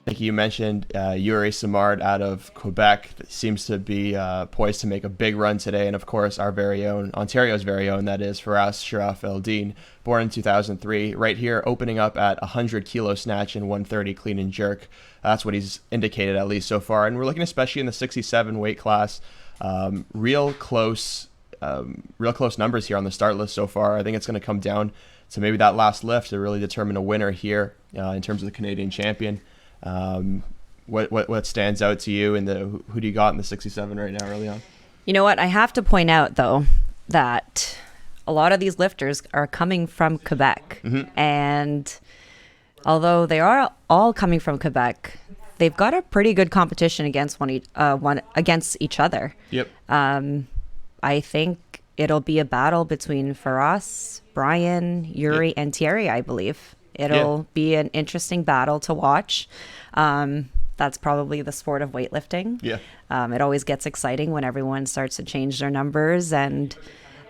Like you mentioned, Yuri Simard out of Quebec seems to be poised to make a big run today. And of course, our very own, Ontario's very own, that is, Firas Sharaf Eldin, born in 2003, right here, opening up at 100 kilo snatch and 130 clean and jerk. That's what he's indicated, at least so far. And we're looking especially in the 67 weight class. Real close numbers here on the start list so far. I think it's going to come down to maybe that last lift to really determine a winner here in terms of the Canadian champion. What stands out to you, and who do you got in the 67 right now early on? You know what? I have to point out, though, that a lot of these lifters are coming from Quebec. Mm-hmm. And although they are all coming from Quebec, they've got a pretty good competition against against each other. Yep. I think it'll be a battle between Firas, Brian, Yuri, and Thierry, I believe. It'll be an interesting battle to watch. That's probably the sport of weightlifting. Yeah. It always gets exciting when everyone starts to change their numbers and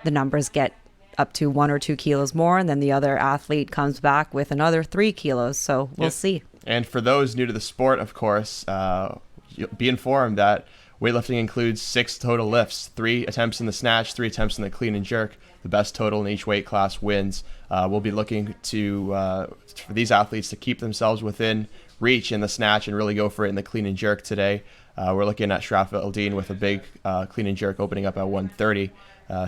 the numbers get up to 1 or 2 kilos more, and then the other athlete comes back with another 3 kilos. So we'll see. And for those new to the sport, of course, you'll be informed that weightlifting includes 6 total lifts, 3 attempts in the snatch, 3 attempts in the clean and jerk. The best total in each weight class wins. We'll be looking for these athletes to keep themselves within reach in the snatch and really go for it in the clean and jerk today. We're looking at Sharaf Eldin with a big clean and jerk opening up at 130.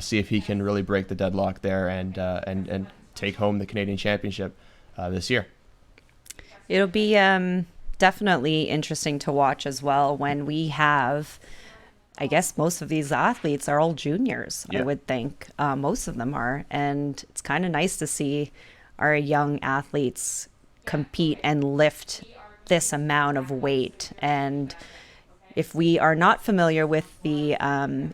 See if he can really break the deadlock there and take home the Canadian championship this year. It'll be definitely interesting to watch as well when we have, I guess most of these athletes are all juniors, I would think. Most of them are. And it's kind of nice to see our young athletes compete and lift this amount of weight. And if we are not familiar with the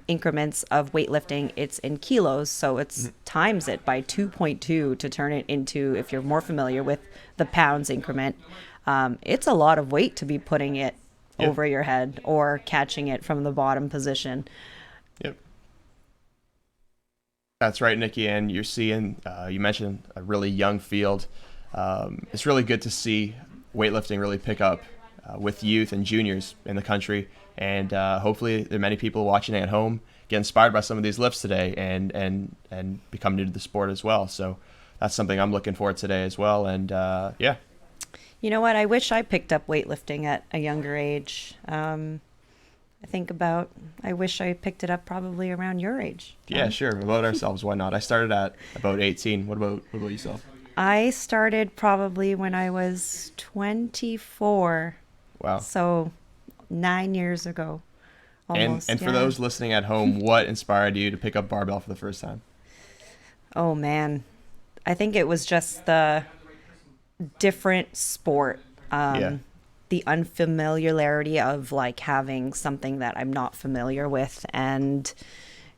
increments of weightlifting, it's in kilos. So it's times it by 2.2 to turn it into, if you're more familiar with the pounds increment, it's a lot of weight to be putting it over your head or catching it from the bottom position. Yep. That's right, Nikki. And you're seeing, you mentioned a really young field. It's really good to see weightlifting really pick up with youth and juniors in the country. And hopefully there are many people watching at home get inspired by some of these lifts today and become new to the sport as well. So that's something I'm looking for today as well. And yeah. You know what? I wish I picked up weightlifting at a younger age. I wish I picked it up probably around your age. Yeah, sure. About ourselves, why not? I started at about 18. What about yourself? I started probably when I was 24. Wow. So 9 years ago. Almost, and for those listening at home, what inspired you to pick up barbell for the first time? Oh, man. I think it was just the different sport. The unfamiliarity of like having something that I'm not familiar with, and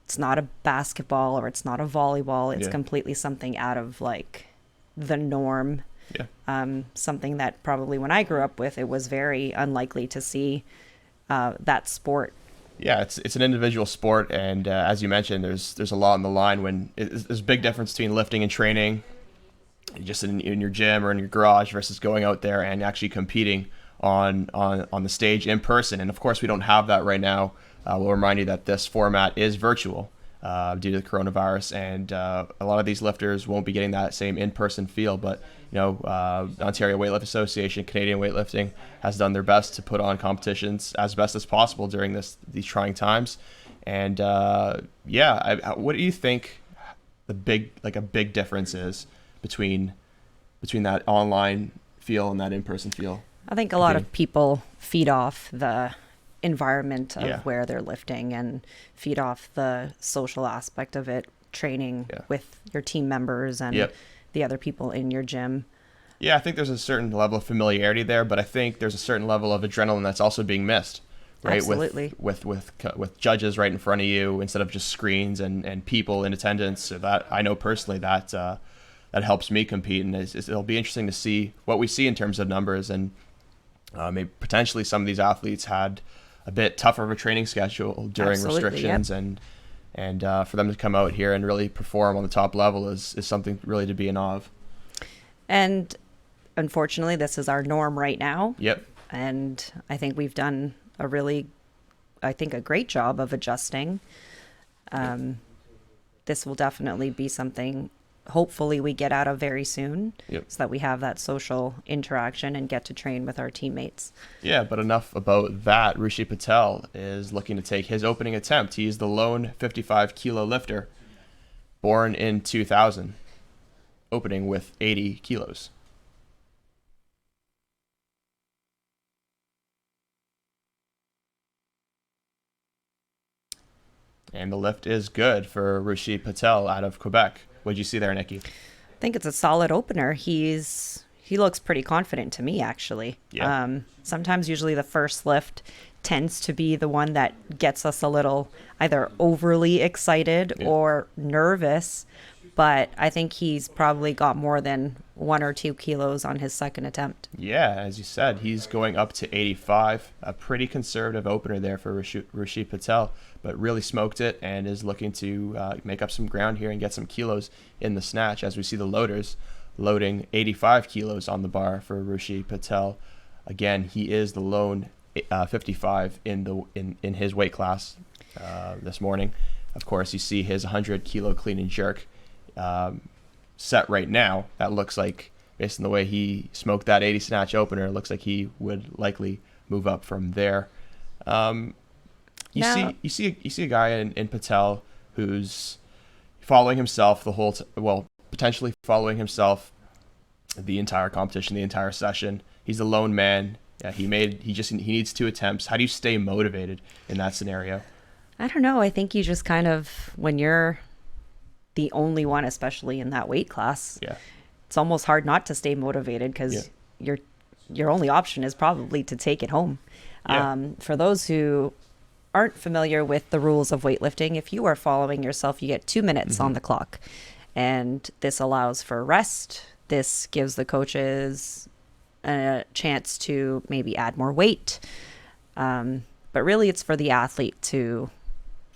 it's not a basketball or it's not a volleyball. It's completely something out of like the norm. Something that probably when I grew up with, it was very unlikely to see that sport. Yeah, it's an individual sport, and as you mentioned, there's a lot on the line when there's a big difference between lifting and training just in your gym or in your garage versus going out there and actually competing on the stage in person. And of course, we don't have that right now. We'll remind you that this format is virtual due to the coronavirus, and a lot of these lifters won't be getting that same in-person feel. But Ontario Weightlift Association, Canadian Weightlifting has done their best to put on competitions as best as possible during these trying times. And what do you think a big difference is between that online feel and that in-person feel? I think a lot of people feed off the environment of where they're lifting and feed off the social aspect of it, training with your team members and the other people in your gym. Yeah, I think there's a certain level of familiarity there, but I think there's a certain level of adrenaline that's also being missed, right? Absolutely. With judges right in front of you instead of just screens and people in attendance. So that I know personally that helps me compete, and it'll be interesting to see what we see in terms of numbers, and maybe potentially some of these athletes had a bit tougher of a training schedule during restrictions, and for them to come out here and really perform on the top level is something really to be in awe of. And unfortunately, this is our norm right now. Yep. And I think we've done a great job of adjusting. This will definitely be something hopefully we get out of very soon, so that we have that social interaction and get to train with our teammates. Yeah, but enough about that. Rishi Patel is looking to take his opening attempt. He's the lone 55 kilo lifter born in 2000, opening with 80 kilos. And the lift is good for Rishi Patel out of Quebec. What did you see there, Nikki? I think it's a solid opener. He looks pretty confident to me, actually. Yeah. Sometimes, usually, the first lift tends to be the one that gets us a little either overly excited or nervous. But I think he's probably got more than 1 or 2 kilos on his second attempt. Yeah, as you said, he's going up to 85. A pretty conservative opener there for Rishi Patel, but really smoked it and is looking to make up some ground here and get some kilos in the snatch. As we see the loaders loading 85 kilos on the bar for Rishi Patel. Again, he is the lone 55 in his weight class this morning. Of course, you see his 100 kilo clean and jerk set right now. That looks like, based on the way he smoked that 80 snatch opener, it looks like he would likely move up from there. You see a guy in Patel who's following himself potentially following himself the entire competition, the entire session. He's a lone man. Yeah, he needs 2 attempts. How do you stay motivated in that scenario? I don't know. I think you just kind of, when you're the only one, especially in that weight class, it's almost hard not to stay motivated, because your only option is probably to take it home. For those who aren't familiar with the rules of weightlifting, if you are following yourself, you get 2 minutes on the clock, and this allows for rest. This gives the coaches a chance to maybe add more weight, but really it's for the athlete to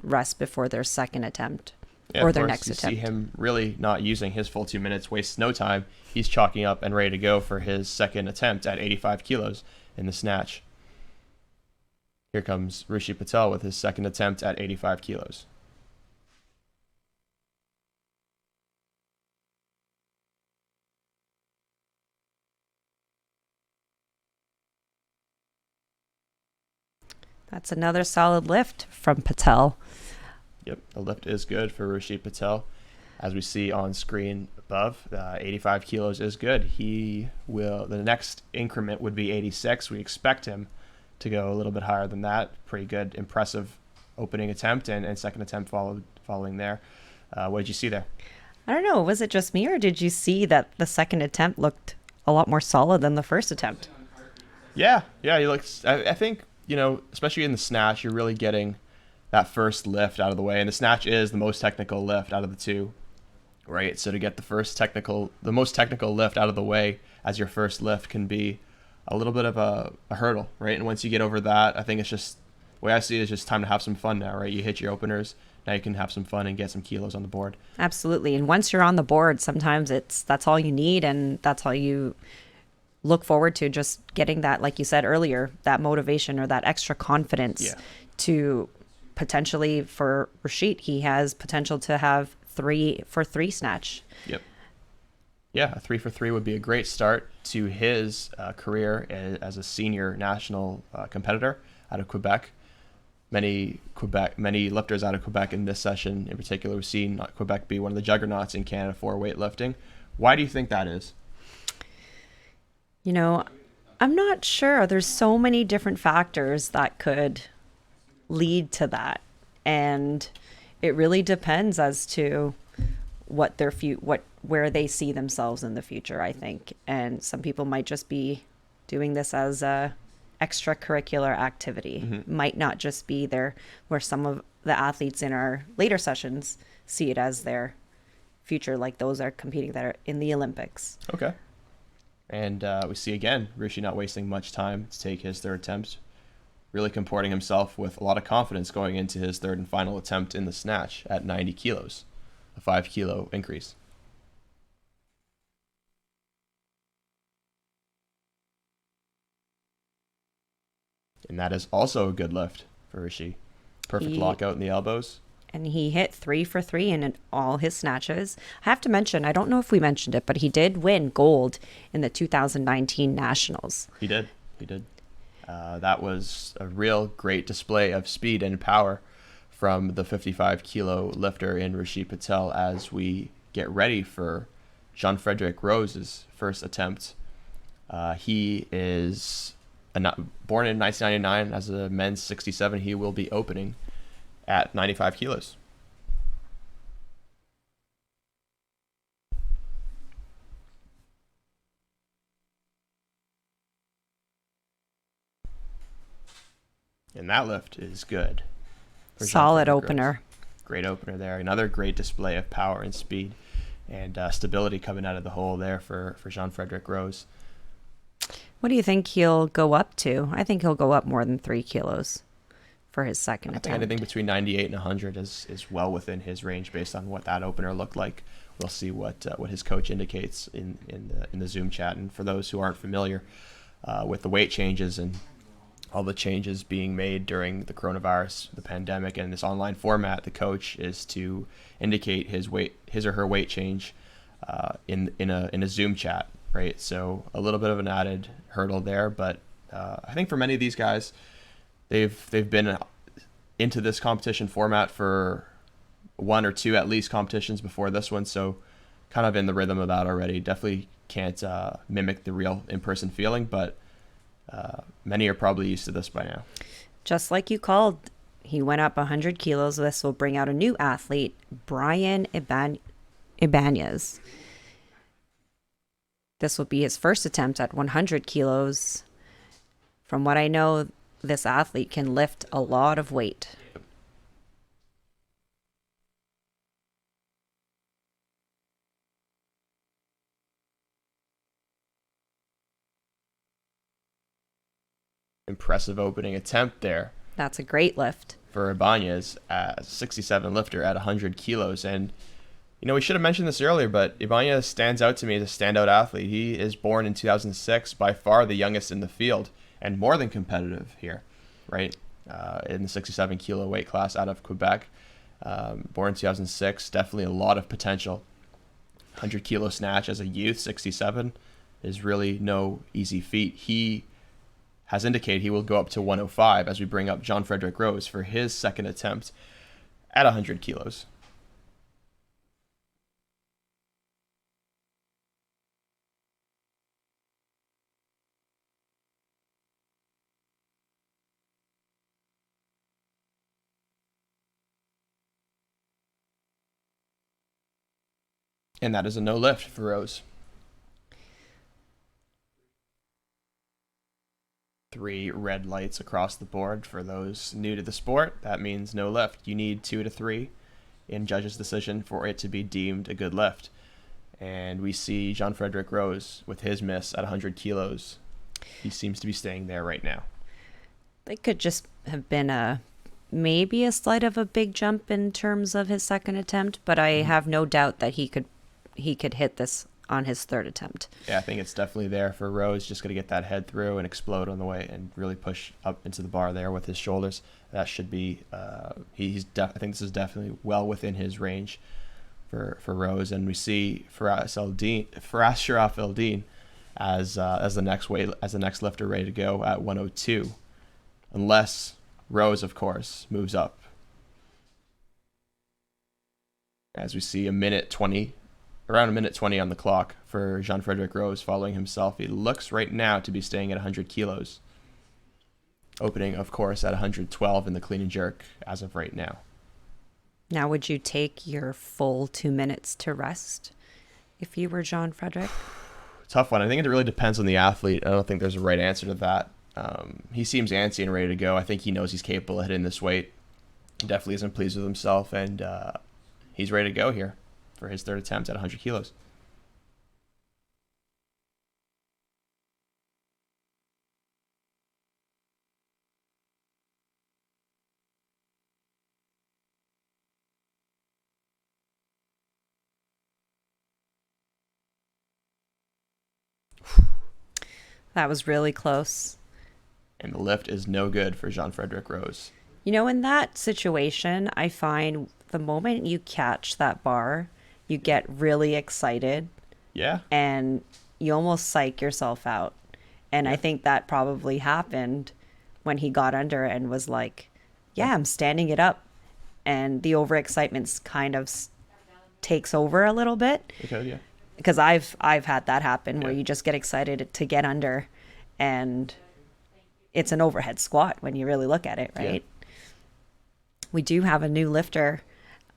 rest before their second attempt. Or their next attempt. You see him really not using his full 2 minutes, wastes no time. He's chalking up and ready to go for his second attempt at 85 kilos in the snatch. Here comes Rishi Patel with his second attempt at 85 kilos. That's another solid lift from Patel. Yep, the lift is good for Rishi Patel. As we see on screen above, 85 kilos is good. The next increment would be 86. We expect him to go a little bit higher than that. Pretty good, impressive opening attempt and second attempt following there. What did you see there? I don't know. Was it just me, or did you see that the second attempt looked a lot more solid than the first attempt? Yeah, he looks. I think, especially in the snatch, you're really getting that first lift out of the way, and the snatch is the most technical lift out of the two, right? So to get the most technical lift out of the way as your first lift can be a little bit of a hurdle, right? And once you get over that, I think it's just, the way I see it is just time to have some fun now, right? You hit your openers, now you can have some fun and get some kilos on the board. Absolutely. And once you're on the board, sometimes that's all you need, and that's all you look forward to, just getting that, like you said earlier, that motivation or that extra confidence to potentially, for Rashid, he has potential to have 3 for 3 snatch. Yep. Yeah, a 3 for 3 would be a great start to his career as a senior national competitor out of Quebec. Many lifters out of Quebec in this session in particular, we've seen Quebec be one of the juggernauts in Canada for weightlifting. Why do you think that is? I'm not sure. There's so many different factors that could lead to that, and it really depends as to what where they see themselves in the future, I think. And some people might just be doing this as a extracurricular activity. Might not just be where some of the athletes in our later sessions see it as their future, like those are competing that are in the Olympics. Okay. And we see again Rishi not wasting much time to take his third attempt, really comporting himself with a lot of confidence going into his third and final attempt in the snatch at 90 kilos, a 5 kilo increase. And that is also a good lift for Rishi. Perfect He lockout in the elbows. and he hit 3 for 3 in all his snatches. I have to mention, I don't know if we mentioned it, but he did win gold in the 2019 Nationals. He did. He did. That was a real great display of speed and power from the 55 kilo lifter in Rishi Patel as we get ready for Jean-Frederic Rose's first attempt. He is born in 1999 as a men's 67. He will be opening at 95 kilos. And that lift is good. Solid opener. Great opener there. Another great display of power and speed and stability coming out of the hole there for Jean-Frederic Rose. What do you think he'll go up to? I think he'll go up more than 3 kilos for his second I think attempt. anything between 98 and 100 is well within his range based on what that opener looked like. We'll see what his coach indicates in the Zoom chat. And for those who aren't familiar with the weight changes and all the changes being made during the coronavirus, the pandemic, and this online format, the coach is to indicate his or her weight change in a Zoom chat, right? So a little bit of an added hurdle there, but I think for many of these guys, they've been into this competition format for one or two at least competitions before this one, so kind of in the rhythm of that already. Definitely can't mimic the real in-person feeling, but many are probably used to this by now. Just like you called, he went up 100 kilos. This will bring out a new athlete, Brian Ibanez. This will be his first attempt at 100 kilos. From what I know, this athlete can lift a lot of weight. Impressive opening attempt there That's a great lift. for Ibanez, a 67 lifter at 100 kilos. And, we should have mentioned this earlier, but Ibanez stands out to me as a standout athlete. He is born in 2006, by far the youngest in the field, and more than competitive here, right? In the 67 kilo weight class out of Quebec. Born in 2006, definitely a lot of potential. 100 kilo snatch as a youth, 67, is really no easy feat. He has indicated he will go up to 105 as we bring up Jean-Frederic Rose for his second attempt at 100 kilos. And that is a no lift for Rose. 3 red lights across the board for those new to the sport. That means no lift. You need 2 to 3 in judge's decision for it to be deemed a good lift. And we see Jean-Frederic Rose with his miss at 100 kilos. He seems to be staying there right now. It could just have been maybe a slight of a big jump in terms of his second attempt, but I have no doubt that he could hit this on his third attempt. Yeah, I think it's definitely there for Rose. Just got to get that head through and explode on the way and really push up into the bar there with his shoulders. That should be. I think this is definitely well within his range for Rose. And we see Faraz Sharaf Eldin as the next lifter ready to go at 102, unless Rose, of course, moves up. As we see around a minute 20 on the clock for Jean-Frederic Rose following himself. He looks right now to be staying at 100 kilos. Opening, of course, at 112 in the clean and jerk as of right now. Now, would you take your full 2 minutes to rest if you were Jean-Frederic? Tough one. I think it really depends on the athlete. I don't think there's a right answer to that. He seems antsy and ready to go. I think he knows he's capable of hitting this weight. He definitely isn't pleased with himself, and he's ready to go here for his third attempt at 100 kilos. That was really close. and the lift is no good for Jean-Frédéric Rose. You know, in that situation, I find the moment you catch that bar, you get really excited Yeah. and you almost psych yourself out. And I think that probably happened when he got under and was like, yeah, I'm standing it up. And the overexcitement kind of takes over a little bit. Okay, yeah. Because I've had that happen where Yeah. you just get excited to get under, and it's an overhead squat when you really look at it, right? Yeah. We do have a new lifter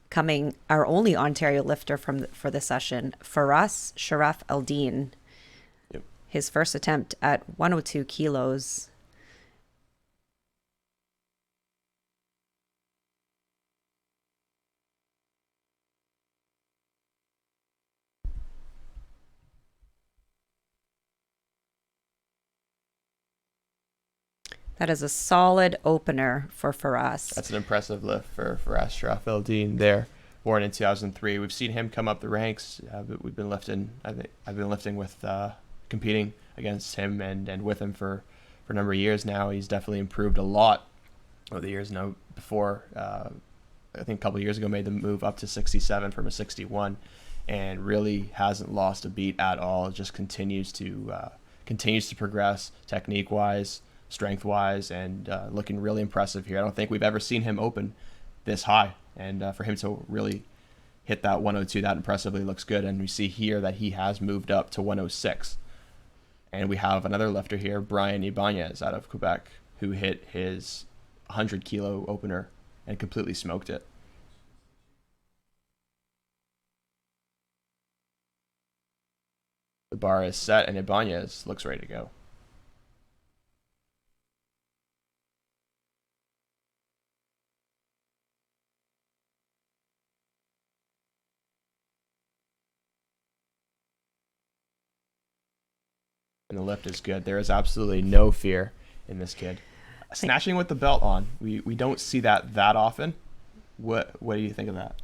coming, our only Ontario lifter for the session. For us, Sharaf Eldin. Yep. His first attempt at 102 kilos. That is a solid opener for Firas. That's an impressive lift for Firas Sharaf Eldin there, born in 2003. We've seen him come up the ranks. We've been lifting. I've been lifting with, competing against him and with him for a number of years now. He's definitely improved a lot over the years. Now, before, I think a couple of years ago, made the move up to 67 from a 61, and really hasn't lost a beat at all. It just continues to progress technique-wise, strength-wise, and looking really impressive here. I don't think we've ever seen him open this high, and for him to really hit that 102 that impressively looks good. And we see here that he has moved up to 106. And we have another lifter here, Brian Ibanez out of Quebec, who hit his 100 kilo opener and completely smoked it. The bar is set and Ibanez looks ready to go. And the lift is good. There is absolutely no fear in this kid. Snatching with the belt on, we don't see that often. What do you think of that?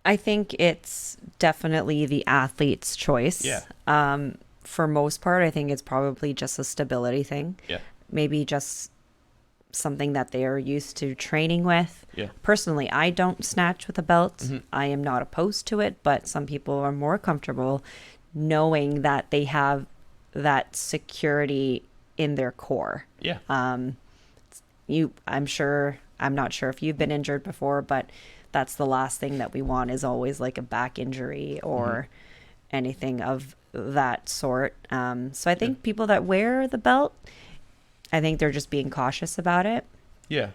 I think it's definitely the athlete's choice. Yeah. For most part, I think it's probably just a stability thing. Yeah. Maybe just something that they are used to training with. Yeah. Personally, I don't snatch with a belt. Mm-hmm. I am not opposed to it, but some people are more comfortable knowing that they have that security in their core. Yeah. I'm not sure if you've been injured before, but that's the last thing that we want is always like a back injury or anything of that sort. So I think people that wear the belt, I think they're just being cautious about it. Yeah.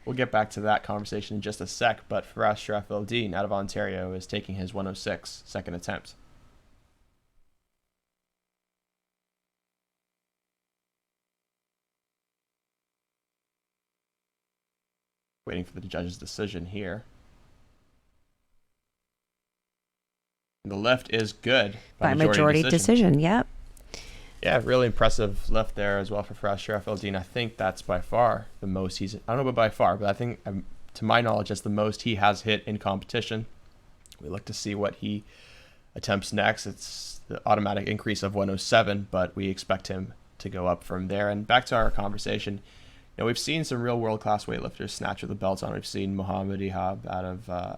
We'll get back to that conversation in just a sec, but Firas Sharaf Eldin out of Ontario is taking his 106 second attempt. Waiting for the judge's decision here. And the lift is good by majority decision. Yep. Yeah, really impressive lift there as well for Firas Sharaf Eldin. I think that's by far the most I don't know about by far, but I think, to my knowledge, that's the most he has hit in competition. We look to see what he attempts next. It's the automatic increase of 107, but we expect him to go up from there. And back to our conversation. We've seen some real world-class weightlifters snatch with the belts on. We've seen Mohamed Ihab out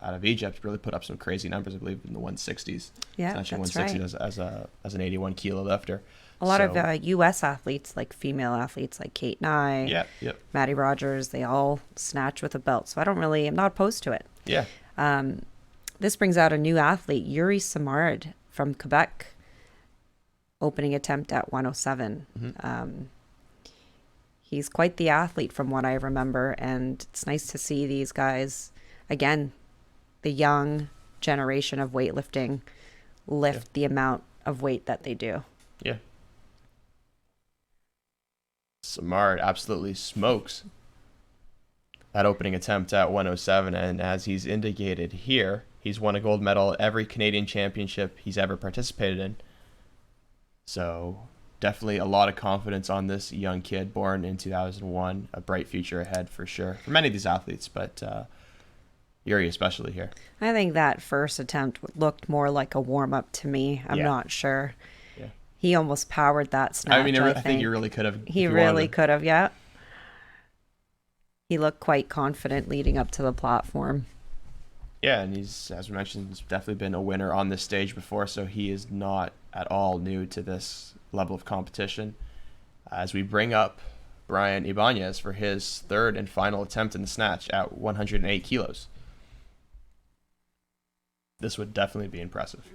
of Egypt really put up some crazy numbers, I believe, in the 160s. Yeah, snatching that's 160s right. as an 81-kilo lifter. A lot of U.S. athletes, like female athletes, like Kate Nye, Maddie Rogers, they all snatch with a belt. So I'm not opposed to it. Yeah. This brings out a new athlete, Yuri Samard from Quebec, opening attempt at 107. Mm-hmm. He's quite the athlete from what I remember, and it's nice to see these guys, again, the young generation of weightlifting, lift the amount of weight that they do. Yeah. Samard absolutely smokes that opening attempt at 107, and as he's indicated here, he's won a gold medal at every Canadian championship he's ever participated in. So definitely a lot of confidence on this young kid born in 2001. A bright future ahead for sure for many of these athletes, but Yuri especially here. I think that first attempt looked more like a warm-up to me. I'm not sure. Yeah. He almost powered that snatch. I mean, I think he really could have. He really could have, yeah. He looked quite confident leading up to the platform. Yeah, and he's, as we mentioned, he's definitely been a winner on this stage before, so he is not at all new to this level of competition. As we bring up Brian Ibanez for his third and final attempt in the snatch at 108 kilos. This would definitely be impressive.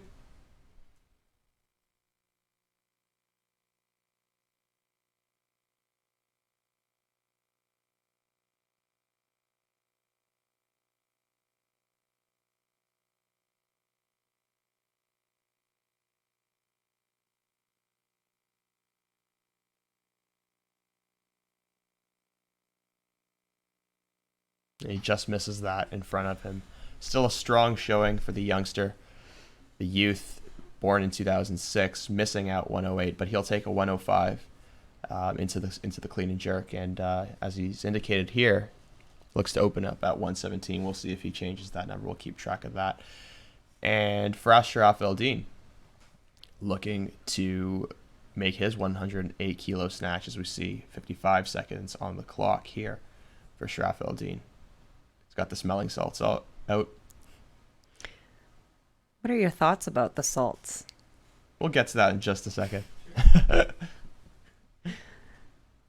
He just misses that in front of him. Still a strong showing for the youngster, the youth, born in 2006, missing out 108, but he'll take a 105 into the clean and jerk. And as he's indicated here, looks to open up at 117. We'll see if he changes that number. We'll keep track of that. And Firas Sharaf El-Din looking to make his 108 kilo snatch, as we see 55 seconds on the clock here for Sharaf El-Din. He's got the smelling salts out. What are your thoughts about the salts? We'll get to that in just a second.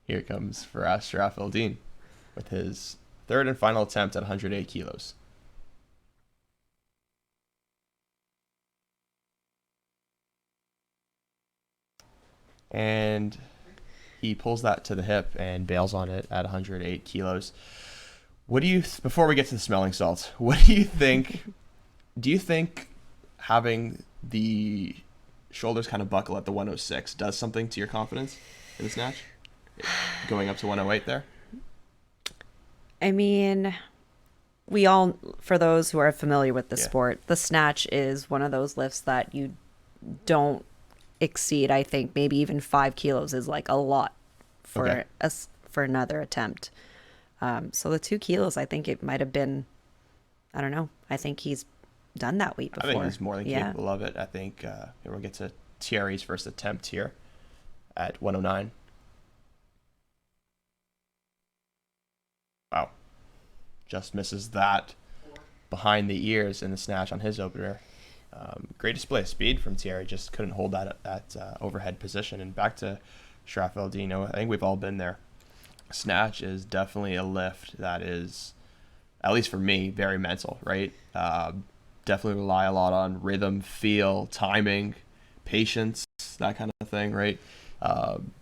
Here comes Firas Sharaf El-Din with his third and final attempt at 108 kilos. And he pulls that to the hip and bails on it at 108 kilos. What do you, before we get to the smelling salts, what do you think? Do you think having the shoulders kind of buckle at the 106 does something to your confidence in the snatch? Going up to 108 there? I mean, we all, for those who are familiar with the sport, the snatch is one of those lifts that you don't exceed. I think maybe even 5 kilos is like a lot for for another attempt. So the 2 kilos, I think it might have been, I don't know. I think he's done that weight before. I think he's more than capable of it. I think we'll get to Thierry's first attempt here at 109. Wow. Just misses that behind the ears in the snatch on his opener. Great display of speed from Thierry. Just couldn't hold that overhead position. And back to Sharaf El-Din. I think we've all been there. Snatch is definitely a lift that is, at least for me, very mental, right? Definitely rely a lot on rhythm, feel, timing, patience, that kind of thing, right?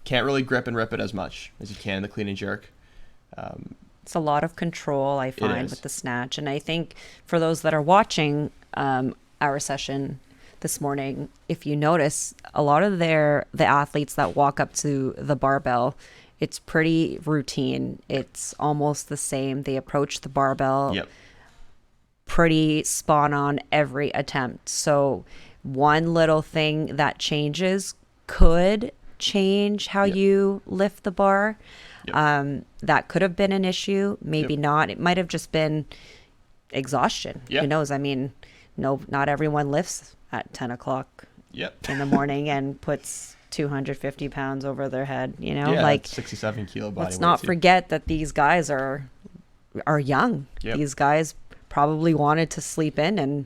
Can't really grip and rip it as much as you can in the clean and jerk. It's a lot of control, I find, with the snatch. And I think for those that are watching our session this morning, if you notice, a lot of the athletes that walk up to the barbell, it's pretty routine. It's almost the same. They approach the barbell pretty spot on every attempt. So one little thing that changes could change how you lift the bar. That could have been an issue. Maybe not. It might have just been exhaustion. Who knows? I mean, no, not everyone lifts at 10 o'clock in the morning and puts 250 pounds over their head, like 67 kilo body. Let's not forget that these guys are young. These guys probably wanted to sleep in and,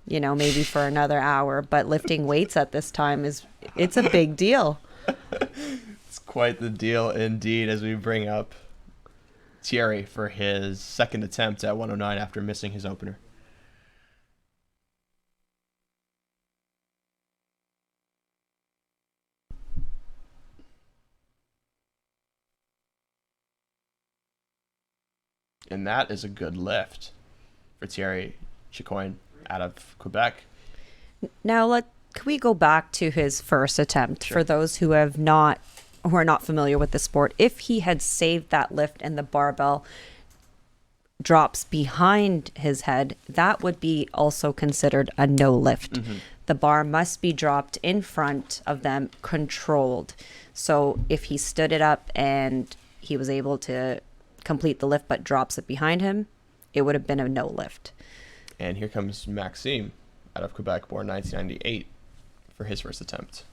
maybe for another hour, but lifting weights at this time it's a big deal. It's quite the deal indeed, as we bring up Thierry for his second attempt at 109 after missing his opener. And that is a good lift for Thierry Chicoine out of Quebec. Now, can we go back to his first attempt? Sure. For those who are not familiar with the sport, if he had saved that lift and the barbell drops behind his head, that would be also considered a no lift. Mm-hmm. The bar must be dropped in front of them, controlled. So if he stood it up and he was able to complete the lift but drops it behind him, it would have been a no lift. And here comes Maxime out of Quebec, born 1998, for his first attempt.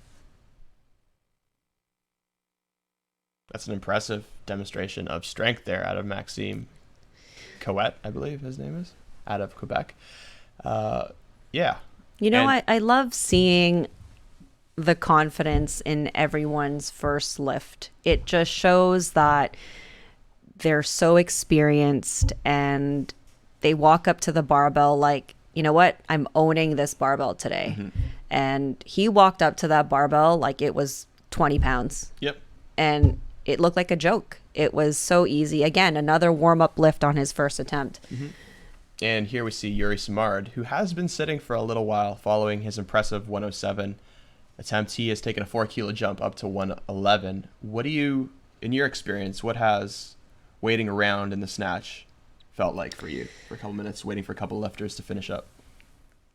That's an impressive demonstration of strength there out of Maxime Coet, I believe his name is, out of Quebec. Yeah. You know, And- I love seeing the confidence in everyone's first lift. It just shows that they're so experienced and they walk up to the barbell like, you know what, I'm owning this barbell today. And he walked up to that barbell like it was 20 pounds. Yep. And it looked like a joke. It was so easy. Again, another warm-up lift on his first attempt. And here we see Yuri Simard, who has been sitting for a little while following his impressive 107 attempt. He has taken a 4-kilo jump up to 111. What do you, in your experience, what has waiting around in the snatch felt like for you for a couple minutes, waiting for a couple lifters to finish up?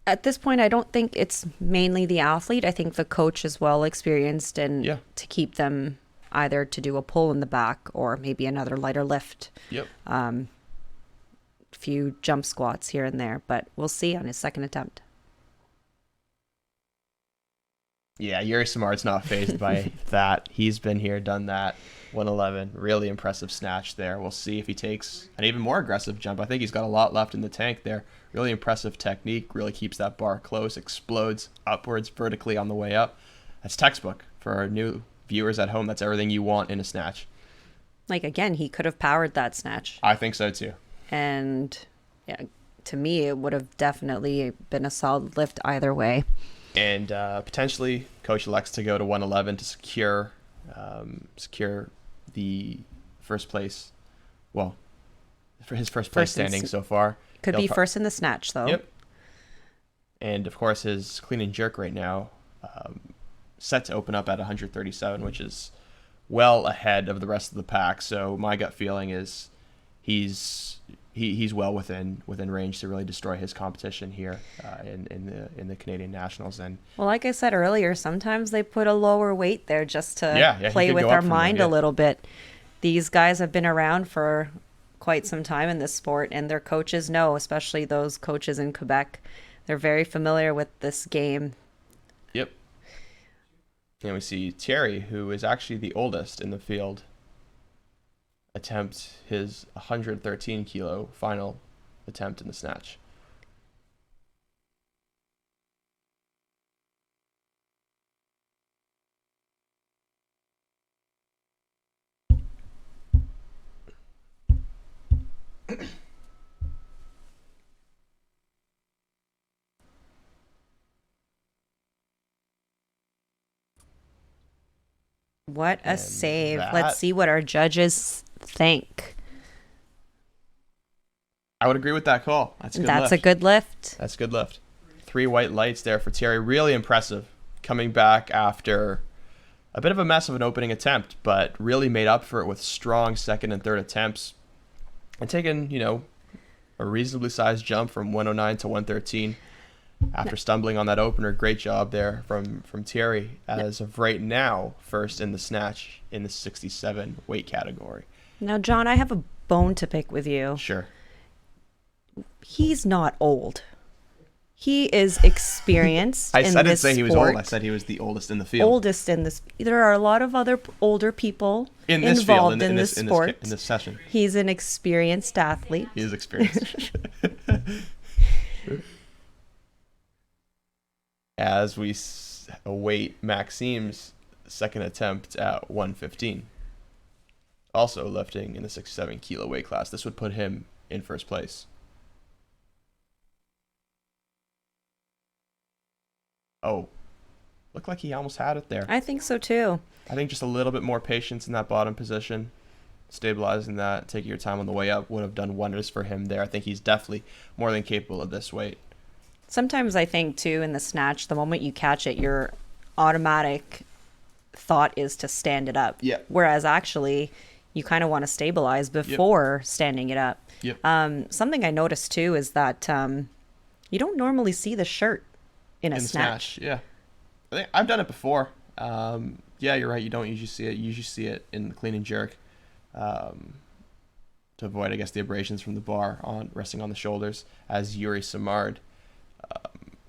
At this point, I don't think it's mainly the athlete. I think the coach is well experienced and to keep them either to do a pull in the back or maybe another lighter lift. Yep. Few jump squats here and there, but we'll see on his second attempt. Yeah, Yuri Simard's not fazed by that. He's been here, done that. 111, really impressive snatch there. We'll see if he takes an even more aggressive jump. I think he's got a lot left in the tank there. Really impressive technique, really keeps that bar close, explodes upwards vertically on the way up. That's textbook for our new viewers at home. That's everything you want in a snatch. Like, again, he could have powered that snatch. I think so too. And yeah, to me, it would have definitely been a solid lift either way. And potentially, coach elects to go to 111 to secure the first place. Well, for his first place standing so far. Could be first in the snatch, though. Yep. And of course, his clean and jerk right now set to open up at 137, which is well ahead of the rest of the pack. So my gut feeling is he's well within range to really destroy his competition here in the Canadian Nationals. And well, like I said earlier, sometimes they put a lower weight there just to play with our mind a little bit. These guys have been around for quite some time in this sport, and their coaches know, especially those coaches in Quebec. They're very familiar with this game. Yep. And we see Thierry, who is actually the oldest in the field, attempt his 113 kilo final attempt in the snatch. What a save. Let's see what our judges think. I would agree with that call. That's a good lift. A good lift. That's a good lift. 3 white lights there for Thierry. Really impressive. Coming back after a bit of a mess of an opening attempt, but really made up for it with strong second and third attempts. And taking, a reasonably sized jump from 109 to 113 after stumbling on that opener. Great job there from Thierry. As of right now, first in the snatch in the 67 weight category. Now, John, I have a bone to pick with you. Sure. He's not old. He is experienced in this sport. I didn't say he was old. I said he was the oldest in the field. Oldest in this. There are a lot of other older people in this involved field, in this sport. In this session. He's an experienced athlete. He is experienced. As we await Maxime's second attempt at 115. Also lifting in the 67 kilo weight class. This would put him in first place. Oh, looked like he almost had it there. I think so too. I think just a little bit more patience in that bottom position, stabilizing that, taking your time on the way up would have done wonders for him there. I think he's definitely more than capable of this weight. Sometimes I think too in the snatch, the moment you catch it, your automatic thought is to stand it up. Yeah. Whereas actually, you kind of want to stabilize before standing it up. Yep. Something I noticed too is that you don't normally see the shirt in a snatch. Yeah. I think I've done it before. Yeah, you're right. You don't usually see it. You usually see it in the clean and jerk to avoid, I guess, the abrasions from the bar resting on the shoulders, as Yuri Simard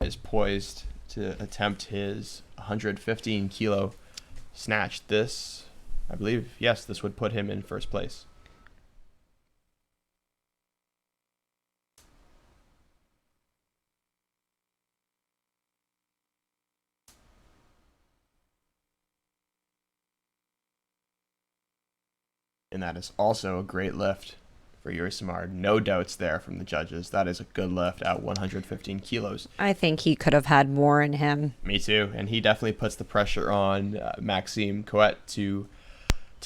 is poised to attempt his 115 kilo snatch. This I believe, yes, this would put him in first place. And that is also a great lift for Yuri Samard. No doubts there from the judges. That is a good lift at 115 kilos. I think he could have had more in him. Me too. And he definitely puts the pressure on Maxime Coet to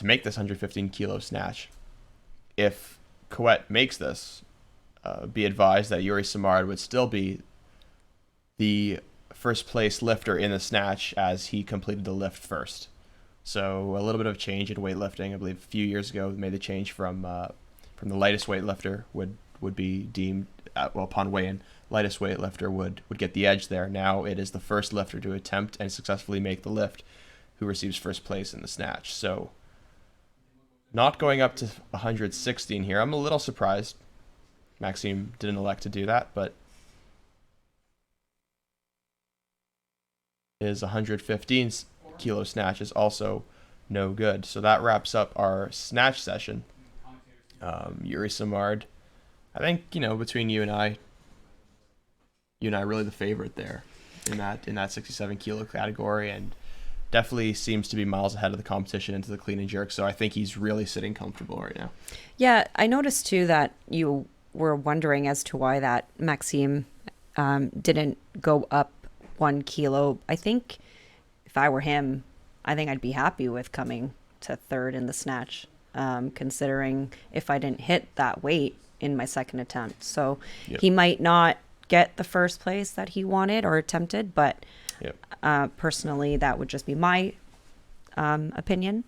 make this 115 kilo snatch. If Coet makes this, be advised that Yuri Samard would still be the first place lifter in the snatch as he completed the lift first. So a little bit of change in weightlifting. I believe a few years ago they made the change from the lightest weightlifter would be deemed upon weigh-in, lightest weightlifter would get the edge there. Now it is the first lifter to attempt and successfully make the lift who receives first place in the snatch. So not going up to 116 here. I'm a little surprised Maxime didn't elect to do that, but his 115 kilo snatch is also no good. So that wraps up our snatch session. Yuri Samard, I think, between you and I really the favorite there in that 67 kilo category, and definitely seems to be miles ahead of the competition into the clean and jerk. So I think he's really sitting comfortable right now. Yeah, I noticed too that you were wondering as to why that Maxime didn't go up 1 kilo. I think if I were him, I think I'd be happy with coming to third in the snatch, considering if I didn't hit that weight in my second attempt. So yep. He might not get the first place that he wanted or attempted, but yep. Personally, that would just be my opinion.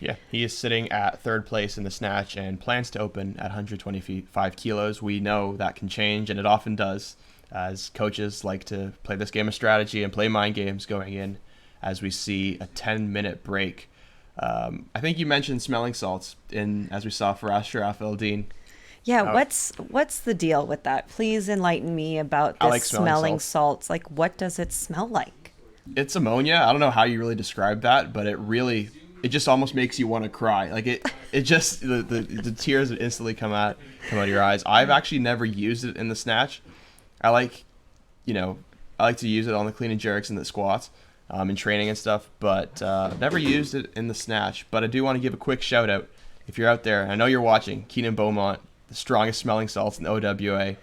Yeah, he is sitting at third place in the snatch and plans to open at 125 kilos. We know that can change, and it often does, as coaches like to play this game of strategy and play mind games going in, as we see a 10-minute break. I think you mentioned smelling salts as we saw for Ashraf Eldin. Yeah, what's the deal with that? Please enlighten me about this smelling salts. Like, what does it smell like? It's ammonia. I don't know how you really describe that, but it just almost makes you want to cry. Like it just the tears would instantly come out of your eyes. I've actually never used it in the snatch. I like to use it on the clean and jerks and the squats, in training and stuff, but never used it in the snatch. But I do want to give a quick shout out if you're out there. I know you're watching. Keenan Beaumont, the strongest smelling salts in OWA,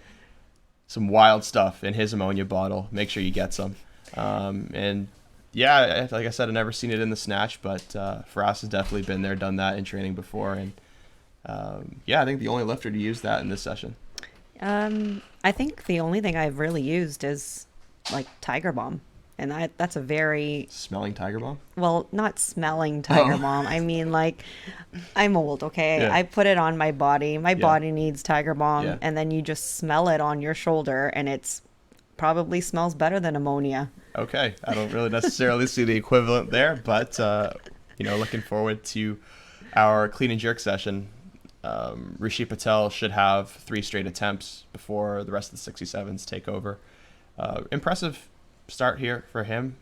some wild stuff in his ammonia bottle. Make sure you get some. And yeah, like I said, I've never seen it in the snatch, but Faraz has definitely been there, done that in training before, and I think the only lifter to use that in this session. I think the only thing I've really used is like Tiger Balm, and that's a very smelling Tiger Balm. Well, not smelling Tiger Balm. I mean, like, I'm old, okay? Yeah. I put it on my body. My body needs Tiger Balm, and then you just smell it on your shoulder, and it's probably smells better than ammonia. Okay, I don't really necessarily see the equivalent there, but looking forward to our clean and jerk session. Rishi Patel should have 3 straight attempts before the rest of the 67s take over. Impressive start here for him.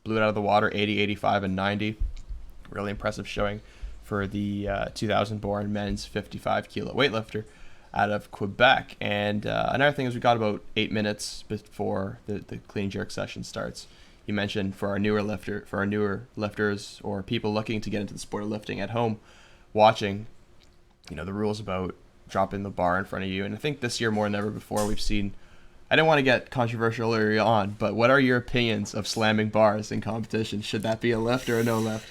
Blew it out of the water, 80, 85, and 90. Really impressive showing for the 2000-born men's 55 kilo weightlifter out of Quebec. And another thing is we got about 8 minutes before the clean and jerk session starts. You mentioned for our newer lifters or people looking to get into the sport of lifting at home, watching, the rules about dropping the bar in front of you. And I think this year more than ever before we've seen, I didn't want to get controversial early on, but what are your opinions of slamming bars in competition? Should that be a lift or a no lift?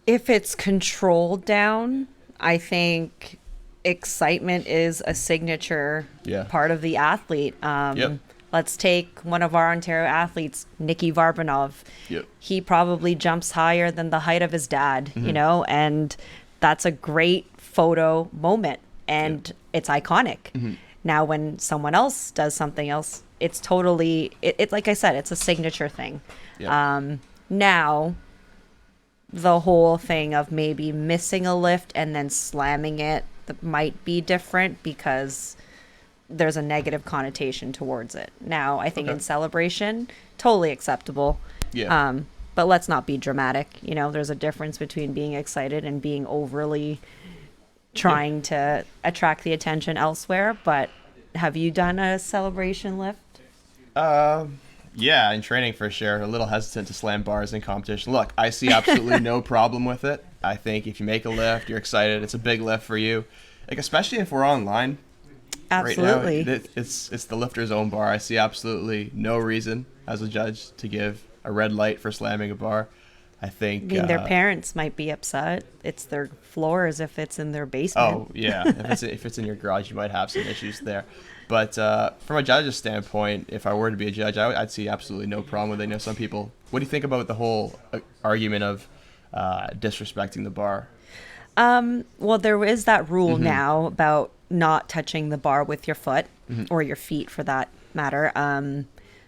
If it's controlled down, I think excitement is a signature part of the athlete. Let's take one of our Ontario athletes, Nicky Varbanov. Yep. He probably jumps higher than the height of his dad, and that's a great photo moment, and it's iconic. Mm-hmm. Now, when someone else does something else, it's totally, it's like I said, it's a signature thing. Yep. Now, the whole thing of maybe missing a lift and then slamming it might be different because there's a negative connotation towards it. Now, I think in celebration, totally acceptable. Yeah. But let's not be dramatic. You know, there's a difference between being excited and being overly trying to attract the attention elsewhere. But have you done a celebration lift? Yeah, in training for sure. A little hesitant to slam bars in competition. Look, I see absolutely no problem with it. I think if you make a lift, you're excited. It's a big lift for you, like especially if we're online. Absolutely. Right now, it's the lifter's own bar. I see absolutely no reason as a judge to give a red light for slamming a bar. I think. I mean, their parents might be upset. It's their floors if it's in their Oh basement. yeah, if it's in your garage, you might have some issues there. But from a judge's standpoint, if I were to be a judge, I'd see absolutely no problem with it. You know, some people. What do you think about the whole argument of disrespecting the bar? Well, there is that rule now about not touching the bar with your foot or your feet for that matter.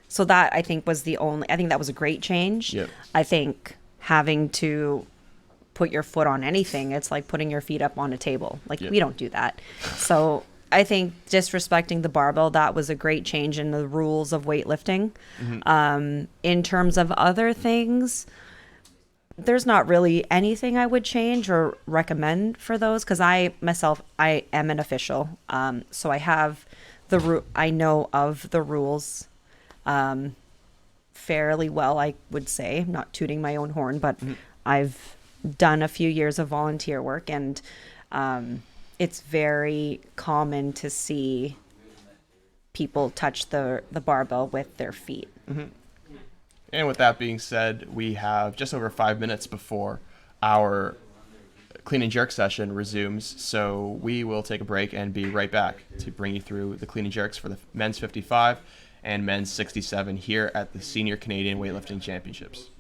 So that I think was I think that was a great change. Yep. I think having to put your foot on anything, it's like putting your feet up on a table. Like Yep. we don't do that. So I think disrespecting the barbell, that was a great change in the rules of weightlifting. In terms of other things, there's not really anything I would change or recommend for those because I am an official, so I have I know of the rules fairly well. I would say, I'm not tooting my own horn, but I've done a few years of volunteer work, and it's very common to see people touch the barbell with their feet. And with that being said, we have just over 5 minutes before our clean and jerk session resumes. So we will take a break and be right back to bring you through the clean and jerks for the men's 55 and men's 67 here at the Senior Canadian Weightlifting Championships.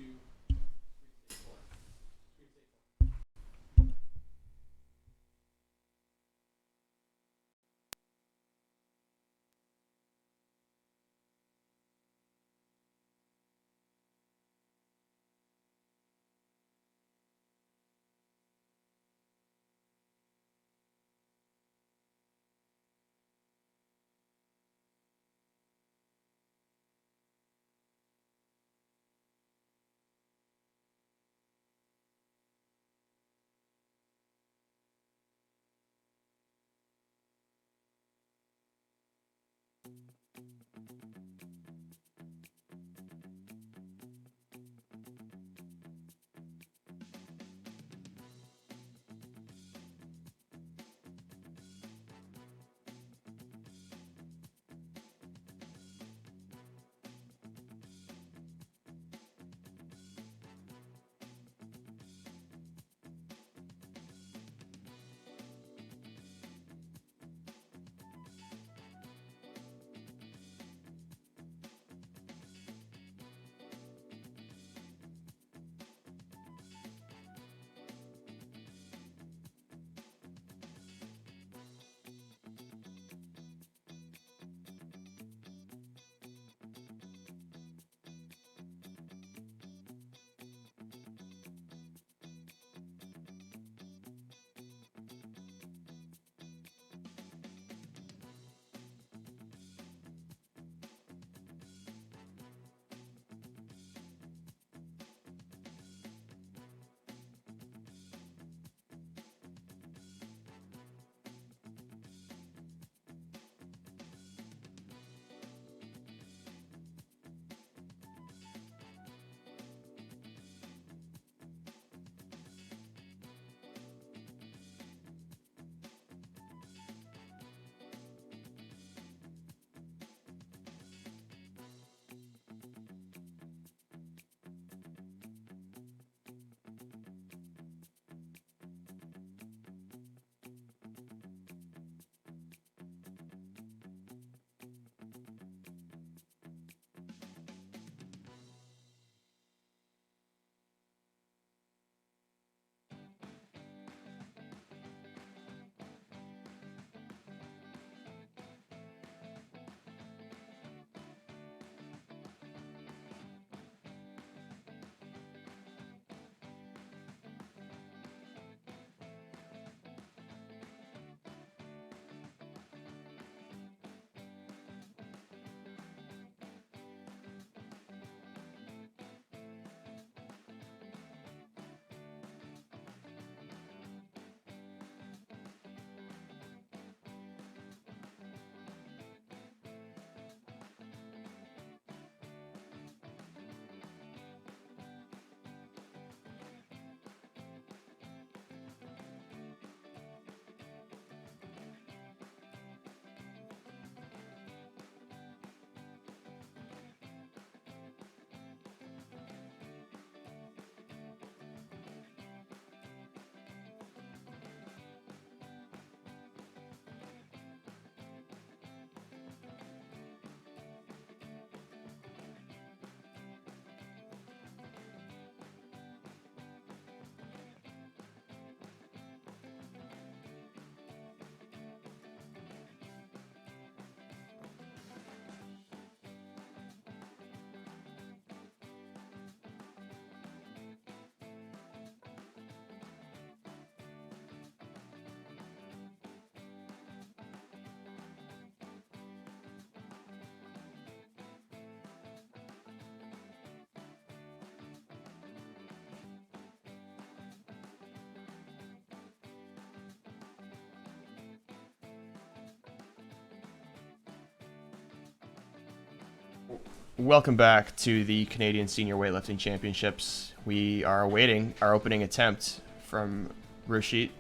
Welcome back to the Canadian Senior Weightlifting Championships. We are awaiting our opening attempt from Rushit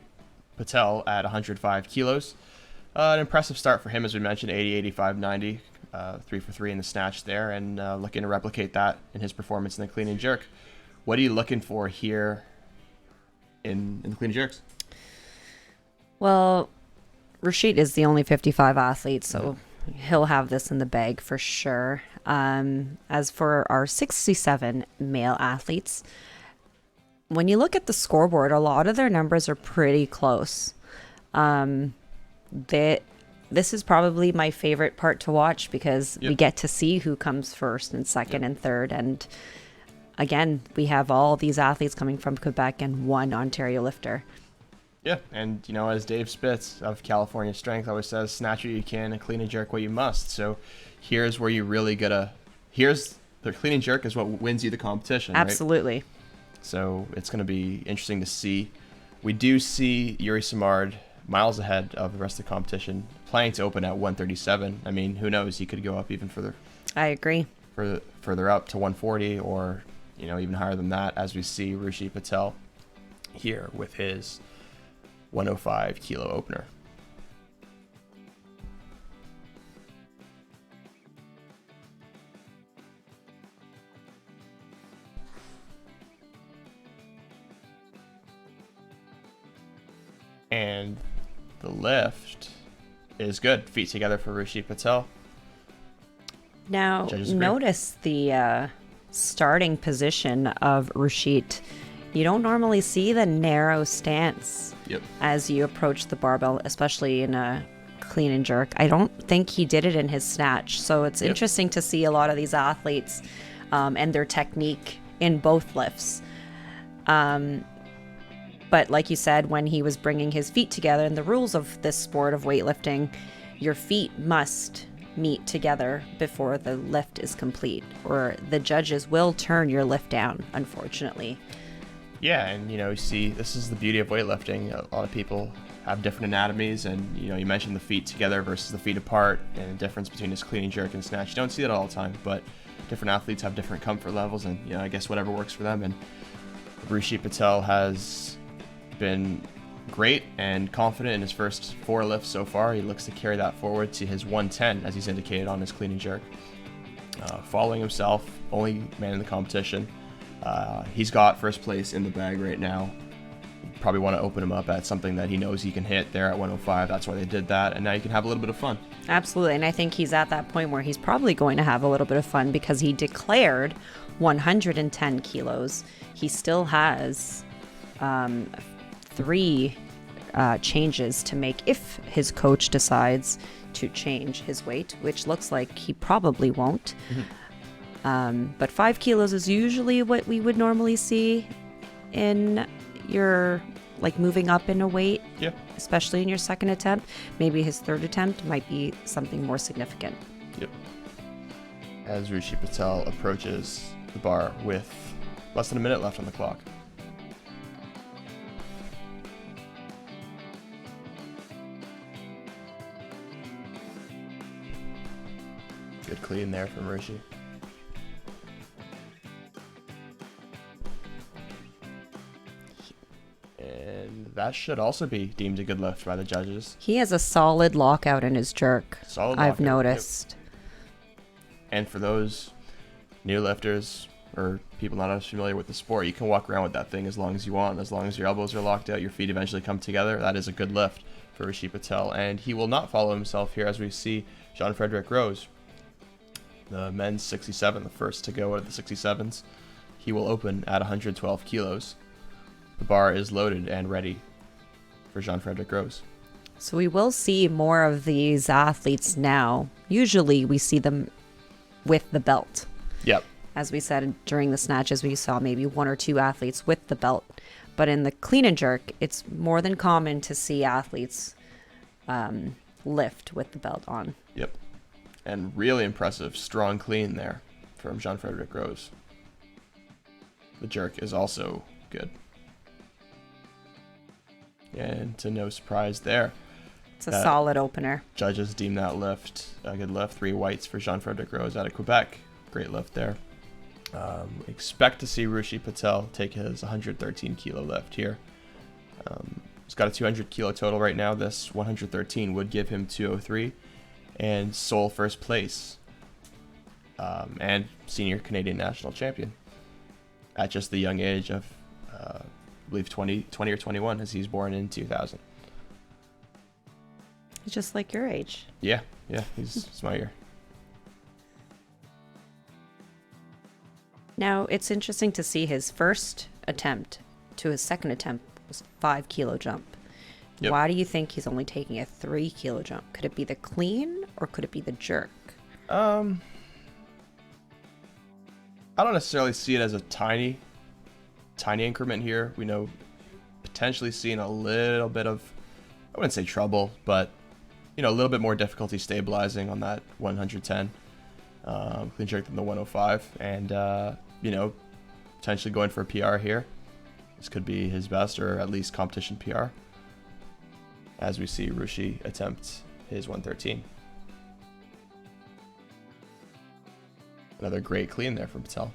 Patel at 105 kilos. An impressive start for him, as we mentioned, 80, 85, 90, 3 for 3 in the snatch there, and looking to replicate that in his performance in the clean and jerk. What are you looking for here in the clean and jerks? Well, Rushit is the only 55 athlete, so he'll have this in the bag for sure. As for our 67 male athletes, when you look at the scoreboard, a lot of their numbers are pretty close. This is probably my favorite part to watch because we get to see who comes first and second and third. And again, we have all these athletes coming from Quebec and one Ontario lifter. Yeah, and as Dave Spitz of California Strength always says, snatch what you can and clean and jerk what you must. So here's where you really here's the clean and jerk is what wins you the competition. Absolutely. Right? So it's going to be interesting to see. We do see Yuri Simard miles ahead of the rest of the competition, planning to open at 137. I mean, who knows? He could go up even further. I agree. Further up to 140 or, even higher than that, as we see Rushit Patel here with his 105 kilo opener. And the lift is good. Feet together for Rushit Patel. Now, notice the starting position of Rushit. You don't normally see the narrow stance as you approach the barbell, especially in a clean and jerk. I don't think he did it in his snatch. So it's interesting to see a lot of these athletes and their technique in both lifts. But like you said, when he was bringing his feet together, and the rules of this sport of weightlifting, your feet must meet together before the lift is complete, or the judges will turn your lift down, unfortunately. Yeah, and you see, this is the beauty of weightlifting. A lot of people have different anatomies, and you mentioned the feet together versus the feet apart, and the difference between this clean and jerk and snatch. You don't see that all the time, but different athletes have different comfort levels, and I guess whatever works for them. And Rushit Patel has been great and confident in his first 4 lifts so far. He looks to carry that forward to his 110, as he's indicated on his clean and jerk. Following himself, only man in the competition. He's got first place in the bag right now. Probably want to open him up at something that he knows he can hit there at 105. That's why they did that, and now you can have a little bit of fun. Absolutely, and I think he's at that point where he's probably going to have a little bit of fun because he declared 110 kilos. He still has 3 changes to make if his coach decides to change his weight, which looks like he probably won't. But 5 kilos is usually what we would normally see in your, moving up in a weight, especially in your second attempt. Maybe his third attempt might be something more significant. As Rushit Patel approaches the bar with less than a minute left on the clock. Good clean there from Rushit. And that should also be deemed a good lift by the judges. He has a solid lockout in his jerk. I've noticed. And for those new lifters or people not as familiar with the sport, you can walk around with that thing as long as you want. As long as your elbows are locked out, your feet eventually come together. That is a good lift for Rushit Patel. And he will not follow himself here, as we see Jean-Frederic Rose, the men's 67, the first to go out of the 67s. He will open at 112 kilos. The bar is loaded and ready for Jean-Frederic Rose. So we will see more of these athletes now. Usually we see them with the belt. Yep. As we said during the snatches, we saw maybe 1 or 2 athletes with the belt. But in the clean and jerk, it's more than common to see athletes lift with the belt on. Yep. And really impressive, strong clean there from Jean-Frederic Rose. The jerk is also good. And to no surprise there. It's a solid opener. Judges deem that lift a good lift. 3 whites for Jean-Frederic Rose out of Quebec. great lift there. Expect to see Rushi Patel take his 113 kilo lift here. He's got a 200 kilo total right now. This 113 would give him 203 and sole first place, and senior Canadian national champion at just the young age of, I believe 20 or 21, as he's born in 2000. He's just like your age. Yeah, he's my year. Now, it's interesting to see his first attempt to his second attempt was 5 kilo jump. Yep. Why do you think he's only taking a 3 kilo jump? Could it be the clean or could it be the jerk? I don't necessarily see it as a tiny increment here. We know potentially seeing a little bit of, I wouldn't say trouble, but a little bit more difficulty stabilizing on that 110 clean jerk than the 105, and potentially going for a PR here. This could be his best, or at least competition PR, as we see Rushi attempt his 113. Another great clean there from Patel.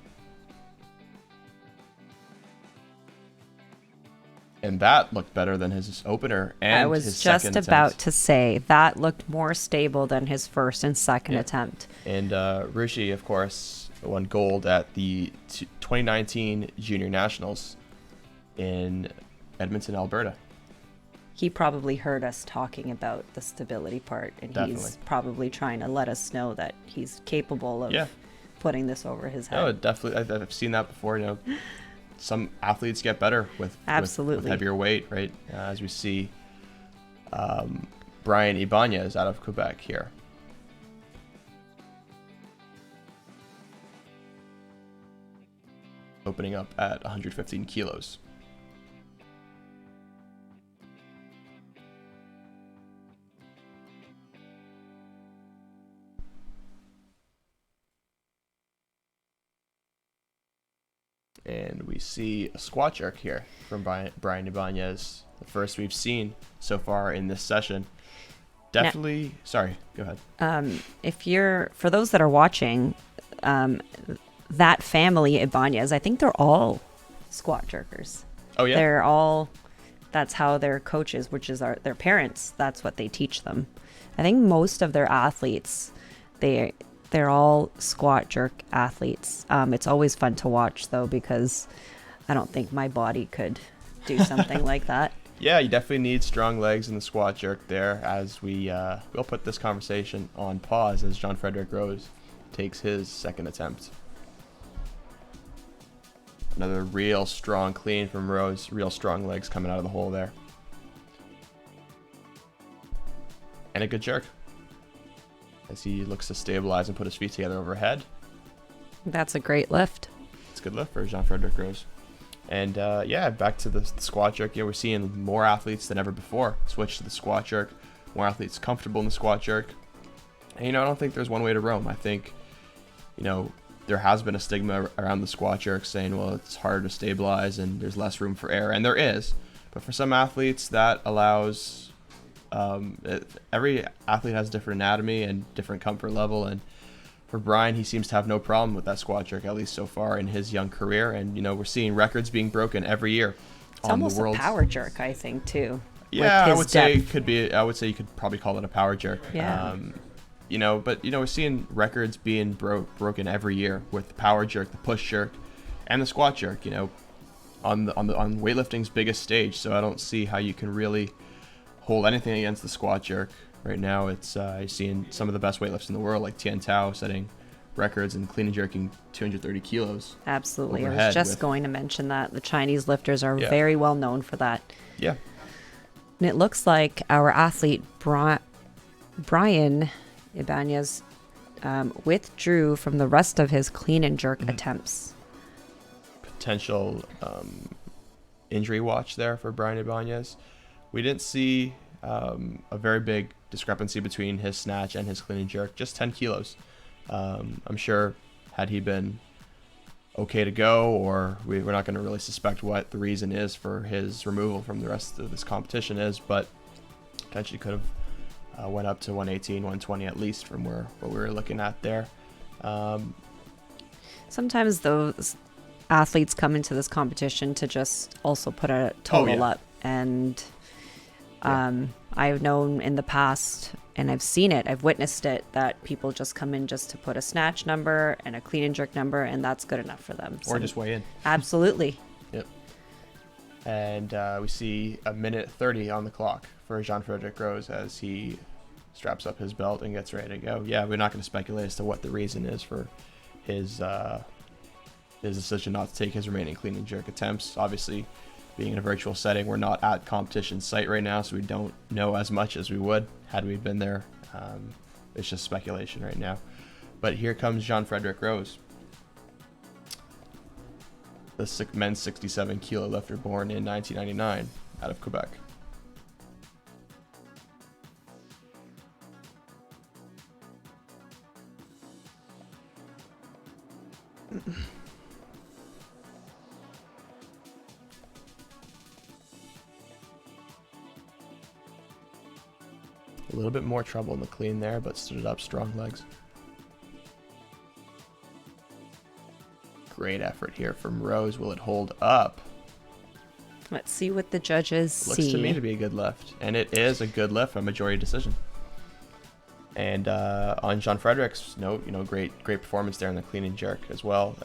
And that looked better than his opener and I was his just second about attempt. to say that looked more stable than his first and second Yeah. attempt. And Rushi, of course, won gold at the 2019 Junior Nationals in Edmonton, Alberta. He probably heard us talking about the stability part, and Definitely. he's probably trying to let us know that he's capable of putting this over his head. No, definitely. I've seen that before. Some athletes get better with heavier weight, right? As we see Brian Ibanez out of Quebec here. Opening up at 115 kilos. And we see a squat jerk here from Brian Ibanez, the first we've seen so far in this session. Definitely, sorry, go ahead. For those that are watching, that family Ibanez, I think they're all squat jerkers. Oh yeah? They're all, that's how their coaches, which is their parents, that's what they teach them. I think most of their athletes, they're all squat jerk athletes. It's always fun to watch though, because I don't think my body could do something like that. Yeah, you definitely need strong legs in the squat jerk there, as we'll put this conversation on pause as Jean-Frederic Rose takes his second attempt. Another real strong clean from Rose, real strong legs coming out of the hole there. And a good jerk, as he looks to stabilize and put his feet together overhead. That's a great lift. It's a good lift for Jean-Frederic Rose. And back to the squat jerk. We're seeing more athletes than ever before switch to the squat jerk. More athletes comfortable in the squat jerk. And I don't think there's one way to Rome. I think, there has been a stigma around the squat jerk saying, well, it's hard to stabilize and there's less room for error. And there is. But for some athletes, that allows... every athlete has different anatomy and different comfort level, and for Brian, he seems to have no problem with that squat jerk, at least so far in his young career. And we're seeing records being broken every year. It's almost a power jerk, I think, too. Yeah, I would say it could be. I would say you could probably call it a power jerk. Yeah. But we're seeing records being broken every year with the power jerk, the push jerk, and the squat jerk. On weightlifting's biggest stage. So I don't see how you can really hold anything against the squat jerk. Right now, it's you're seeing some of the best weightlifts in the world, like Tian Tao, setting records and clean and jerking 230 kilos. Absolutely. I was just going to mention that. The Chinese lifters are very well known for that. Yeah. And it looks like our athlete, Brian Ibanez, withdrew from the rest of his clean and jerk attempts. Potential injury watch there for Brian Ibanez. We didn't see a very big discrepancy between his snatch and his clean and jerk, just 10 kilos. I'm sure had he been okay to go, or we're not going to really suspect what the reason is for his removal from the rest of this competition is, but potentially could have went up to 118, 120 at least from what we were looking at there. Sometimes those athletes come into this competition to just also put a total up. And I've known in the past, and I've seen it, I've witnessed it, that people just come in just to put a snatch number and a clean and jerk number, and that's good enough for them. Or just weigh in. Absolutely. Yep. And we see a minute 30 on the clock for Jean-Frederic Gros as he straps up his belt and gets ready to go. Yeah, we're not going to speculate as to what the reason is for his decision not to take his remaining clean and jerk attempts. Obviously, being in a virtual setting, we're not at competition site right now, so we don't know as much as we would had we been there. It's just speculation right now. But here comes Jean-Frederic Gros, the men's 67 kilo lifter born in 1999 out of Quebec. A little bit more trouble in the clean there, but stood it up, strong legs. Great effort here from Rose. Will it hold up? Let's see what the judges see. Looks to me to be a good lift, and it is a good lift, a majority decision. And on Jean-Frederic's note, great performance there in the clean and jerk as well.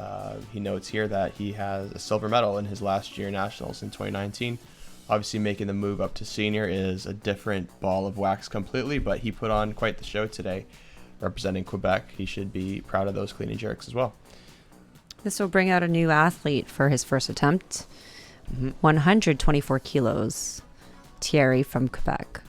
He notes here that he has a silver medal in his last year nationals in 2019. Obviously, making the move up to senior is a different ball of wax completely, but he put on quite the show today, representing Quebec. He should be proud of those clean and jerks as well. This will bring out a new athlete for his first attempt. 124 kilos, Thierry from Quebec.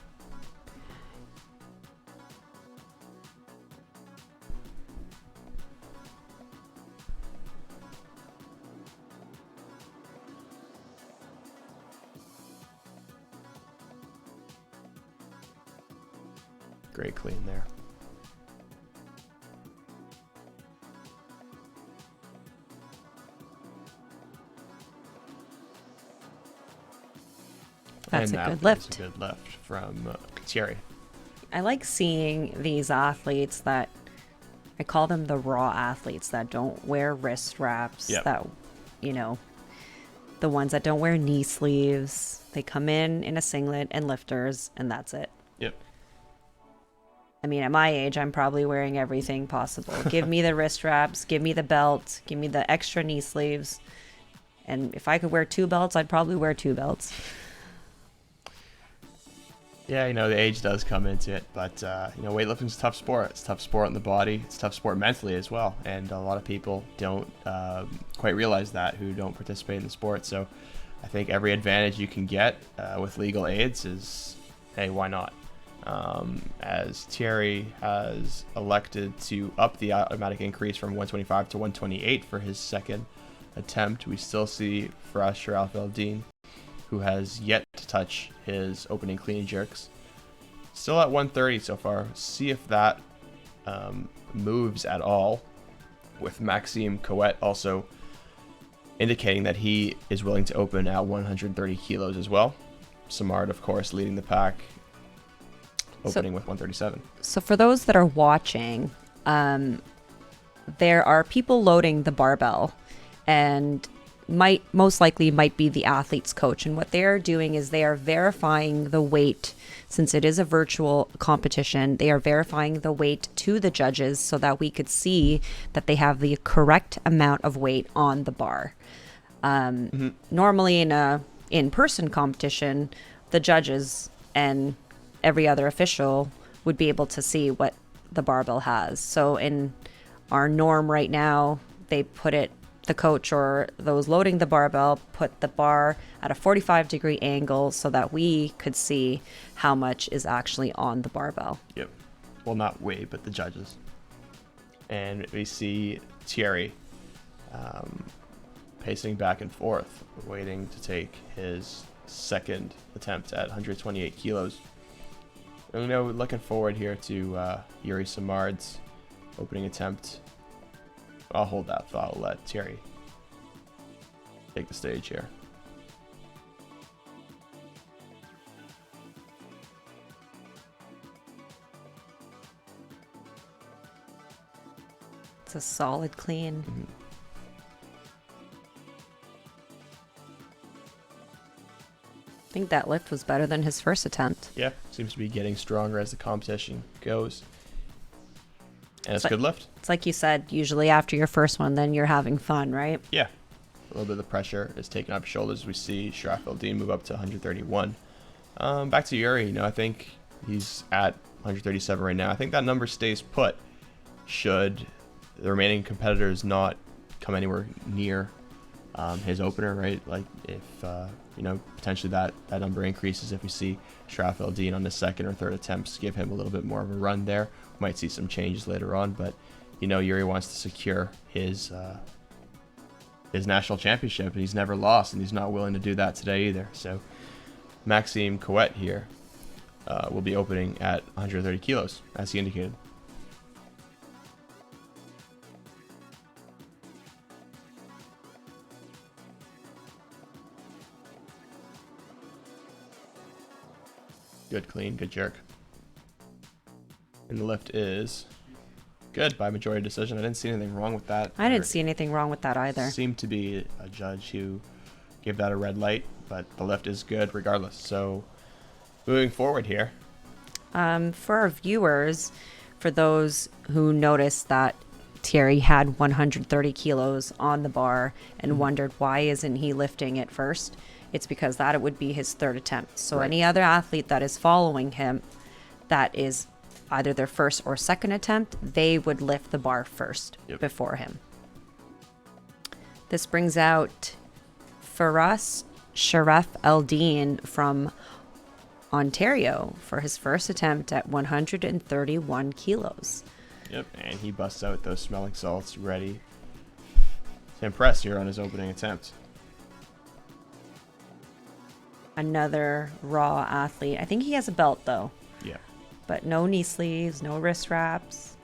Great clean there. That's and a good lift. That's a good lift from Thierry. I like seeing these athletes that, I call them the raw athletes that don't wear wrist wraps, that, the ones that don't wear knee sleeves. They come in a singlet and lifters, and that's it. Yep. I mean, at my age, I'm probably wearing everything possible. Give me the wrist wraps, give me the belt, give me the extra knee sleeves. And if I could wear 2 belts, I'd probably wear 2 belts. Yeah, the age does come into it, but weightlifting's a tough sport. It's a tough sport on the body. It's a tough sport mentally as well, and a lot of people don't quite realize that who don't participate in the sport. So I think every advantage you can get with legal aids is, hey, why not? As Thierry has elected to up the automatic increase from 125 to 128 for his second attempt, we still see Firas Sherif-El-Deen, who has yet to touch his opening clean and jerks. Still at 130 so far. See if that moves at all, with Maxime Coet also indicating that he is willing to open at 130 kilos as well. Simard, of course, leading the pack, opening with 137. So for those that are watching, there are people loading the barbell, and most likely might be the athlete's coach. And what they're doing is they are verifying the weight. Since it is a virtual competition, they are verifying the weight to the judges so that we could see that they have the correct amount of weight on the bar. Normally in a in-person competition, the judges and every other official would be able to see what the barbell has. So in our norm right now, they put it, the coach or those loading the barbell put the bar at a 45-degree angle so that we could see how much is actually on the barbell. Yep. Well, not we, but the judges. And we see Thierry pacing back and forth, waiting to take his second attempt at 128 kilos. Looking forward here to Yuri Simard's opening attempt. I'll hold that thought. I'll let Thierry take the stage here. It's a solid clean. think that lift was better than his first attempt. Yeah, seems to be getting stronger as the competition goes. And it's a good lift. It's like you said, usually after your first one, then you're having fun, right? Yeah. A little bit of the pressure is taken off his shoulders. We see Sharaf El-Din move up to 131. Back to Yuri, I think he's at 137 right now. I think that number stays put should the remaining competitors not come anywhere near his opener, right? Like if, potentially that number increases if we see Sharaf El-Din on his second or third attempts, give him a little bit more of a run there. Might see some changes later on, but Yuri wants to secure his national championship, and he's never lost, and he's not willing to do that today either. So Maxime Couette here will be opening at 130 kilos, as he indicated. Good clean, good jerk. And the lift is good by majority decision. I didn't see anything wrong with that. I didn't see anything wrong with that either. Seemed to be a judge who gave that a red light, but the lift is good regardless. So moving forward here. For our viewers, for those who noticed that Thierry had 130 kilos on the bar and wondered why isn't he lifting it first, it's because that it would be his third attempt. So any other athlete that is following him, that is either their first or second attempt, they would lift the bar first before him. This brings out Firas Sharaf El-Din from Ontario for his first attempt at 131 kilos. Yep, and he busts out those smelling salts ready to impress here on his opening attempt. Another raw athlete. I think he has a belt though. Yeah. But no knee sleeves, no wrist wraps.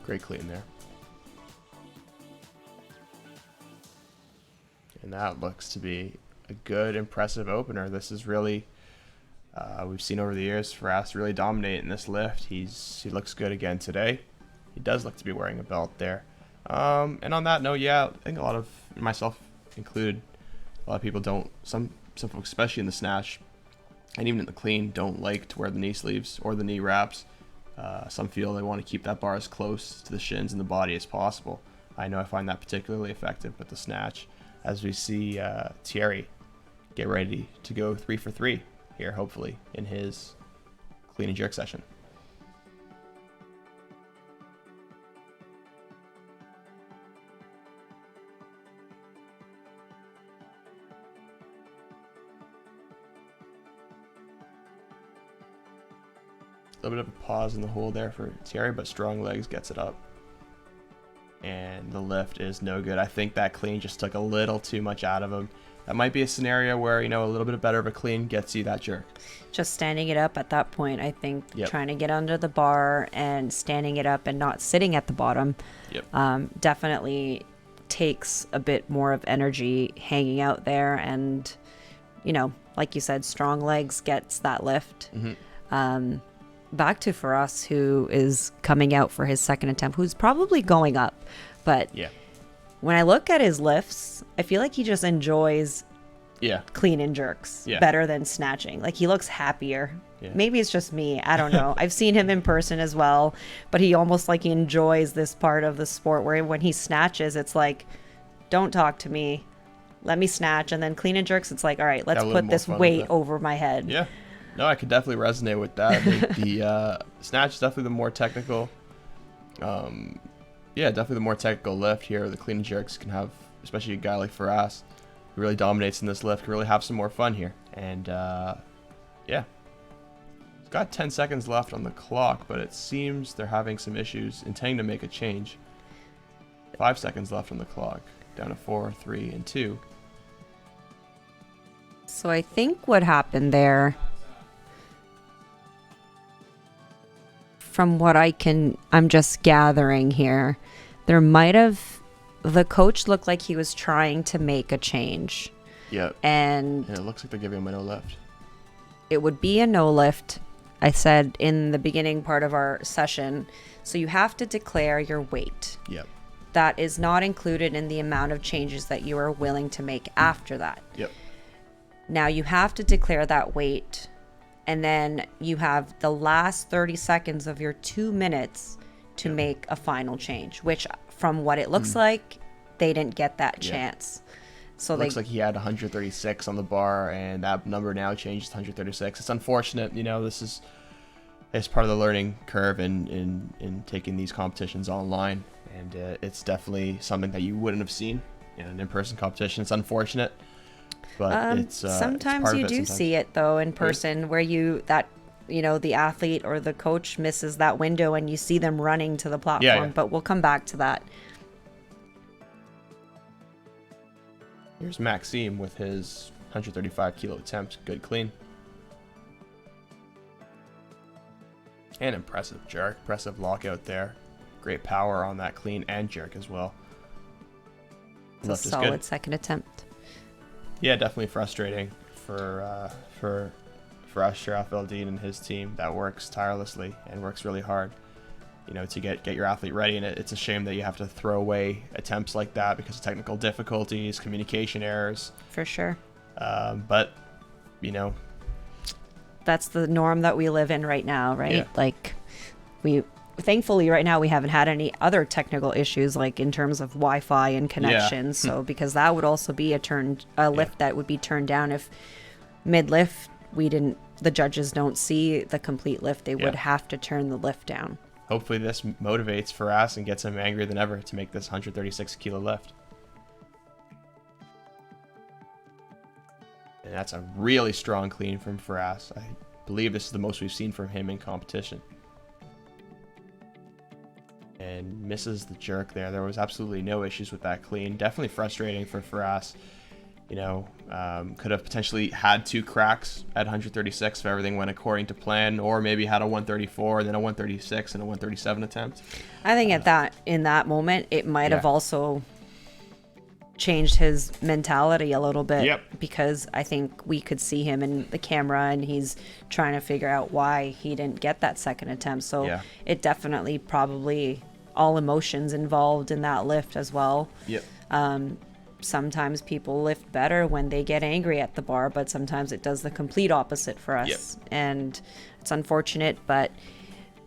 Great clean there. And that looks to be a good, impressive opener. This is really, we've seen over the years Firas really dominate in this lift. He looks good again today. He does look to be wearing a belt there. And on that note, I think a lot of, myself included, a lot of people don't, some folks, especially in the snatch and even in the clean, don't like to wear the knee sleeves or the knee wraps. Some feel they want to keep that bar as close to the shins and the body as possible. I know I find that particularly effective with the snatch, as we see Thierry get ready to go 3 for 3 here, hopefully, in his clean and jerk session. A little bit of a pause in the hole there for Thierry, but strong legs gets it up. And the lift is no good. I think that clean just took a little too much out of him. That might be a scenario where, a little bit better of a clean gets you that jerk. Just standing it up at that point, I think, trying to get under the bar and standing it up and not sitting at the bottom definitely takes a bit more of energy hanging out there. And, like you said, strong legs gets that lift. Mm-hmm. Back to Firas, who is coming out for his second attempt, who's probably going up. But when I look at his lifts, I feel like he just enjoys clean and jerks better than snatching. Like, he looks happier. Yeah. Maybe it's just me. I don't know. I've seen him in person as well, but he almost like he enjoys this part of the sport where when he snatches, it's like, don't talk to me. Let me snatch. And then clean and jerks, it's like, all right, let's put this weight over my head. Yeah. No, I could definitely resonate with that. The snatch is definitely the more technical. Definitely the more technical lift here. The clean and jerks can have, especially a guy like Firas, who really dominates in this lift, can really have some more fun here. And he's got 10 seconds left on the clock, but it seems they're having some issues intending to make a change. 5 seconds left on the clock, down to 4, 3, and 2. So I think what happened there, from what I'm just gathering here, the coach looked like he was trying to make a change. Yep. And it looks like they're giving him a no lift. It would be a no lift, I said in the beginning part of our session. So you have to declare your weight. Yep. that is not included in the amount of changes that you are willing to make after that. Yep. Now you have to declare that weight, and then you have the last 30 seconds of your 2 minutes to make a final change, which from what it looks like, they didn't get that chance. So it looks like he had 136 on the bar, and that number now changed to 136. It's unfortunate, this is part of the learning curve in taking these competitions online, and it's definitely something that you wouldn't have seen in an in-person competition. It's unfortunate, but it's sometimes it's part you of it do see it though in person, where the athlete or the coach misses that window and you see them running to the platform. But we'll come back to that. Here's Maxime with his 135 kilo attempt. Good clean. And impressive jerk. Impressive lockout there. Great power on that clean and jerk as well. It's a solid second attempt. Yeah, definitely frustrating for Ashraf Eldin and his team that works tirelessly and works really hard, to get your athlete ready. And it's a shame that you have to throw away attempts like that because of technical difficulties, communication errors. For sure. But, that's the norm that we live in right now, right? Yeah. Like thankfully right now we haven't had any other technical issues like in terms of Wi-Fi and connections. So because that would also be a lift that would be turned down if mid-lift the judges don't see the complete lift. They would have to turn the lift down. Hopefully this motivates Firas and gets him angrier than ever to make this 136 kilo lift. And that's a really strong clean from Firas. I believe this is the most we've seen from him in competition. And misses the jerk there. There was absolutely no issues with that clean. Definitely frustrating for Firas. Could have potentially had 2 cracks at 136 if everything went according to plan, or maybe had a 134 and then a 136 and a 137 attempt. I think in that moment, it might have also changed his mentality a little bit, because I think we could see him in the camera and he's trying to figure out why he didn't get that second attempt. So it definitely probably all emotions involved in that lift as well. Sometimes people lift better when they get angry at the bar, but sometimes it does the complete opposite for us. And it's unfortunate, but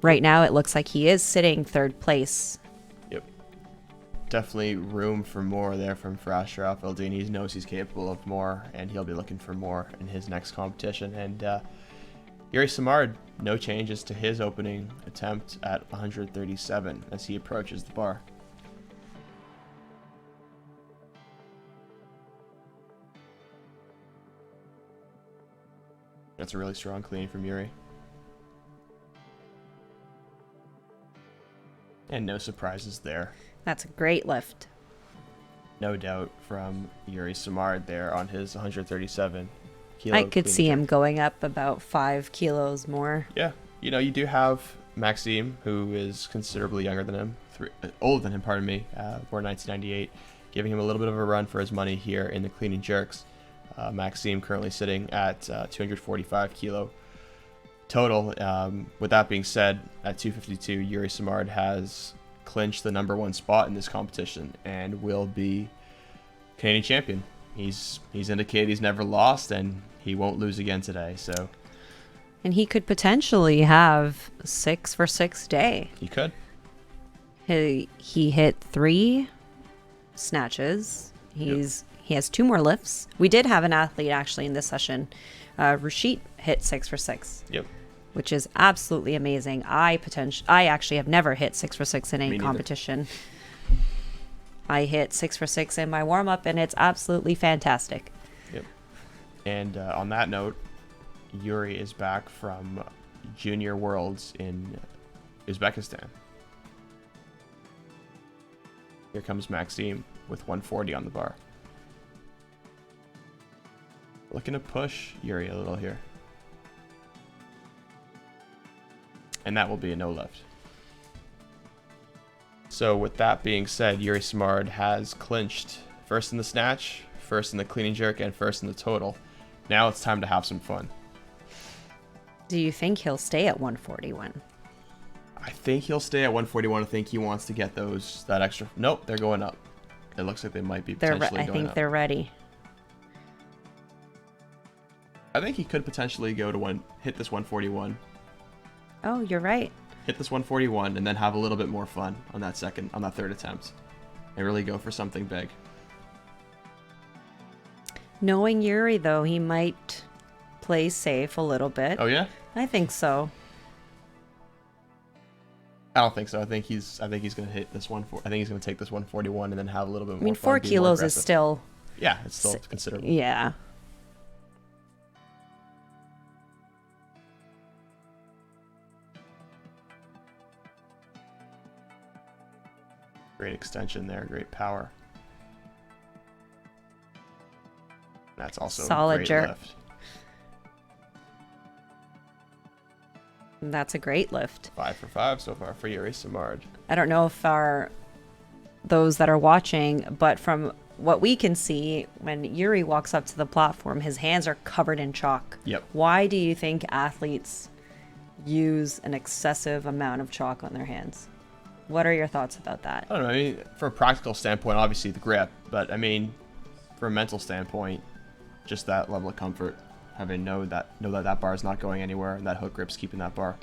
right now it looks like he is sitting 3rd place. Definitely room for more there for Ashraf Eldin. He knows he's capable of more, and he'll be looking for more in his next competition. And Yuri Samard, no changes to his opening attempt at 137 as he approaches the bar. That's a really strong clean from Yuri. And no surprises there. That's a great lift. No doubt from Yuri Samard there on his 137 kilo. I could see him going up about 5 kilos more. Yeah. You do have Maxime, who is considerably younger than him, older than him, pardon me, born 1998, giving him a little bit of a run for his money here in the clean and jerks. Maxime currently sitting at 245 kilo total. With that being said, at 252, Yuri Samard has clinched the #1 spot in this competition and will be Canadian champion. He's indicated he's never lost, and he won't lose again today. So, and he could potentially have 6 for 6 day. He could. He hit 3 snatches. He has 2 more lifts. We did have an athlete actually in this session. Rashid hit 6 for 6. Which is absolutely amazing. I actually have never hit 6 for 6 in any competition. I hit 6 for 6 in my warm up, and it's absolutely fantastic. And on that note, Yuri is back from Junior Worlds in Uzbekistan. Here comes Maxime with 140 on the bar. Looking to push Yuri a little here. And that will be a no lift. So with that being said, Yuri Samard has clinched first in the snatch, first in the clean and jerk, and first in the total. Now it's time to have some fun. Do you think he'll stay at 141? I think he'll stay at 141. I think he wants to get that extra. Nope, they're going up. It looks like they might be potentially I going think up. they're ready. I think he could potentially go to hit this 141. Oh, you're right. Hit this 141 and then have a little bit more fun on that third attempt, and really go for something big. Knowing Yuri, though, he might play safe a little bit. Oh yeah? I think so. I don't think so. I think he's going to hit this I think he's going to take this 141 and then have a little bit more. I mean, fun, 4 be more kilos is aggressive. still. Yeah, it's still considerable. Yeah. Great extension there. Great power. That's also Solid a great jerk. lift. That's a great lift. 5 for 5 so far for Yuri Simard. I don't know if those that are watching, but from what we can see, when Yuri walks up to the platform, his hands are covered in chalk. Yep. Why do you think athletes use an excessive amount of chalk on their hands? What are your thoughts about that? I don't know. I mean, from a practical standpoint, obviously the grip, but I mean, from a mental standpoint, just that level of comfort, having know that bar is not going anywhere and that hook grip's keeping that bar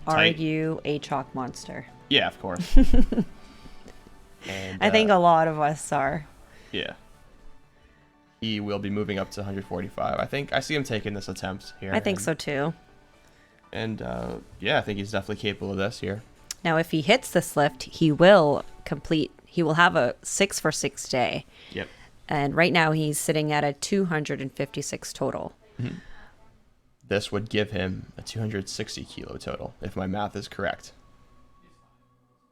tight. Are you a chalk monster? Yeah, of course. And, I think a lot of us are. Yeah. He will be moving up to 145. I see him taking this attempt here. I think so too. And yeah, I think he's definitely capable of this here. Now, if he hits this lift, he will have a 6 for 6 day. Yep. And right now he's sitting at a 256 total. Mm-hmm. This would give him a 260 kilo total, if my math is correct.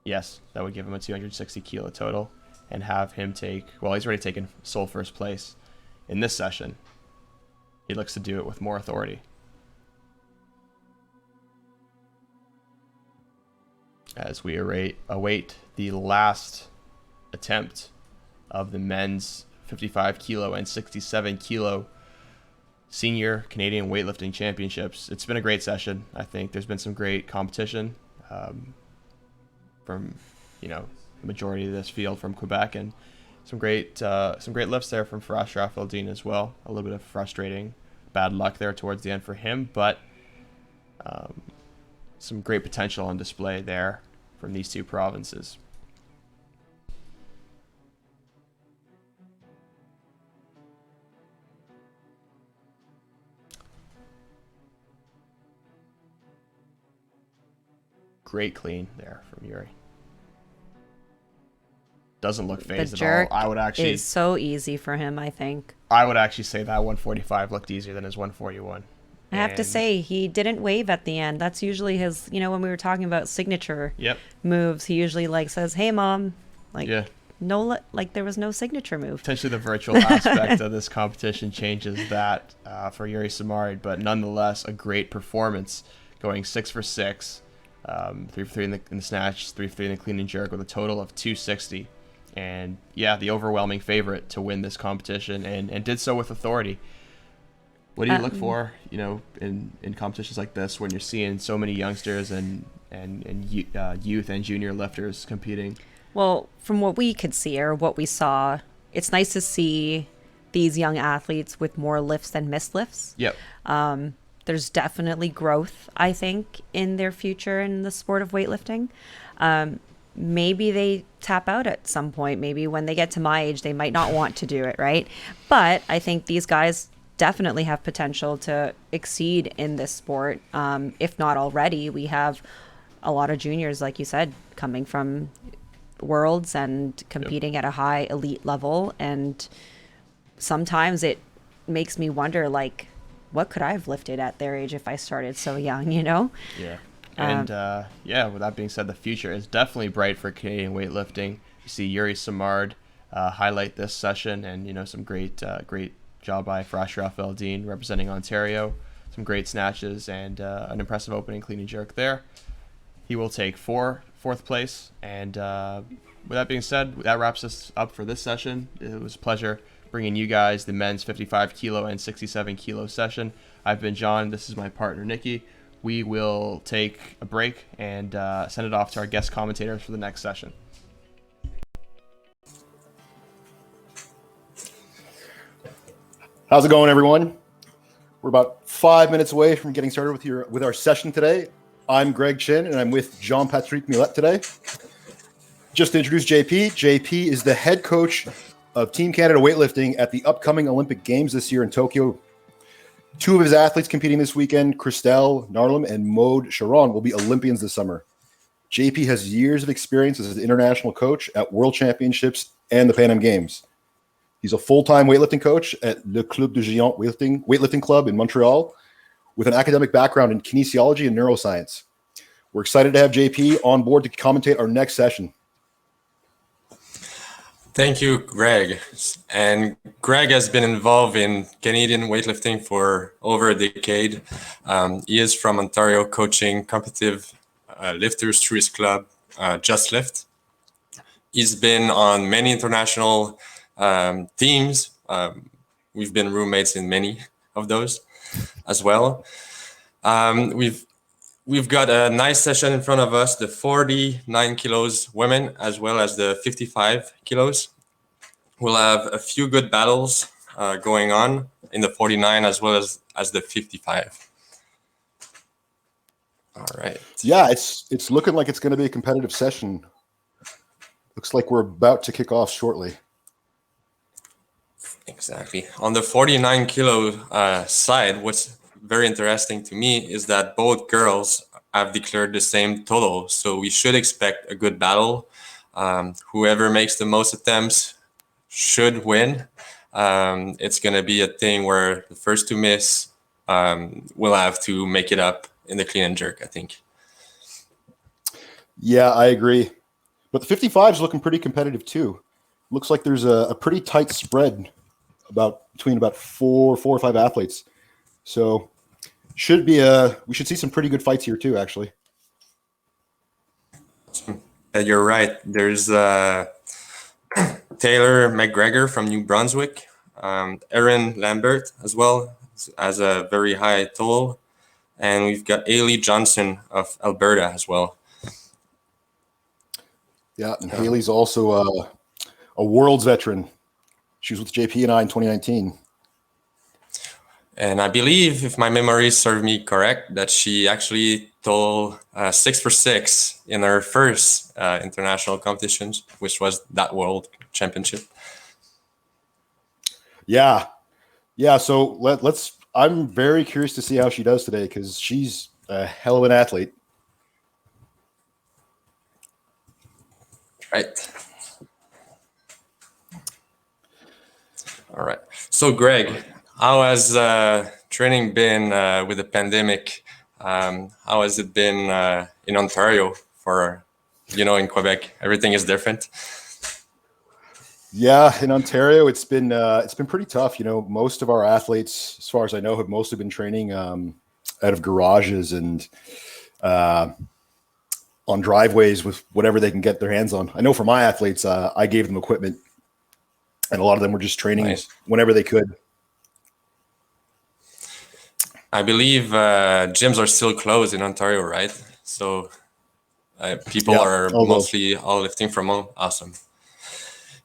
Yes, that would give him a 260 kilo total and have him take, well, he's already taken sole first place in this session. He looks to do it with more authority. As we await the last attempt of the men's 55 kilo and 67 kilo senior Canadian weightlifting championships. It's been a great session. I think there's been some great competition from, the majority of this field from Quebec, and some great lifts there from Farash Rafaldine as well. A little bit of frustrating bad luck there towards the end for him, but some great potential on display there from these two provinces. Great clean there from Yuri. Doesn't look phased The at all. jerk I would actually is so easy for him, I think. say that 145 looked easier than his 141. I have to say, he didn't wave at the end. That's usually his, when we were talking about signature moves, he usually says, "Hey, Mom." There was no signature move. Potentially the virtual aspect of this competition changes that for Yuri Simard, but nonetheless, a great performance, going 6 for 6, 3 for 3 in the snatch, 3 for 3 in the clean and jerk, with a total of 260. And yeah, the overwhelming favorite to win this competition, and did so with authority. What do you look for, in competitions like this when you're seeing so many youngsters and youth and junior lifters competing? Well, from what we could see or what we saw, it's nice to see these young athletes with more lifts than missed lifts. Yep. There's definitely growth, I think, in their future in the sport of weightlifting. Maybe they tap out at some point. Maybe when they get to my age, they might not want to do it, right? But I think these guys definitely have potential to exceed in this sport. If not already, we have a lot of juniors, like you said, coming from worlds and competing at a high elite level. And sometimes it makes me wonder, what could I have lifted at their age if I started so young, Yeah. And with that being said, the future is definitely bright for Canadian weightlifting. You see Yuri Simard highlight this session, and some great job by Farash Rafaldine representing Ontario. Some great snatches and an impressive opening clean and jerk there. He will take fourth place. And with that being said, that wraps us up for this session. It was a pleasure bringing you guys the men's 55 kilo and 67 kilo session. I've been John. This is my partner Nikki. we will take a break and send it off to our guest commentators for the next session. How's it going, everyone? We're about 5 minutes away from getting started with our session today. I'm Greg Chin, and I'm with Jean-Patrick Millet today. Just to introduce JP, JP is the head coach of Team Canada weightlifting at the upcoming Olympic Games this year in Tokyo. Two of his athletes competing this weekend, Christelle Narlum and Maude Sharon, will be Olympians this summer. JP has years of experience as an international coach at World Championships and the Pan Am Games. He's a full-time weightlifting coach at Le Club de Géant weightlifting club in Montreal with an academic background in kinesiology and neuroscience. We're excited to have JP on board to commentate our next session. Thank you, Greg. And Greg has been involved in Canadian weightlifting for over a decade. He is from Ontario, coaching competitive lifters through his club, Just Lift. He's been on many international teams. We've been roommates in many of those as well. We've got a nice session in front of us, the 49 kilos women, as well as the 55 kilos. We'll have a few good battles going on in the 49 as well as the 55. All right. Yeah, it's looking like it's going to be a competitive session. Looks like we're about to kick off shortly. Exactly. On the 49 kilo side, what's very interesting to me is that both girls have declared the same total. So we should expect a good battle. Whoever makes the most attempts should win. It's going to be a thing where the first to miss will have to make it up in the clean and jerk, I think. Yeah, I agree. But the 55 is looking pretty competitive too. Looks like there's a pretty tight spread between about four or five athletes. So we should see some pretty good fights here too, actually. You're right. There's Taylor McGregor from New Brunswick, Erin Lambert as well has a very high total, and we've got Haley Johnson of Alberta as well. Yeah, and Haley's also a world's veteran. She was with JP and I in 2019. And I believe, if my memory serves me correct, that she actually totaled 6 for 6 in her first international competitions, which was that World Championship. Yeah. So let's. I'm very curious to see how she does today because she's a hell of an athlete. Right. All right. So, Greg, how has training been with the pandemic? How has it been in Ontario for, in Quebec? Everything is different. Yeah, in Ontario, it's been pretty tough. Most of our athletes, as far as I know, have mostly been training out of garages and on driveways with whatever they can get their hands on. I know for my athletes, I gave them equipment, and a lot of them were just training whenever they could. I believe gyms are still closed in Ontario, right? So people are mostly all lifting from home. Awesome.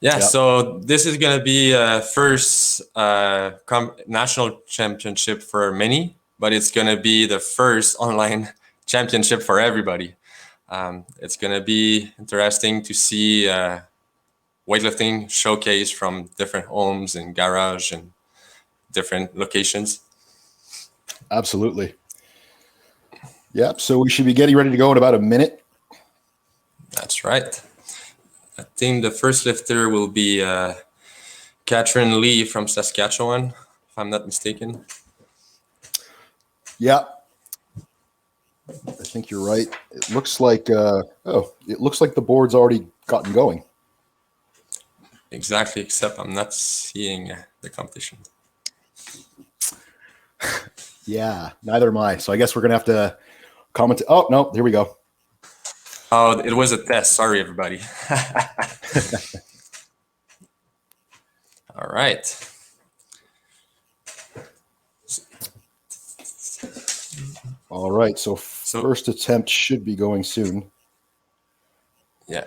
Yeah, so this is going to be first national championship for many, but it's going to be the first online championship for everybody. It's going to be interesting to see weightlifting showcase from different homes and garage and different locations. Absolutely. Yeah, so we should be getting ready to go in about a minute. That's right. I think the first lifter will be Catherine Lee from Saskatchewan, if I'm not mistaken. Yeah, I think you're right. It looks like the board's already gotten going. Exactly, except I'm not seeing the competition. Yeah, neither am I. So I guess we're gonna have to comment. Oh no, here we go. Oh, it was a test. Sorry, everybody. All right. All All right. So first attempt should be going soon. Yeah.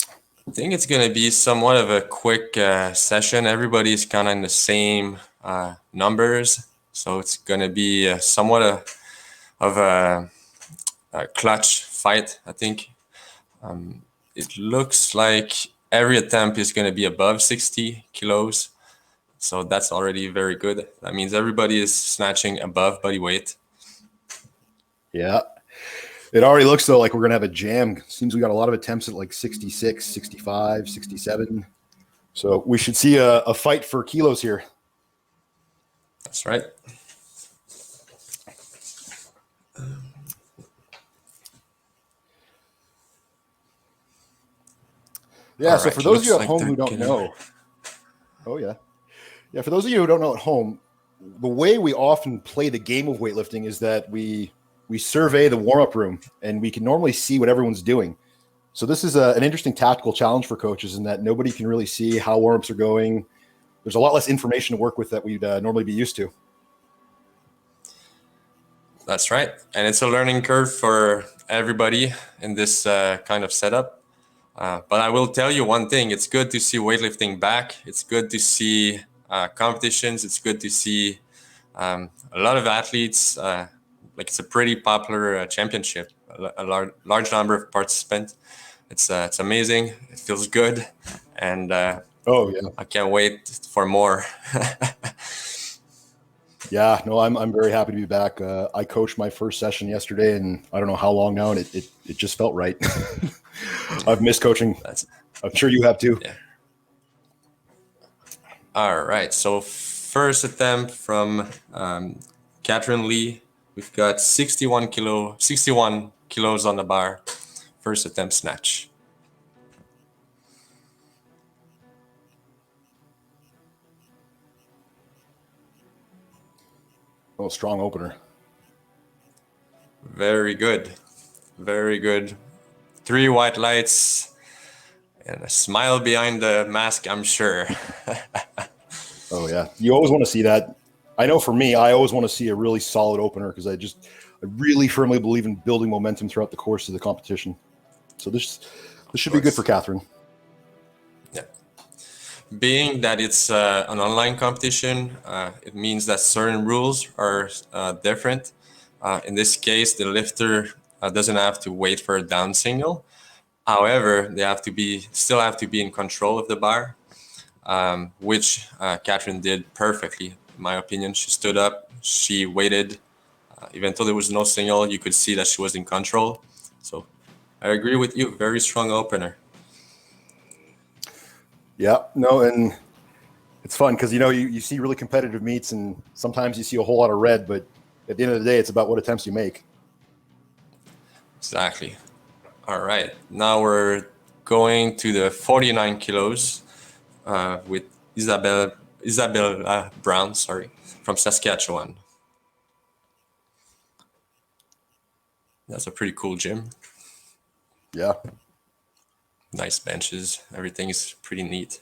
I think it's going to be somewhat of a quick session. Everybody's kind of in the same numbers. So it's going to be somewhat of a clutch fight, I think. It looks like every attempt is going to be above 60 kilos. So that's already very good. That means everybody is snatching above body weight. Yeah. It already looks, though, like we're going to have a jam. Seems we got a lot of attempts at like 66, 65, 67. So we should see a fight for kilos here. That's right. Yeah, so for those of you at home who don't know, for those of you who don't know at home, the way we often play the game of weightlifting is that we survey the warm-up room, and we can normally see what everyone's doing. So this is an interesting tactical challenge for coaches in that nobody can really see how warm-ups are going. There's a lot less information to work with that we'd normally be used to. That's right. And it's a learning curve for everybody in this kind of setup. But I will tell you one thing. It's good to see weightlifting back. It's good to see competitions. It's good to see a lot of athletes. Like it's a pretty popular championship, a large number of participants. It's amazing. It feels good. And I can't wait for more. Yeah, no, I'm very happy to be back. I coached my first session yesterday, and I don't know how long now, and it just felt right. I've missed coaching. I'm sure you have too. Yeah. All right. So first attempt from Catherine Lee. We've got 61 kilos on the bar. First attempt snatch. Oh, strong opener. Very good. Very good. 3 white lights and a smile behind the mask, I'm sure. Oh, yeah. You always want to see that. I know for me, I always want to see a really solid opener because I really firmly believe in building momentum throughout the course of the competition. So this should be good for Catherine. Yeah. Being that it's an online competition, it means that certain rules are different. In this case, the lifter doesn't have to wait for a down signal. However, they still have to be in control of the bar, which Catherine did perfectly, in my opinion. She stood up, she waited. Even though there was no signal, you could see that she was in control. So I agree with you. Very strong opener. Yeah, no, and it's fun because, you see really competitive meets and sometimes you see a whole lot of red, but at the end of the day, it's about what attempts you make. Exactly. All right. Now we're going to the 49 kilos with Isabelle Brown, from Saskatchewan. That's a pretty cool gym. Yeah. Nice benches. Everything is pretty neat.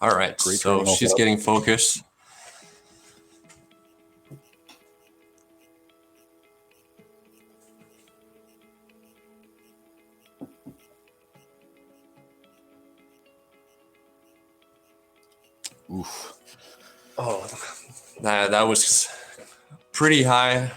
All right. Great so she's getting focused. Oof. Oh, that was pretty high.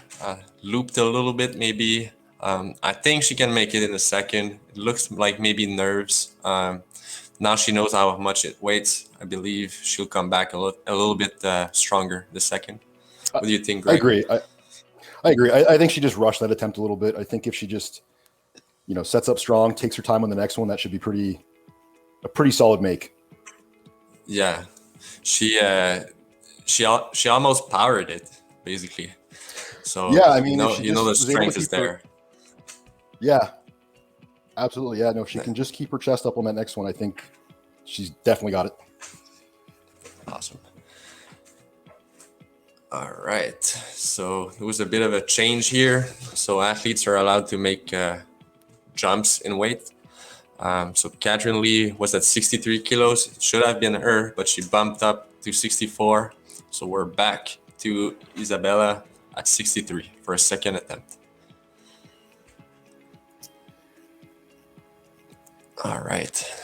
Looped a little bit, maybe. I think she can make it in a second. It looks like maybe nerves. Now she knows how much it weighs. I believe she'll come back a little bit stronger the second. What do you think, Greg? I agree. I agree. I think she just rushed that attempt a little bit. I think if she just, sets up strong, takes her time on the next one, that should be a pretty solid make. Yeah, she almost powered it basically. So yeah, I mean, the strength is there. Yeah, absolutely. Yeah, no, if she can just keep her chest up on that next one, I think she's definitely got it. Awesome. All right. So there was a bit of a change here. So athletes are allowed to make jumps in weight. So Catherine Lee was at 63 kilos. It should have been her, but she bumped up to 64. So we're back to Isabella at 63 for a second attempt. All right.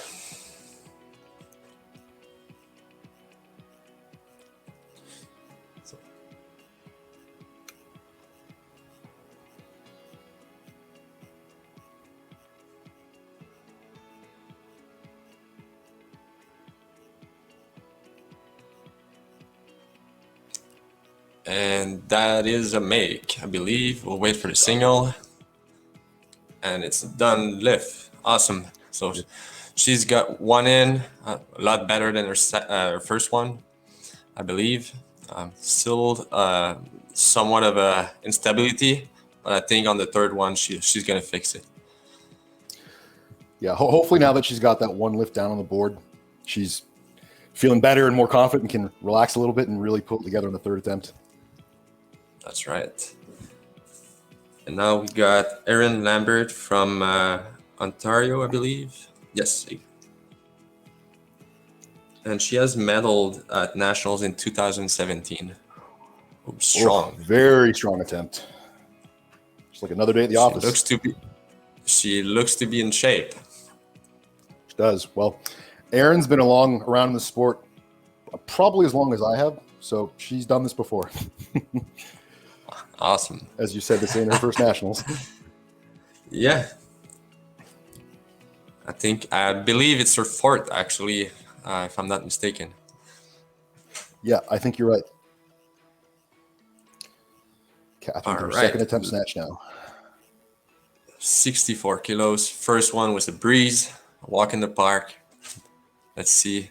And that is a make, I believe. We'll wait for the signal. And it's a done lift. Awesome. So she's got one in, a lot better than her first one, I believe. Still somewhat of a instability, but I think on the third one, she's going to fix it. Yeah, hopefully now that she's got that one lift down on the board, she's feeling better and more confident and can relax a little bit and really pull it together on the third attempt. That's right. And now we got Erin Lambert from Ontario, I believe. Yes. And she has medaled at Nationals in 2017. Oh, strong. Very strong attempt. Just like another day at the office. She looks to be in shape. She does. Well, Erin's been around in the sport probably as long as I have, so she's done this before. Awesome. As you said, this ain't her first Nationals. Yeah. I believe it's her fourth, actually, if I'm not mistaken. Yeah, I think you're right. Catherine, her second attempt snatch now. 64 kilos. First one was a breeze. A walk in the park. Let's see.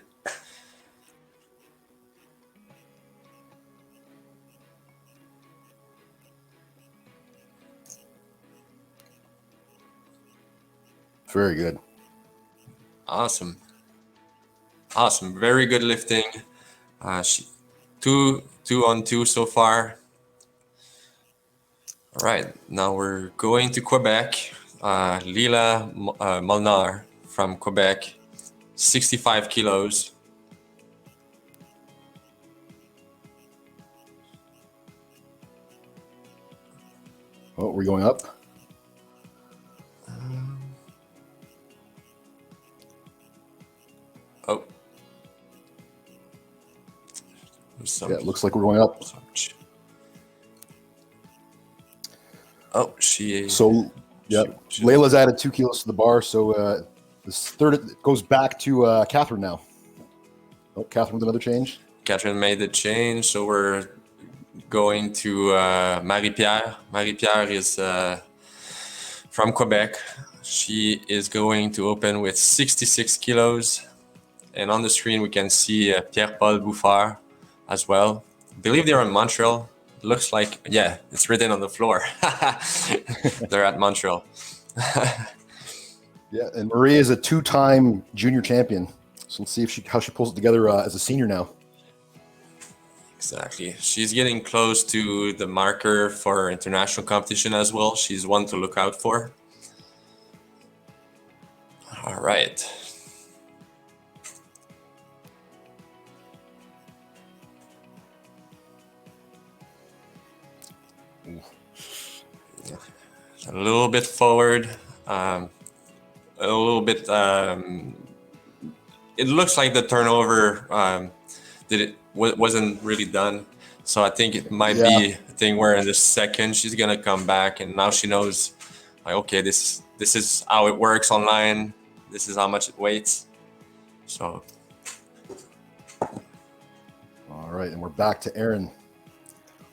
Very good. Awesome. Very good lifting. Two on two so far. All right, now we're going to Quebec. Lila Molnar from Quebec, 65 kilos. Oh, we're going up. Yeah, it looks like we're going up. Oh, Layla's added 2 kilos to the bar, so this third goes back to Catherine now. Oh, Catherine with another change. Catherine made the change, so we're going to Marie-Pierre. Marie-Pierre is from Quebec. She is going to open with 66 kilos. And on the screen, we can see Pierre-Paul Bouffard as well. I believe they're in Montreal. Looks like, yeah, it's written on the floor. They're at Montreal. Yeah, and Marie is a 2-time junior champion. So let's see how she pulls it together as a senior now. Exactly. She's getting close to the marker for international competition as well. She's one to look out for. All right. A little bit forward, a little bit. It looks like the turnover wasn't really done, so I think it might be a thing where in the second she's gonna come back, and now she knows, like, okay, this is how it works online. This is how much it weighs. So. All right, and we're back to Erin.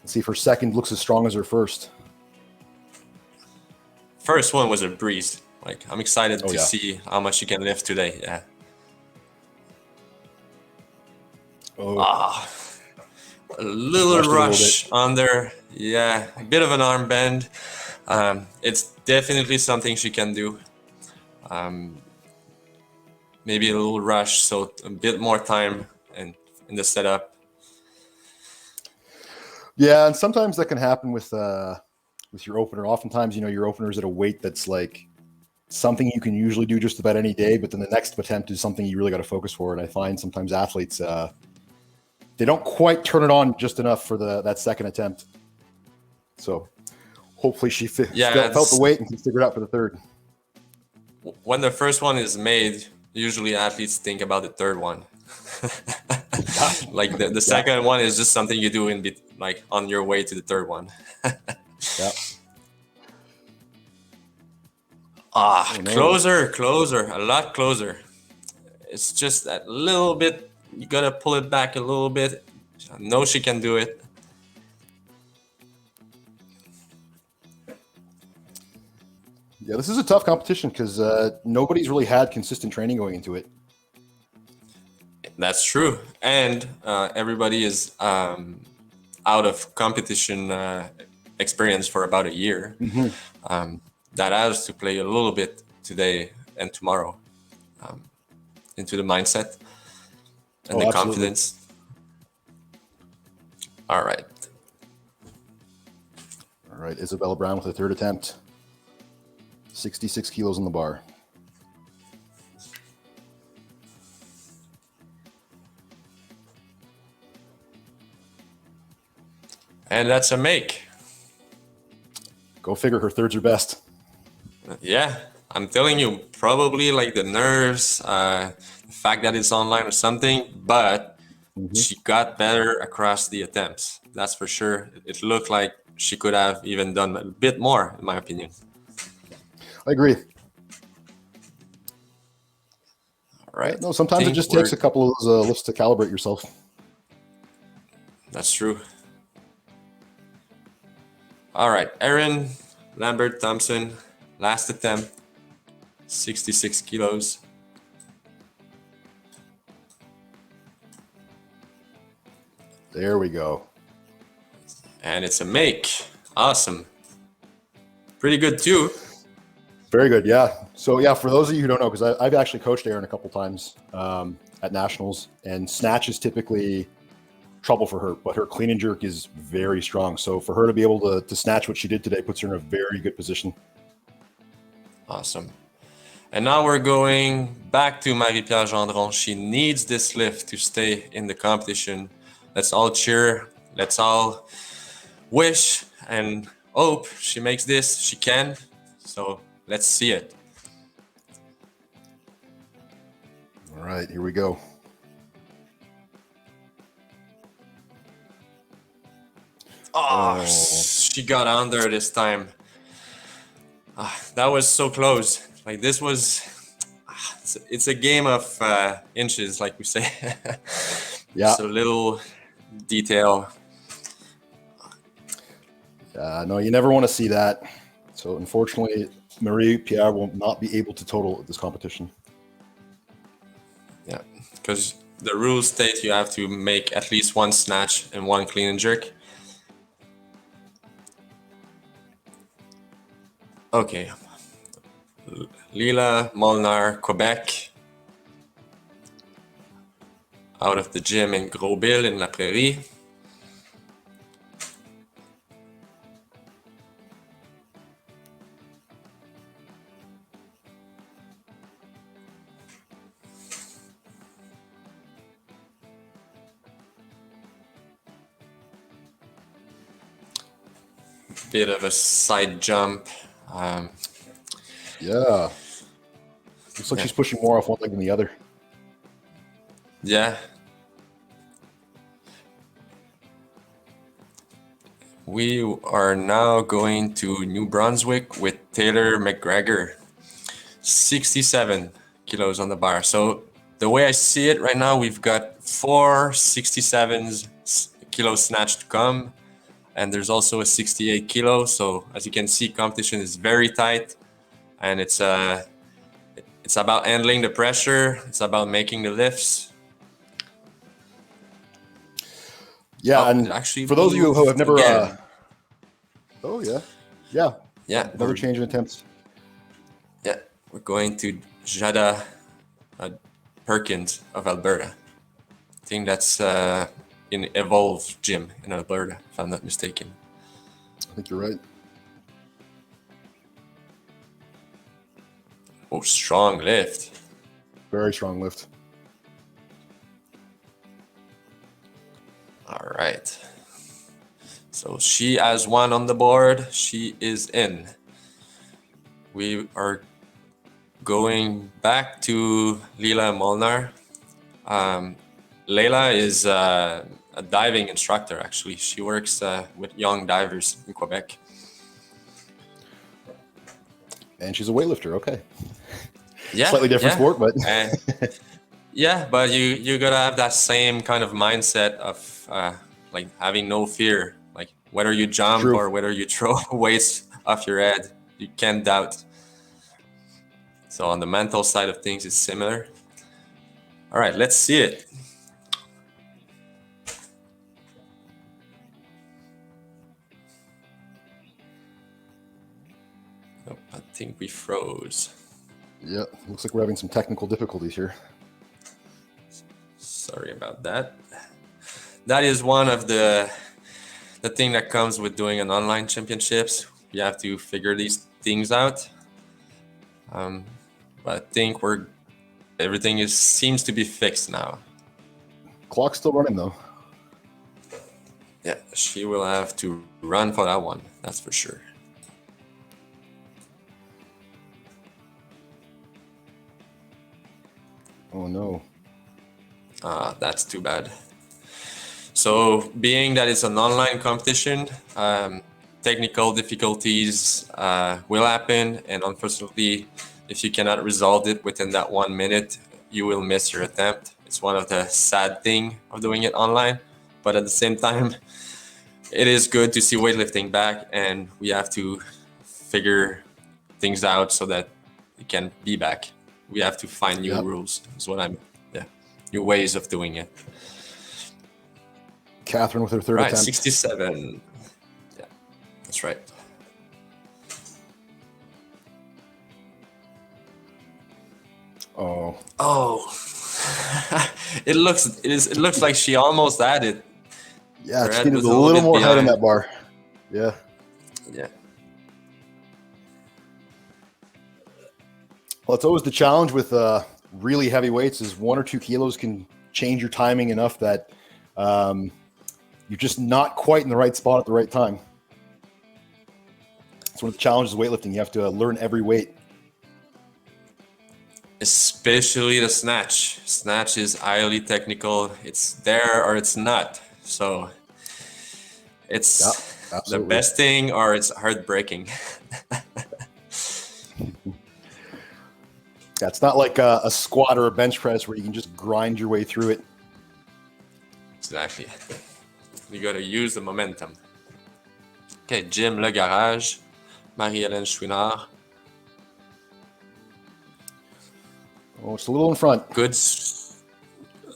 Let's see if her second looks as strong as her first. First one was a breeze. Like, I'm excited to see how much you can lift today. Yeah. A little rush under. Yeah, a bit of an arm bend. It's definitely something she can do. Maybe a little rush, so a bit more time in the setup. Yeah, and sometimes that can happen with your opener. Oftentimes, your opener is at a weight that's like something you can usually do just about any day, but then the next attempt is something you really got to focus for. And I find sometimes athletes, they don't quite turn it on just enough for that second attempt. So hopefully she felt the it's- weight and can figure it out for the third. When the first one is made, usually athletes think about the third one. Like the second one is just something you do like on your way to the third one. Yeah. Closer, a lot closer. It's just that little bit, you gotta pull it back a little bit. I know she can do it. Yeah, this is a tough competition because nobody's really had consistent training going into it. That's true. And everybody is out of competition experience for about a year. That has to play a little bit today and tomorrow into the mindset and the absolutely. confidence. All right. All right, Isabella Brown with her third attempt. 66 kilos on the bar. And that's a make. Go figure, her thirds are best. Yeah, I'm telling you, probably like the nerves, the fact that it's online or something, but she got better across the attempts. That's for sure. It looked like she could have even done a bit more, in my opinion. I agree. All right. No, sometimes it just takes a couple of those lifts to calibrate yourself. That's true. All right, Erin Lambert Thompson, last attempt, 66 kilos. There we go. And it's a make. Awesome. Pretty good too. Very good, yeah. So yeah, for those of you who don't know, because I've actually coached Erin a couple times at nationals, and snatch is typically trouble for her, but her clean and jerk is very strong. So for her to be able to snatch what she did today puts her in a very good position. Awesome. And now we're going back to Marie-Pierre Gendron. She needs this lift to stay in the competition. Let's all cheer. Let's all wish and hope she makes this. She can. So let's see it. All right, here we go. Oh, she got under this time. That was so close. Like this was, it's a game of inches, like we say. Yeah. Just a little detail. No, you never want to see that. So unfortunately, Marie-Pierre will not be able to total this competition. Yeah, because the rules state you have to make at least one snatch and one clean and jerk. Okay. Lila Molnar, Quebec. Out of the gym in Grosville in La Prairie. Bit of a side jump. Yeah. Looks like she's pushing more off one leg than the other. Yeah. We are now going to New Brunswick with Taylor McGregor. 67 kilos on the bar. So the way I see it right now, we've got 4 67 kilo snatch to come. And there's also a 68 kilo. So as you can see, competition is very tight. And it's about handling the pressure. It's about making the lifts. Yeah, and actually, for those of you who have never, yeah, another change in attempts. Yeah, we're going to Jada Perkins of Alberta. I think that's in Evolve Gym in Alberta, if I'm not mistaken. I think you're right. Oh, strong lift. Very strong lift. All right. So she has one on the board. She is in. We are going back to Leila Molnar. Leila is a diving instructor, actually. She works with young divers in Quebec. And she's a weightlifter. Okay. Yeah. Slightly different sport, but. Yeah, but you gotta have that same kind of mindset of like having no fear. Like whether you jump True. or whether you throw weights off your head, you can't doubt. So on the mental side of things, it's similar. All right, let's see it. Oh, I think we froze. Yeah, looks like we're having some technical difficulties here. Sorry about that. That is one of the thing that comes with doing an online championships. You have to figure these things out. But I think everything seems to be fixed now. Clock's still running though. Yeah, she will have to run for that one. That's for sure. Oh no. That's too bad. So being that it's an online competition, technical difficulties will happen, and unfortunately, if you cannot resolve it within that 1 minute, you will miss your attempt. It's one of the sad things of doing it online, but at the same time, it is good to see weightlifting back, and we have to figure things out so that it can be back. We have to find new rules, is what new ways of doing it. Catherine with her third right, attempt. 67. Yeah, that's right. Oh. It looks like she almost had it. Yeah, she needed a little more height on that bar. Yeah. Yeah. Well, it's always the challenge with really heavy weights is 1 or 2 kilos can change your timing enough that you're just not quite in the right spot at the right time. It's one of the challenges of weightlifting. You have to learn every weight. Especially the snatch. Snatch is highly technical. It's there or it's not. So it's the best thing or it's heartbreaking. Yeah, it's not like a squat or a bench press where you can just grind your way through it. Exactly. You got to use the momentum. Okay, Jim Le Garage, Marie-Hélène Chouinard. Oh, it's a little in front. A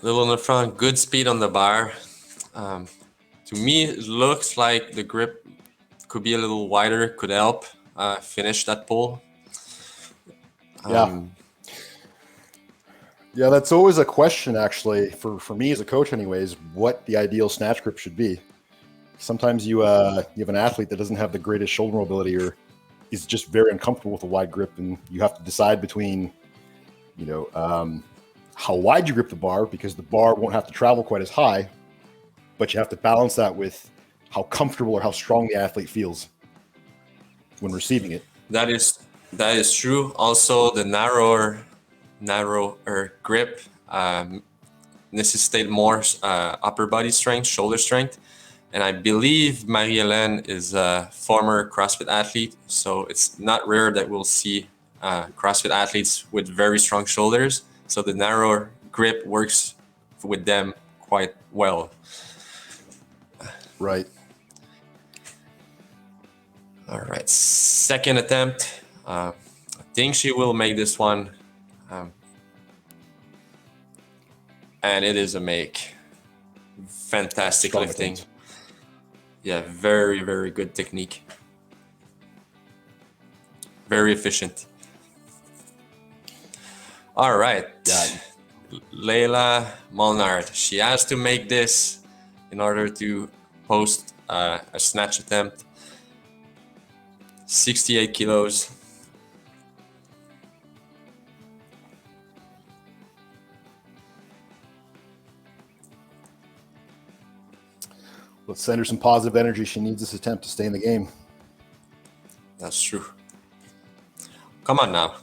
little in the front. Good speed on the bar. To me, it looks like the grip could be a little wider. Could help finish that pull. Yeah, that's always a question, actually, for me as a coach anyways, what the ideal snatch grip should be. Sometimes you have an athlete that doesn't have the greatest shoulder mobility or is just very uncomfortable with a wide grip, and you have to decide between, how wide you grip the bar, because the bar won't have to travel quite as high, but you have to balance that with how comfortable or how strong the athlete feels when receiving it. That is true. Also, the narrower grip necessitate more upper body strength, shoulder strength. And I believe Marie-Hélène is a former CrossFit athlete, so it's not rare that we'll see CrossFit athletes with very strong shoulders. So the narrower grip works with them quite well. Right. All right, second attempt. I think she will make this one. And it is a make. Fantastic Strong lifting. attempt. Yeah, very, very good technique. Very efficient. All right. Leila Molnar. She has to make this in order to post a snatch attempt. 68 kilos. Let's send her some positive energy. She needs this attempt to stay in the game. That's true. Come on now.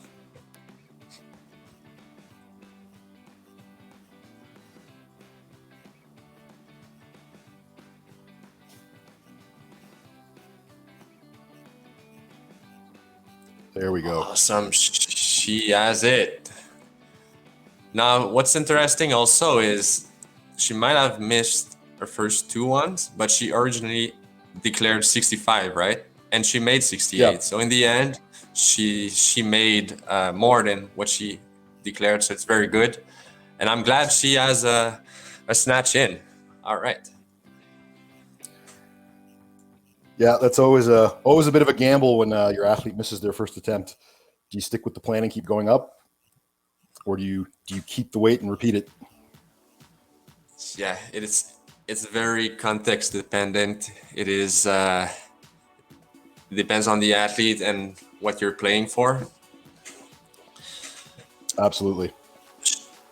There we go. Awesome. She has it. Now, what's interesting also is she might have missed her first 2 ones, but she originally declared 65, right? And she made 68. Yeah. So in the end, she made more than what she declared. So it's very good. And I'm glad she has a snatch in. All right. Yeah, that's always a bit of a gamble when your athlete misses their first attempt. Do you stick with the plan and keep going up, or do you keep the weight and repeat it? Yeah, it's very context dependent. It is depends on the athlete and what you're playing for. Absolutely.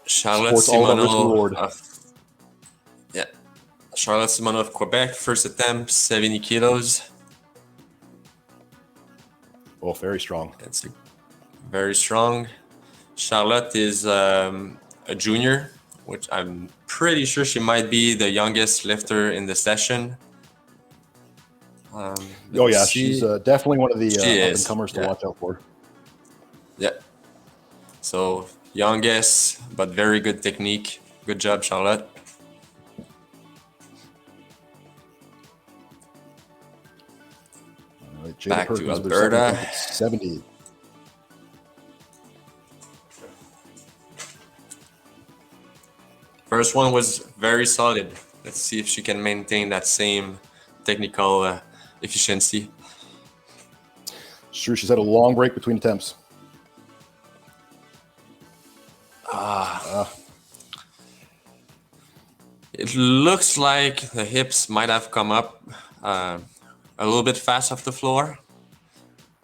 Charlotte Sports all about risk reward. Charlotte Simonot of Quebec, first attempt, 70 kilos. Oh, very strong. That's very strong. Charlotte is a junior, which I'm pretty sure she might be the youngest lifter in the session. Oh yeah, she's definitely one of the up-and-comers to Yeah. watch out for. Yeah. So youngest, but very good technique. Good job, Charlotte. All right, Jada Back to Perkins with her Alberta. second attempt at 70. First one was very solid. Let's see if she can maintain that same technical efficiency. Sure, she's had a long break between attempts. It looks like the hips might have come up a little bit fast off the floor,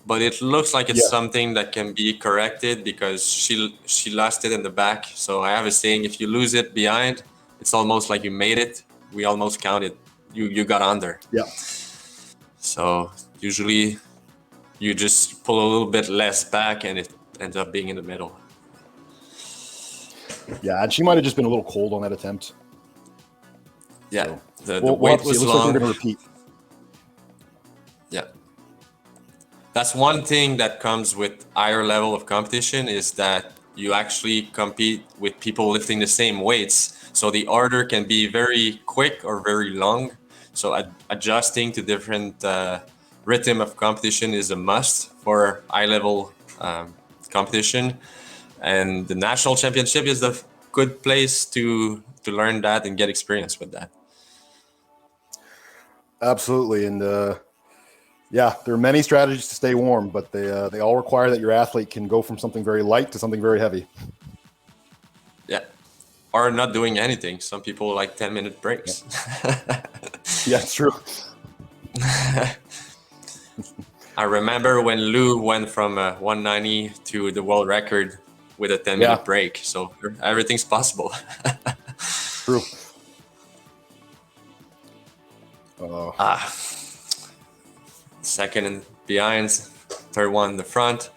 but it looks like it's something that can be corrected because she lost it in the back. So I have a saying: if you lose it behind, it's almost like you made it. We almost counted. You got under. Yeah. So usually you just pull a little bit less back, and it ends up being in the middle. Yeah, and she might have just been a little cold on that attempt. Yeah, So, the weight was It looks long. like we're going to repeat. Yeah. That's one thing that comes with higher level of competition is that you actually compete with people lifting the same weights. So the order can be very quick or very long. So adjusting to different rhythm of competition is a must for high level competition. And the national championship is the good place to learn that and get experience with that. Absolutely, and yeah, there are many strategies to stay warm, but they all require that your athlete can go from something very light to something very heavy. Yeah, or not doing anything. Some people like 10-minute breaks. Yeah, it's true. I remember when Lou went from 190 to the world record with a 10-minute break. So everything's possible. True. Second and behind, third one in the front.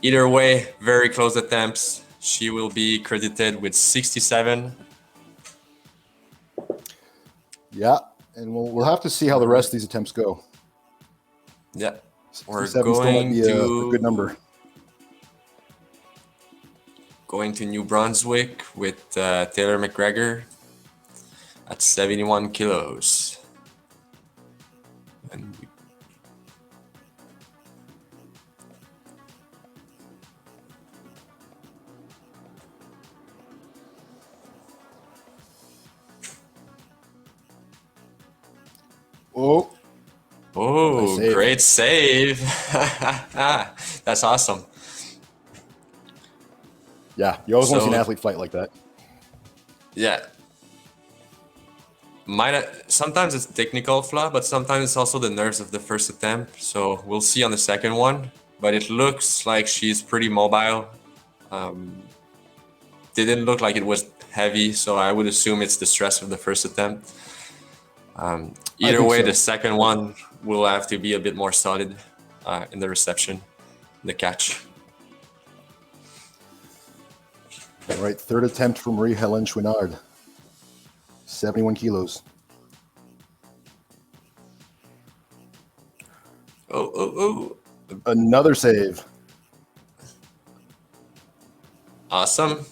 Either way, very close attempts. She will be credited with 67. Yeah, and we'll have to see how the rest of these attempts go. Yeah, we're 67 still might going be a good number. Going to New Brunswick with Taylor McGregor at 71 kilos. And Oh, oh, Nice save. great save. That's awesome. yeah, you always want to see an So- athlete fight like that. Yeah. Sometimes it's a technical flaw, but sometimes it's also the nerves of the first attempt. So we'll see on the second one. But it looks like she's pretty mobile. Didn't look like it was heavy, so I would assume it's the stress of the first attempt. Either way, so. the second one will have to be a bit more solid in the reception, the catch. All right, third attempt from Marie-Hélène Chouinard. 71 kilos. Oh. Another save. Awesome.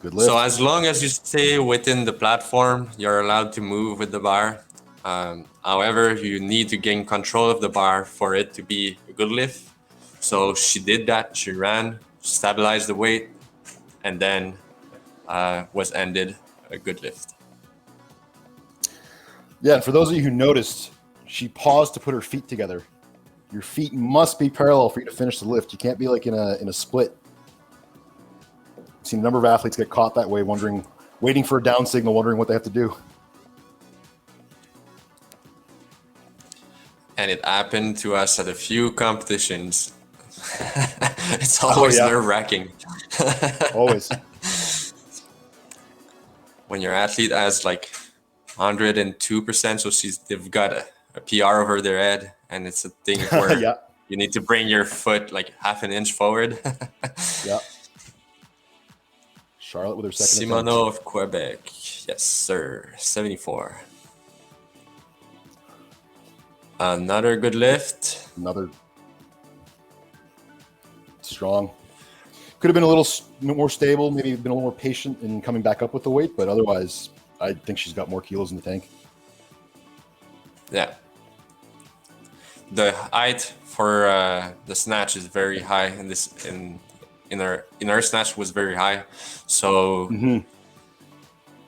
Good lift. So as long as you stay within the platform, you're allowed to move with the bar. However, you need to gain control of the bar for it to be a good lift. So she did that. She ran, stabilized the weight, and then was ended a good lift. Yeah, and for those of you who noticed, she paused to put her feet together. Your feet must be parallel for you to finish the lift. You can't be like in a split. I've seen a number of athletes get caught that way, waiting for a down signal, wondering what they have to do. And it happened to us at a few competitions. It's always nerve-wracking. Always. When your athlete has like 102%, so they've got a PR over their head, and it's a thing where you need to bring your foot like half an inch forward. Yeah. Charlotte with her second Simoneau of Quebec. Yes, sir. 74. Another good lift. Another strong. Could have been a little more stable, maybe been a little more patient in coming back up with the weight, but otherwise, I think she's got more kilos in the tank. Yeah. The height for the snatch is very high, and in her snatch was very high. So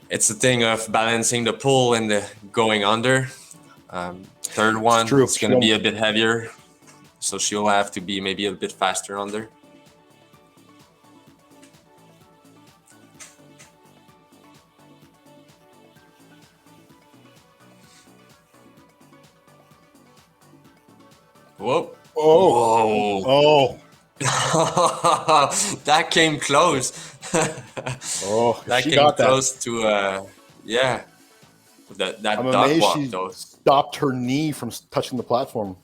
it's a thing of balancing the pull and the going under. Third one, it's going to be a bit heavier, so she'll have to be maybe a bit faster under. Whoa. Oh. That came close. That she came got close to that I'm dog amazed walk she though. stopped her knee from touching the platform.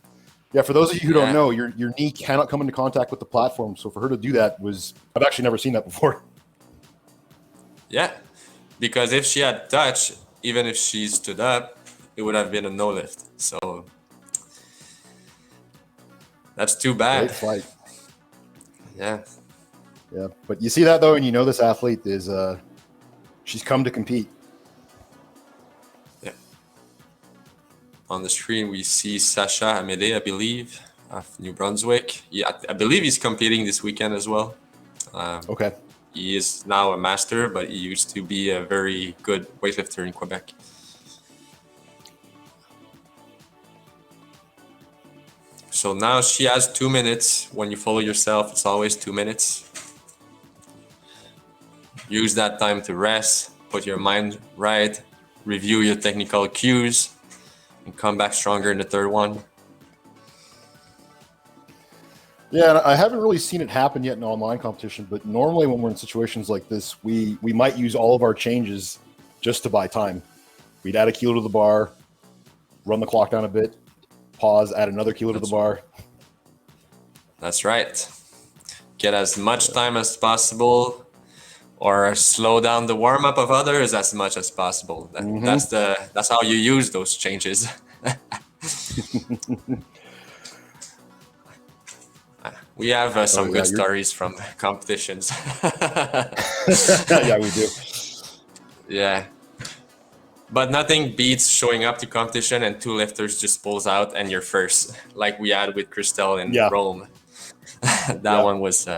Yeah, for those of you who don't know, your knee cannot come into contact with the platform. So for her to do that I've actually never seen that before. Yeah, because if she had touched, even if she stood up, it would have been a no lift. So that's too bad. Great fight. Yeah. Yeah, but you see that though, and you know this athlete is she's come to compete. Yeah. On the screen, we see Sacha Amédée, I believe, of New Brunswick. Yeah, I believe he's competing this weekend as well. Okay. He is now a master, but he used to be a very good weightlifter in Quebec. So now she has 2 minutes. When you follow yourself, it's always 2 minutes. Use that time to rest, put your mind right, review your technical cues, and come back stronger in the third one. Yeah, and I haven't really seen it happen yet in online competition, but normally when we're in situations like this, we might use all of our changes just to buy time. We'd add a kilo to the bar, run the clock down a bit, pause, add another kilo to the bar. That's right. Get as much time as possible, or slow down the warm-up of others as much as possible. That's how you use those changes. We have some good stories from competitions. Yeah, we do. Yeah. But nothing beats showing up to competition and two lifters just pulls out and you're first, like we had with Christelle in Rome. That one was...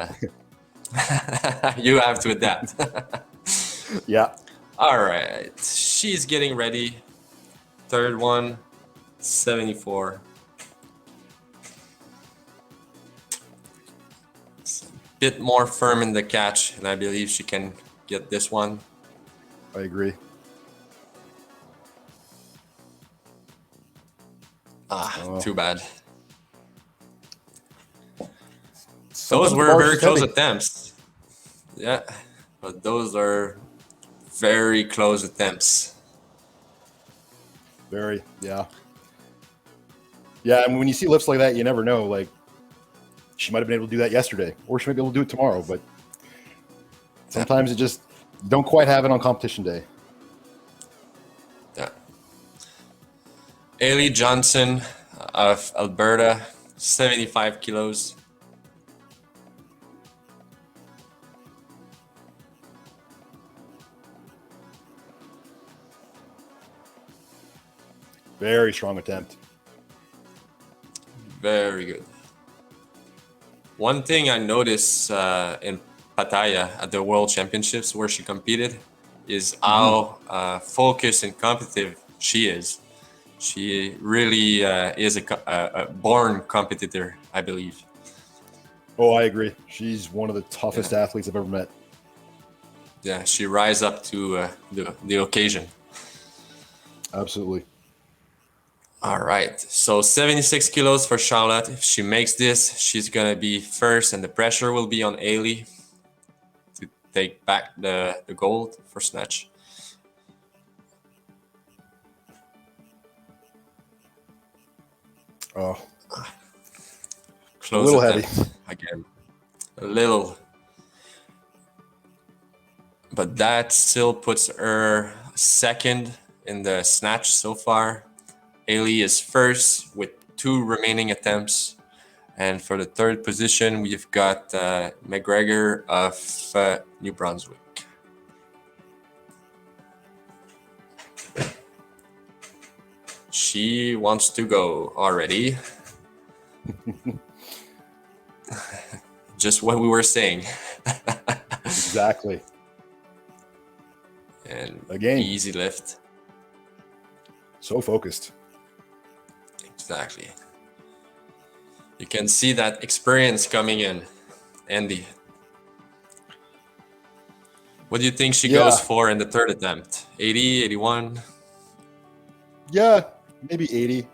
you have to adapt. Yeah. All right. She's getting ready. Third one, 74. It's a bit more firm in the catch, and I believe she can get this one. I agree. Too bad. Those were very close attempts. Yeah, but those are very close attempts. Very, yeah. Yeah, and when you see lifts like that, you never know. Like, she might have been able to do that yesterday, or she might be able to do it tomorrow, but sometimes it just, you don't quite have it on competition day. Yeah. Ailey Johnson of Alberta, 75 kilos. Very strong attempt. Very good. One thing I noticed in Pattaya at the World Championships where she competed is how focused and competitive she is. She really is a born competitor, I believe. Oh, I agree. She's one of the toughest athletes I've ever met. Yeah, she rise up to the occasion. Absolutely. All right, so 76 kilos for Charlotte. If she makes this, she's gonna be first, and the pressure will be on Ailey to take back the gold for snatch. Oh, Close a little attempt heavy again. A little. But that still puts her second in the snatch so far. Ailey is first with 2 remaining attempts. And for the third position, we've got McGregor of New Brunswick. She wants to go already. Just what we were saying. Exactly. And again, easy lift. So focused. Exactly. You can see that experience coming in, Andy. What do you think she goes for in the third attempt? 80, 81? Yeah, maybe 80.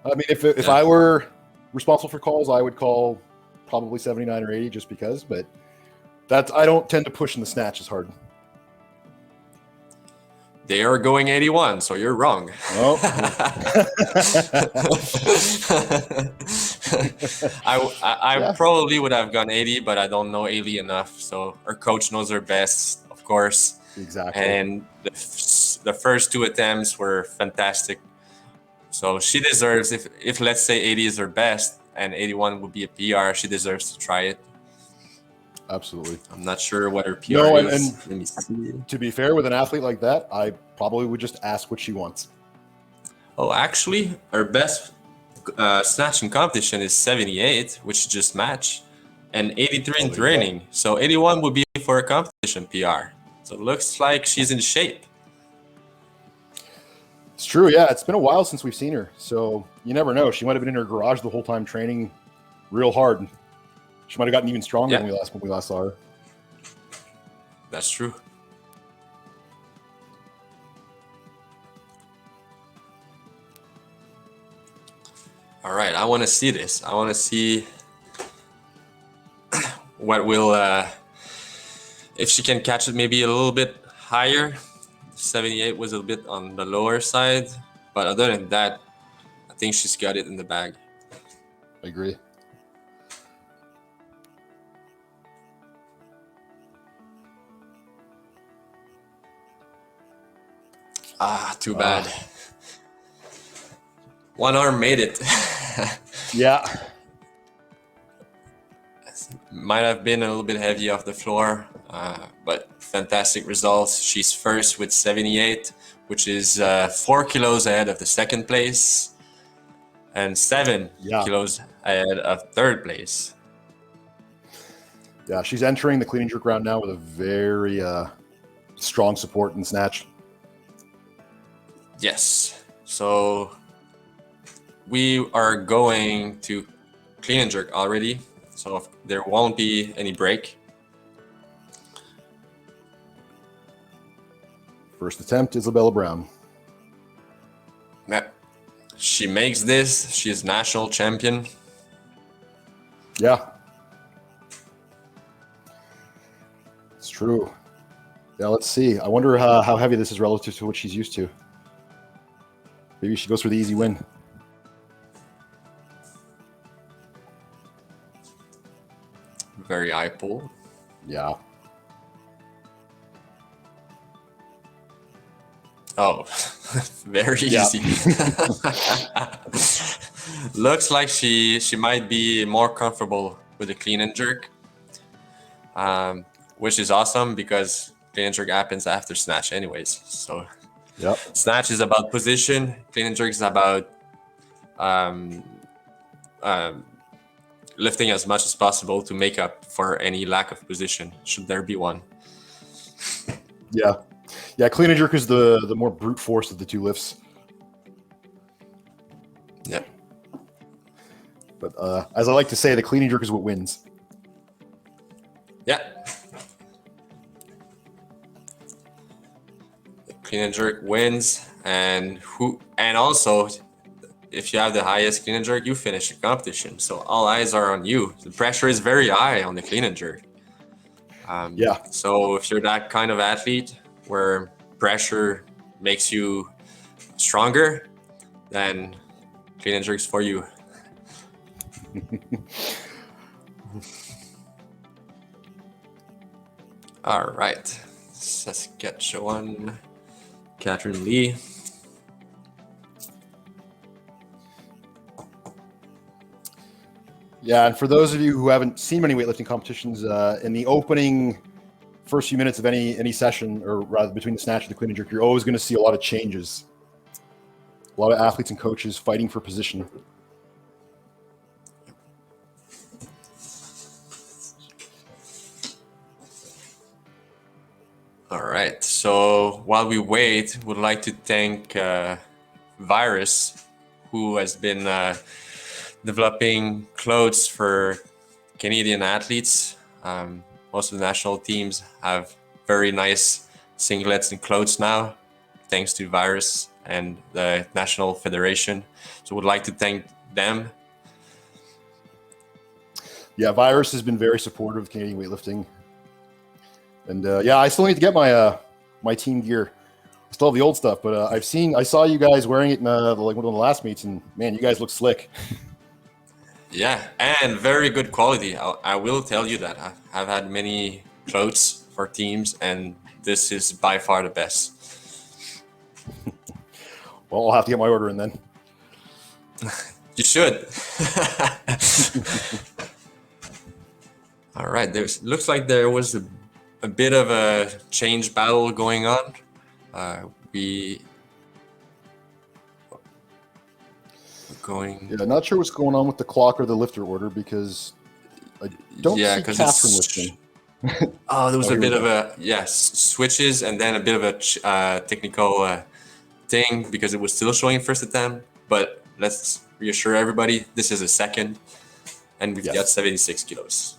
I mean, if I were responsible for calls, I would call probably 79 or 80 just because, but I don't tend to push in the snatch as hard. They are going 81, so you're wrong. Oh. I probably would have gone 80, but I don't know Ailey enough. So her coach knows her best, of course. Exactly. And the first 2 attempts were fantastic. So she deserves, if let's say 80 is her best and 81 would be a PR, she deserves to try it. Absolutely. I'm not sure what her PR is. Let me see. To be fair, with an athlete like that, I probably would just ask what she wants. Oh, actually, her best snatch in competition is 78, which just match, and 83 in training. So 81 would be for a competition PR. So it looks like she's in shape. It's true. Yeah, it's been a while since we've seen her. So you never know. She might have been in her garage the whole time training real hard. She might have gotten even stronger when we last saw her. That's true. All right, I want to see this. I want to see what will, if she can catch it maybe a little bit higher. 78 was a bit on the lower side, but other than that, I think she's got it in the bag. I agree. Too bad. One arm made it. Yeah. Might have been a little bit heavy off the floor, but fantastic results. She's first with 78, which is 4 kilos ahead of the second place and 7 kilos ahead of third place. Yeah, she's entering the clean and jerk round now with a very strong support in snatch. Yes. So we are going to clean and jerk already. So there won't be any break. First attempt, Isabella Brown. Yeah. She makes this. She is national champion. Yeah. It's true. Yeah, let's see. I wonder how heavy this is relative to what she's used to. Maybe she goes for the easy win. Very high pull. Yeah. Oh, very easy. Looks like she might be more comfortable with the clean and jerk, which is awesome because clean and jerk happens after snatch anyways. So Yep. snatch is about position. Clean and jerk is about lifting as much as possible to make up for any lack of position, should there be one. Yeah. Yeah, clean and jerk is the more brute force of the two lifts. Yeah. But as I like to say, the clean and jerk is what wins. Yeah. Clean and jerk wins, and also if you have the highest clean and jerk, you finish the competition. So all eyes are on you. The pressure is very high on the clean and jerk. Yeah. So if you're that kind of athlete where pressure makes you stronger, then clean and jerk's for you. All right, Saskatchewan, Catherine Lee. Yeah, and for those of you who haven't seen many weightlifting competitions, in the opening first few minutes of any session, or rather between the snatch and the clean and jerk, you're always going to see a lot of changes. A lot of athletes and coaches fighting for position. All right, so while we wait, would like to thank Virus, who has been developing clothes for Canadian athletes. Most of the national teams have very nice singlets and clothes now, thanks to Virus and the National Federation. So would like to thank them. Yeah, Virus has been very supportive of Canadian weightlifting. And yeah, I still need to get my my team gear. I still have the old stuff, but I saw you guys wearing it in like one of the last meets, and man, you guys look slick. Yeah, and very good quality. I will tell you that. I've had many clothes for teams, and this is by far the best. Well, I'll have to get my order in then. You should. All right, looks like there was a bit of a change battle going on. Yeah, not sure what's going on with the clock or the lifter order because I don't see Catherine lifting. Oh, there was a bit of a switches and then a bit of a technical thing because it was still showing first attempt. But let's reassure everybody, this is a second, and we've got 76 kilos.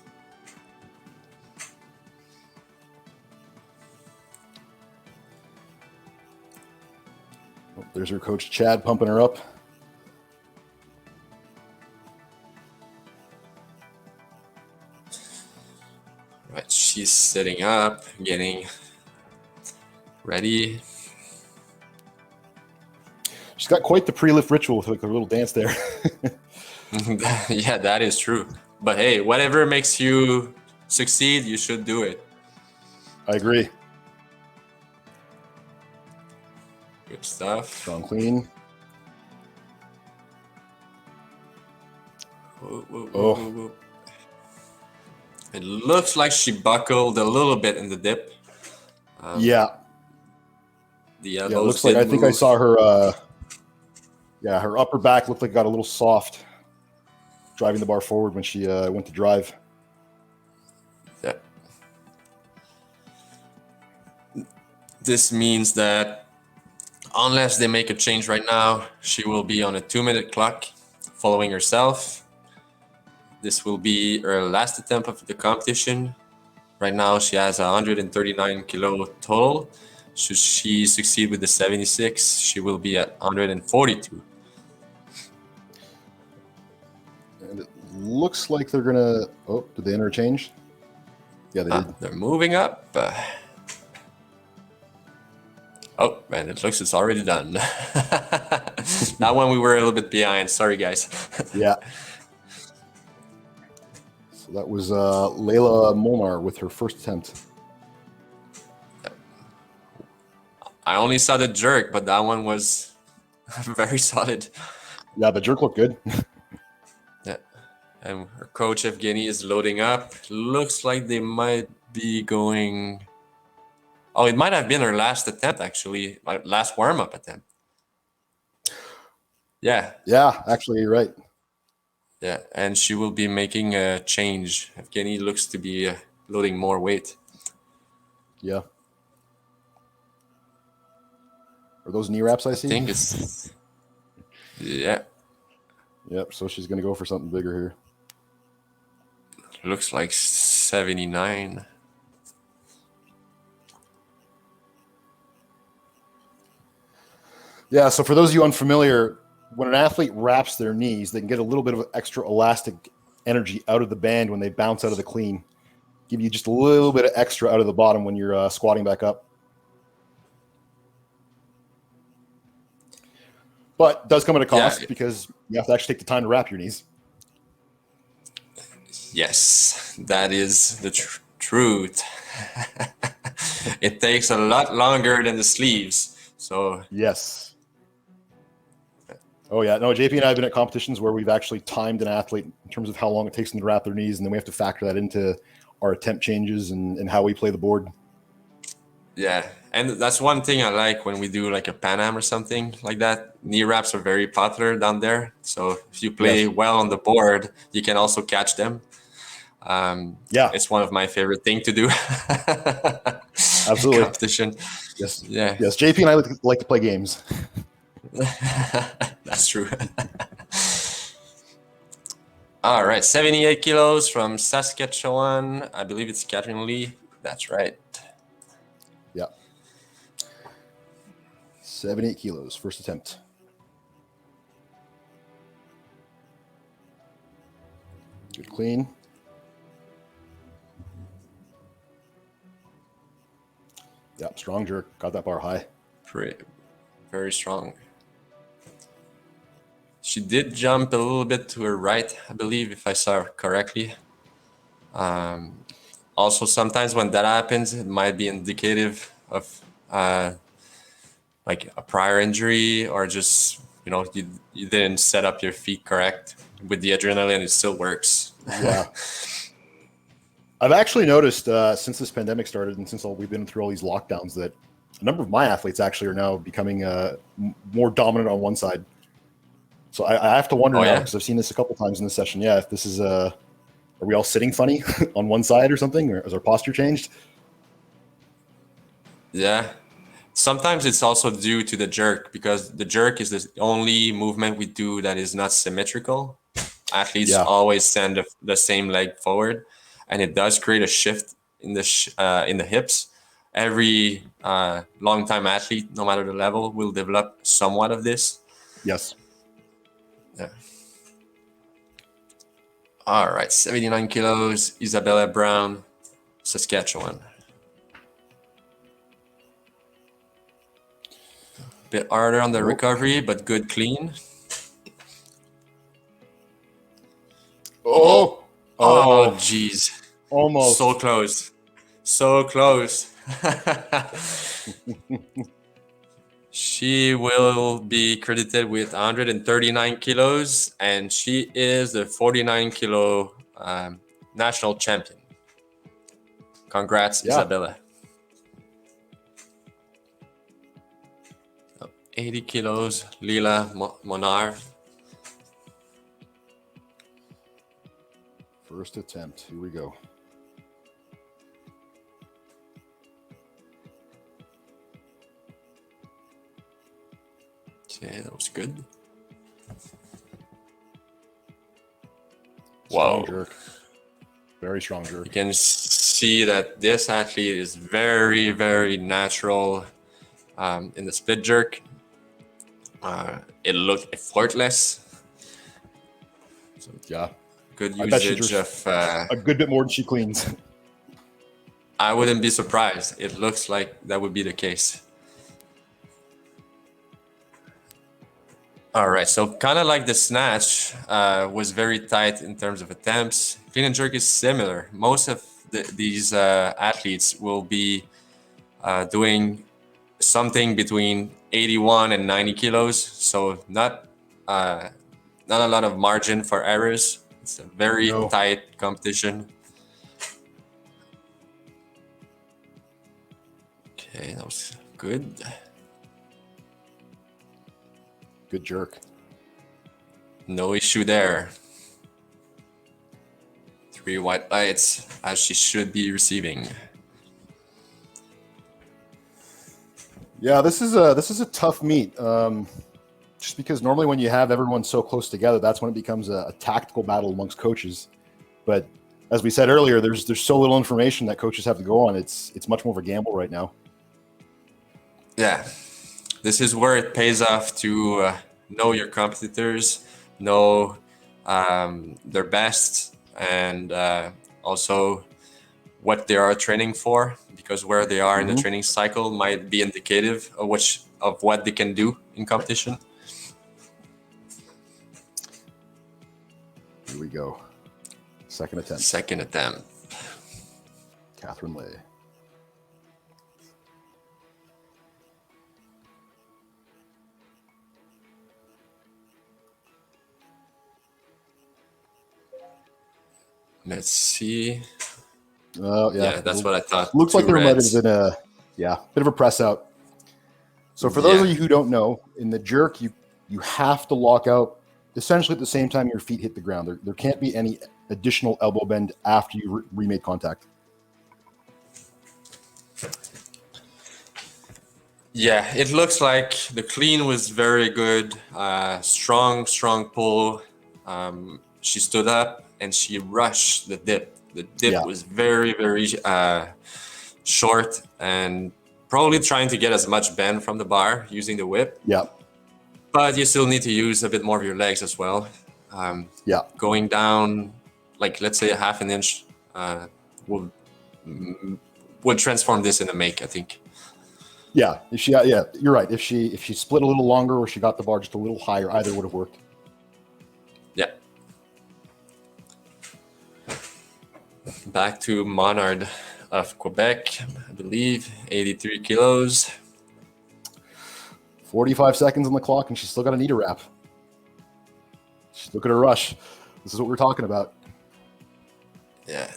Oh, there's her coach Chad pumping her up. Right, she's sitting up, getting ready. She's got quite the pre-lift ritual with like her little dance there. Yeah, that is true. But hey, whatever makes you succeed, you should do it. I agree. Good stuff. Strong clean. Whoa. It looks like she buckled a little bit in the dip. Yeah. The elbows. Yeah, it looks like I think I saw her. Her upper back looked like it got a little soft driving the bar forward when she went to drive. Yeah. This means that unless they make a change right now, she will be on a 2-minute clock following herself. This will be her last attempt of the competition. Right now, she has 139 kilo total. Should she succeed with the 76, she will be at 142. And it looks like they're gonna. Oh, did they interchange? Yeah, they did. They're moving up. Oh, man, it looks it's already done. That one we were a little bit behind. Sorry, guys. Yeah. So that was Layla Molnar with her first attempt. I only saw the jerk, but that one was very solid. Yeah, the jerk looked good. Yeah. And her coach Evgeny is loading up. Looks like they might be going. Oh, it might have been her last attempt, actually. My last warm-up attempt. Yeah. Yeah, actually, you're right. Yeah, and she will be making a change. Evgeny looks to be loading more weight. Yeah. Are those knee wraps I see? I think it's... Yeah. Yep, so she's going to go for something bigger here. Looks like 79. Yeah, so for those of you unfamiliar, when an athlete wraps their knees, they can get a little bit of extra elastic energy out of the band when they bounce out of the clean. Give you just a little bit of extra out of the bottom when you're squatting back up. But it does come at a cost because you have to actually take the time to wrap your knees. Yes, that is the truth. It takes a lot longer than the sleeves. So yes. Oh yeah, no. JP and I have been at competitions where we've actually timed an athlete in terms of how long it takes them to wrap their knees, and then we have to factor that into our attempt changes and how we play the board. Yeah, and that's one thing I like when we do like a Pan Am or something like that. Knee wraps are very popular down there. So if you play well on the board, you can also catch them. It's one of my favorite things to do. Absolutely. Competition. Yes. Yeah. Yes. JP and I like to play games. That's true. All right, 78 kilos from Saskatchewan. I believe it's Catherine Lee. That's right. Yeah. 78 kilos, first attempt. Good clean. Yeah, strong jerk. Got that bar high. Very strong. She did jump a little bit to her right, I believe, if I saw her correctly. Also, sometimes when that happens, it might be indicative of like a prior injury, or just, you didn't set up your feet correct. With the adrenaline, it still works. Yeah. I've actually noticed since this pandemic started and since we've been through all these lockdowns that a number of my athletes actually are now becoming more dominant on one side. So I have to wonder now, because I've seen this a couple times in this session. Yeah, if this is are we all sitting funny on one side or something, or has our posture changed? Yeah. Sometimes it's also due to the jerk, because the jerk is the only movement we do that is not symmetrical. Athletes always send the same leg forward, and it does create a shift in the hips. Every long-time athlete, no matter the level, will develop somewhat of this. Yes. Yeah. All right, 79 kilos, Isabella Brown, Saskatchewan. Bit harder on the recovery, but good clean. Oh, jeez. Almost. So close. So close. She will be credited with 139 kilos, and she is the 49 kilo national champion. Congrats, Isabella. 80 kilos, Lila Monar. First attempt. Here we go. Okay, that was good. Strong Wow. jerk. Very strong jerk. You can see that this athlete is very, very natural in the split jerk. It looked effortless. So, yeah. Good I bet she usage jerks of... a good bit more than she cleans. I wouldn't be surprised. It looks like that would be the case. All right, so kind of like the snatch was very tight in terms of attempts. Clean and jerk is similar. Most of these athletes will be doing something between 81 and 90 kilos, so not a lot of margin for errors. It's a very tight competition. Okay, that was good. Good jerk. No issue there. 3 white lights, as she should be receiving. Yeah, this is a tough meet. Just because normally when you have everyone so close together, that's when it becomes a tactical battle amongst coaches. But as we said earlier, there's so little information that coaches have to go on. It's much more of a gamble right now. Yeah, this is where it pays off to know your competitors, know their best, and also what they are training for, because where they are in the training cycle might be indicative of what they can do in competition. Here we go. Second attempt. Second attempt. Catherine Lay. Let's see. Oh, Yeah, that's what I thought. Looks like Two there might have reds. been a bit of a press out. So for those of you who don't know, in the jerk, you have to lock out essentially at the same time your feet hit the ground. There can't be any additional elbow bend after you remade contact. Yeah, it looks like the clean was very good. Strong pull. She stood up and she rushed the dip. The dip was very, very short and probably trying to get as much bend from the bar using the whip. Yeah. But you still need to use a bit more of your legs as well. Going down, like let's say a half an inch, would transform this in a make, I think. Yeah, you're right. If she split a little longer or she got the bar just a little higher, either would have worked. Yeah. Back to Monard of Quebec, I believe, 83 kilos. 45 seconds on the clock, and she's still got a knee to wrap. She's looking at a rush. This is what we're talking about. Yeah.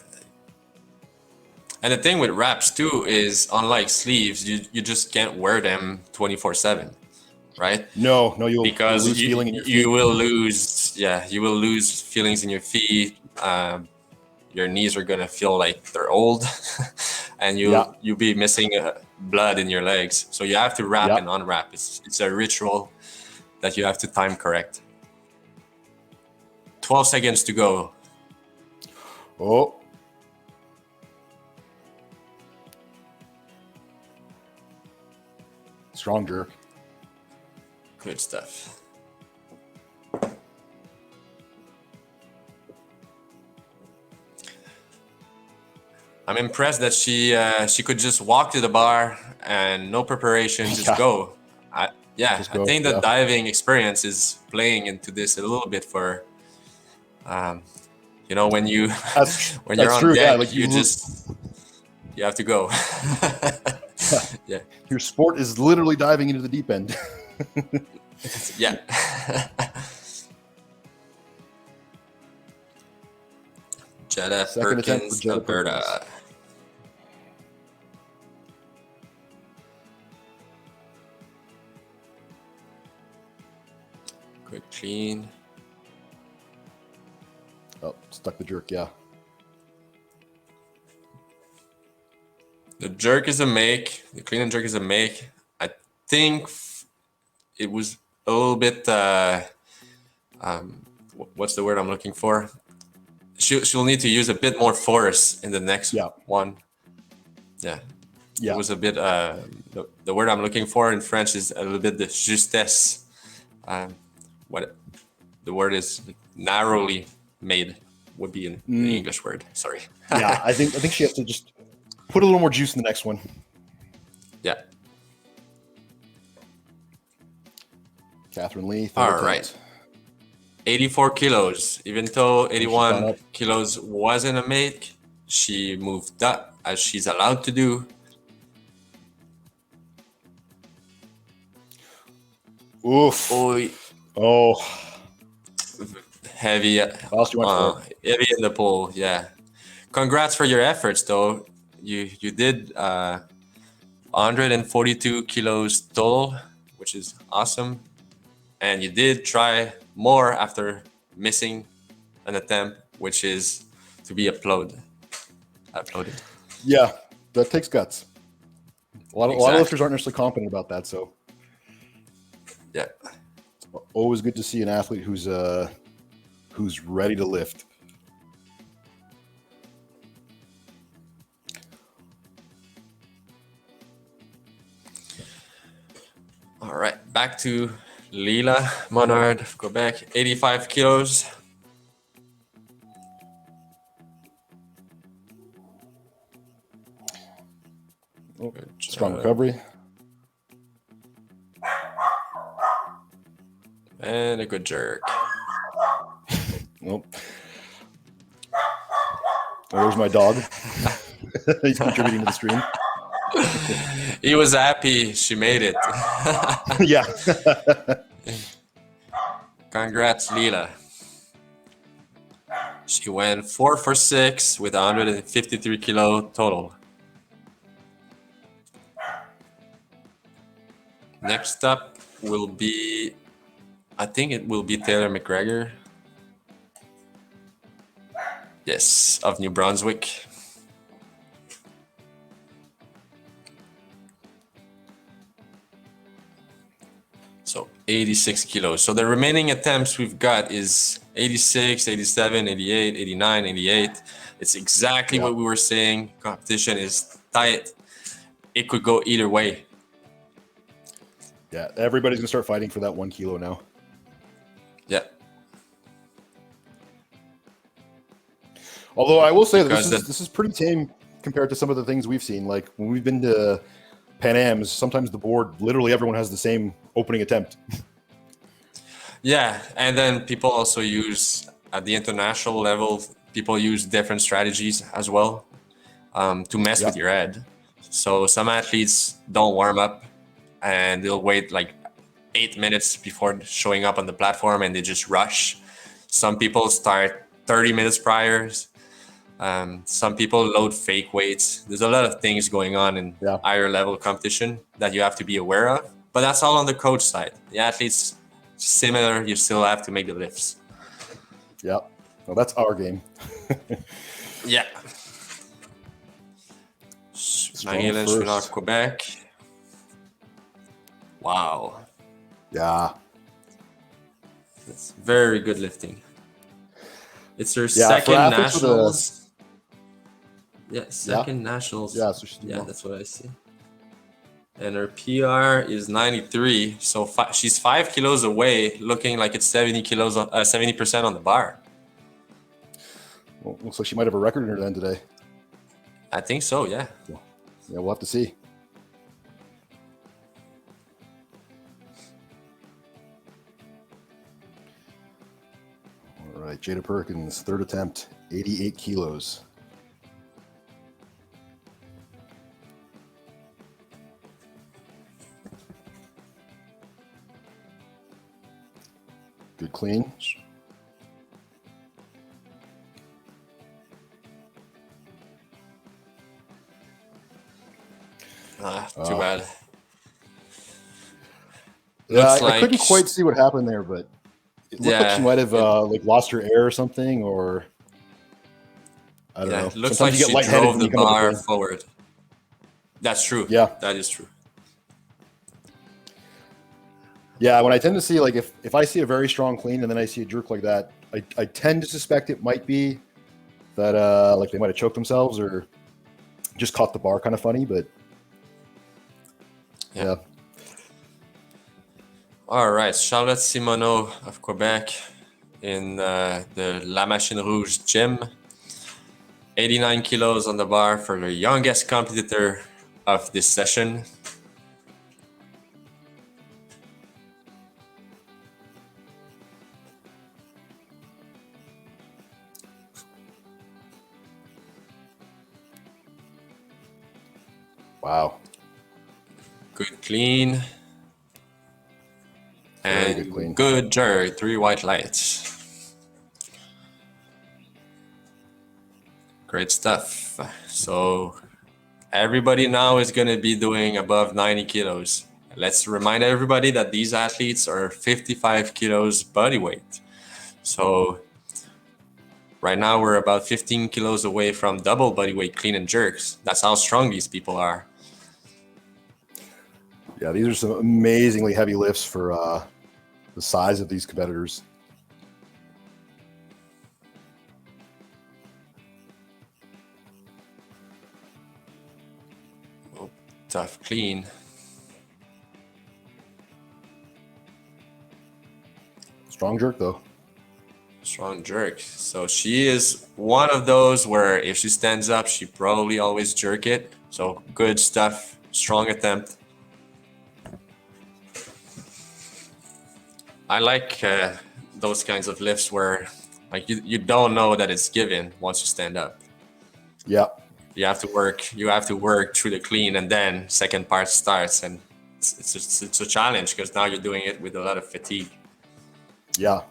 And the thing with wraps too is, unlike sleeves, you just can't wear them 24/7, right? No, you'll lose you, feeling in your feet. you will lose feelings in your feet. Your knees are gonna feel like they're old, and you'll be missing blood in your legs. So you have to wrap and unwrap. It's a ritual that you have to time correct. 12 seconds to go. Oh. Strong jerk. Good stuff. I'm impressed that she could just walk to the bar and no preparation, just go. I think the diving experience is playing into this a little bit for, when you're on true, deck, like you have to go. Yeah. Your sport is literally diving into the deep end. Yeah. Jetta Second attempt Perkins, for Jetta Alberta. Perkins. Quick clean. Oh, stuck the jerk, yeah. The jerk is a make. The clean and jerk is a make. I think it was a little bit. What's the word I'm looking for? She'll need to use a bit more force in the next one. Yeah. It was a bit. The word I'm looking for in French is a little bit the justesse. What the word is, narrowly made would be an English word. Sorry. Yeah, I think she has to just put a little more juice in the next one. Yeah. Catherine Lee. All right. 84 kilos. Even though 81 kilos wasn't a make, she moved up as she's allowed to do. Oof. Oh. Heavy. Heavy in the pool. Yeah. Congrats for your efforts, though. You did 142 kilos total, which is awesome. And you did try more after missing an attempt, which is to be uploaded. Yeah, that takes guts. A lot of lifters aren't necessarily confident about that, so yeah, it's always good to see an athlete who's ready to lift. All right, back to Lila Monard of Quebec, 85 kilos. Oh, strong recovery. And a good jerk. Nope. Oh, there's my dog. He's contributing to the stream. He was happy she made it. Yeah. Congrats, Lila. She went 4 for 6 with 153 kilo total. Next up will be, I think it will be Taylor McGregor. Yes, of New Brunswick. So 86 kilos. So the remaining attempts we've got is 86, 87, 88, 89, 88. It's exactly what we were saying. Competition is tight. It could go either way. Yeah, everybody's going to start fighting for that 1 kilo now. Yeah. Although I will say that this is pretty tame compared to some of the things we've seen. Like when we've been to Pan Ams, sometimes the board, literally everyone has the same opening attempt. Yeah, and then people also use, at the international level, people use different strategies as well to mess with your head. So some athletes don't warm up and they'll wait like 8 minutes before showing up on the platform and they just rush. Some people start 30 minutes prior. Some people load fake weights. There's a lot of things going on in higher level competition that you have to be aware of, but that's all on the coach side. The athletes, similar, you still have to make the lifts. Yeah, well, that's our game. Yeah. Marie-Hélène Chouinard, Quebec. Wow. Yeah. That's very good lifting. It's her second nationals. Second nationals. Yeah, so that's what I see. And her PR is 93. So she's 5 kilos away, looking like it's 70% on the bar. Well, looks like she might have a record in her then today. I think so, yeah. Yeah, we'll have to see. All right, Jada Perkins, third attempt, 88 kilos. Good clean. Too bad. Yeah, I couldn't quite see what happened there, but it looked like she might have lost her air or something, or I don't know. It looks like she drove the bar forward. That's true. Yeah, that is true. Yeah, when I tend to see, like, if I see a very strong clean and then I see a jerk like that, I tend to suspect it might be that like they might have choked themselves or just caught the bar kind of funny, but yeah. All right, Charlotte Simoneau of Quebec in the La Machine Rouge gym. 89 kilos on the bar for the youngest competitor of this session. Wow. Good clean. Very And good clean. good jerk, 3 white lights. Great stuff. So everybody now is going to be doing above 90 kilos. Let's remind everybody that these athletes are 55 kilos body weight. So right now we're about 15 kilos away from double body weight clean and jerks. That's how strong these people are. Yeah, these are some amazingly heavy lifts for the size of these competitors. Oh, tough clean. Strong jerk, though. Strong jerk. So she is one of those where if she stands up, she probably always jerk it. So good stuff. Strong attempt. I like those kinds of lifts where like you don't know that it's given once you stand up. Yeah. You have to work through the clean, and then second part starts, and it's a challenge because now you're doing it with a lot of fatigue. Yeah.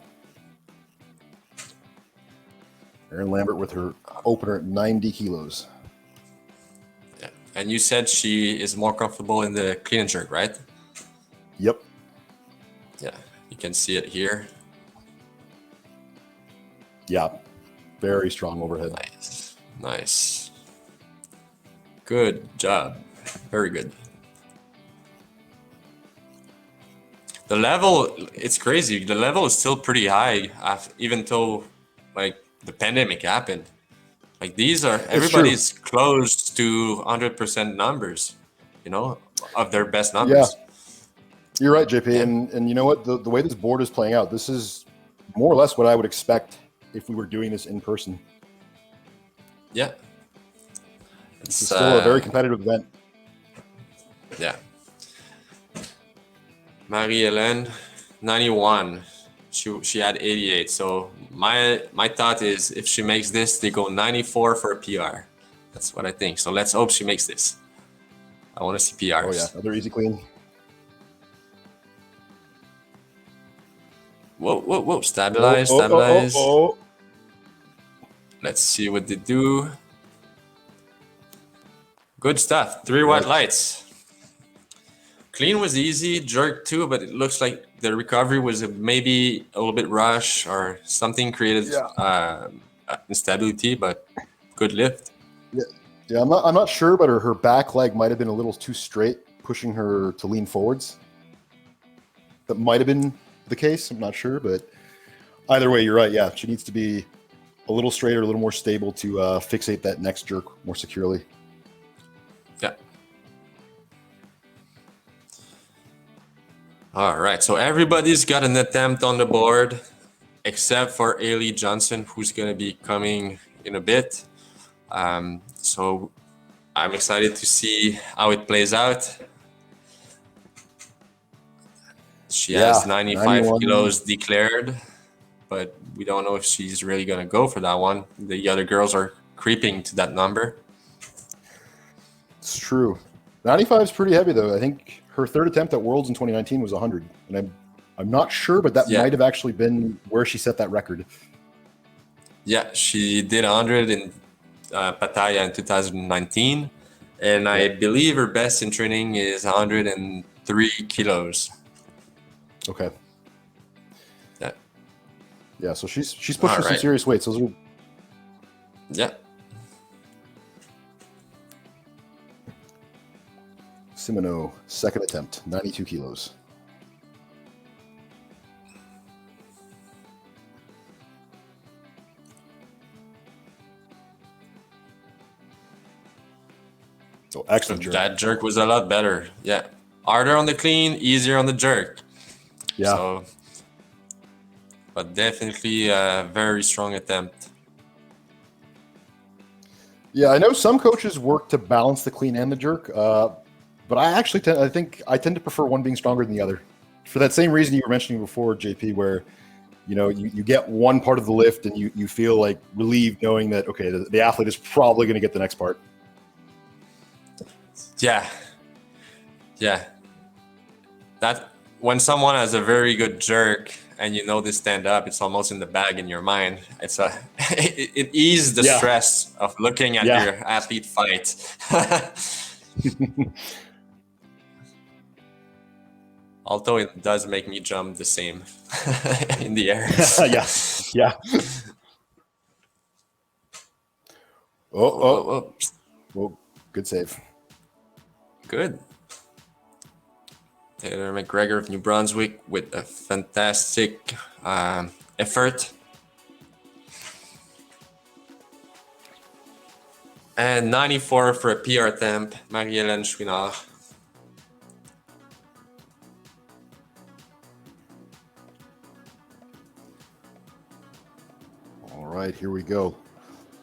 Erin Lambert with her opener at 90 kilos. Yeah. And you said she is more comfortable in the clean and jerk, right? Yep. Yeah. You can see it here. Yeah. Very strong overhead. Nice. Nice. Good job. Very good. The level, it's crazy. The level is still pretty high, even though like the pandemic happened. Like these are, everybody's close to 100% numbers, you know, of their best numbers. Yeah. You're right, JP. Yeah. And you know what? The way this board is playing out, this is more or less what I would expect if we were doing this in person. Yeah. It's still a very competitive event. Yeah. Marie-Hélène, 91. She had 88. So my thought is if she makes this, they go 94 for a PR. That's what I think. So let's hope she makes this. I want to see PRs. Oh, yeah. Another easy clean. Whoa. Stabilize. Let's see what they do. Good stuff. 3 white lights. Clean was easy, jerk too, but it looks like the recovery was maybe a little bit rush or something created instability, but good lift. Yeah, I'm not sure, but her back leg might have been a little too straight, pushing her to lean forwards. That might have been the case. I'm not sure, but either way, you're right. Yeah, she needs to be a little straighter, a little more stable to fixate that next jerk more securely. Yeah. All right, so everybody's got an attempt on the board, except for Ailey Johnson, who's going to be coming in a bit. So I'm excited to see how it plays out. She has 95 91 kilos declared, but we don't know if she's really going to go for that one. The other girls are creeping to that number. It's true. 95 is pretty heavy, though. I think her third attempt at Worlds in 2019 was 100, and I'm not sure, but that might have actually been where she set that record. Yeah, she did 100 in Pattaya in 2019, and I believe her best in training is 103 kilos. Okay. Yeah. Yeah, so she's pushing some serious weights. Those are. Yeah. Simoneau, second attempt, 92 kilos. So excellent jerk. That jerk was a lot better. Yeah. Harder on the clean, easier on the jerk. Yeah. So, but definitely a very strong attempt. Yeah, I know some coaches work to balance the clean and the jerk, but I actually tend to prefer one being stronger than the other. For that same reason you were mentioning before, JP, where you get one part of the lift and you feel like relieved knowing that, okay, the athlete is probably going to get the next part. Yeah, yeah. That when someone has a very good jerk and you know they stand up, it's almost in the bag in your mind. It's a it eases the Yeah. stress of looking at Yeah. your athlete fight. Although it does make me jump the same in the air. Yeah. Yeah. Oh, oh, oh. Well, good save. Good. Taylor McGregor of New Brunswick with a fantastic effort. And 94 for a PR temp, Marie-Hélène Chouinard. All right, here we go.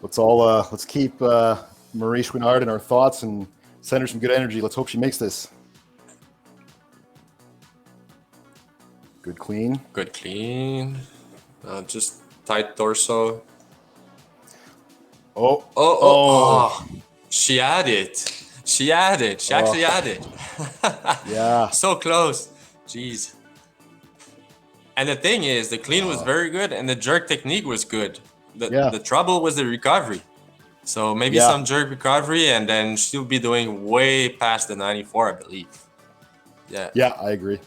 Let's keep Marie Chouinard in our thoughts and send her some good energy. Let's hope she makes this. Good clean. Good clean. Just tight torso. Oh. She had it. She actually had it. Yeah. So close. Jeez. And the thing is, the clean was very good and the jerk technique was good. The trouble was the recovery. So maybe some jerk recovery and then she'll be doing way past the 94, I believe. Yeah. Yeah, I agree.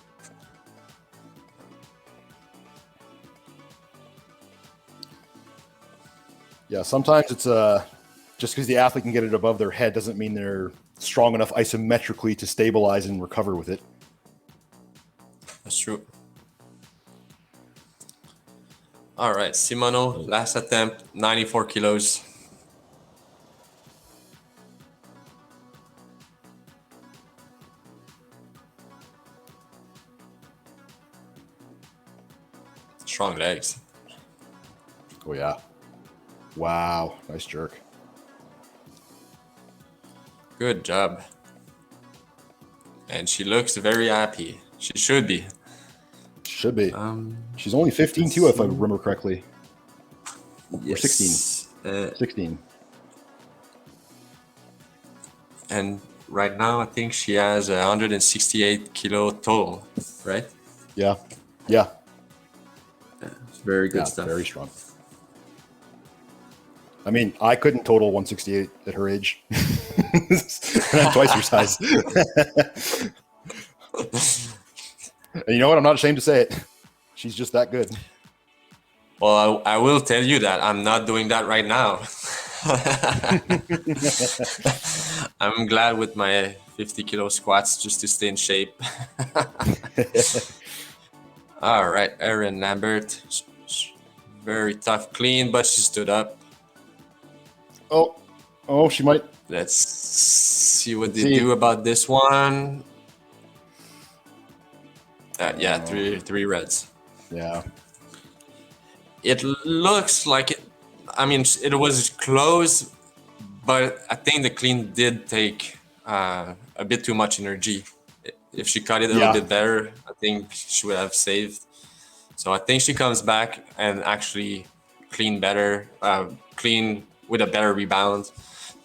Yeah, sometimes it's just because the athlete can get it above their head doesn't mean they're strong enough isometrically to stabilize and recover with it. That's true. All right, Simono, last attempt, 94 kilos. Strong legs. Oh, yeah. Wow, nice jerk. Good job. And she looks very happy. She should be. Should be. She's only 15 too, if I remember correctly. Or Yes. 16. 16. And right now, I think she has 168 kilo total, right? Yeah. Yeah. It's very good stuff. Very strong. I mean, I couldn't total 168 at her age. I'm twice her size. And you know what? I'm not ashamed to say it. She's just that good. Well, I will tell you that I'm not doing that right now. I'm glad with my 50 kilo squats just to stay in shape. All right, Erin Lambert. Very tough clean, but she stood up. Oh, she might. Let's see what they do about this one. Yeah, three reds. Yeah. It looks like it. I mean, it was close, but I think the clean did take a bit too much energy. If she cut it a little bit better, I think she would have saved. So I think she comes back and actually clean better, clean with a better rebound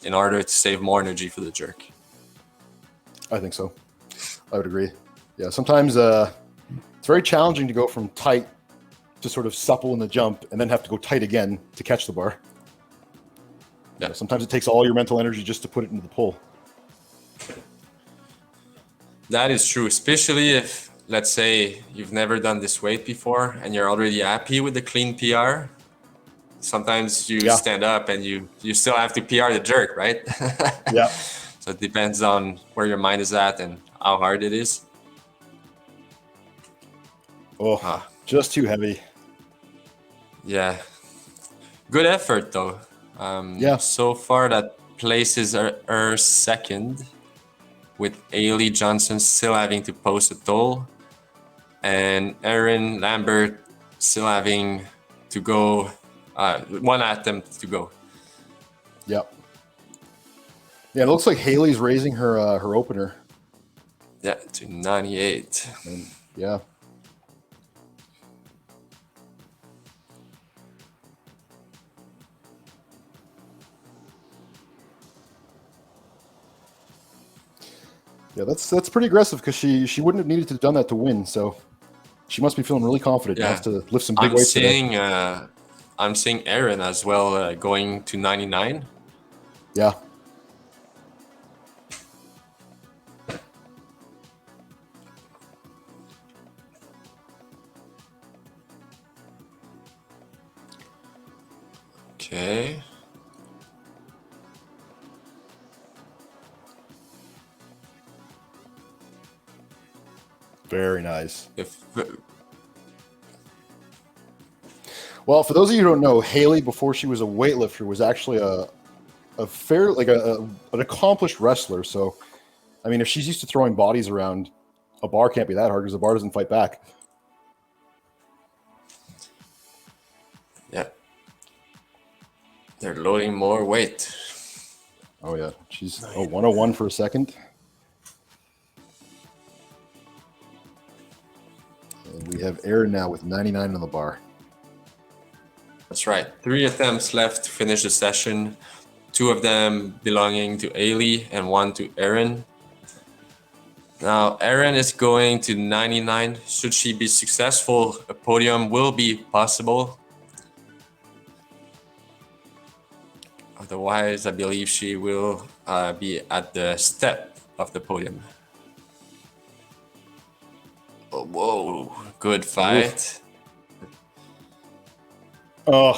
in order to save more energy for the jerk. I think so. I would agree. Yeah, sometimes it's very challenging to go from tight to sort of supple in the jump and then have to go tight again to catch the bar. Yeah. Sometimes it takes all your mental energy just to put it into the pull. That is true, especially if, let's say, you've never done this weight before and you're already happy with the clean PR. Sometimes you stand up and you still have to PR the jerk, right? Yeah. So it depends on where your mind is at and how hard it is. Just too heavy. Yeah. Good effort, though. So far, that places her second, with Ailey Johnson still having to post a toll, and Erin Lambert still having to go one attempt to go. Yep. Yeah, it looks like Haley's raising her her opener. Yeah, to 98. And, yeah. Yeah, that's pretty aggressive because she wouldn't have needed to have done that to win. So she must be feeling really confident. Yeah. Has to lift some big weights today. I'm seeing Aaron as well going to 99. Yeah. Okay. Very nice. If Well, for those of you who don't know, Haley, before she was a weightlifter, was actually a fair, like an accomplished wrestler. So, I mean, if she's used to throwing bodies around, a bar can't be that hard because the bar doesn't fight back. Yeah. They're loading more weight. Oh, yeah. She's 101 for a second. And we have Aaron now with 99 on the bar. That's right. 3 attempts left to finish the session. 2 of them belonging to Ailey and 1 to Aaron. Now, Aaron is going to 99. Should she be successful, a podium will be possible. Otherwise, I believe she will be at the step of the podium. Oh, whoa, good fight. Oh,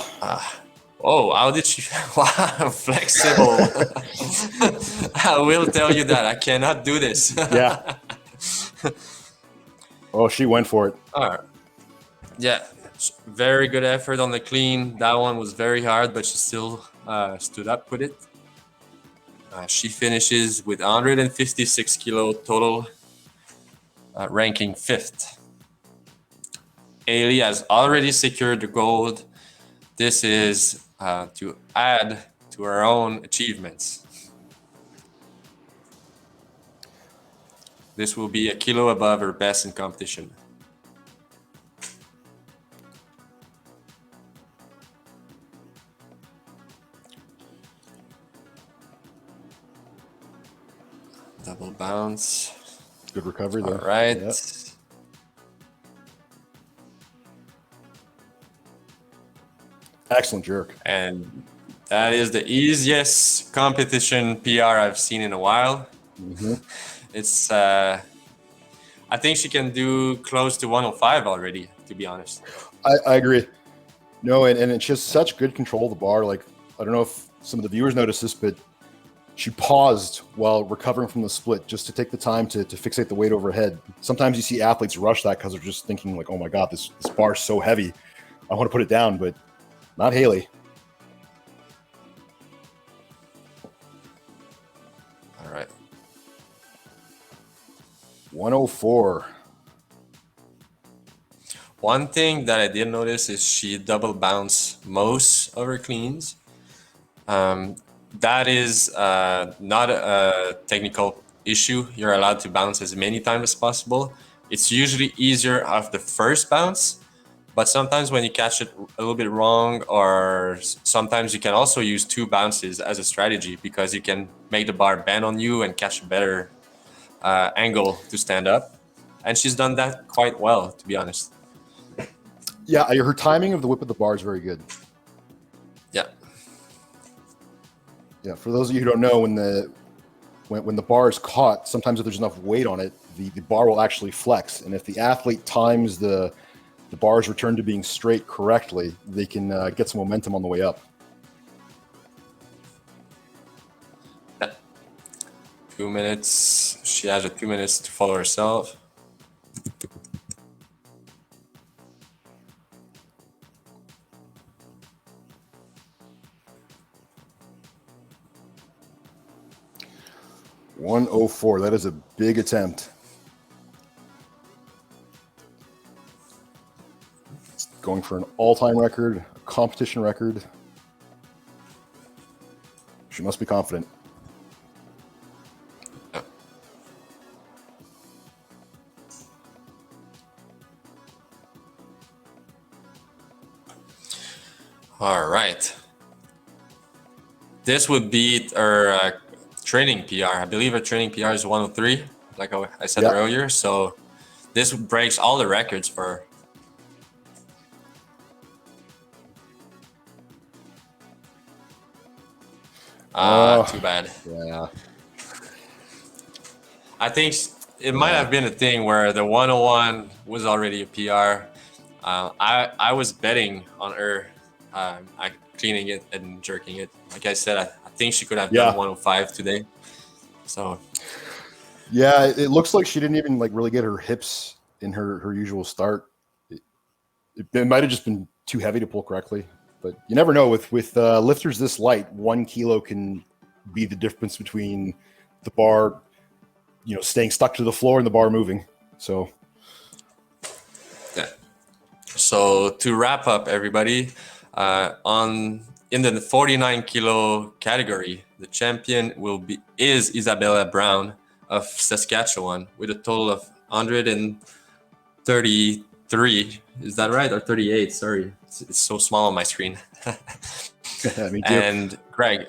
Oh, how did she? Wow, flexible. I will tell you that I cannot do this. yeah. Oh, she went for it. All right. Yeah, very good effort on the clean. That one was very hard, but she still stood up with it. She finishes with 156 kilo total, ranking 5th. Ailey has already secured the gold. This is to add to her own achievements. This will be a kilo above her best in competition. Double bounce. Good recovery there. All right. Yep. Excellent jerk. And that is the easiest competition PR I've seen in a while. Mm-hmm. It's, I think she can do close to 105 already, to be honest. I agree. No, and she has such good control of the bar. Like, I don't know if some of the viewers noticed this, but she paused while recovering from the split just to take the time to fixate the weight overhead. Sometimes you see athletes rush that because they're just thinking like, oh my God, this bar is so heavy. I want to put it down, but not Haley. All right. 104. One thing that I did notice is she double bounce most of her cleans. That is not a technical issue. You're allowed to bounce as many times as possible. It's usually easier off the first bounce, but sometimes when you catch it a little bit wrong, or sometimes you can also use 2 bounces as a strategy because you can make the bar bend on you and catch a better angle to stand up. And she's done that quite well, to be honest. Yeah, her timing of the whip of the bar is very good. Yeah. Yeah, for those of you who don't know, when the bar is caught, sometimes if there's enough weight on it, the bar will actually flex. And if the athlete times the bar's return to being straight correctly, they can get some momentum on the way up. Yeah. 2 minutes. She has 2 minutes to follow herself. $104. That is a big attempt. It's going for an all-time record, a competition record. She must be confident. All right. This would be our training PR. I believe our training PR is 103. like I said earlier. So this breaks all the records for her. Too bad. Yeah. I think it might have been a thing where the 101 was already a PR. I was betting on her cleaning it and jerking it. Like I said, I think she could have done 105 today. So. Yeah, it looks like she didn't even like really get her hips in her usual start. It might have just been too heavy to pull correctly. But you never know with lifters this light, 1 kilo can be the difference between the bar, staying stuck to the floor and the bar moving. So, yeah. So to wrap up, everybody, in the 49 kilo category, the champion is Isabella Brown of Saskatchewan with a total of 133. Is that right? Or 38? Sorry, it's so small on my screen. Me too. And Greg,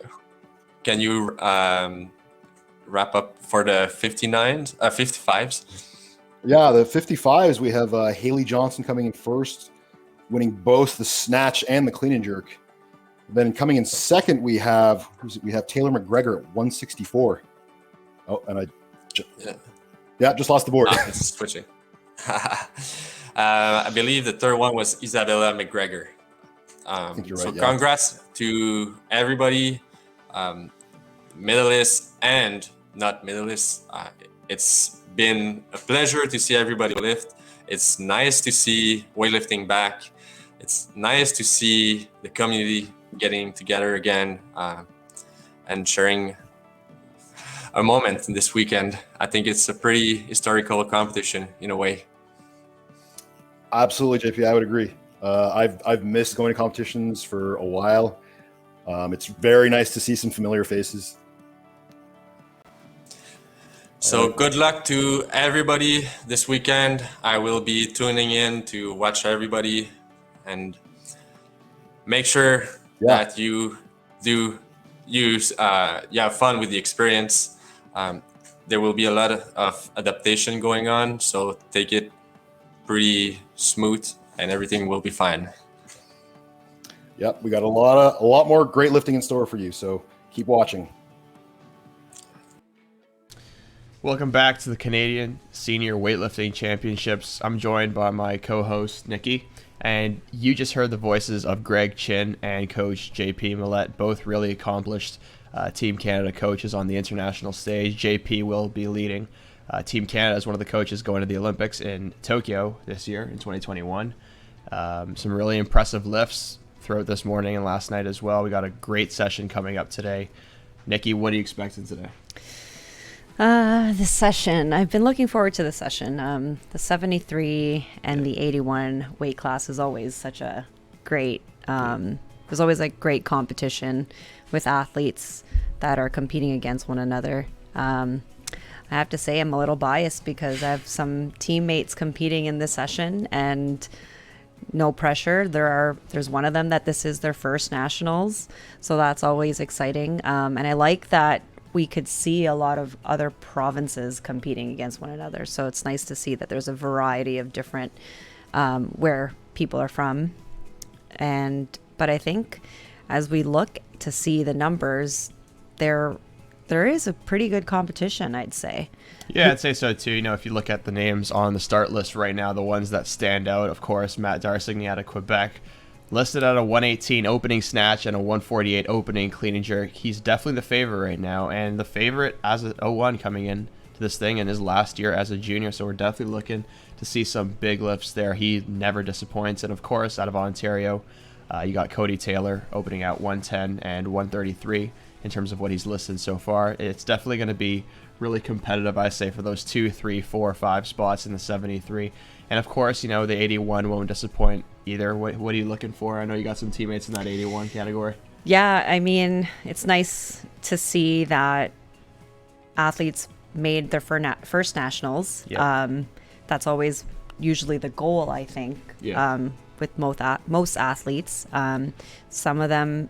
can you wrap up for the 55s? Yeah, the 55s, we have Haley Johnson coming in first, winning both the snatch and the clean and jerk. Then coming in second, we have Taylor McGregor at 164. Oh, and just lost the board. It's switching. I believe the third one was Isabella McGregor. I think you're right, so congrats to everybody, medalists and not medalists. It's been a pleasure to see everybody lift. It's nice to see weightlifting back. It's nice to see the community getting together again and sharing a moment this weekend. I think it's a pretty historical competition in a way. Absolutely, JP. I would agree. I've missed going to competitions for a while. It's very nice to see some familiar faces. So good luck to everybody this weekend. I will be tuning in to watch everybody and make sure that you do have fun with the experience. There will be a lot of adaptation going on, so take it pretty smooth and everything will be fine. Yep, we got a lot more great lifting in store for you, so keep watching. Welcome back to the Canadian Senior Weightlifting Championships. I'm joined by my co-host Nikki, and you just heard the voices of Greg Chin and Coach JP Millette, both really accomplished Team Canada coaches on the international stage. JP will be leading Team Canada as one of the coaches going to the Olympics in Tokyo this year in 2021. Some really impressive lifts throughout this morning and last night as well. We got a great session coming up today. Nikki, what are you expecting today? This session, I've been looking forward to the session. The 73 and the 81 weight class is always such a great, there's always a great competition with athletes that are competing against one another. I have to say I'm a little biased because I have some teammates competing in this session, and no pressure. There's one of them that this is their first nationals, so that's always exciting. And I like that we could see a lot of other provinces competing against one another. So it's nice to see that there's a variety of different where people are from. But I think as we look to see the numbers, there is a pretty good competition, I'd say. Yeah, I'd say so too. If you look at the names on the start list right now, the ones that stand out, of course, Matt Darsigny out of Quebec, listed at a 118 opening snatch and a 148 opening clean and jerk. He's definitely the favorite right now, and the favorite as an 01 coming in to this thing in his last year as a junior. So we're definitely looking to see some big lifts there. He never disappoints. And of course, out of Ontario, you got Cody Taylor opening at 110 and 133 in terms of what he's listed so far. It's definitely going to be really competitive, I say, for those 2, 3, 4, 5 spots in the 73. And of course, the 81 won't disappoint either. What are you looking for? I know you got some teammates in that 81 category. Yeah, I mean, it's nice to see that athletes made their first nationals. Yep. That's always usually the goal, I think, with most athletes. Some of them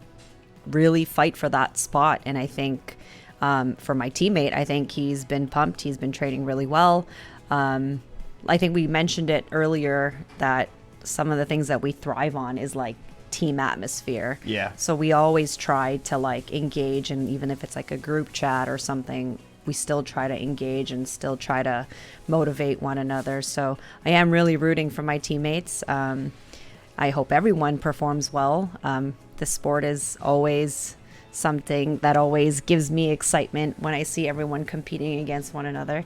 really fight for that spot, and I think For my teammate, I think he's been pumped. He's been training really well. I think we mentioned it earlier that some of the things that we thrive on is like team atmosphere. Yeah. So we always try to like engage, and even if it's like a group chat or something, we still try to engage and still try to motivate one another. So I am really rooting for my teammates. I hope everyone performs well. The sport is always something that always gives me excitement when I see everyone competing against one another.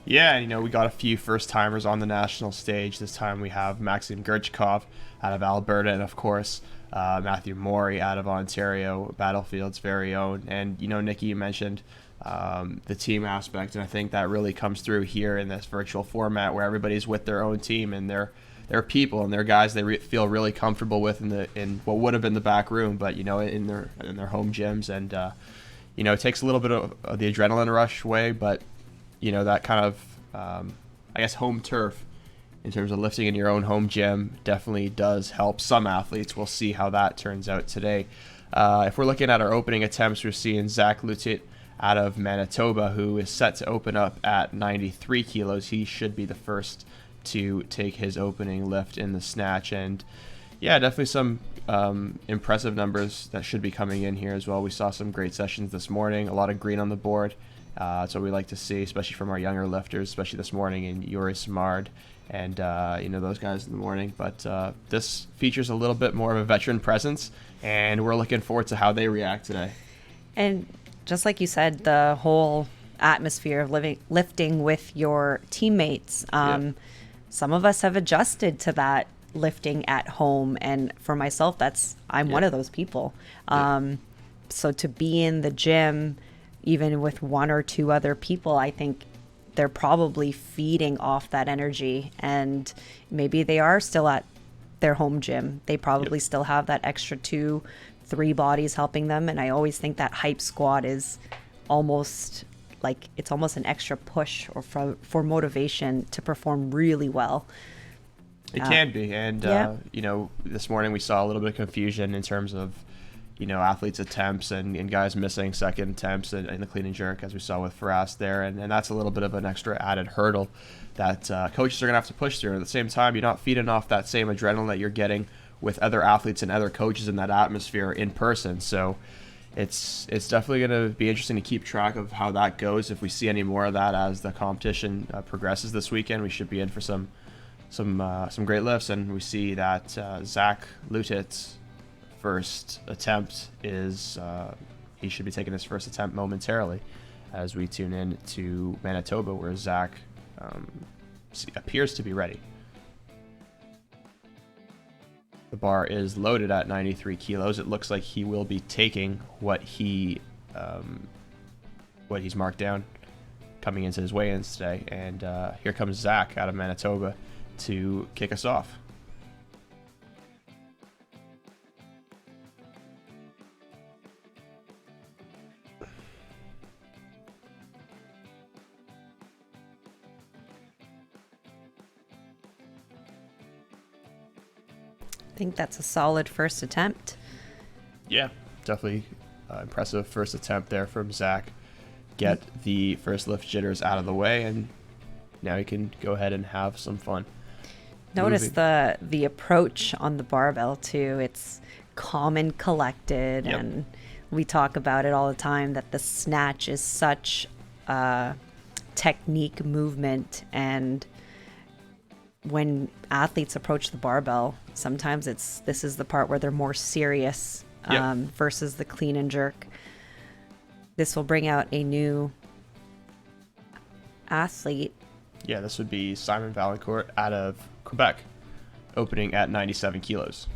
Yeah, you know, we got a few first-timers on the national stage. This time we have Maxim Gurchikov out of Alberta, and of course, Matthew Morey out of Ontario, Battlefield's very own. And, you know, Nikki, you mentioned the team aspect, and I think that really comes through here in this virtual format where everybody's with their own team and they're people and they're guys they feel really comfortable with in what would have been the back room, but, you know, in their home gyms. And, you know, it takes a little bit of the adrenaline rush away, but you know, that kind of, I guess, home turf in terms of lifting in your own home gym definitely does help some athletes. We'll see how that turns out today. If we're looking at our opening attempts, we're seeing Zach Lutit out of Manitoba, who is set to open up at 93 kilos. He should be the first to take his opening lift in the snatch. And yeah, definitely some impressive numbers that should be coming in here as well. We saw some great sessions this morning, a lot of green on the board. That's what we like to see, especially from our younger lifters, especially this morning in Yuri Samard and, you know, those guys in the morning. But this features a little bit more of a veteran presence, and we're looking forward to how they react today. And just like you said, the whole atmosphere of lifting with your teammates, some of us have adjusted to that lifting at home. And for myself, I'm one of those people. So to be in the gym, even with one or two other people, I think they're probably feeding off that energy, and maybe they are still at their home gym. They probably still have that extra 2-3 bodies helping them. And I always think that hype squad is almost like it's almost an extra push or for motivation to perform really well. It can be. And, you know, this morning we saw a little bit of confusion in terms of, you know, athletes' attempts and guys missing second attempts in the clean and jerk, as we saw with Faraz there. And that's a little bit of an extra added hurdle that coaches are going to have to push through. At the same time, you're not feeding off that same adrenaline that you're getting with other athletes and other coaches in that atmosphere in person. So it's definitely going to be interesting to keep track of how that goes. If we see any more of that as the competition progresses this weekend, we should be in for some great lifts. And we see that Zach Lutit's first attempt is he should be taking his first attempt momentarily as we tune in to Manitoba, where Zach appears to be ready. The bar is loaded at 93 kilos. It looks like he will be taking what he's marked down coming into his weigh-ins today. And here comes Zach out of Manitoba to kick us off. I think that's a solid first attempt. Yeah, definitely impressive first attempt there from Zach. Get the first lift jitters out of the way, and now you can go ahead and have some fun. Notice the approach on the barbell too. It's calm and collected, and we talk about it all the time that the snatch is such a technique movement, and when athletes approach the barbell, sometimes this is the part where they're more serious versus the clean and jerk. This will bring out a new athlete. Yeah, this would be Simon Valancourt out of Quebec, opening at 97 kilos.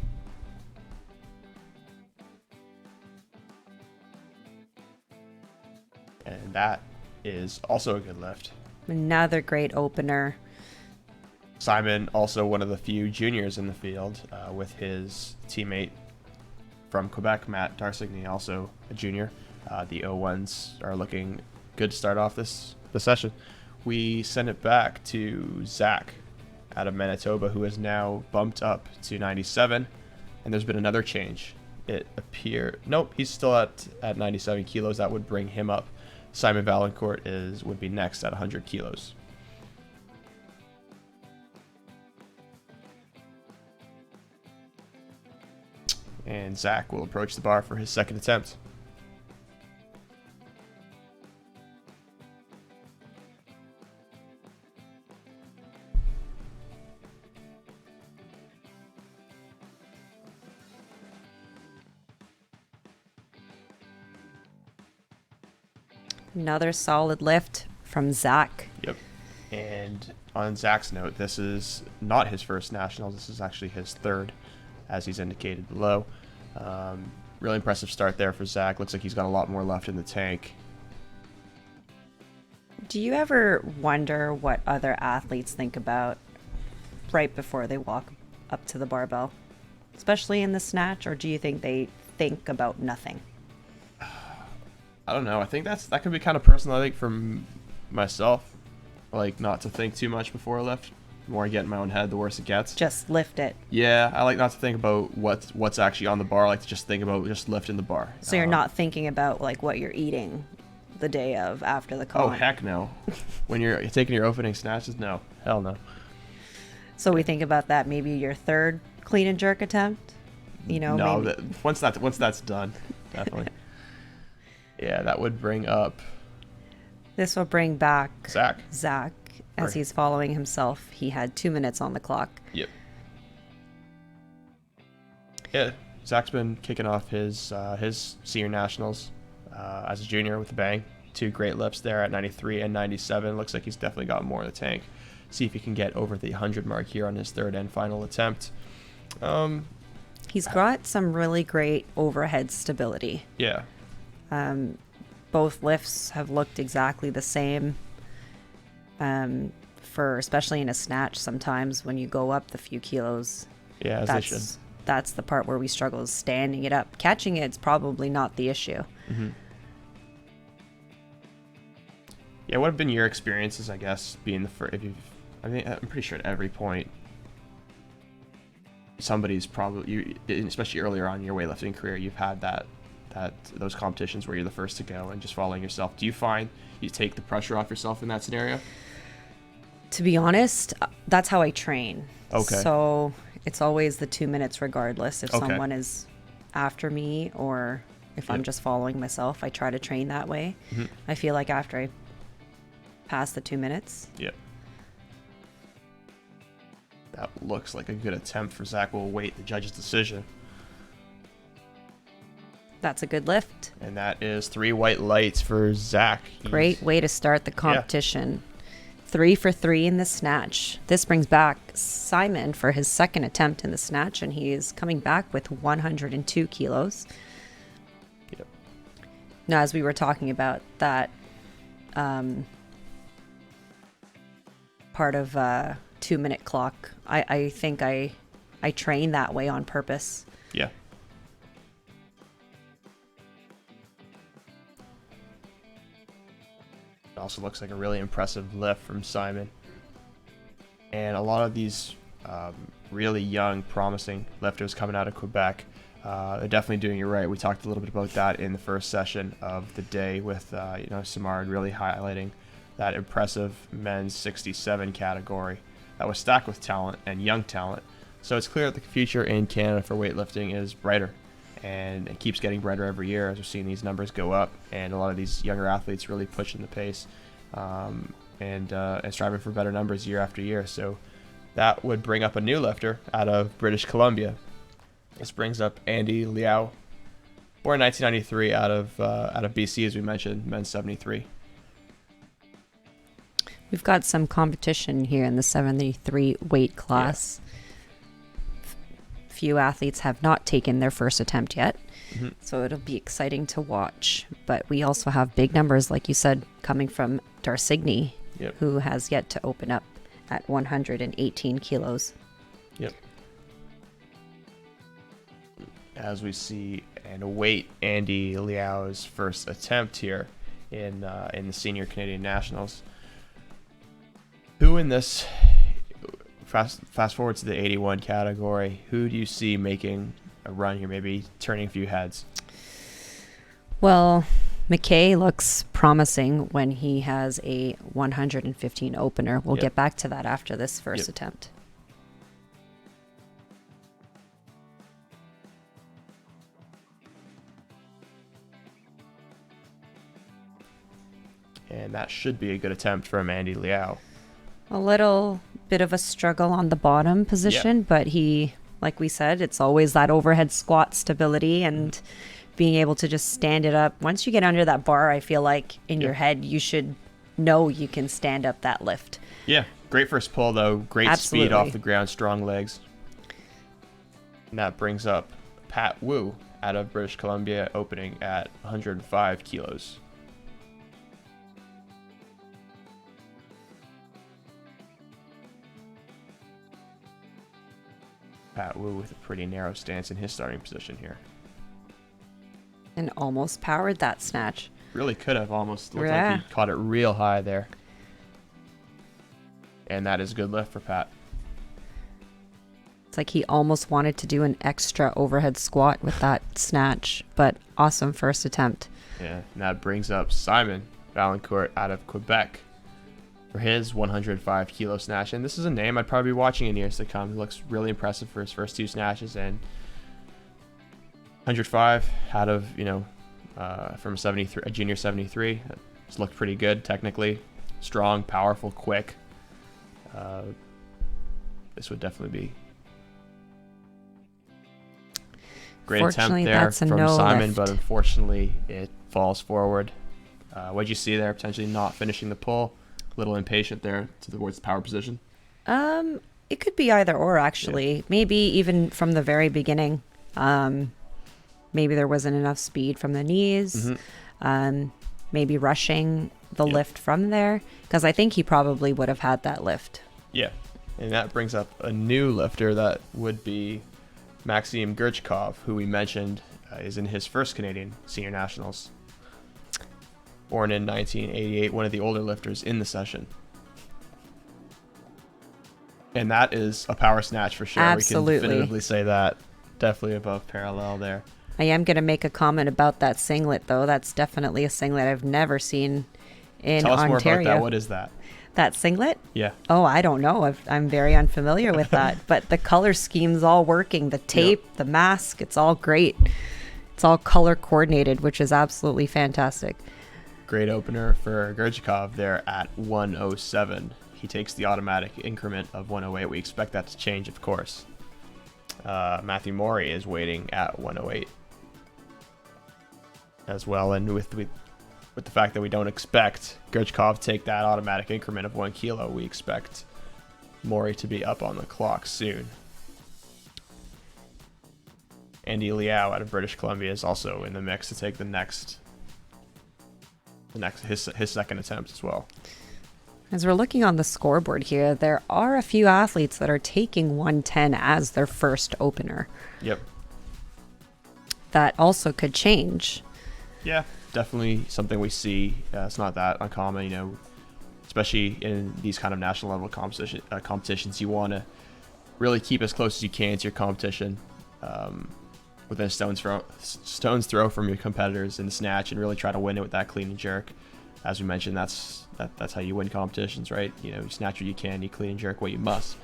And that is also a good lift. Another great opener. Simon, also one of the few juniors in the field, with his teammate from Quebec, Matt Darsigny, also a junior. The O1s are looking good to start off the session. We send it back to Zach out of Manitoba, who is now bumped up to 97. And there's been another change it appear. Nope, he's still at 97 kilos. That would bring him up. Simon Valancourt would be next at 100 kilos. And Zach will approach the bar for his second attempt. Another solid lift from Zach. Yep. And on Zach's note, this is not his first nationals. This is actually his third, as he's indicated below. Really impressive start there for Zach. Looks like he's got a lot more left in the tank. Do you ever wonder what other athletes think about right before they walk up to the barbell, especially in the snatch, or do you think they think about nothing? I don't know. I think that could be kind of personal. I think for myself, like not to think too much before a lift. The more I get in my own head, the worse it gets. Just lift it. Yeah, I like not to think about what's actually on the bar. I like to just think about just lifting the bar. So you're not thinking about like what you're eating the day of after the con. Oh heck no! When you're taking your opening snatches, no, hell no. So we think about that. Maybe your third clean and jerk attempt. You know. No, maybe. once that's done, definitely. Yeah, that would bring up. This will bring back Zach. As he's following himself. He had 2 minutes on the clock. Yep. Yeah, Zach's been kicking off his senior nationals as a junior with a bang. 2 great lifts there at 93 and 97. Looks like he's definitely got more in the tank. See if he can get over the 100 mark here on his third and final attempt. He's got some really great overhead stability. Yeah. Both lifts have looked exactly the same. For especially in a snatch, sometimes when you go up the few kilos, Yeah, as they should. That's the part where we struggle, is standing it up. Catching it's probably not the issue. Mm-hmm. Yeah, what have been your experiences? I guess being the first. I'm pretty sure at every point, somebody's probably especially earlier on in your weightlifting career, you've had those competitions where you're the first to go and just following yourself. Do you find you take the pressure off yourself in that scenario? To be honest, that's how I train. Okay. So it's always the 2 minutes regardless if Okay. someone is after me or if I'm Yep. just following myself. I try to train that way. Mm-hmm. I feel like after I pass the 2 minutes, Yep. That looks like a good attempt for Zach. We'll wait the judge's decision. that's a good lift. And that is 3 white lights for Zach. Great way to start the competition. 3 for 3 in the snatch. This brings back Simon for his second attempt in the snatch, and he is coming back with 102 kilos. Yep. Now, as we were talking about that part of 2 minute clock, I think I train that way on purpose. Yeah. It also looks like a really impressive lift from Simon. And a lot of these really young, promising lifters coming out of Quebec, they're definitely doing it right. We talked a little bit about that in the first session of the day with Simard really highlighting that impressive men's 67 category that was stacked with talent and young talent. So it's clear that the future in Canada for weightlifting is brighter, and it keeps getting brighter every year as we're seeing these numbers go up, and a lot of these younger athletes really pushing the pace and striving for better numbers year after year. So that would bring up a new lifter out of British Columbia. This brings up Andy Liao, born in 1993 out of BC, as we mentioned, men's 73. We've got some competition here in the 73 weight class. Few athletes have not taken their first attempt yet, so it'll be exciting to watch. But we also have big numbers, like you said, coming from Darcigny, who has yet to open up at 118 kilos. Yep. As we see and await Andy Liao's first attempt here in the Senior Canadian Nationals. Who in this, fast forward to the 81 category, who do you see making a run here, maybe turning a few heads? Well, McKay looks promising when he has a 115 opener. We'll get back to that after this first attempt. And that should be a good attempt from Andy Liao. A little bit of a struggle on the bottom position, but he, like we said, it's always that overhead squat stability and being able to just stand it up. Once you get under that bar, I feel like in your head, you should know you can stand up that lift. Yeah, great first pull though. Great speed off the ground, strong legs. And that brings up Pat Wu out of British Columbia, opening at 105 kilos. Pat Wu with a pretty narrow stance in his starting position here. And almost powered that snatch. Really could have almost looked like he caught it real high there. And that is a good lift for Pat. It's like he almost wanted to do an extra overhead squat with that snatch, but awesome first attempt. Yeah, and that brings up Simon Valancourt out of Quebec for his 105 kilo snatch. And this is a name I'd probably be watching in years to come. He looks really impressive for his first two snatches. And 105 out of, from a junior 73. It's looked pretty good technically. Strong, powerful, quick. This would definitely be great attempt there from Simon, but unfortunately it falls forward. What'd you see there? Potentially not finishing the pull. A little impatient there towards the power position. It could be either or, actually. Yeah. Maybe even from the very beginning. Maybe there wasn't enough speed from the knees. Maybe rushing the lift from there, because I think he probably would have had that lift. Yeah, and that brings up a new lifter that would be Maxim Gurchkov, who we mentioned is in his first Canadian Senior Nationals. Born in 1988, one of the older lifters in the session. And that is a power snatch for sure. Absolutely. We can definitively say that. Definitely above parallel there. I am going to make a comment about that singlet, though. That's definitely a singlet I've never seen in Ontario. Tell us more about that. What is that? That singlet? Yeah. Oh, I don't know. I'm very unfamiliar with that. But the color scheme's all working. The tape, the mask, it's all great. It's all color coordinated, which is absolutely fantastic. Great opener for Gurchkov there at 107. He takes the automatic increment of 108. We expect that to change, of course. Matthew Morey is waiting at 108 as well. And with the fact that we don't expect Gurchkov to take that automatic increment of 1 kilo, we expect Morey to be up on the clock soon. Andy Liao out of British Columbia is also in the mix to take his second attempt as well. As we're looking on the scoreboard here, there are a few athletes that are taking 110 as their first opener. Yep. That also could change. Yeah, definitely something we see. It's not that uncommon, especially in these kind of national level competitions. You want to really keep as close as you can to your competition, within a stone's throw from your competitors in the snatch, and really try to win it with that clean and jerk. As we mentioned, that's how you win competitions, right? You snatch what you can, you clean and jerk what you must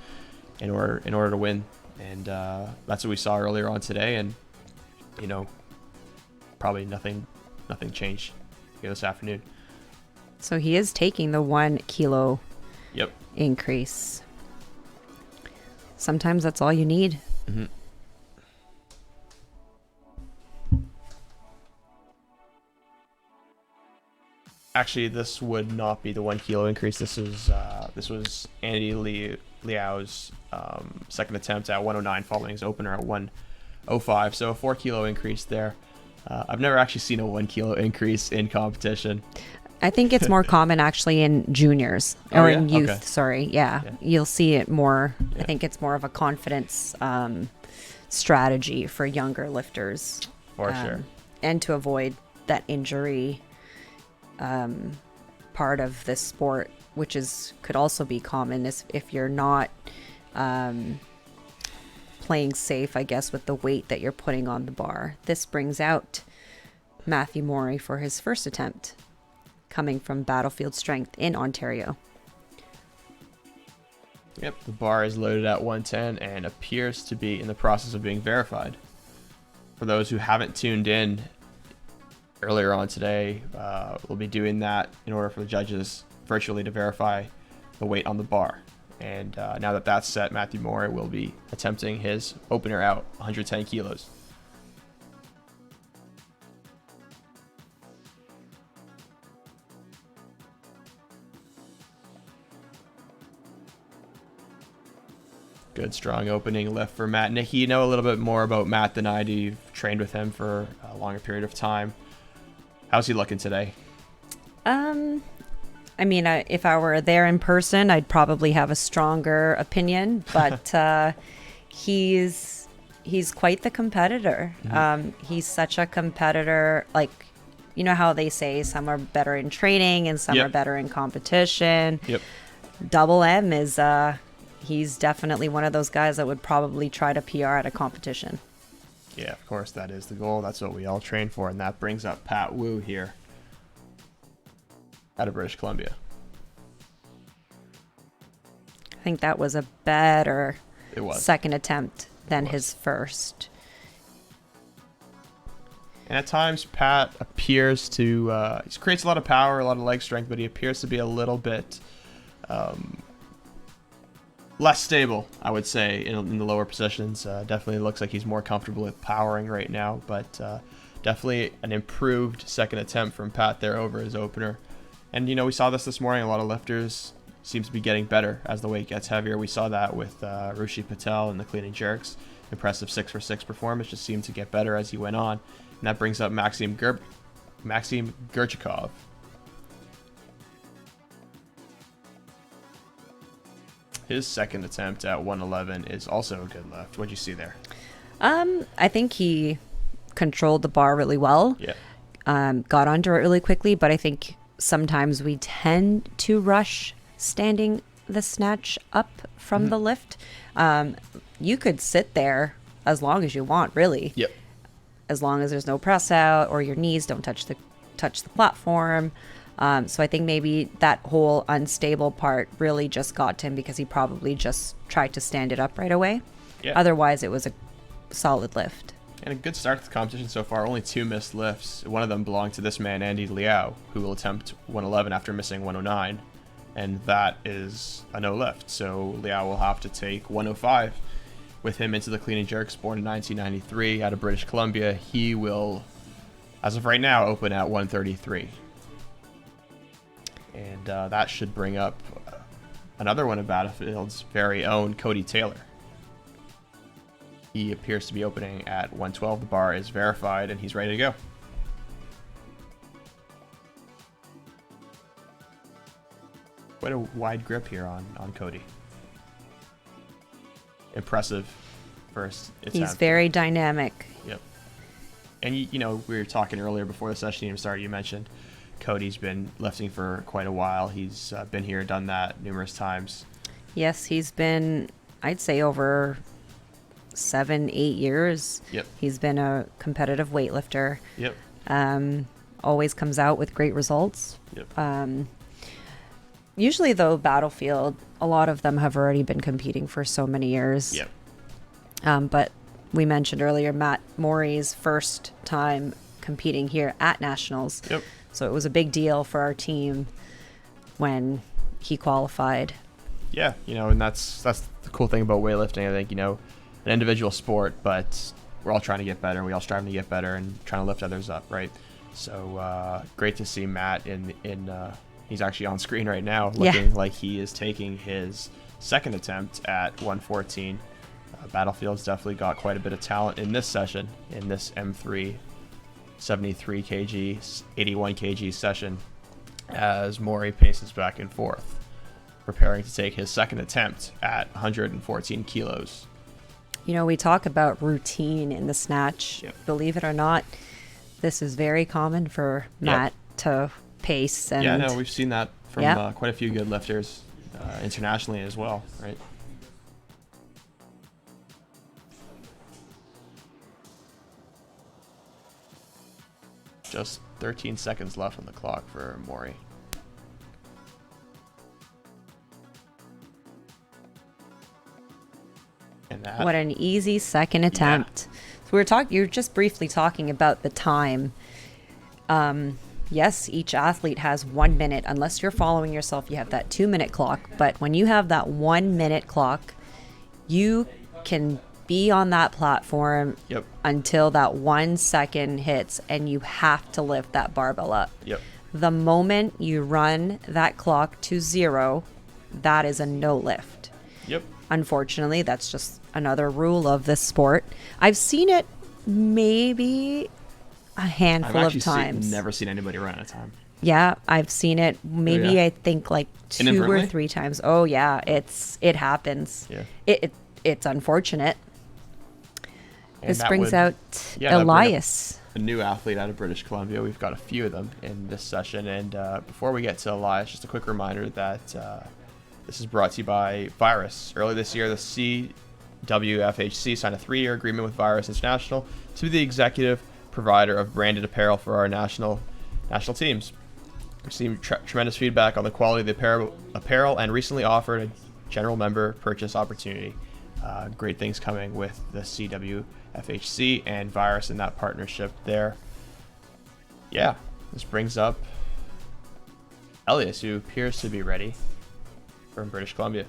in order to win. And that's what we saw earlier on today. And probably nothing changed here this afternoon. So he is taking the 1 kilo increase. Sometimes that's all you need. Mm-hmm. Actually, this would not be the 1 kilo increase. This was Andy Liao's second attempt at 109 following his opener at 105. So a 4 kilo increase there. I've never actually seen a 1 kilo increase in competition. I think it's more common actually in juniors or in youth. Okay. Sorry. Yeah. You'll see it more. Yeah. I think it's more of a confidence strategy for younger lifters. For sure. And to avoid that injury part of this sport, which could also be common, is if you're not playing safe, I guess, with the weight that you're putting on the bar. This brings out Matthew Morey for his first attempt, coming from Battlefield Strength in Ontario. Yep, the bar is loaded at 110 and appears to be in the process of being verified. For those who haven't tuned in earlier on today, we'll be doing that in order for the judges virtually to verify the weight on the bar. And now that that's set, Matthew Morey will be attempting his opener out, 110 kilos. Good, strong opening lift for Matt. Nikki, you know a little bit more about Matt than I do. You've trained with him for a longer period of time. How's he looking today? I mean, if I were there in person, I'd probably have a stronger opinion, but he's quite the competitor. He's such a competitor. Like, you know how they say some are better in training and some are better in competition. Yep. Double M is... he's definitely one of those guys that would probably try to PR at a competition. Yeah, of course, that is the goal. That's what we all train for. And that brings up Pat Wu here out of British Columbia. I think that was a better second attempt than his first. And at times, Pat appears to... he creates a lot of power, a lot of leg strength, but he appears to be a little bit... less stable, I would say, in the lower positions. Definitely looks like he's more comfortable with powering right now, but definitely an improved second attempt from Pat there over his opener. And, you know, we saw this morning. A lot of lifters seems to be getting better as the weight gets heavier. We saw that with Rushi Patel in the clean and jerks. Impressive 6-for-6 performance, just seemed to get better as he went on. And that brings up Maxim Gurchikov. His second attempt at 111 is also a good lift. What'd you see there? I think he controlled the bar really well. Yeah. Got under it really quickly, but I think sometimes we tend to rush standing the snatch up from the lift. You could sit there as long as you want, really. Yep. As long as there's no press out or your knees don't touch the platform. So I think maybe that whole unstable part really just got to him because he probably just tried to stand it up right away. Yeah. Otherwise, it was a solid lift. And a good start to the competition so far. Only 2 missed lifts. One of them belonged to this man, Andy Liao, who will attempt 111 after missing 109. And that is a no lift. So Liao will have to take 105 with him into the clean and jerks. Born in 1993 out of British Columbia. He will, as of right now, open at 133. And that should bring up another one of Battlefield's very own, Cody Taylor. He appears to be opening at 112. The bar is verified, and he's ready to go. Quite a wide grip here on Cody. Impressive first attempt. He's very dynamic. Yep. And, you know, we were talking earlier before the session even started, you mentioned Cody's been lifting for quite a while. He's been here, done that numerous times. Yes, he's been, I'd say, over 7-8 years. Yep. He's been a competitive weightlifter. Yep. Always comes out with great results. Yep. Usually, though, Battlefield, a lot of them have already been competing for so many years. Yep. But we mentioned earlier Matt Morey's first time competing here at Nationals. Yep. So it was a big deal for our team when he qualified. Yeah, you know, and that's the cool thing about weightlifting. I think, you know, an individual sport, but we're all trying to get better. We all striving to get better and trying to lift others up, right? So great to see Matt in he's actually on screen right now, looking like he is taking his second attempt at 114. Battlefield's definitely got quite a bit of talent in this session, in this M3 73 kg, 81 kg session, as Morey paces back and forth, preparing to take his second attempt at 114 kilos. You know, we talk about routine in the snatch. Yep. Believe it or not, this is very common for Matt to pace. And yeah, no, we've seen that from quite a few good lifters internationally as well, right? just 13 seconds left on the clock for Maury. And that, What an easy second attempt. So you're just briefly talking about the time. Yes, each athlete has 1 minute. Unless you're following yourself, you have that 2-minute clock. But when you have that 1 minute clock, you can be on that platform until that 1 second hits, and you have to lift that barbell up. The moment you run that clock to 0, that is a no lift. Unfortunately, that's just another rule of this sport. I've seen it maybe a handful of times. Never seen anybody run out of time. Yeah, I've seen it maybe I think like 2 or 3 times. Oh yeah, it happens. It's unfortunate. And this brings out Elias, a new athlete out of British Columbia. We've got a few of them in this session, and before we get to Elias, just a quick reminder that this is brought to you by Virus. Early this year, the CWFHC signed a 3-year agreement with Virus International to be the executive provider of branded apparel for our national teams. We've seen tremendous feedback on the quality of the apparel and recently offered a general member purchase opportunity. Great things coming with the CWFHC and Virus in that partnership there. Yeah, this brings up Elias, who appears to be ready from British Columbia.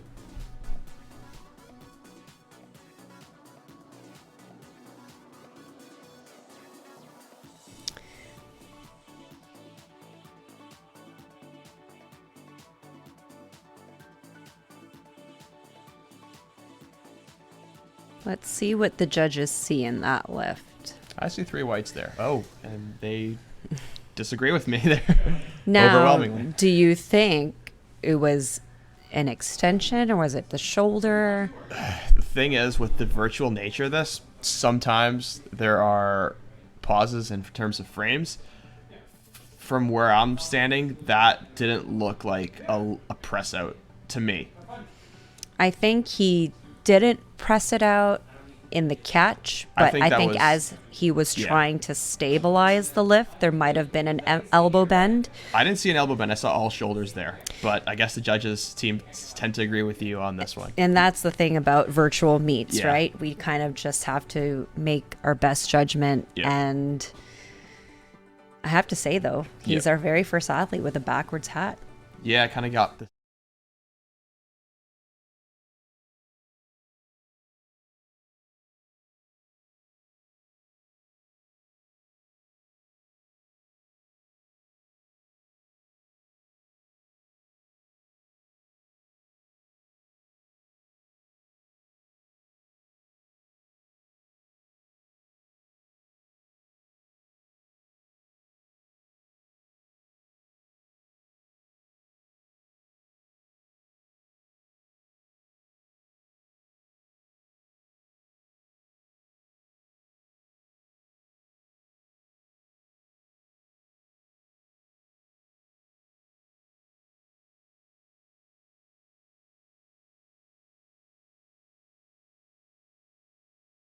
Let's see what the judges see in that lift. I see 3 whites there. Oh, and they disagree with me there. Now, overwhelmingly. Do you think it was an extension or was it the shoulder? The thing is, with the virtual nature of this, sometimes there are pauses in terms of frames. From where I'm standing, that didn't look like a press out to me. I think he didn't press it out in the catch, but I think as he was trying to stabilize the lift, there might have been an elbow bend. I didn't see an elbow bend. I saw all shoulders there, but I guess the judges team tend to agree with you on this one. And that's the thing about virtual meets, right? We kind of just have to make our best judgment. And I have to say, though, he's our very first athlete with a backwards hat. Yeah, I kind of got the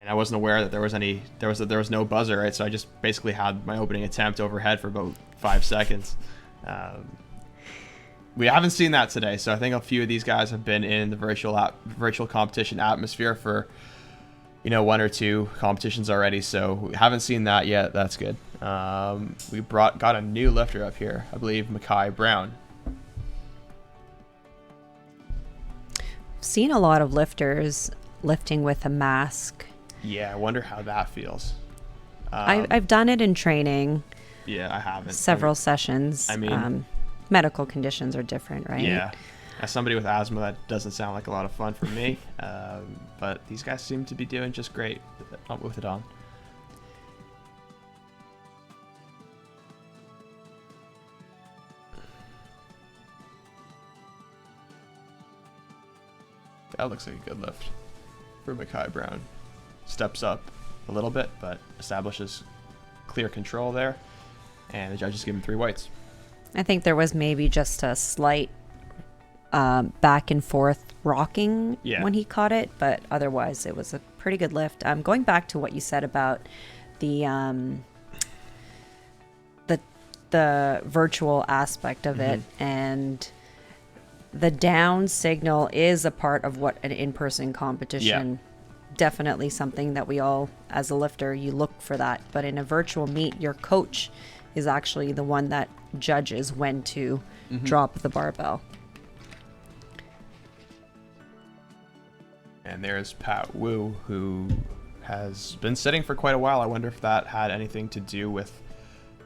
and I wasn't aware that there was no buzzer, right? So I just basically had my opening attempt overhead for about 5 seconds. We haven't seen that today, so I think a few of these guys have been in the virtual competition atmosphere for 1 or 2 competitions already. So we haven't seen that yet. That's good. We got a new lifter up here, I believe, Mackay Brown. Seen a lot of lifters lifting with a mask. Yeah, I wonder how that feels. I've done it in training. Yeah, I haven't. Several sessions. I mean, medical conditions are different, right? Yeah. As somebody with asthma, that doesn't sound like a lot of fun for me. But these guys seem to be doing just great with it on. That looks like a good lift for Mackay Brown. Steps up a little bit, but establishes clear control there. And the judges give him 3 whites. I think there was maybe just a slight back and forth rocking when he caught it, but otherwise it was a pretty good lift. Going back to what you said about the the virtual aspect of it, and the down signal is a part of what an in-person competition. Definitely something that we all, as a lifter, you look for that. But in a virtual meet, your coach is actually the one that judges when to drop the barbell. And there's Pat Wu, who has been sitting for quite a while. I wonder if that had anything to do with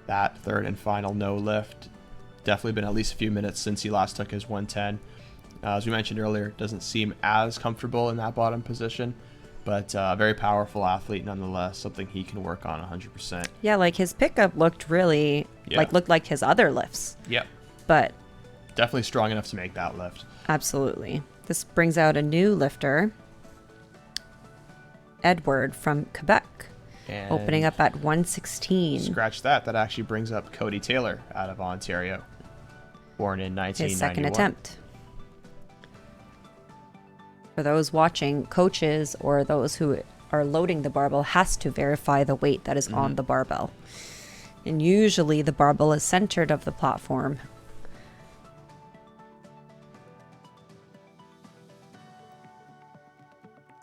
that third and final no lift. Definitely been at least a few minutes since he last took his 110. As we mentioned earlier, doesn't seem as comfortable in that bottom position, but very powerful athlete nonetheless, something he can work on 100%. Yeah, like his pickup looked really, looked like his other lifts. Yep. But definitely strong enough to make that lift. Absolutely. This brings out a new lifter, Edward from Quebec, And opening up at 116. Scratch that. That actually brings up Cody Taylor out of Ontario, born in 1991. His second attempt. For those watching, coaches or those who are loading the barbell has to verify the weight that is on the barbell. And usually the barbell is centered of the platform.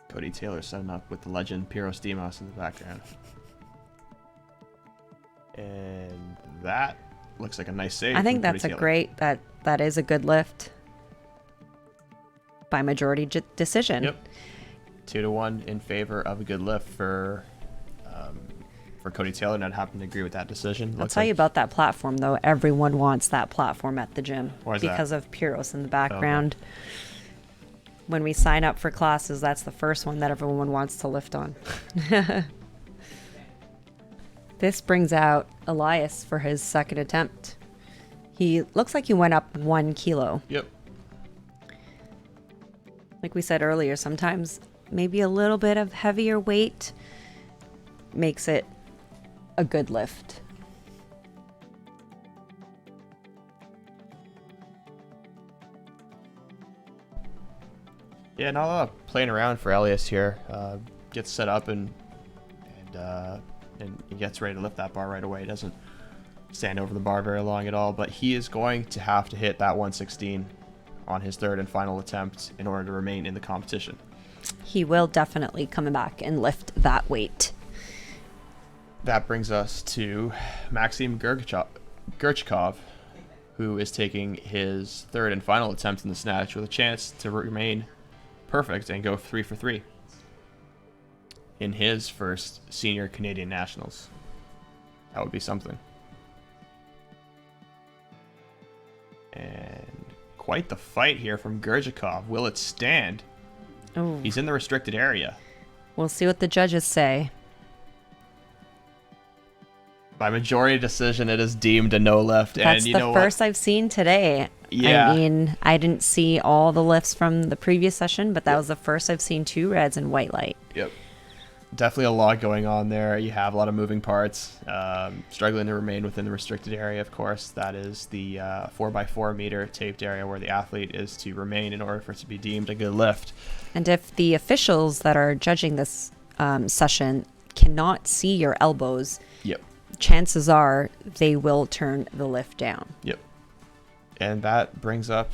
Cody Taylor setting up with the legend Piros Demos in the background. And that looks like a nice save. I think from Cody that's a Taylor. great, that is a good lift by majority decision. Yep. 2-1 in favor of a good lift for Cody Taylor. Not happen to agree with that decision. I'll tell you about that platform, though. Everyone wants that platform at the gym. Why is that? Because of Piros in the background. Okay. When we sign up for classes, that's the first one that everyone wants to lift on. This brings out Elias for his second attempt. He looks like he went up 1 kilo. Yep. Like we said earlier, sometimes maybe a little bit of heavier weight makes it a good lift. Yeah, not a lot of playing around for Elias here. Gets set up and he gets ready to lift that bar right away. He doesn't stand over the bar very long at all, but he is going to have to hit that 116 on his third and final attempt in order to remain in the competition. He will definitely come back and lift that weight. That brings us to Maxim Gurchikov, who is taking his third and final attempt in the snatch with a chance to remain perfect and go 3 for 3 in his first senior Canadian nationals. That would be something. And quite the fight here from Gurchikov. Will it stand? Ooh. He's in the restricted area. We'll see what the judges say. By majority decision, it is deemed a no lift. That's and you the know first what? I've seen today. Yeah. I mean, I didn't see all the lifts from the previous session, but that was the first I've seen 2 reds and white light. Yep. Definitely a lot going on there. You have a lot of moving parts. Struggling to remain within the restricted area, of course. That is the 4x4 meter taped area where the athlete is to remain in order for it to be deemed a good lift. And if the officials that are judging this session cannot see your elbows, Yep. chances are they will turn the lift down. Yep. And that brings up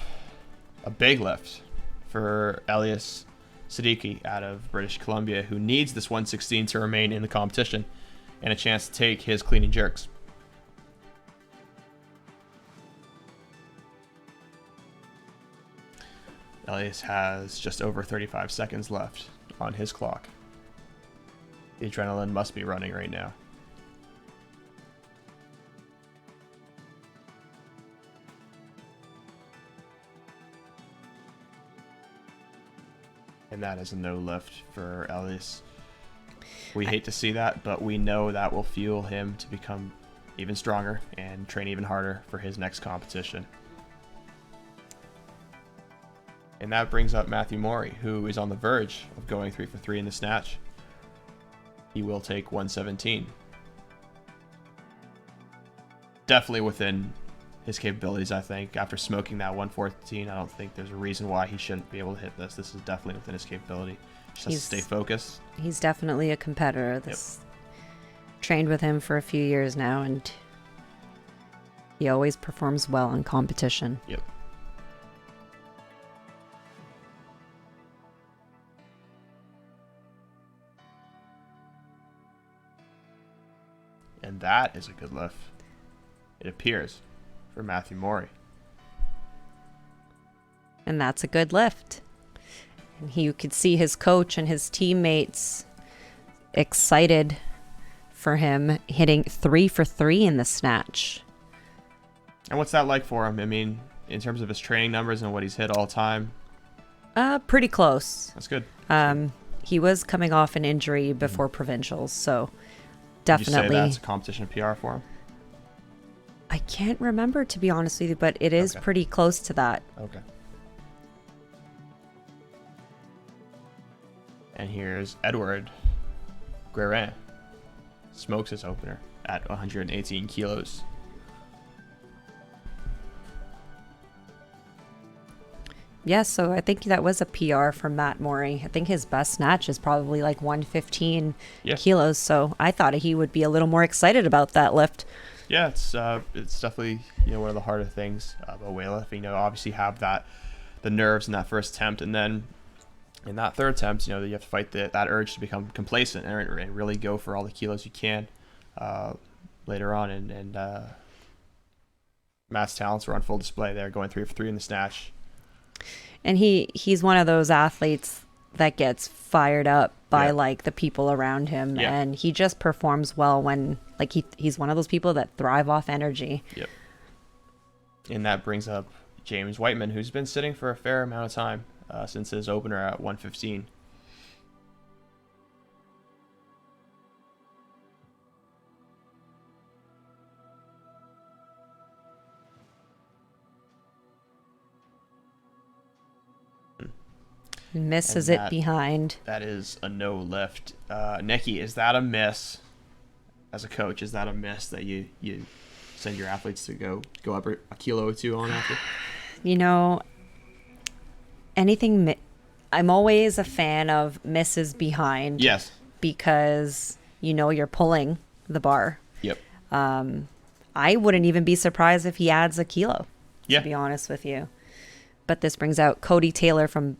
a big lift for Elias Siddiqui out of British Columbia, who needs this 116 to remain in the competition and a chance to take his clean and jerks. Elias has just over 35 seconds left on his clock. The adrenaline must be running right now. And that is a no lift for Elias. We hate to see that, but we know that will fuel him to become even stronger and train even harder for his next competition. And that brings up Matthew Morey, who is on the verge of going 3 for 3 in the snatch. He will take 117. Definitely within his capabilities, I think. After smoking that 114, I don't think there's a reason why he shouldn't be able to hit this. This is definitely within his capability. Just has to stay focused. He's definitely a competitor. Trained with him for a few years now, and He always performs well in competition. Yep. And that is a good lift. It appears for Matthew Morey. And that's a good lift. And you could see his coach and his teammates excited for him, hitting 3 for 3 in the snatch. And what's that like for him? I mean, in terms of his training numbers and what he's hit all time? Pretty close. That's good. He was coming off an injury before provincials, so Would definitely. you say that's a competition PR for him? I can't remember, to be honest with you, but it is Okay. pretty close to that. Okay. And here's Edward Guerin. Smokes his opener at 118 kilos. Yeah, so I think that was a PR for Matt Morey. I think his best snatch is probably like 115 Yeah. kilos, so I thought he would be a little more excited about that lift. Yeah, it's definitely one of the harder things about weightlifting. Obviously have the nerves in that first attempt, and then in that third attempt, you have to fight that urge to become complacent and really go for all the kilos you can later on. And Matt's talents were on full display there, going 3 for 3 in the snatch. And he's one of those athletes that gets fired up by like the people around him, Yeah. and he just performs well when like he's one of those people that thrive off energy. Yep. And that brings up James Whiteman, who's been sitting for a fair amount of time since his opener at 115. Misses And it that- behind. That is a no lift. Nikki, is that a miss? As a coach, is that a miss that you send your athletes to go up a kilo or two on after? I'm always a fan of misses behind. Yes. Because you're pulling the bar. Yep. I wouldn't even be surprised if he adds a kilo, Yeah. to be honest with you. But this brings out Cody Taylor from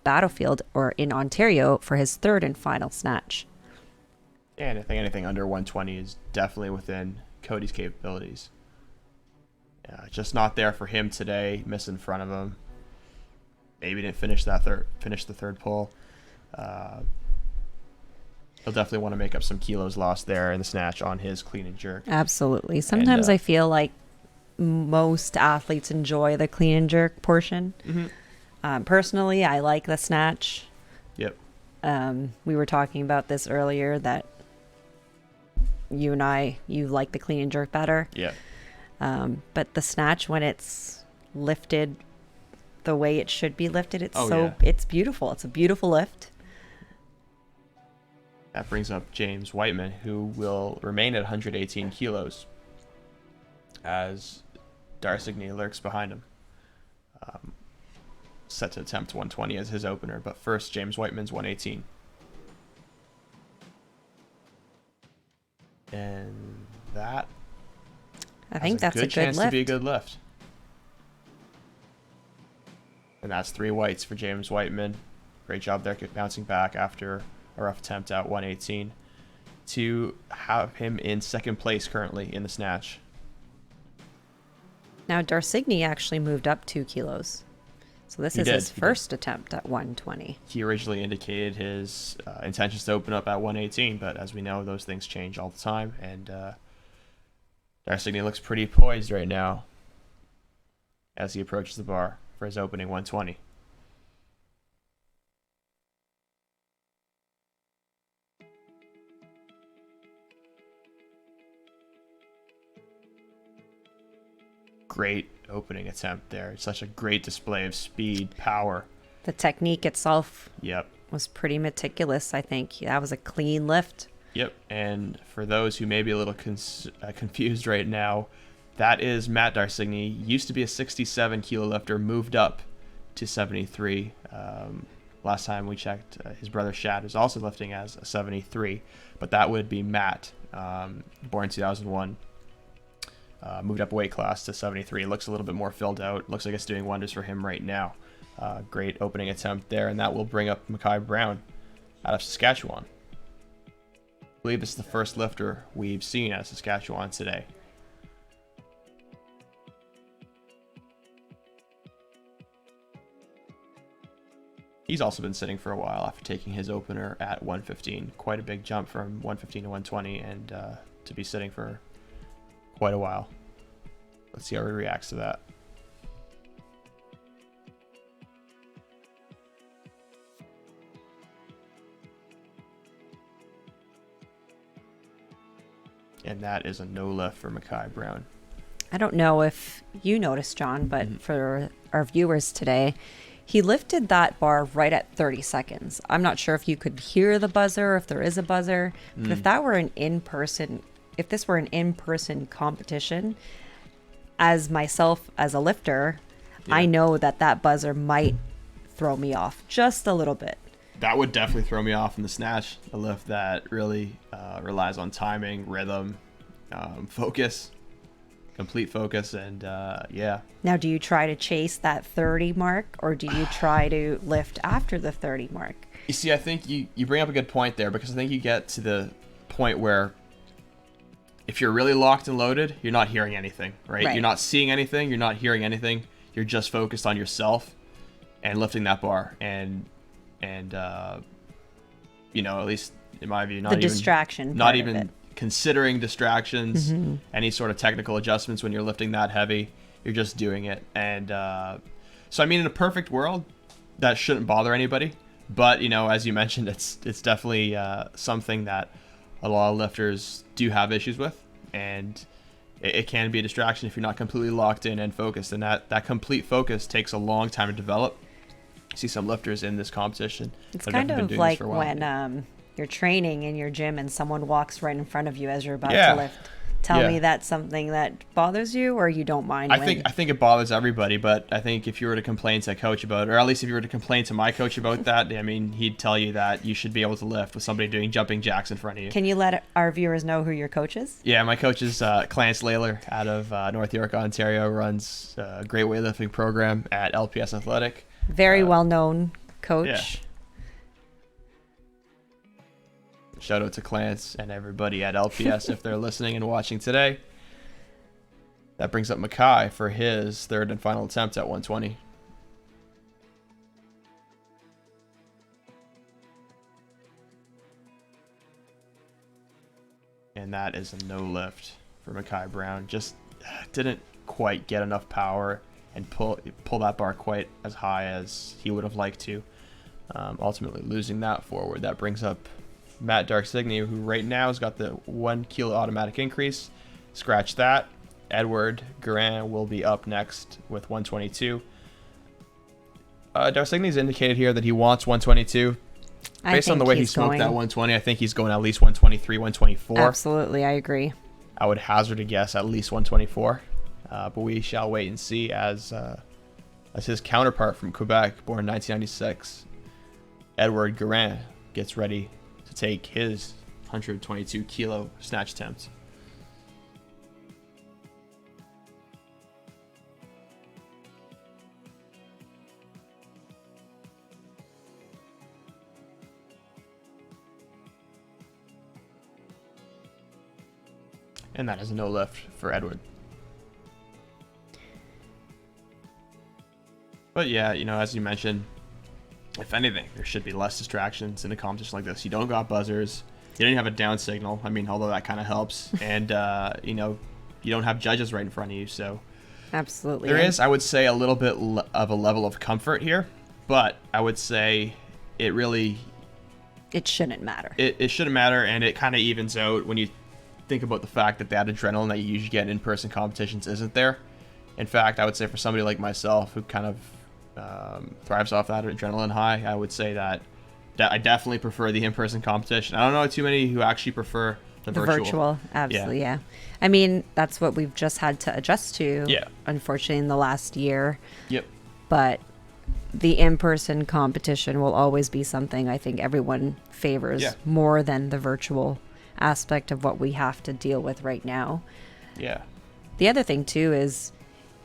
Battlefield or in Ontario for his third and final snatch. And I think anything under 120 is definitely within Cody's capabilities. Just not there for him today. Miss in front of him. Maybe didn't finish the third pull. He'll definitely want to make up some kilos lost there in the snatch on his clean and jerk. Absolutely. Sometimes I feel like most athletes enjoy the clean and jerk portion. Mm-hmm. Personally, I like the snatch. Yep. We were talking about this earlier that you like the clean and jerk better. Yeah. But the snatch, when it's lifted the way it should be lifted, yeah. it's beautiful. It's a beautiful lift. That brings up James Whiteman, who will remain at 118 kilos as Darsigny lurks behind him. Set to attempt 120 as his opener, but first James Whiteman's 118. And that I think that's a good chance lift. to be a good lift. And that's 3 whites for James Whiteman. Great job there, bouncing back after a rough attempt at 118 to have him in second place currently in the snatch. Now, Darsigny actually moved up 2 kilos. So this is his first attempt at 120. He originally indicated his intentions to open up at 118, but as we know, those things change all the time. And Darsigny looks pretty poised right now as he approaches the bar for his opening 120. Great opening attempt there. It's such a great display of speed, power. The technique itself Yep. was pretty meticulous, I think. That was a clean lift. Yep. And for those who may be a little confused right now, that is Matt Darsigny. Used to be a 67 kilo lifter, moved up to 73. Last time we checked, his brother Shad is also lifting as a 73, but that would be Matt, born 2001. moved up weight class to 73. Looks a little bit more filled out. Looks like it's doing wonders for him right now. Great opening attempt there, and that will bring up Mackay Brown out of Saskatchewan. I believe this is the first lifter we've seen out of Saskatchewan today. He's also been sitting for a while after taking his opener at 115. Quite a big jump from 115 to 120, and to be sitting for quite a while. Let's see how he reacts to that. And that is a no lift for Mackay Brown. I don't know if you noticed, John, but for our viewers today, he lifted that bar right at 30 seconds. I'm not sure if you could hear the buzzer, if there is a buzzer, but if that were if this were an in-person competition, as myself as a lifter, I know that buzzer might throw me off just a little bit. That would definitely throw me off in the snatch, a lift that really relies on timing, rhythm, focus, complete focus, and yeah. Now, do you try to chase that 30 mark, or do you try to lift after the 30 mark? You see, I think you bring up a good point there, because I think you get to the point where if you're really locked and loaded, you're not hearing anything, right? You're not seeing anything, you're not hearing anything. You're just focused on yourself and lifting that bar, and you know, at least in my view, not even considering distractions, any sort of technical adjustments when you're lifting that heavy. You're just doing it. And so I mean, in a perfect world, that shouldn't bother anybody, but you know, as you mentioned, it's definitely something that a lot of lifters do have issues with, and it can be a distraction if you're not completely locked in and focused, and that complete focus takes a long time to develop. See some lifters in this competition. It's kind of like when you're training in your gym and someone walks right in front of you as you're about to lift. Tell me that's something that bothers you, or you don't mind? I think it bothers everybody, but I think if you were to complain to a coach about it, or at least if you were to complain to my coach about that, I mean, he'd tell you that you should be able to lift with somebody doing jumping jacks in front of you. Can you let our viewers know who your coach is? Yeah, my coach is Clarence Layler out of North York, Ontario, runs a great weightlifting program at LPS Athletic. Very well-known coach. Yeah. Shout out to Clarence and everybody at LPS if they're listening and watching today. That brings up Mackay for his third and final attempt at 120. And that is a no lift for Mackay Brown. Just didn't quite get enough power and pull that bar quite as high as he would have liked to. Ultimately losing that forward. That brings up Matt Darcigny, who right now has got the 1 kilo automatic increase. Scratch that. Edward Guerin will be up next with 122. Darcigny's indicated here that he wants 122. Based on the way he smoked that 120, I think he's going at least 123, 124. Absolutely, I agree. I would hazard a guess at least 124. But we shall wait and see as his counterpart from Quebec, born in 1996, Edward Guerin, gets ready to take his 122 kilo snatch attempt. And that is a no lift for Edward. But yeah, you know, as you mentioned, if anything, there should be less distractions in a competition like this. You don't got buzzers. You don't even have a down signal. I mean, although that kind of helps. And, you know, you don't have judges right in front of you. So absolutely, there is, I would say, a little bit of a level of comfort here. But I would say it shouldn't matter. It shouldn't matter. And it kind of evens out when you think about the fact that that adrenaline that you usually get in in-person competitions isn't there. In fact, I would say for somebody like myself who kind of thrives off that adrenaline high, I would say that I definitely prefer the in-person competition. I don't know too many who actually prefer the virtual. Absolutely, yeah. I mean, that's what we've just had to adjust to, unfortunately, in the last year. Yep. But the in-person competition will always be something I think everyone favors more than the virtual aspect of what we have to deal with right now. Yeah. The other thing too is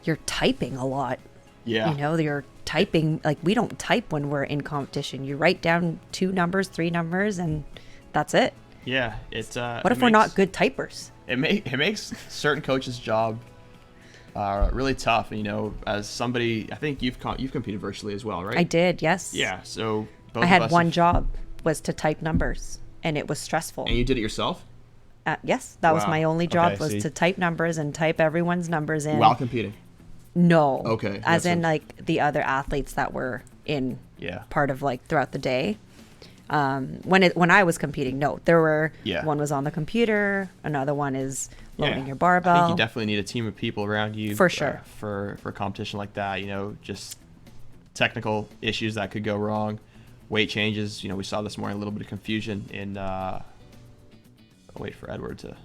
you're typing a lot. Yeah. You know, you're typing, like we don't type when we're in competition. You write down 2 numbers, 3 numbers, and that's it. Yeah. It's What if we're not good typers? It makes certain coaches' job really tough. You know, as somebody, I think you've competed virtually as well, right? I did, yes. Yeah. So both I of had us one job was to type numbers, and it was stressful. And you did it yourself Yes, that was Wow. my only job, Okay, was see. to type numbers and type everyone's numbers in. while competing. No. Okay, As that's in, a- like, the other athletes that were in Yeah. part of, like, throughout the day. When I was competing, no. There were, Yeah. one was on the computer, another one is loading your I barbell. think you definitely need a team of people around you For sure. for a competition like that. You know, just technical issues that could go wrong, weight changes. You know, we saw this morning a little bit of confusion in. I'll wait for Edward to.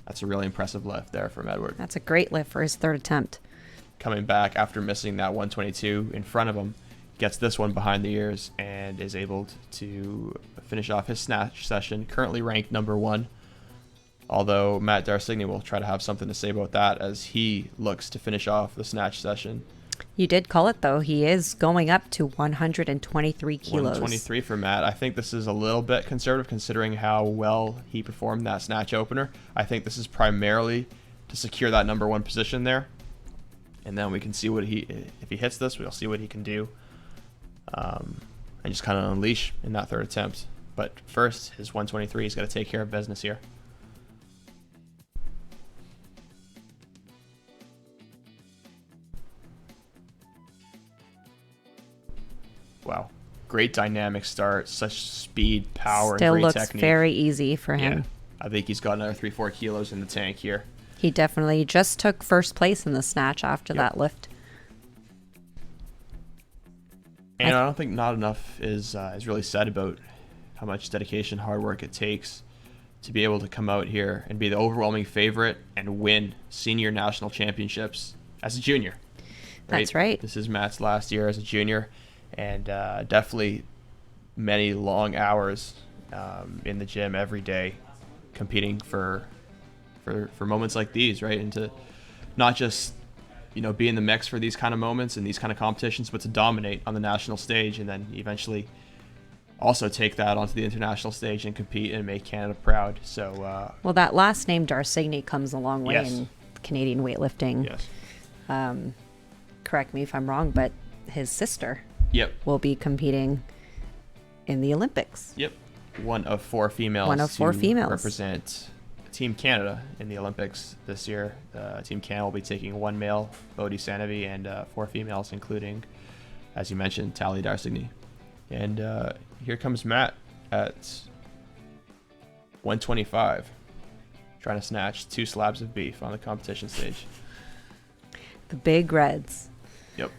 That's a really impressive lift there from Edward, That's a great lift for his 3rd attempt. coming back after missing that 122 in front of him. Gets this one behind the ears and is able to finish off his snatch session. Currently ranked number 1. Although Matt Darsigny will try to have something to say about that as he looks to finish off the snatch session. You did call it, though. He is going up to 123 kilos. 123 for Matt. I think this is a little bit conservative considering how well he performed that snatch opener. I think this is primarily to secure that number 1 position there. And then we can see if he hits this, we'll see what he can do. And just kind of unleash in that 3rd attempt. But first, his 123, he's got to take care of business here. Wow. Great dynamic start. Such speed, power, Still and great looks technique. very easy for Yeah. him. I think he's got another 3-4 kilos in the tank here. He definitely just took 1st place in the snatch after Yep. that lift. And I don't think not enough is really said about how much dedication, hard work it takes to be able to come out here and be the overwhelming favorite and win senior national championships as a junior. That's right. This is Matt's last year as a junior, and definitely many long hours in the gym every day, competing for moments like these, right? And to not just be in the mix for these kind of moments and these kind of competitions, but to dominate on the national stage and then eventually also take that onto the international stage and compete and make Canada proud. So, Well, that last name, Darsigny, comes a long way Yes. in Canadian weightlifting. yes. Correct me if I'm wrong, but his sister Yep. will be competing in the Olympics. Yep. One of 4 females. One of 4 to females. represent Team Canada in the Olympics this year. Team Canada will be taking 1 male, Bodhi Sanovi, and 4 females, including, as you mentioned, Tali Darsigny. And here comes Matt at 125, trying to snatch 2 slabs of beef on the competition stage. The Big Reds. Yep.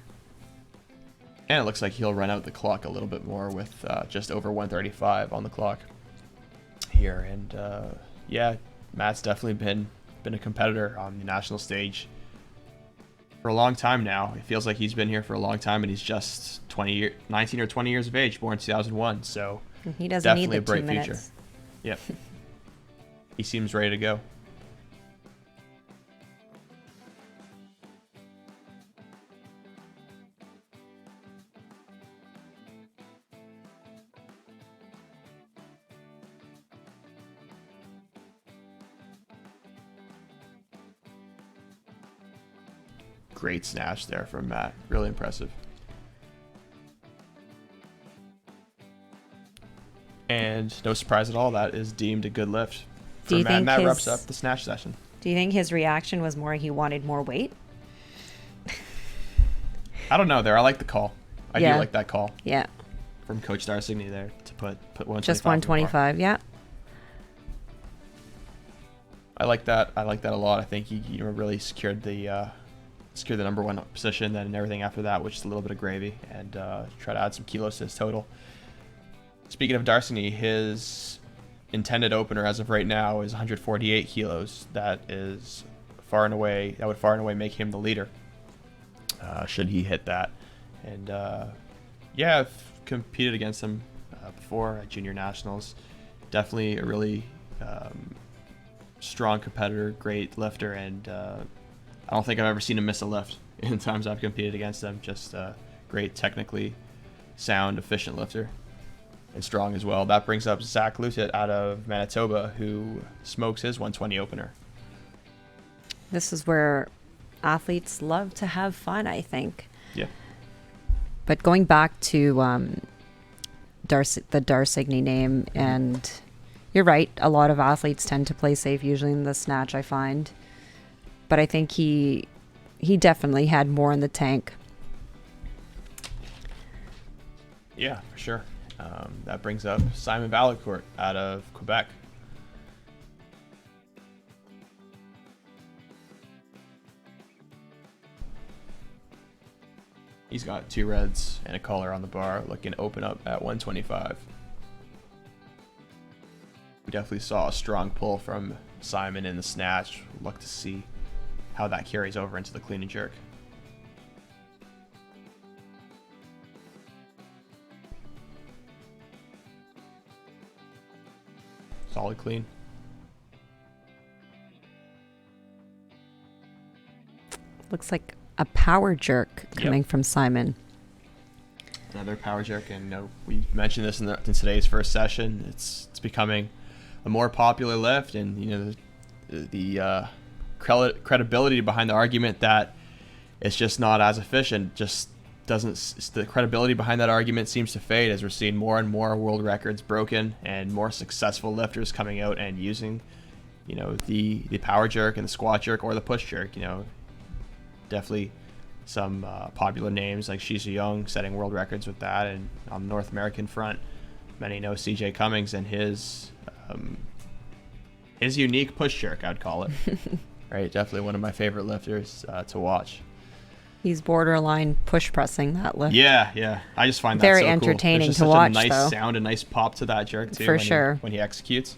And it looks like he'll run out the clock a little bit more with just over 135 on the clock here. And yeah, Matt's definitely been a competitor on the national stage for a long time now. It feels like he's been here for a long time, and he's just 19 or 20 years of age, born 2001. So He doesn't need definitely the a bright 2 future. minutes. Yep. He seems ready to go. Great snatch there from Matt. Really impressive. And no surprise at all, that is deemed a good lift for Do you Matt. think Matt his- wraps up the snatch session. Do you think his reaction was more he wanted more weight? I don't know there. I like the call. I Yeah. do like that call Yeah. from Coach Darsigny there to put 125 Just in the bar. 125, yeah. I like that. I like that a lot. I think he really secured the number 1 position, then everything after that, which is a little bit of gravy, and try to add some kilos to his total. Speaking of Darsigny, his intended opener as of right now is 148 kilos. That would far and away make him the leader, should he hit that. And yeah, I've competed against him before at junior nationals. Definitely a really strong competitor, great lifter, and I don't think I've ever seen him miss a lift in the times I've competed against him. Just a great, technically sound, efficient lifter, and strong as well. That brings up Zach Lutet out of Manitoba, who smokes his 120 opener. This is where athletes love to have fun, I think. Yeah. But going back to the Darsigny name, and you're right, a lot of athletes tend to play safe, usually in the snatch, I find. But I think he definitely had more in the tank. Yeah, for sure. That brings up Simon Valancourt out of Quebec. He's got 2 reds and a color on the bar, looking to open up at 125. We definitely saw a strong pull from Simon in the snatch. Look to see how that carries over into the clean and jerk. Solid clean. Looks like a power jerk coming from Simon. Another power jerk, and we mentioned this in today's first session. It's becoming a more popular lift, and the credibility behind the argument that it's just not as efficient just doesn't. The credibility behind that argument seems to fade as we're seeing more and more world records broken and more successful lifters coming out and using, the power jerk and the squat jerk or the push jerk. Definitely some popular names like Shizu Young setting world records with that, and on the North American front, many know CJ Cummings and his unique push jerk, I'd call it. Right, definitely one of my favorite lifters to watch. He's borderline push pressing that lift. Yeah. I just find that very so entertaining cool. to watch. Such a nice though. sound, a nice pop to that jerk too. For sure. When he executes.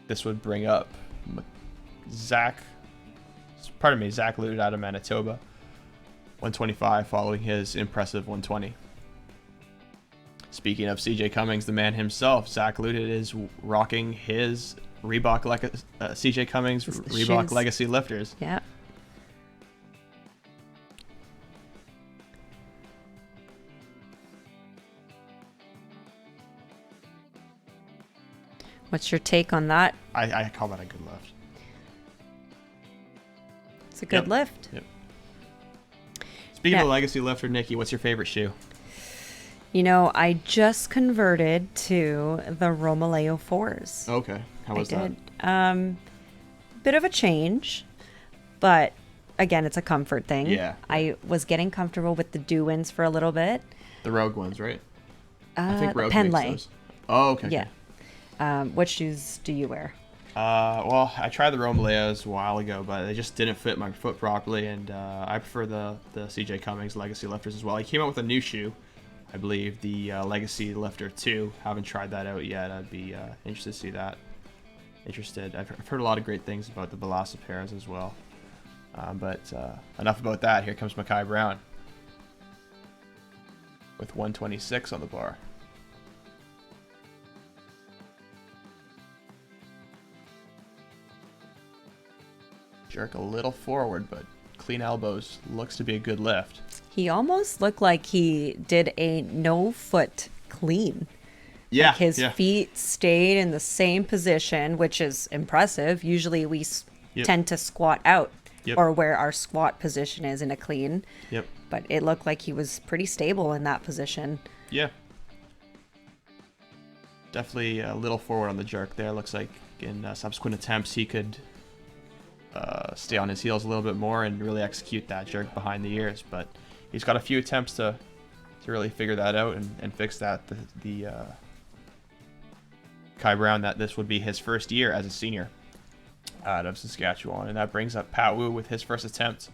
This would bring up Zach Lutet out of Manitoba, 125, following his impressive 120. Speaking of CJ Cummings, the man himself, Zach Lutet is rocking his CJ Cummings Reebok shoes. Legacy lifters. Yeah. What's your take on that? I call that a good lift. It's a good lift. Yep. Speaking of legacy lifter, Nikki, what's your favorite shoe? I just converted to the Romaleo 4s. Okay. How was that? Bit of a change, but again, it's a comfort thing. Yeah. I was getting comfortable with the Dewins for a little bit. The Rogue ones, right? I think Rogue Penlay. makes those. Oh, okay. Yeah. What shoes do you wear? Well, I tried the Romaleos a while ago, but they just didn't fit my foot properly, and I prefer the CJ Cummings Legacy lifters as well. He came out with a new shoe, I believe, the Legacy Lifter 2. Haven't tried that out yet. I'd be interested to see that. I've heard a lot of great things about the Velocipairs as well. But enough about that. Here comes Makai Brown with 126 on the bar. Jerk a little forward, but clean elbows. Looks to be a good lift. He almost looked like he did a no foot clean. Yeah, Like his feet stayed in the same position, which is impressive. Usually we tend to squat out or where our squat position is in a clean. Yep. But it looked like he was pretty stable in that position. Yeah. Definitely a little forward on the jerk there. Looks like in subsequent attempts he could stay on his heels a little bit more and really execute that jerk behind the ears. But he's got a few attempts to really figure that out and fix that. The Kai Brown, that this would be his first year as a senior out of Saskatchewan. And that brings up Pat Wu with his first attempt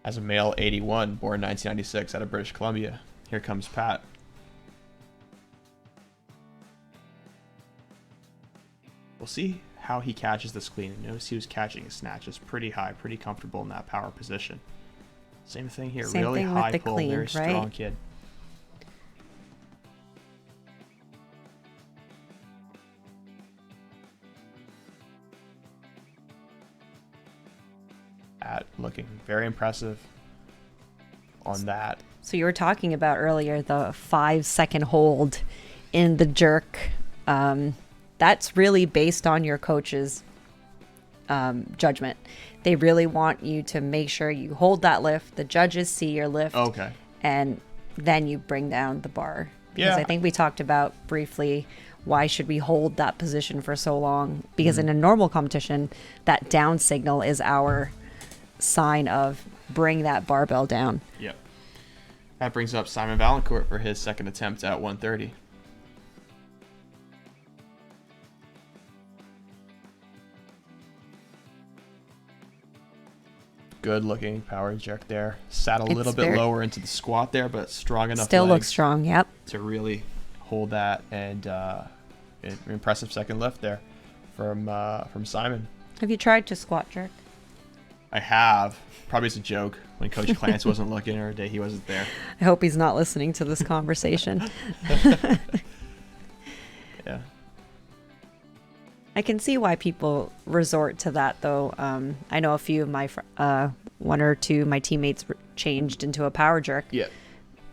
as a male 81, born 1996 out of British Columbia. Here comes Pat. We'll see how he catches this clean. And notice he was catching his snatches pretty high, pretty comfortable in that power position. Same thing here. Same really thing with high the pull, clean, very right? strong kid. that, looking very impressive on that. So you were talking about earlier the 5-second hold in the jerk. That's really based on your coach's judgment. They really want you to make sure you hold that lift. The judges see your lift. Okay. And then you bring down the bar. Because Yeah. I think we talked about briefly why should we hold that position for so long? Because in a normal competition, that down signal is our sign of bring that barbell down. Yep. That brings up Simon Valancourt for his second attempt at 130. Good looking power jerk there. Sat a little bit lower into the squat there, but strong enough. Still legs looks strong, yep. to really hold that, and an impressive second lift there from Simon. Have you tried to squat jerk? I have. Probably as a joke when Coach Clance wasn't looking or a day he wasn't there. I hope he's not listening to this conversation. Yeah. I can see why people resort to that, though. I know a few of my, one or two of my teammates changed into a power jerk Yeah.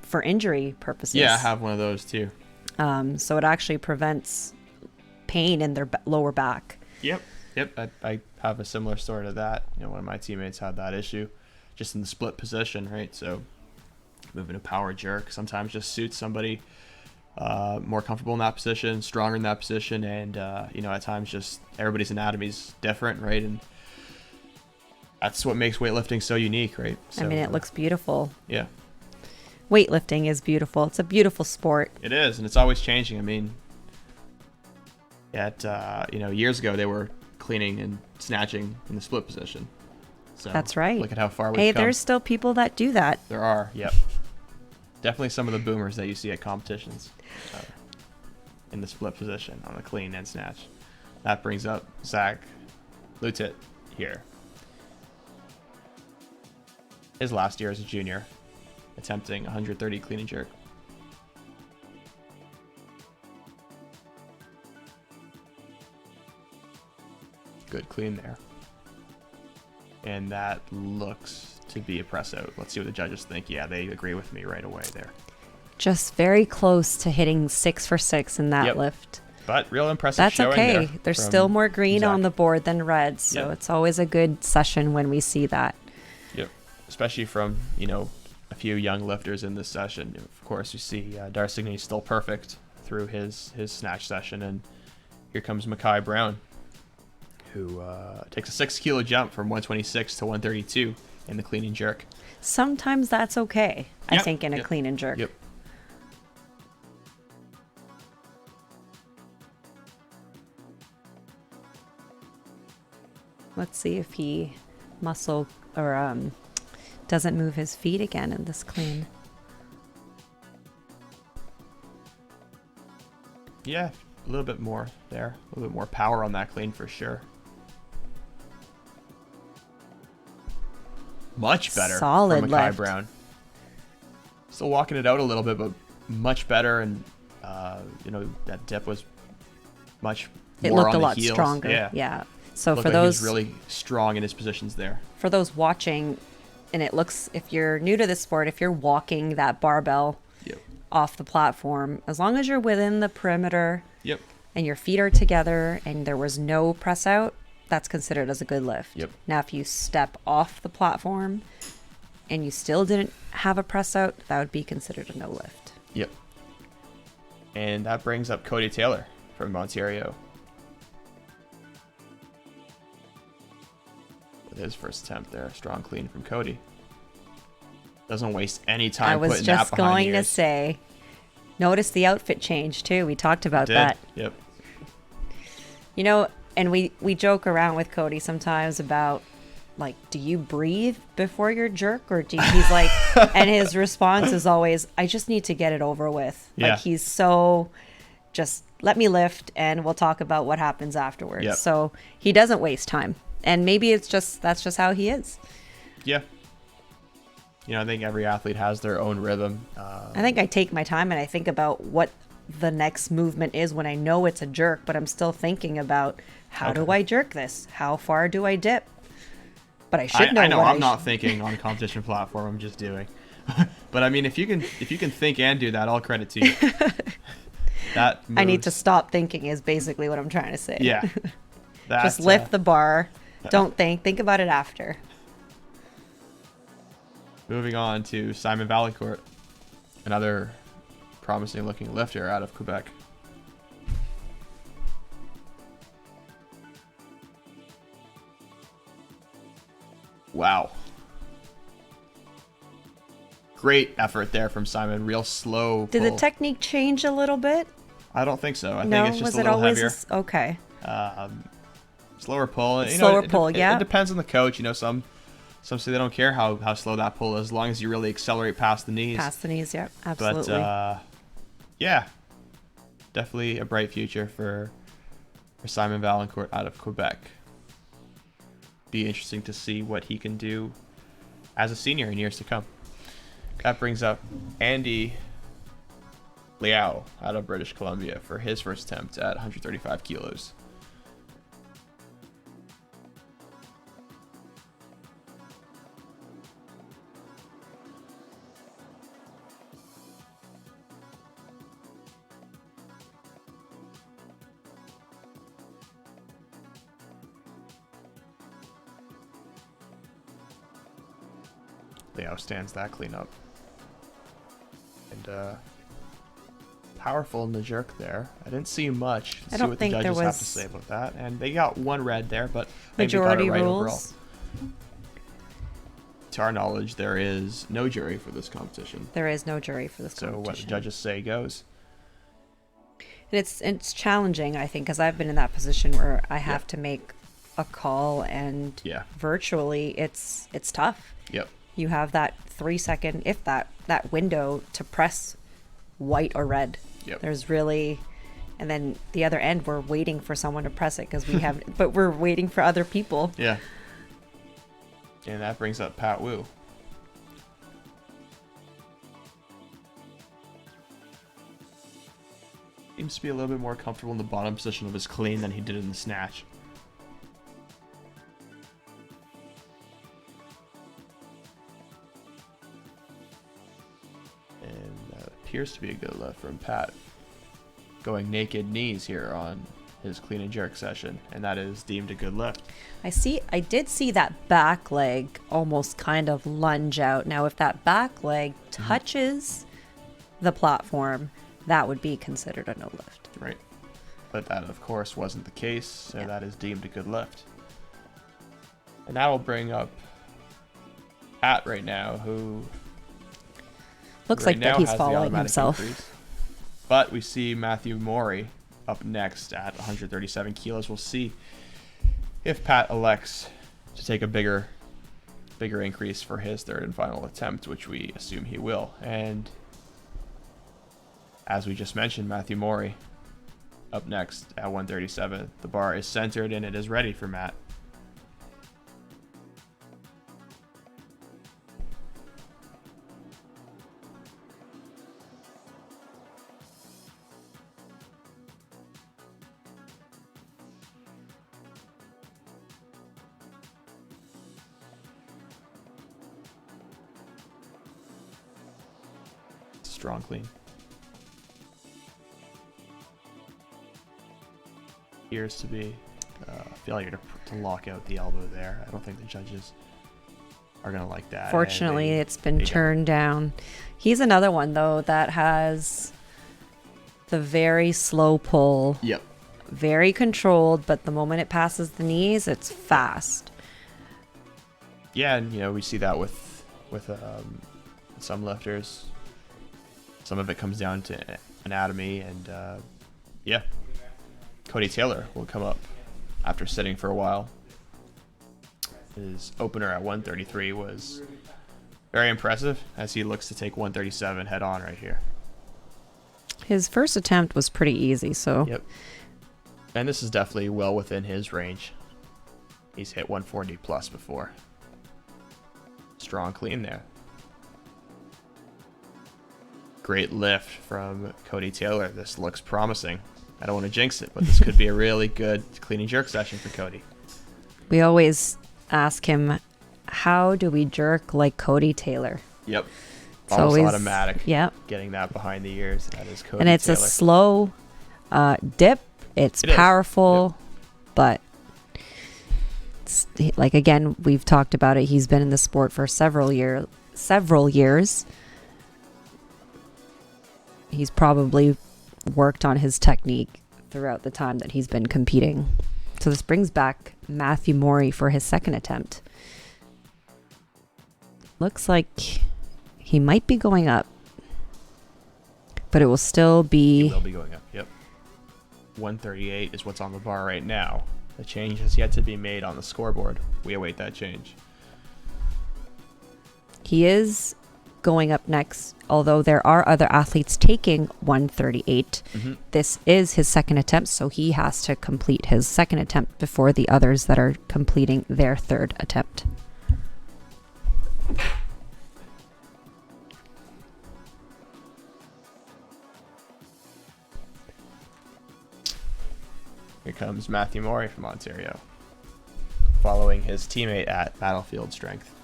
for injury purposes. Yeah, I have one of those too. So it actually prevents pain in their lower back. Yep. I have a similar story to that. One of my teammates had that issue just in the split position, right? So moving a power jerk sometimes just suits somebody more comfortable in that position, stronger in that position, and at times just everybody's anatomy's different, right? And that's what makes weightlifting so unique, right? So, I mean, it looks beautiful. Yeah. Weightlifting is beautiful. It's a beautiful sport. It is, and it's always changing. I mean, years ago they were cleaning and snatching in the split position. So That's right. Look at how far we've Hey, come. there's still people that do that. There are, yep. Definitely some of the boomers that you see at competitions in the split position on the clean and snatch. That brings up Zach Lutit here. His last year as a junior, attempting 130 clean and jerk. Good clean there. And that looks to be a press out. Let's see what the judges think. Yeah, they agree with me right away there. Just very close to hitting 6 for 6 in that lift. But real impressive That's showing okay. there There's from still more green Zach. on the board than red, so Yep. it's always a good session when we see that. Yep. Especially from, a few young lifters in this session. Of course, you see Darsigny still perfect through his snatch session. And here comes Mackay Brown, who takes a 6-kilo jump from 126 to 132 in the clean and jerk. Sometimes that's okay, I Yep. think, in a Yep. clean and jerk. Yep. Let's see if he muscle or doesn't move his feet again in this clean. Yeah, a little bit more there. A little bit more power on that clean for sure. Much better Solid from Mackay lift. Brown. Still walking it out a little bit, but much better. And, that dip was much more It looked on a the lot heels. stronger. Yeah. So Looked for like he those was really strong in his positions there. for those watching, and it looks, if you're new to this sport, if you're walking that barbell Yep. off the platform, as long as you're within the perimeter Yep. and your feet are together and there was no press out, that's considered as a good lift. Yep. Now, if you step off the platform and you still didn't have a press out, that would be considered a no lift. Yep. And that brings up Cody Taylor from Ontario. With his first attempt there. Strong clean from Cody. Doesn't waste any time I was putting that just behind going the to ears. say, notice the outfit change too. We talked about Did. that. Yep. And we joke around with Cody sometimes about, like, do you breathe before your jerk, or he's like, and his response is always, I just need to get it over with. Yeah. Like, he's so, just let me lift and we'll talk about what happens afterwards. Yep. So he doesn't waste time, and maybe that's just how he is. Yeah. I think every athlete has their own rhythm. I think I take my time and I think about what the next movement is when I know it's a jerk, but I'm still thinking about how do I jerk this? How far do I dip? but I should know. I know what I'm not thinking on a competition platform. I'm just doing. But I mean, if you can think and do that, all credit to you. That I need to moves- stop thinking is basically what I'm trying to say. Yeah. Just lift the bar. Don't think about it after. Moving on to Simon Valancourt, another promising looking lifter out of Quebec. Wow. Great effort there from Simon. Real slow Did the pull. technique change a little bit? I don't think so. I No, think it's just was a it little always heavier. okay? Slower pull. Slower pull, yeah. It depends on the coach. You know, some say they don't care how slow that pull is, as long as you really accelerate past the knees. Past the knees, yeah, absolutely. But yeah, definitely a bright future for Simon Valancourt out of Quebec. Be interesting to see what he can do as a senior in years to come. That brings up Andy Liao out of British Columbia for his first attempt at 135 kilos. Liao stands that clean up. And powerful in the jerk there. I didn't see much. Let's I see don't what think the there judges have was to say about that. And they got one red there, but I think they got majority it right rules. overall. To our knowledge, there is no jury for this competition. There is no jury for this So competition. what the judges say goes. And it's challenging, I think, because I've been in that position where I have to make a call, and Yeah. virtually it's tough. Yep. You have that 3 second, if that window to press white or red. Yep. There's really, and then the other end, we're waiting for someone to press it because we have, but we're waiting for other people. Yeah. And that brings up Pat Wu. Seems to be a little bit more comfortable in the bottom position of his clean than he did in the snatch. And that appears to be a good lift from Pat. Going naked knees here on his clean and jerk session, and that is deemed a good lift. I did see that back leg almost kind of lunge out. Now, if that back leg touches the platform, that would be considered a no lift. Right. But that, of course, wasn't the case, so Yeah. that is deemed a good lift. And that will bring up Pat right now, who Looks right like now that he's has the following automatic himself. increase. But we see Matthew Morey up next at 137 kilos. We'll see if Pat elects to take a bigger increase for his third and final attempt, which we assume he will. And as we just mentioned, Matthew Morey up next at 137. The bar is centered and it is ready for Matt. Strong clean. Appears to be a failure to lock out the elbow there. I don't think the judges are going to like that. Fortunately, And it's been they got- turned down. He's another one, though, that has the very slow pull, Yep. very controlled, but the moment it passes the knees, it's fast. Yeah, and we see that with some lifters. Some of it comes down to anatomy, and yeah, Cody Taylor will come up after sitting for a while. His opener at 133 was very impressive, as he looks to take 137 head on right here. His first attempt was pretty easy, so Yep. And this is definitely well within his range. He's hit 140 plus before. Strong clean there. Great lift from Cody Taylor. This looks promising. I don't want to jinx it, but this could be a really good clean and jerk session for Cody. we always ask him how do we jerk like Cody Taylor? Yep. It's Almost always automatic. Yeah. Getting that behind the ears. That is Cody And it's Taylor. a slow dip. It's It is. powerful, but it's, like again, we've talked about it. He's been in the sport for several years. He's probably worked on his technique throughout the time that he's been competing. So this brings back Matthew Morey for his second attempt. Looks like he might be going up, but it will still be... He will be going up, yep. 138 is what's on the bar right now. The change has yet to be made on the scoreboard. We await that change. He is going up next, although there are other athletes taking 138. This is his second attempt, so he has to complete his second attempt before the others that are completing their third attempt. Here comes Matthew Morey from Ontario, following his teammate at Battlefield Strength.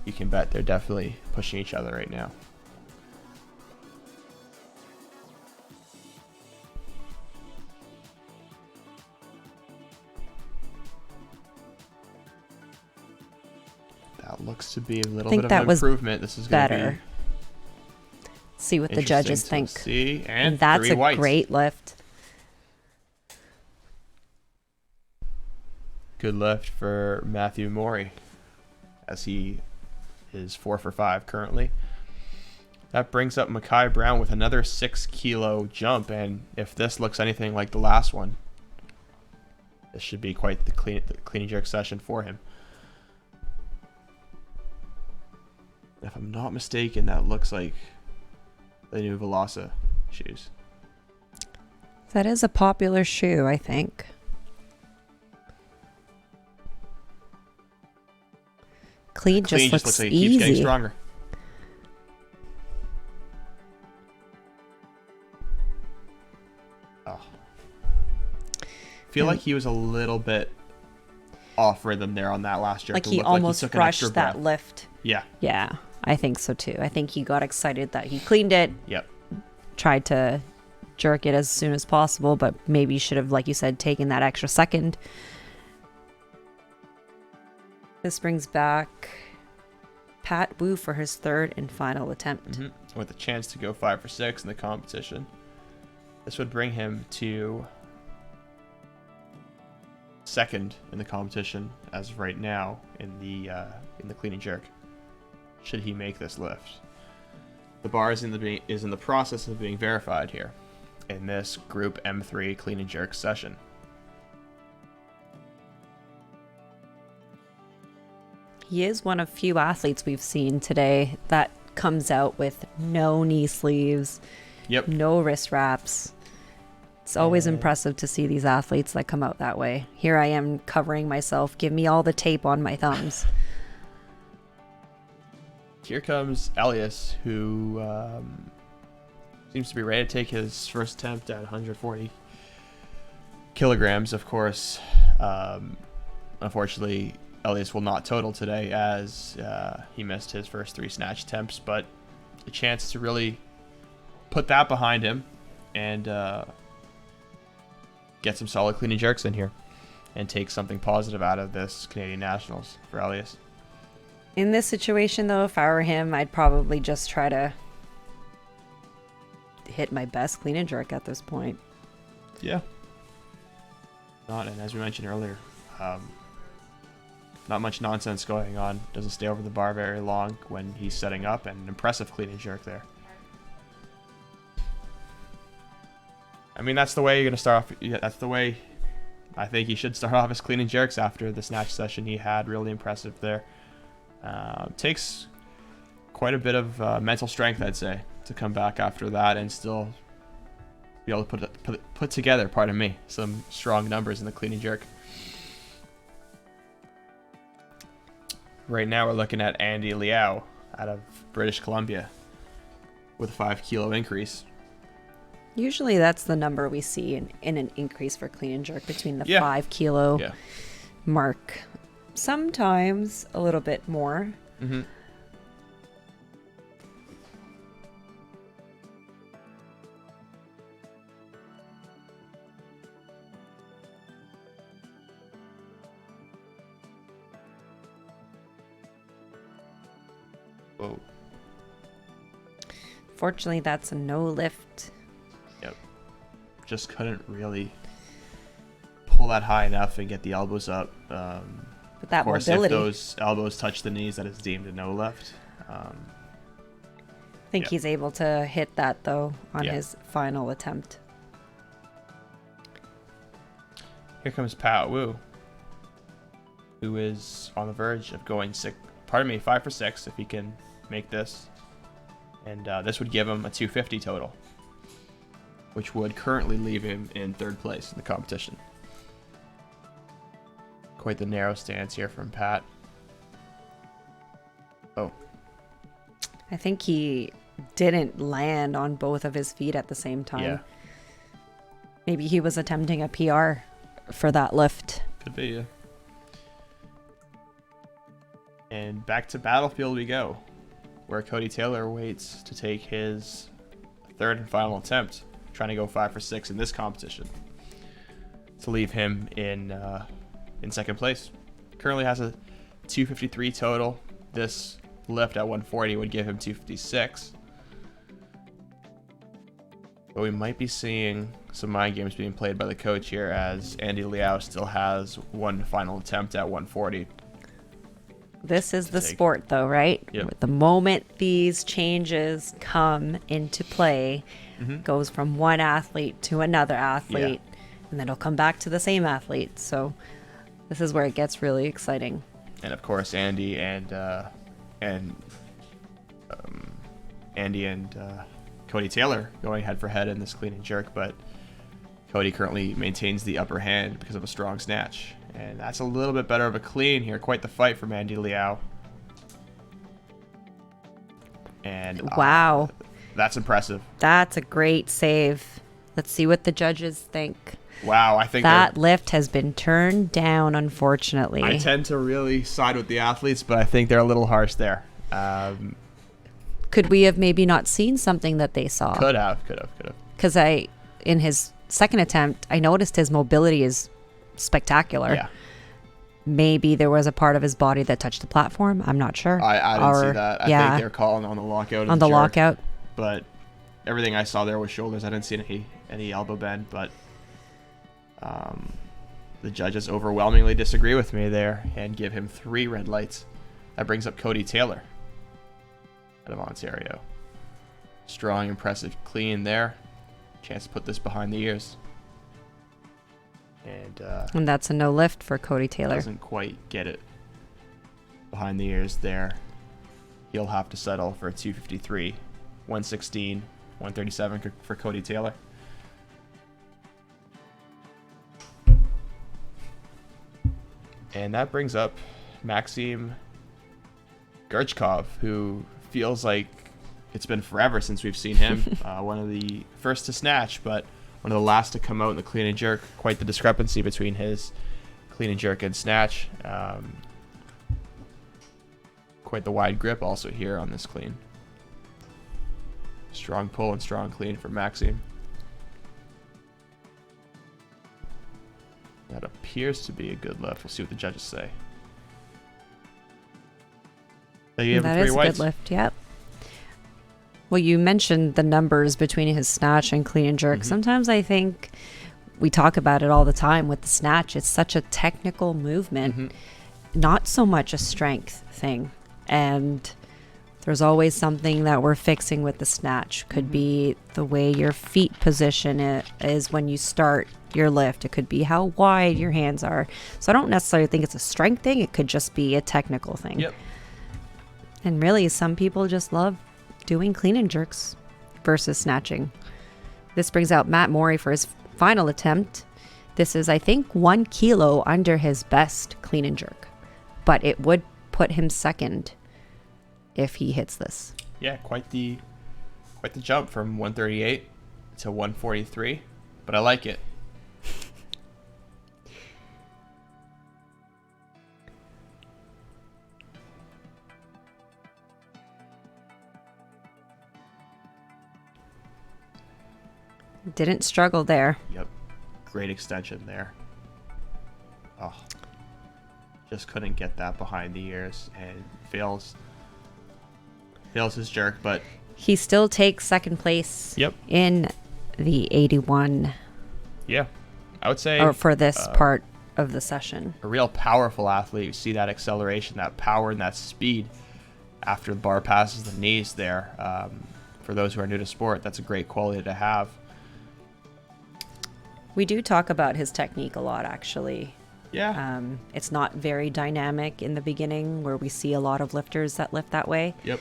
You can bet they're definitely pushing each other right now. That looks to be a little bit of an improvement. This is going to better. be See what the judges think. See, And that's a whites. great lift. Good lift for Matthew Morey, as he is 4 for 5 currently. That brings up Mackay Brown with another 6 kilo jump, and if this looks anything like the last one, this should be quite the clean and jerk session for him. If I'm not mistaken, that looks like the new Velosa shoes. That is a popular shoe, I think. Clean just looks like it easy. keeps getting stronger. Oh. Feel like he was a little bit off rhythm there on that last jerk. Like It he looked almost took an extra rushed that breath. lift. Yeah. Yeah, I think so too. I think he got excited that he cleaned it, Yep. tried to jerk it as soon as possible, but maybe should have, like you said, taken that extra second. This brings back Pat Wu for his third and final attempt. With a chance to go 5 for 6 in the competition. This would bring him to second in the competition as of right now in the clean and jerk. Should he make this lift, the bar is in the process of being verified here in this Group M3 clean and jerk session. He is one of few athletes we've seen today that comes out with no knee sleeves, Yep. no wrist wraps. It's always impressive to see these athletes that come out that way. Here I am covering myself. Give me all the tape on my thumbs. Here comes Elias, who seems to be ready to take his first attempt at 140 kilograms. Of course, unfortunately, Elias will not total today as he missed his first 3 snatch attempts, but a chance to really put that behind him and get some solid clean and jerks in here and take something positive out of this Canadian Nationals for Elias. In this situation, though, if I were him, I'd probably just try to hit my best clean and jerk at this point. Yeah. And as we mentioned earlier, not much nonsense going on. Doesn't stay over the bar very long when he's setting up, and an impressive clean and jerk there. I mean, that's the way you're going to start off. Yeah, that's the way I think he should start off his clean and jerks after the snatch session he had. Really impressive there. Takes quite a bit of mental strength, I'd say, to come back after that and still be able to put together, pardon me, some strong numbers in the clean and jerk. Right now we're looking at Andy Liao out of British Columbia with a 5 kilo increase. Usually that's the number we see in an increase for clean and jerk, between the Yeah. 5 kilo Yeah. mark sometimes a little bit more. Mm-hmm. Whoa. Fortunately, that's a no lift. Yep. Just couldn't really pull that high enough and get the elbows up. But that of course, mobility. if those elbows touch the knees, that is deemed a no lift. I think he's able to hit that, though, on his final attempt. Here comes Pat Wu, who is on the verge of going 5 for 6 if he can make this. And this would give him a 250 total, which would currently leave him in 3rd place in the competition. Quite the narrow stance here from Pat. Oh. I think he didn't land on both of his feet at the same time. Yeah. Maybe he was attempting a PR for that lift. Could be, yeah. And back to Battlefield we go, where Cody Taylor waits to take his 3rd and final attempt, trying to go 5 for 6 in this competition to leave him in 2nd place. Currently has a 253 total. This lift at 140 would give him 256. But we might be seeing some mind games being played by the coach here, as Andy Liao still has one final attempt at 140. This is the sport, though, right? Yep. The moment these changes come into play, goes from one athlete to another athlete, and then it'll come back to the same athlete. So this is where it gets really exciting. And of course, Andy and Cody Taylor going head for head in this clean and jerk, but Cody currently maintains the upper hand because of a strong snatch. And that's a little bit better of a clean here. Quite the fight from Andy Liao. And wow, that's impressive. That's a great save. Let's see what the judges think. Wow, I think that lift has been turned down, unfortunately. I tend to really side with the athletes, but I think they're a little harsh there. Could we have maybe not seen something that they saw? Could have. Because in his 2nd attempt, I noticed his mobility is spectacular. Yeah. Maybe there was a part of his body that touched the platform. I'm not sure. I didn't see that. I think they're calling on the lockout. On the lockout. But everything I saw there was shoulders. I didn't see any elbow bend, but the judges overwhelmingly disagree with me there and give him 3 red lights. That brings up Cody Taylor out of Ontario. Strong, impressive clean there. Chance to put this behind the ears. And that's a no lift for Cody Taylor. Doesn't quite get it behind the ears there. He'll have to settle for a 253, 116, 137 for Cody Taylor. And that brings up Maxim Gerchkov, who feels like it's been forever since we've seen him. One of the first to snatch, but one of the last to come out in the clean and jerk. Quite the discrepancy between his clean and jerk and snatch. Quite the wide grip also here on this clean. Strong pull and strong clean for Maxim. That appears to be a good lift. We'll see what the judges say. That is a good lift, yep. Well, you mentioned the numbers between his snatch and clean and jerk. Sometimes I think we talk about it all the time with the snatch. It's such a technical movement, not so much a strength thing. And there's always something that we're fixing with the snatch. Could be the way your feet position it is when you start your lift. It could be how wide your hands are. So I don't necessarily think it's a strength thing. It could just be a technical thing. Yep. And really, some people just love doing clean and jerks versus snatching. This brings out Matt Morey for his final attempt. This is, I think, 1 kilo under his best clean and jerk, but it would put him 2nd if he hits this. Yeah, quite the jump from 138 to 143, but I like it. Didn't struggle there. Yep. Great extension there. Oh. Just couldn't get that behind the ears and fails his jerk, but he still takes second place. Yep. In the 81. Yeah. I would say or for this part of the session. A real powerful athlete. You see that acceleration, that power, and that speed after the bar passes the knees there. For those who are new to sport, that's a great quality to have. We do talk about his technique a lot, actually. Yeah. It's not very dynamic in the beginning, where we see a lot of lifters that lift that way. Yep.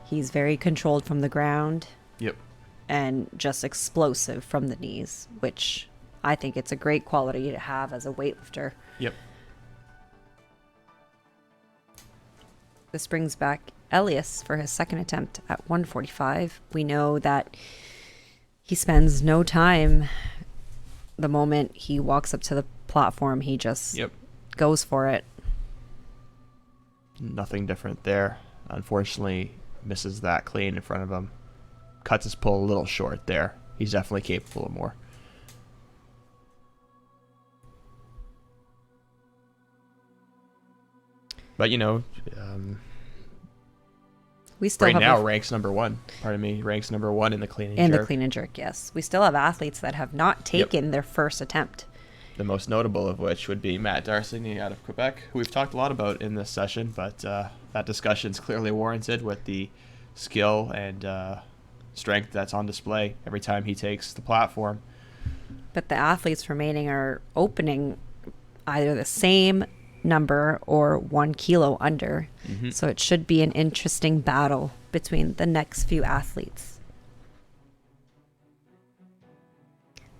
He's very controlled from the ground. Yep. And just explosive from the knees, which I think it's a great quality to have as a weightlifter. Yep. This brings back Elias for his second attempt at 145. We know that he spends no time. The moment he walks up to the platform, he just goes for it. Nothing different there. Unfortunately, misses that clean in front of him. Cuts his pull a little short there. He's definitely capable of more. But, you know, we still right have now ranks number one. Pardon me, ranks number one in the clean and jerk. In the clean and jerk, yes. We still have athletes that have not taken their first attempt. The most notable of which would be Matt Darsigny out of Quebec, who we've talked a lot about in this session, but that discussion is clearly warranted with the skill and strength that's on display every time he takes the platform. But the athletes remaining are opening either the same number or 1 kilo under. Mm-hmm. So it should be an interesting battle between the next few athletes.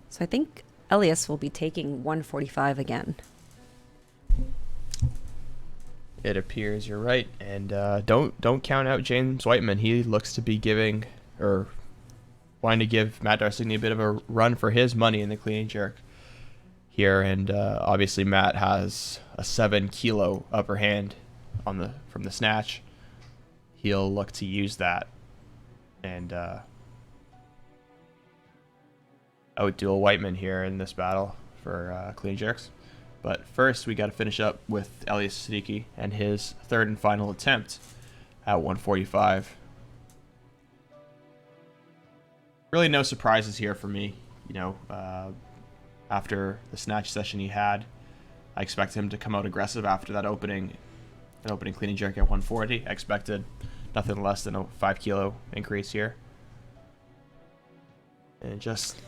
So I think Elias will be taking 145 again. It appears you're right, and don't count out James Whiteman. He looks to be giving or wanting to give Matt Darsigny a bit of a run for his money in the clean and jerk here, and obviously Matt has a 7 kilo upper hand from the snatch. He'll look to use that and outduel Whiteman here in this battle for clean and jerks. But first, we got to finish up with Elias Siddiqui and his third and final attempt at 145. Really no surprises here for me. You know, after the snatch session he had, I expected him to come out aggressive after that opening clean and jerk at 140. I expected nothing less than a 5 kilo increase here. And it just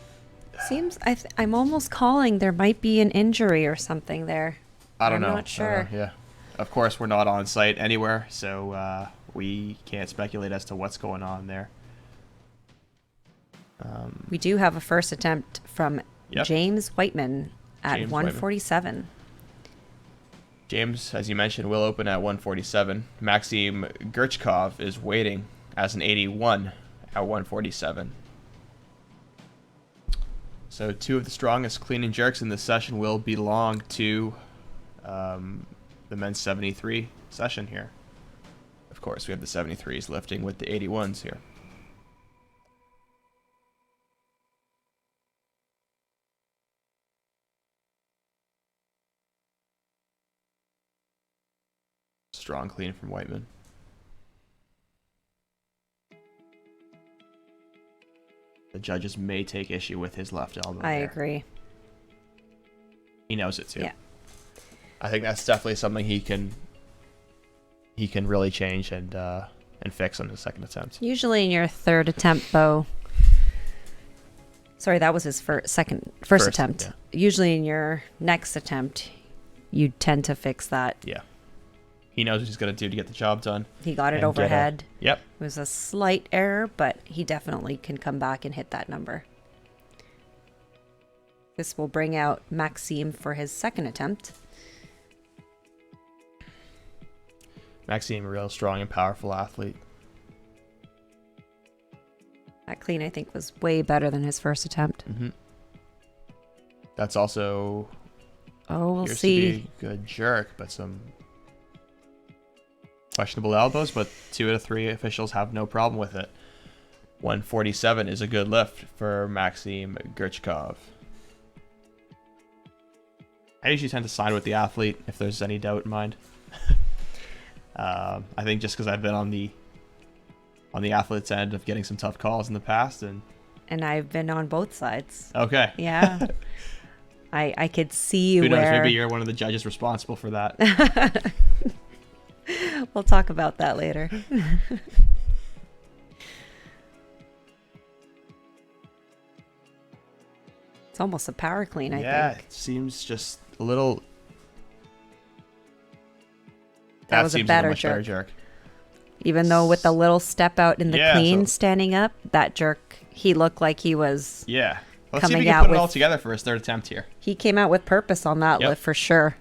seems I'm almost calling there might be an injury or something there. I'm not sure. Yeah. Of course, we're not on site anywhere, so we can't speculate as to what's going on there. We do have a first attempt from James Whiteman at 147. James, as you mentioned, will open at 147. Maxim Gerchkov is waiting as an 81 at 147. So 2 of the strongest clean and jerks in this session will belong to the men's 73 session here. Of course, we have the 73s lifting with the 81s here. Strong clean from Whiteman. The judges may take issue with his left elbow. I agree. He knows it too. Yeah. I think that's definitely something he can really change and fix on his second attempt. Usually in your third attempt, though. Sorry, that was his first attempt. Yeah. Usually in your next attempt, you tend to fix that. Yeah. He knows what he's going to do to get the job done. He got it overhead. Yep. It was a slight error, but he definitely can come back and hit that number. This will bring out Maxime for his second attempt. Maxime, a real strong and powerful athlete. That clean, I think, was way better than his first attempt. Mm-hmm. That's also... we'll see. To be a good jerk, but some questionable elbows, but 2 out of 3 officials have no problem with it. 147 is a good lift for Maxim Gurchikov. I usually tend to side with the athlete if there's any doubt in mind. I think just because I've been on the athlete's end of getting some tough calls in the past, and I've been on both sides. Okay. Yeah. I could see Who knows? where... Maybe you're one of the judges responsible for that. We'll talk about that later. It's almost a power clean, I think. Yeah, it seems just a little... That was a seems better much better jerk. Even though with the little step out in the Yeah, clean so- standing up, that jerk, he looked like he was... Yeah. Let's see if Coming we can out put it all with- together for his third attempt here. He came out with purpose on that Yep. lift for sure.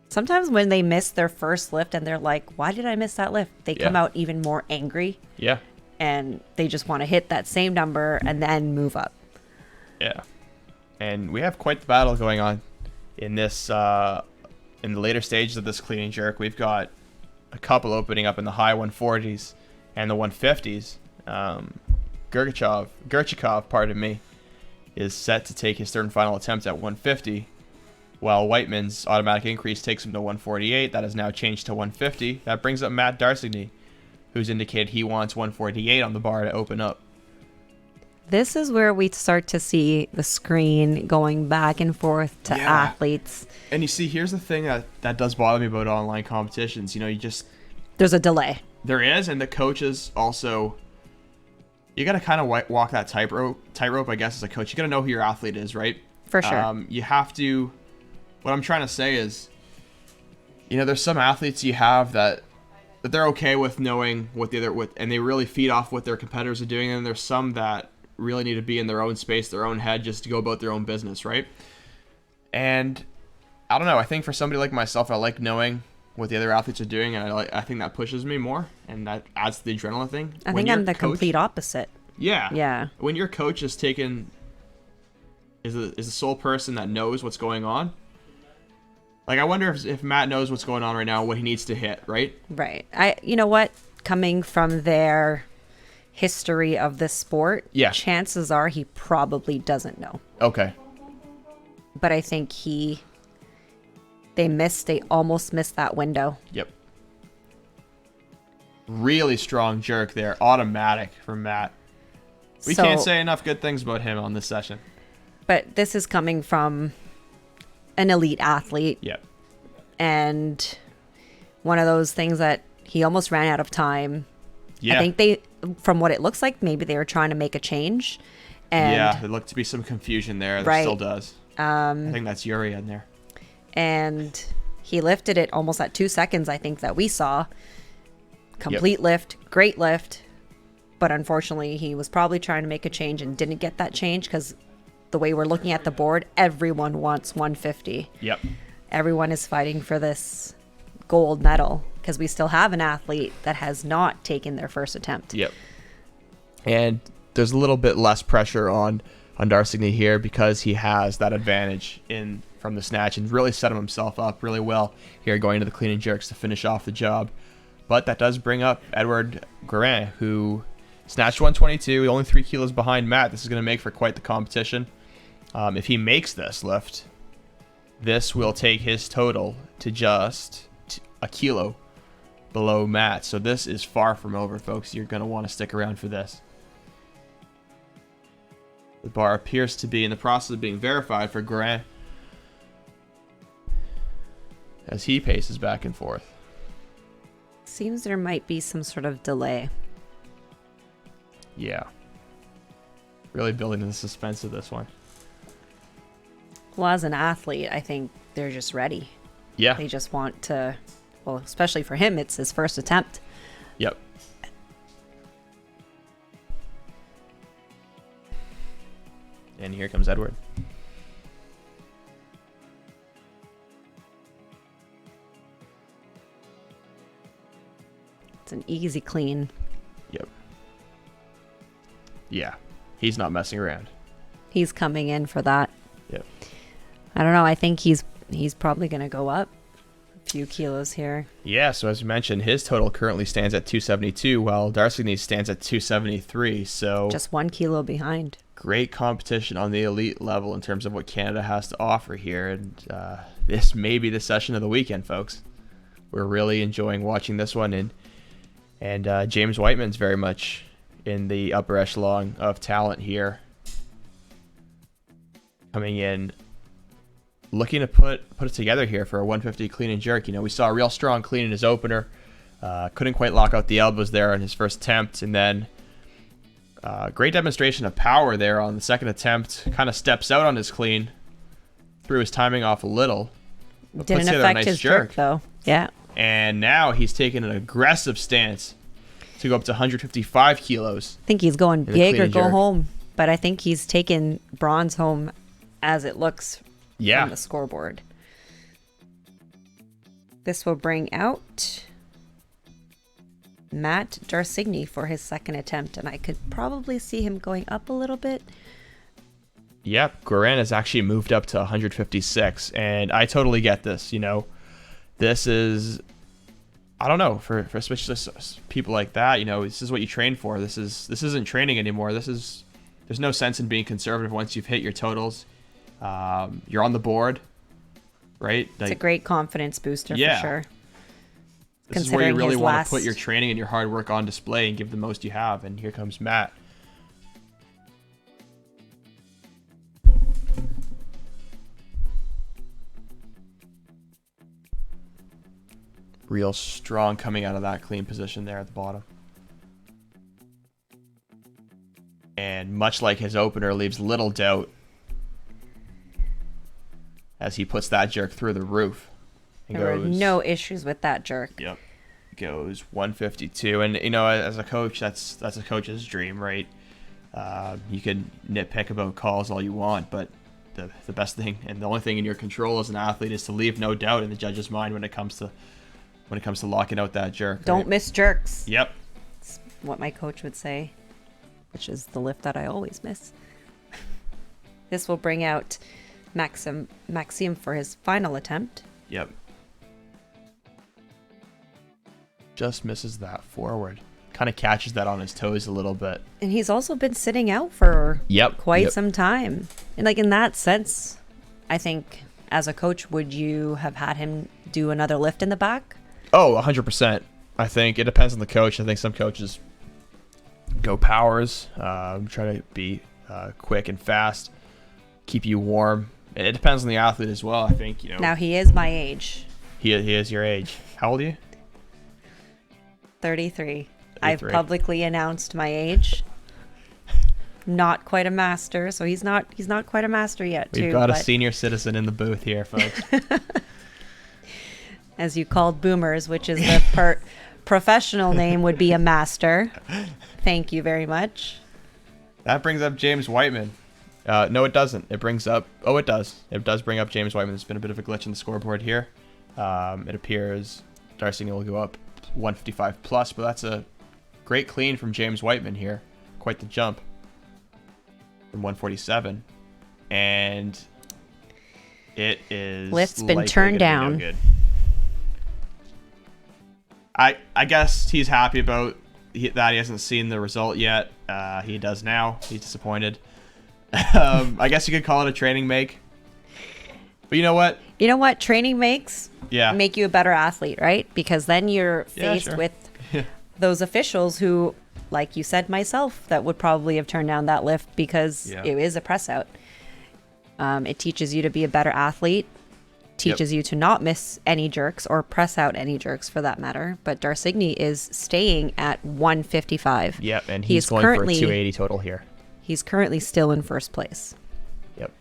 Sometimes when they miss their first lift and they're like, why did I miss that lift? They come Yeah. out even more angry Yeah. and they just want to hit that same number and then move up. Yeah. And we have quite the battle going on in this, in the later stages of this clean and jerk. We've got a couple opening up in the high 140s and the 150s. Gurchikov, pardon me, is set to take his third and final attempt at 150, while Whiteman's automatic increase takes him to 148. That has now changed to 150. That brings up Matt Darsigny, who's indicated he wants 148 on the bar to open up. This is where we start to see the screen going back and forth to Yeah. athletes. And you see, here's the thing that does bother me about online competitions. There's a delay. There is, and the coaches also... You got to kind of walk that tightrope, I guess, as a coach. You got to know who your athlete is, right? For sure. You have to... What I'm trying to say is, there's some athletes you have that they're okay with knowing what the other... and they really feed off what their competitors are doing, and there's some that really need to be in their own space, their own head, just to go about their own business, right? And I don't know. I think for somebody like myself, I like knowing what the other athletes are doing, and I think that pushes me more, and that adds to the adrenaline thing. I When think your I'm the coach- complete opposite. Yeah. Yeah. When your coach is the sole person that knows what's going on. Like, I wonder if Matt knows what's going on right now, what he needs to hit, right? Right. You know what? Coming from their history of this sport, Yeah. chances are he probably doesn't know. Okay. But I think they almost missed that window. Yep. Really strong jerk there. Automatic from Matt. We So- can't say enough good things about him on this session. But this is coming from an elite athlete. Yep. And one of those things that he almost ran out of time. Yeah. I think from what it looks like, maybe they were trying to make a change. And Yeah, there looked to be some confusion there. There Right. still does. I think that's Yuri in there. and he lifted it almost at 2 seconds, I think, that we saw. Complete lift, great lift. But unfortunately, he was probably trying to make a change and didn't get that change because the way we're looking at the board, everyone wants 150. Yep. Everyone is fighting for this gold medal because we still have an athlete that has not taken their first attempt. Yep. And there's a little bit less pressure on Darsigny here because he has that advantage from the snatch and really set himself up really well here going to the clean and jerks to finish off the job. But that does bring up Edward Guerin, who snatched 122, only 3 kilos behind Matt. This is going to make for quite the competition. If he makes this lift, this will take his total to just a kilo below Matt. So this is far from over, folks. You're going to want to stick around for this. The bar appears to be in the process of being verified for Guerin as he paces back and forth. Seems there might be some sort of delay. Yeah. Really building the suspense of this one. Well, as an athlete, I think they're just ready. Yeah. They just want to, well, especially for him, it's his first attempt. Yep. And here comes Edward. It's an easy clean. Yep. Yeah. He's not messing around. He's coming in for that. Yep. I don't know. I think he's probably going to go up. few kilos here. Yeah, so as you mentioned, his total currently stands at 272, while Darcy stands at 273. So just 1 kilo behind. Great competition on the elite level in terms of what Canada has to offer here. And this may be the session of the weekend, folks. We're really enjoying watching this one. And James Whiteman's very much in the upper echelon of talent here. Coming in, looking to put it together here for a 150 clean and jerk. We saw a real strong clean in his opener. Couldn't quite lock out the elbows there on his first attempt. And then great demonstration of power there on the second attempt. Kind of steps out on his clean. Threw his timing off a little. Didn't affect his jerk, though. Yeah. And now he's taking an aggressive stance to go up to 155 kilos. I think he's going big or go home. But I think he's taken bronze home as it looks on the scoreboard. This will bring out Matt Darcigny for his second attempt, and I could probably see him going up a little bit. Yep, Guerin has actually moved up to 156, and I totally get this. This is, I don't know, for especially people like that, this is what you train for. This isn't training anymore. There's no sense in being conservative once you've hit your totals. You're on the board, right? It's a great confidence booster for sure. This is where you really want to put your training and your hard work on display and give the most you have. And here comes Matt. Real strong coming out of that clean position there at the bottom. And much like his opener, leaves little doubt as he puts that jerk through the roof. There were no issues with that jerk. Yep. Goes 152. And, as a coach, that's a coach's dream, right? You can nitpick about calls all you want, but the best thing and the only thing in your control as an athlete is to leave no doubt in the judge's mind when it comes to locking out that jerk. Don't miss jerks. Yep. That's what my coach would say, which is the lift that I always miss. This will bring out Maxime for his final attempt. Yep. Just misses that forward. Kind of catches that on his toes a little bit. And he's also been sitting out for quite some time. And in that sense, I think as a coach, would you have had him do another lift in the back? Oh, 100%. I think it depends on the coach. I think some coaches go powers, try to be quick and fast, keep you warm. It depends on the athlete as well, I think. Now, he is my age. He is your age. How old are you? 33. I've publicly announced my age. Not quite a master, so he's not quite a master yet. We've got a senior citizen in the booth here, folks. As you called boomers, which is the professional name, would be a master. Thank you very much. That brings up James Whiteman. No, it doesn't. It brings up... Oh, it does. It does bring up James Whiteman. There's been a bit of a glitch in the scoreboard here. It appears Darcigny will go up 155 plus, but that's a great clean from James Whiteman here. Quite the jump from 147. And it is... Lift's been turned down. No good. I guess he's happy about that. He hasn't seen the result yet. He does now. He's disappointed. I guess you could call it a training make. But you know what? You know what? Training makes make you a better athlete, right? Because then you're faced with those officials who, like you said myself, that would probably have turned down that lift because it is a press out. It teaches you to be a better athlete. Teaches you to not miss any jerks or press out any jerks for that matter. But Darcigny is staying at 155. Yep, and he's going for a 280 total here. He's currently still in first place. Yep.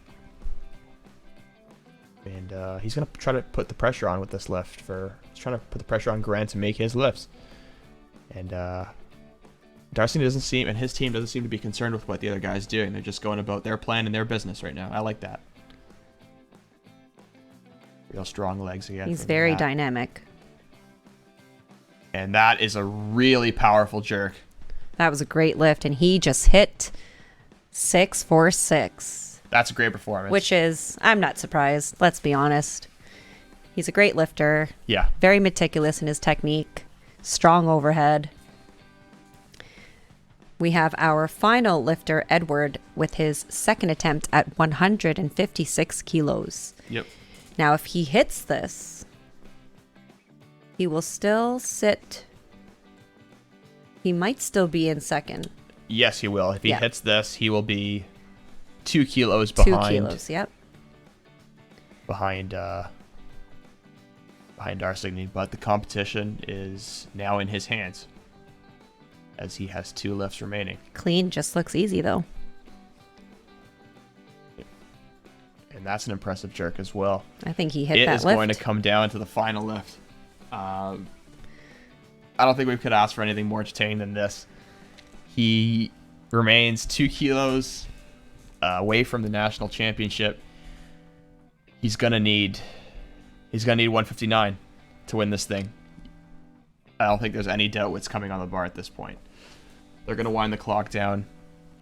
And he's going to try to put the pressure on with this lift. He's trying to put the pressure on Grant to make his lifts. And Darcigny doesn't seem, and his team doesn't seem to be concerned with what the other guy's doing. They're just going about their plan and their business right now. I like that. Real strong legs again. He's very dynamic. And that is a really powerful jerk. That was a great lift, and he just hit 646. That's a great performance. Which is, I'm not surprised. Let's be honest. He's a great lifter. Yeah. Very meticulous in his technique. Strong overhead. We have our final lifter, Edward, with his second attempt at 156 kilos. Yep. Now, if he hits this, he will still sit. He might still be in second. Yes, he will. If he Yeah. hits this, he will be 2 kilos 2 behind. kilos, yep. Behind Darsigny, but the competition is now in his hands as he has 2 lifts remaining. Clean just looks easy, though. And that's an impressive jerk as well. I think he hit It that is lift. going to come down to the final lift. I don't think we could ask for anything more entertaining than this. He remains 2 kilos away from the national championship. He's gonna need 159 to win this thing. I don't think there's any doubt what's coming on the bar at this point. They're gonna wind the clock down,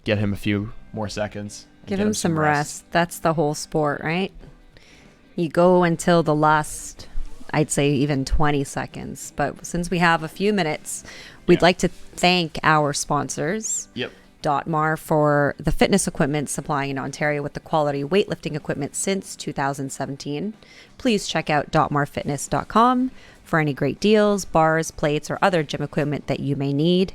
get him a few more seconds. And Give get him some rest. That's the whole sport, right? You go until the last, I'd say even 20 seconds. But since we have a few minutes, we'd like to thank our sponsors. Yep. Dotmar for the fitness equipment supplying in Ontario with the quality weightlifting equipment since 2017. Please check out dotmarfitness.com for any great deals, bars, plates, or other gym equipment that you may need.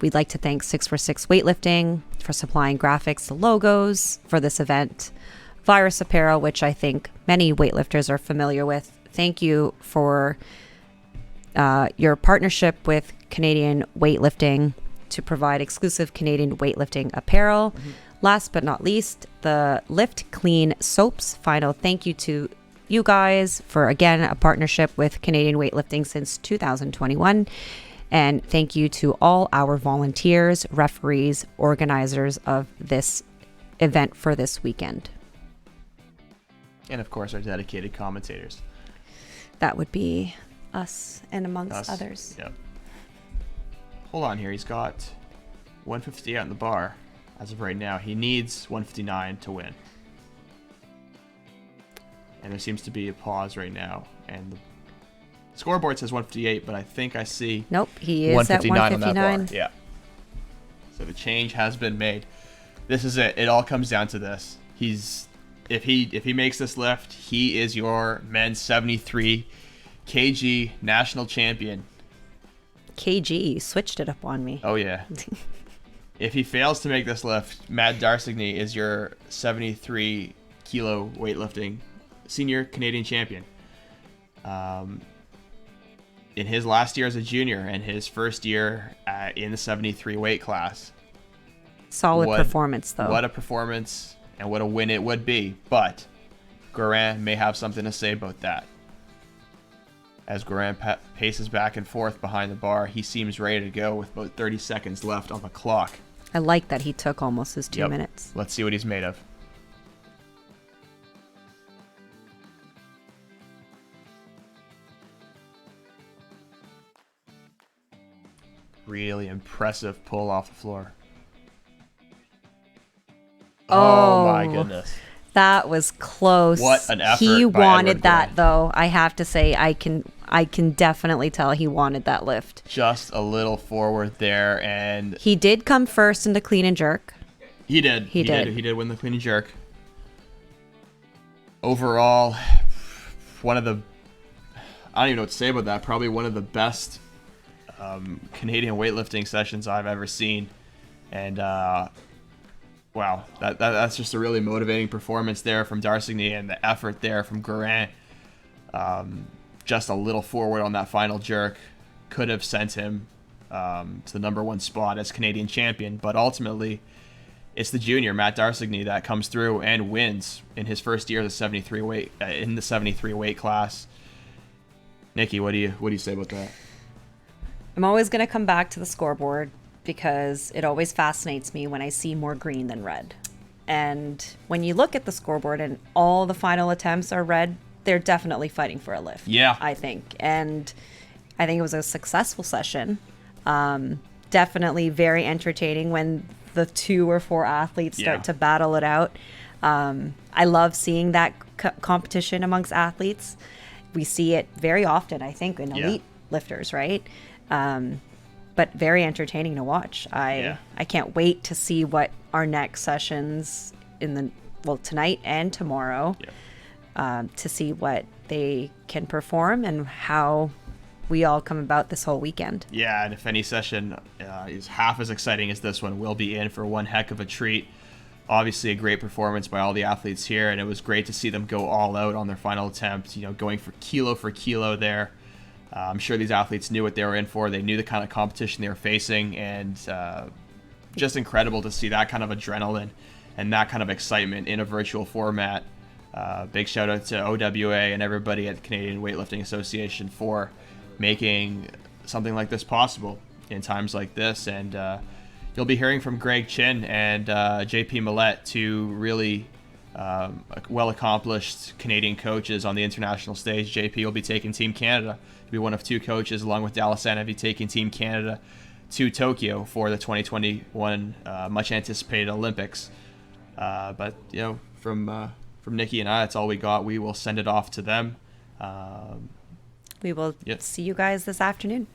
We'd like to thank 646 Weightlifting for supplying graphics, the logos for this event. Virus Apparel, which I think many weightlifters are familiar with. Thank you for your partnership with Canadian Weightlifting to provide exclusive Canadian weightlifting apparel. Last but not least, the Lift Clean Soaps. Final thank you to you guys for, again, a partnership with Canadian Weightlifting since 2021. And thank you to all our volunteers, referees, organizers of this event for this weekend. And of course, our dedicated commentators. That would be us and amongst others. Yep. Hold on here. He's got 158 on the bar as of right now. He needs 159 to win. And there seems to be a pause right now. And the scoreboard says 158, but I think I see Nope, he is at 159 on that 159. bar. Yeah. So the change has been made. This is it. It all comes down to this. If he makes this lift, he is your men's 73 kg national champion. KG switched it up on me. Oh yeah. If he fails to make this lift, Matt Darsigny is your 73 kilo weightlifting senior Canadian champion. In his last year as a junior and his first year in the 73 weight class. Solid performance, though. What a performance and what a win it would be. But Guerin may have something to say about that. As Guerin paces back and forth behind the bar, he seems ready to go with about 30 seconds left on the clock. I like that he took almost his 2 minutes. Let's see what he's made of. Really impressive pull off the floor. Oh my goodness. That was close. What an effort He by wanted Edward that, Guerin. though. I have to say, I can definitely tell he wanted that lift. Just a little forward there, and He did come first in the clean and jerk. he did. He did. He did win the clean and jerk. Overall, one of the, I don't even know what to say about that. Probably one of the best Canadian weightlifting sessions I've ever seen, and wow, that's just a really motivating performance there from Darsigny, and the effort there from Guerin. Just a little forward on that final jerk could have sent him to the number 1 spot as Canadian champion, but ultimately it's the junior Matt Darsigny that comes through and wins in his first year of the 73 weight class. Nikki, what do you say about that? I'm always going to come back to the scoreboard because it always fascinates me when I see more green than red. And when you look at the scoreboard and all the final attempts are red, they're definitely fighting for a lift. Yeah. I think. And I think it was a successful session. Definitely very entertaining when the 2 or 4 athletes start to battle it out. I love seeing that competition amongst athletes. we see it very often, I think, in elite lifters, right? But very entertaining to watch. I can't wait to see what our next sessions tonight and tomorrow, to see what they can perform and how we all come about this whole weekend. Yeah, and if any session is half as exciting as this one, we'll be in for one heck of a treat. Obviously a great performance by all the athletes here, and it was great to see them go all out on their final attempt, going for kilo there. I'm sure these athletes knew what they were in for. They knew the kind of competition they were facing, and just incredible to see that kind of adrenaline and that kind of excitement in a virtual format. Big shout out to OWA and everybody at the Canadian Weightlifting Association for making something like this possible in times like this. And you'll be hearing from Greg Chin and JP Millette, two really well-accomplished Canadian coaches on the international stage. JP will be taking Team Canada. He'll be one of two coaches, along with Dallas Anavi, taking Team Canada to Tokyo for the 2021 much-anticipated Olympics. But from Nikki and I, that's all we got. We will send it off to them. We will see you guys this afternoon.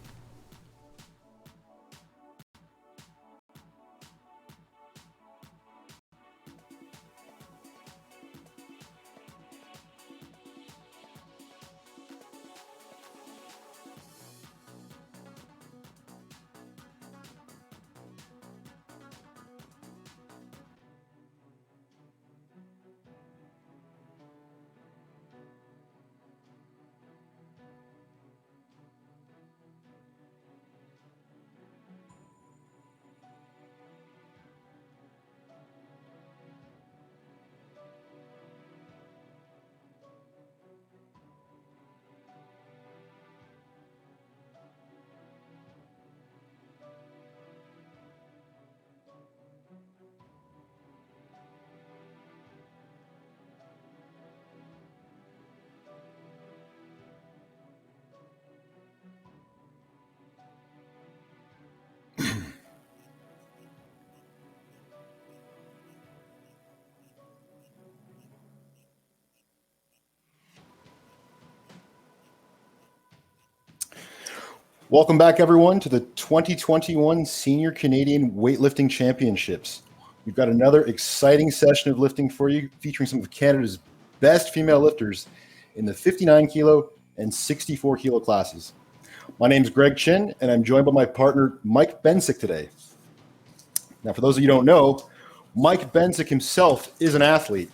Welcome back, everyone, to the 2021 Senior Canadian Weightlifting Championships. We've got another exciting session of lifting for you, featuring some of Canada's best female lifters in the 59 kilo and 64 kilo classes. My name is Greg Chin, and I'm joined by my partner, Mike Bensick, today. Now, for those of you who don't know, Mike Bensick himself is an athlete.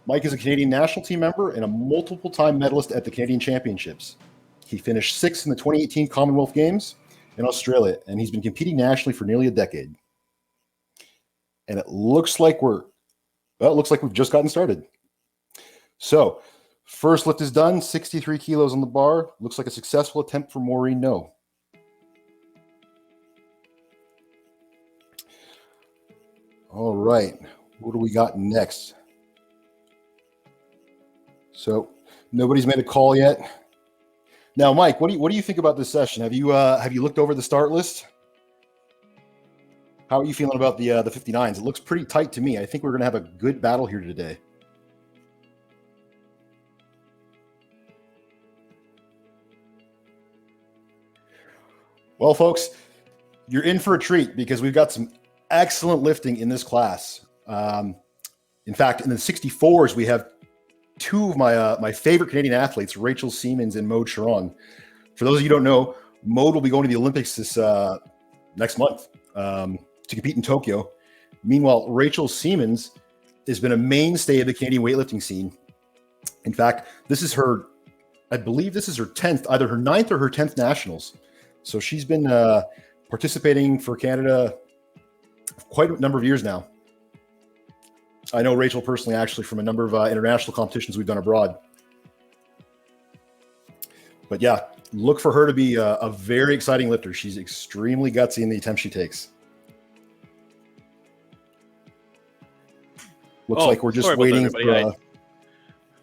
Mike is a Canadian national team member and a multiple-time medalist at the Canadian Championships. He finished sixth in the 2018 Commonwealth Games in Australia, and he's been competing nationally for nearly a decade. And it looks like we've just gotten started. So, first lift is done, 63 kilos on the bar. Looks like a successful attempt for Maureen No. All right, what do we got next? So, nobody's made a call yet. Now, Mike, what do you think about this session? Have you looked over the start list? How are you feeling about the 59s? It looks pretty tight to me. I think we're going to have a good battle here today. Well, folks, you're in for a treat because we've got some excellent lifting in this class. In fact, in the 64s, we have two of my favorite Canadian athletes, Rachel Siemens and Maude Charron. For those of you who don't know, Maude will be going to the Olympics this next month to compete in Tokyo. Meanwhile, Rachel Siemens has been a mainstay of the Canadian weightlifting scene. In fact, I believe this is her 10th, either her 9th or her 10th nationals. So she's been participating for Canada quite a number of years now. I know Rachel personally, actually, from a number of international competitions we've done abroad. But yeah, look for her to be a very exciting lifter. She's extremely gutsy in the attempts she takes. Looks like we're just waiting for... I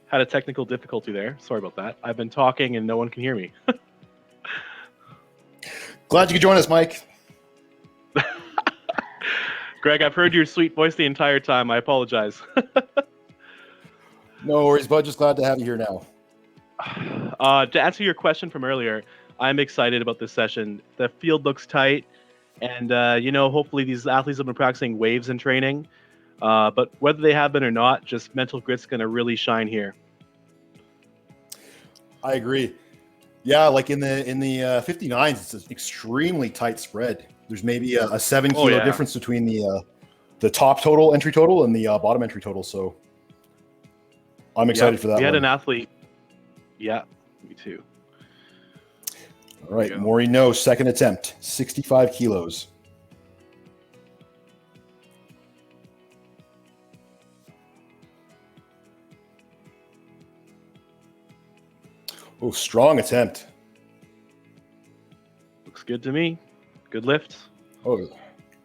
had a technical difficulty there. Sorry about that. I've been talking and no one can hear me. Glad you could join us, Mike. Greg, I've heard your sweet voice the entire time. I apologize. No worries, bud. Just glad to have you here now. To answer your question from earlier, I'm excited about this session. The field looks tight, and hopefully these athletes have been practicing waves in training. But whether they have been or not, just mental grit's going to really shine here. I agree. Yeah, like in the 59s, it's an extremely tight spread. There's maybe a 7 kilo difference between the top total entry total and the bottom entry total. So I'm excited for that. We had an athlete. Yeah, me too. All right, Maureen No, second attempt, 65 kilos. Oh, strong attempt. Looks good to me. Good lift. Oh,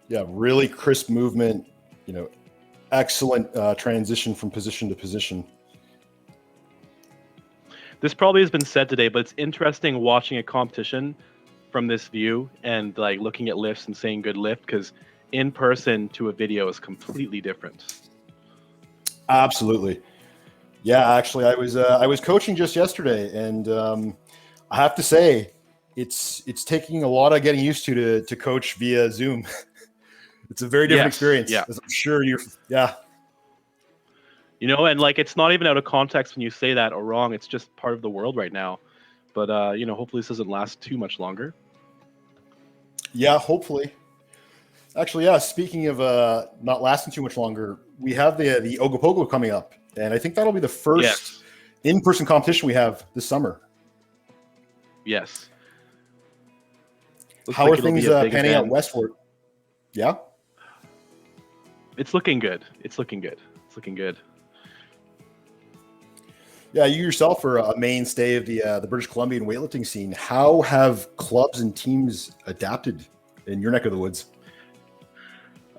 yeah, really crisp movement. Excellent transition from position to position. This probably has been said today, but it's interesting watching a competition from this view and like looking at lifts and saying good lift, because in person to a video is completely different. Absolutely. Yeah, actually, I was coaching just yesterday, and I have to say, it's taking a lot of getting used to coach via Zoom. It's a very different experience. Yeah, as I'm sure you're. Yeah. And like it's not even out of context when you say that or wrong. It's just part of the world right now. But hopefully this doesn't last too much longer. Yeah, hopefully. Actually, yeah. Speaking of not lasting too much longer, we have the Ogopogo coming up, and I think that'll be the first in-person competition we have this summer. Yes. How are things panning out westward? Yeah. It's looking good. It's looking good. Yeah, you yourself are a mainstay of the British Columbian weightlifting scene. How have clubs and teams adapted in your neck of the woods?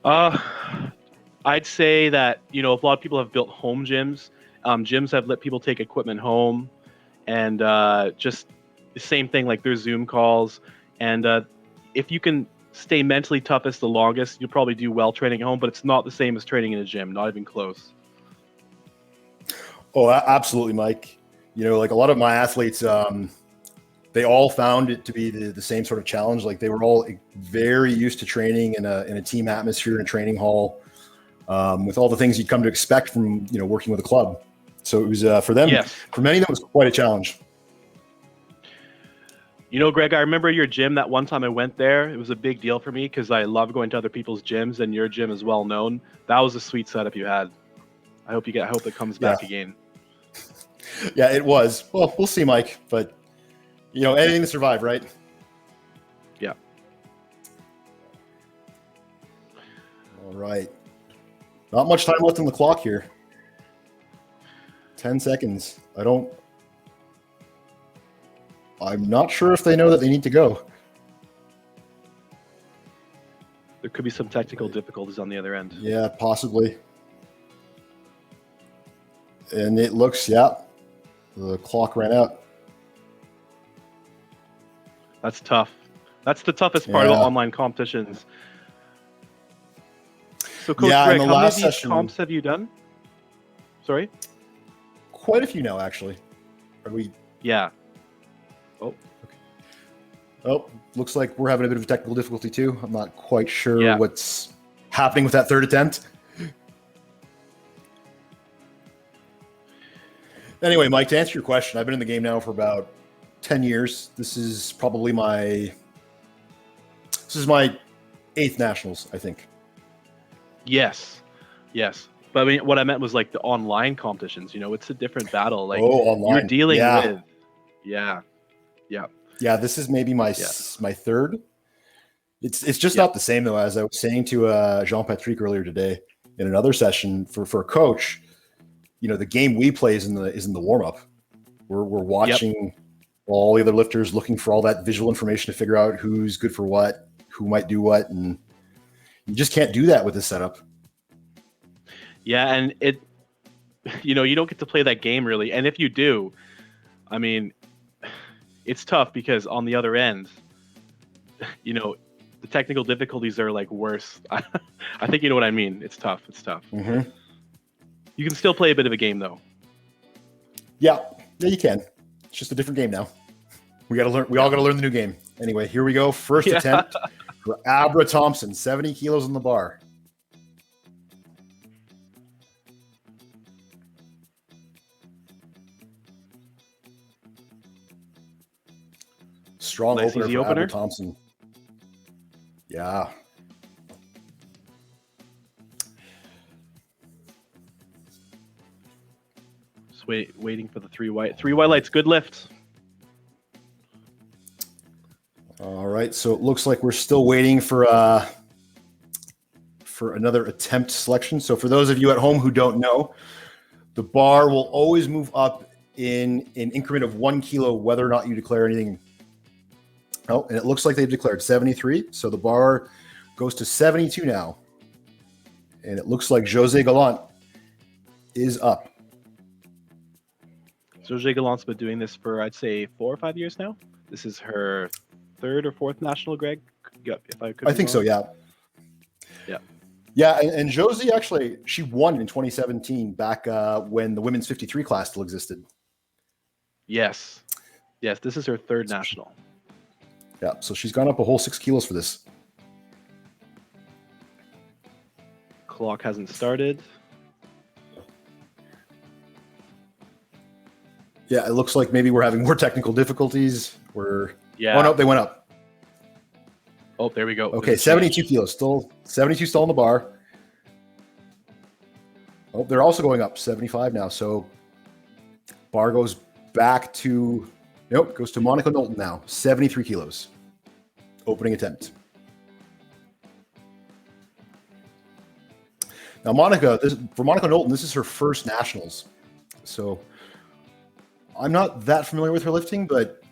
I'd say that a lot of people have built home gyms. Gyms have let people take equipment home, and just the same thing. Like there's Zoom calls, and if you can stay mentally toughest the longest, you'll probably do well training at home. But it's not the same as training in a gym. Not even close. Oh, absolutely, Mike. Like a lot of my athletes, they all found it to be the same sort of challenge. Like they were all very used to training in a team atmosphere in a training hall, with all the things you'd come to expect from working with a club. So it was for them. Yes. For many, that was quite a challenge. Greg, I remember your gym that one time I went there. It was a big deal for me because I love going to other people's gyms, and your gym is well known. That was a sweet setup you had. I hope it comes back again. Yeah, it was. Well, we'll see, Mike. But anything to survive, right? Yeah. All right. Not much time left on the clock here. 10 seconds. I'm not sure if they know that they need to go. There could be some technical difficulties on the other end. Yeah, possibly. And it looks, the clock ran out. That's tough. That's the toughest part of online competitions. So, Coach Greg, how many of these comps have you done? Sorry? Quite a few now, actually. Are we? Yeah. Oh. Okay. Oh, looks like we're having a bit of technical difficulty too. I'm not quite sure what's happening with that third attempt. Anyway, Mike, to answer your question, I've been in the game now for about 10 years. This is probably my 8th nationals, I think. Yes. But I mean, what I meant was like the online competitions. It's a different battle. Like online. You're dealing with. Yeah. Yeah, this is maybe my third. It's just not the same though. As I was saying to Jean-Patrick earlier today in another session for a coach, the game we play is in the warm up. We're watching all the other lifters, looking for all that visual information to figure out who's good for what, who might do what, and you just can't do that with this setup. Yeah, and you don't get to play that game really. And if you do, I mean, it's tough because on the other end, the technical difficulties are like worse. I think you know what I mean. It's tough. Mm-hmm. You can still play a bit of a game though. Yeah, you can. It's just a different game now. We got to learn. We all got to learn the new game. Anyway, here we go. First attempt for Abra Thompson, 70 kilos on the bar. Strong Nice opener easy for opener. Abra Thompson. Yeah. Just waiting for the three white lights. Good lift. All right. So it looks like we're still waiting for another attempt selection. So for those of you at home who don't know, the bar will always move up in an increment of 1 kilo, whether or not you declare anything. Oh, and it looks like they've declared 73. So the bar goes to 72 now. And it looks like Jose Gallant is up. Jose Gallant's been doing this for, I'd say, 4 or 5 years now. This is her 3rd or 4th national, Greg. Yep, if I could. I think so, yeah. Yeah. Yeah, and Josie actually, she won in 2017 back when the women's 53 class still existed. Yes. Yes, this is her 3rd national. Yeah, so she's gone up a whole 6 kilos for this. Clock hasn't started. Yeah, it looks like maybe we're having more technical difficulties. Yeah. Oh, no, they went up. Oh, there we go. Okay, 72 kilos. Still 72 still on the bar. Oh, they're also going up 75 now. So bar goes back to, nope, goes to Monica Knowlton now. 73 kilos. Opening attempt. Now, for Monica Knowlton, this is her first nationals. So I'm not that familiar with her lifting, but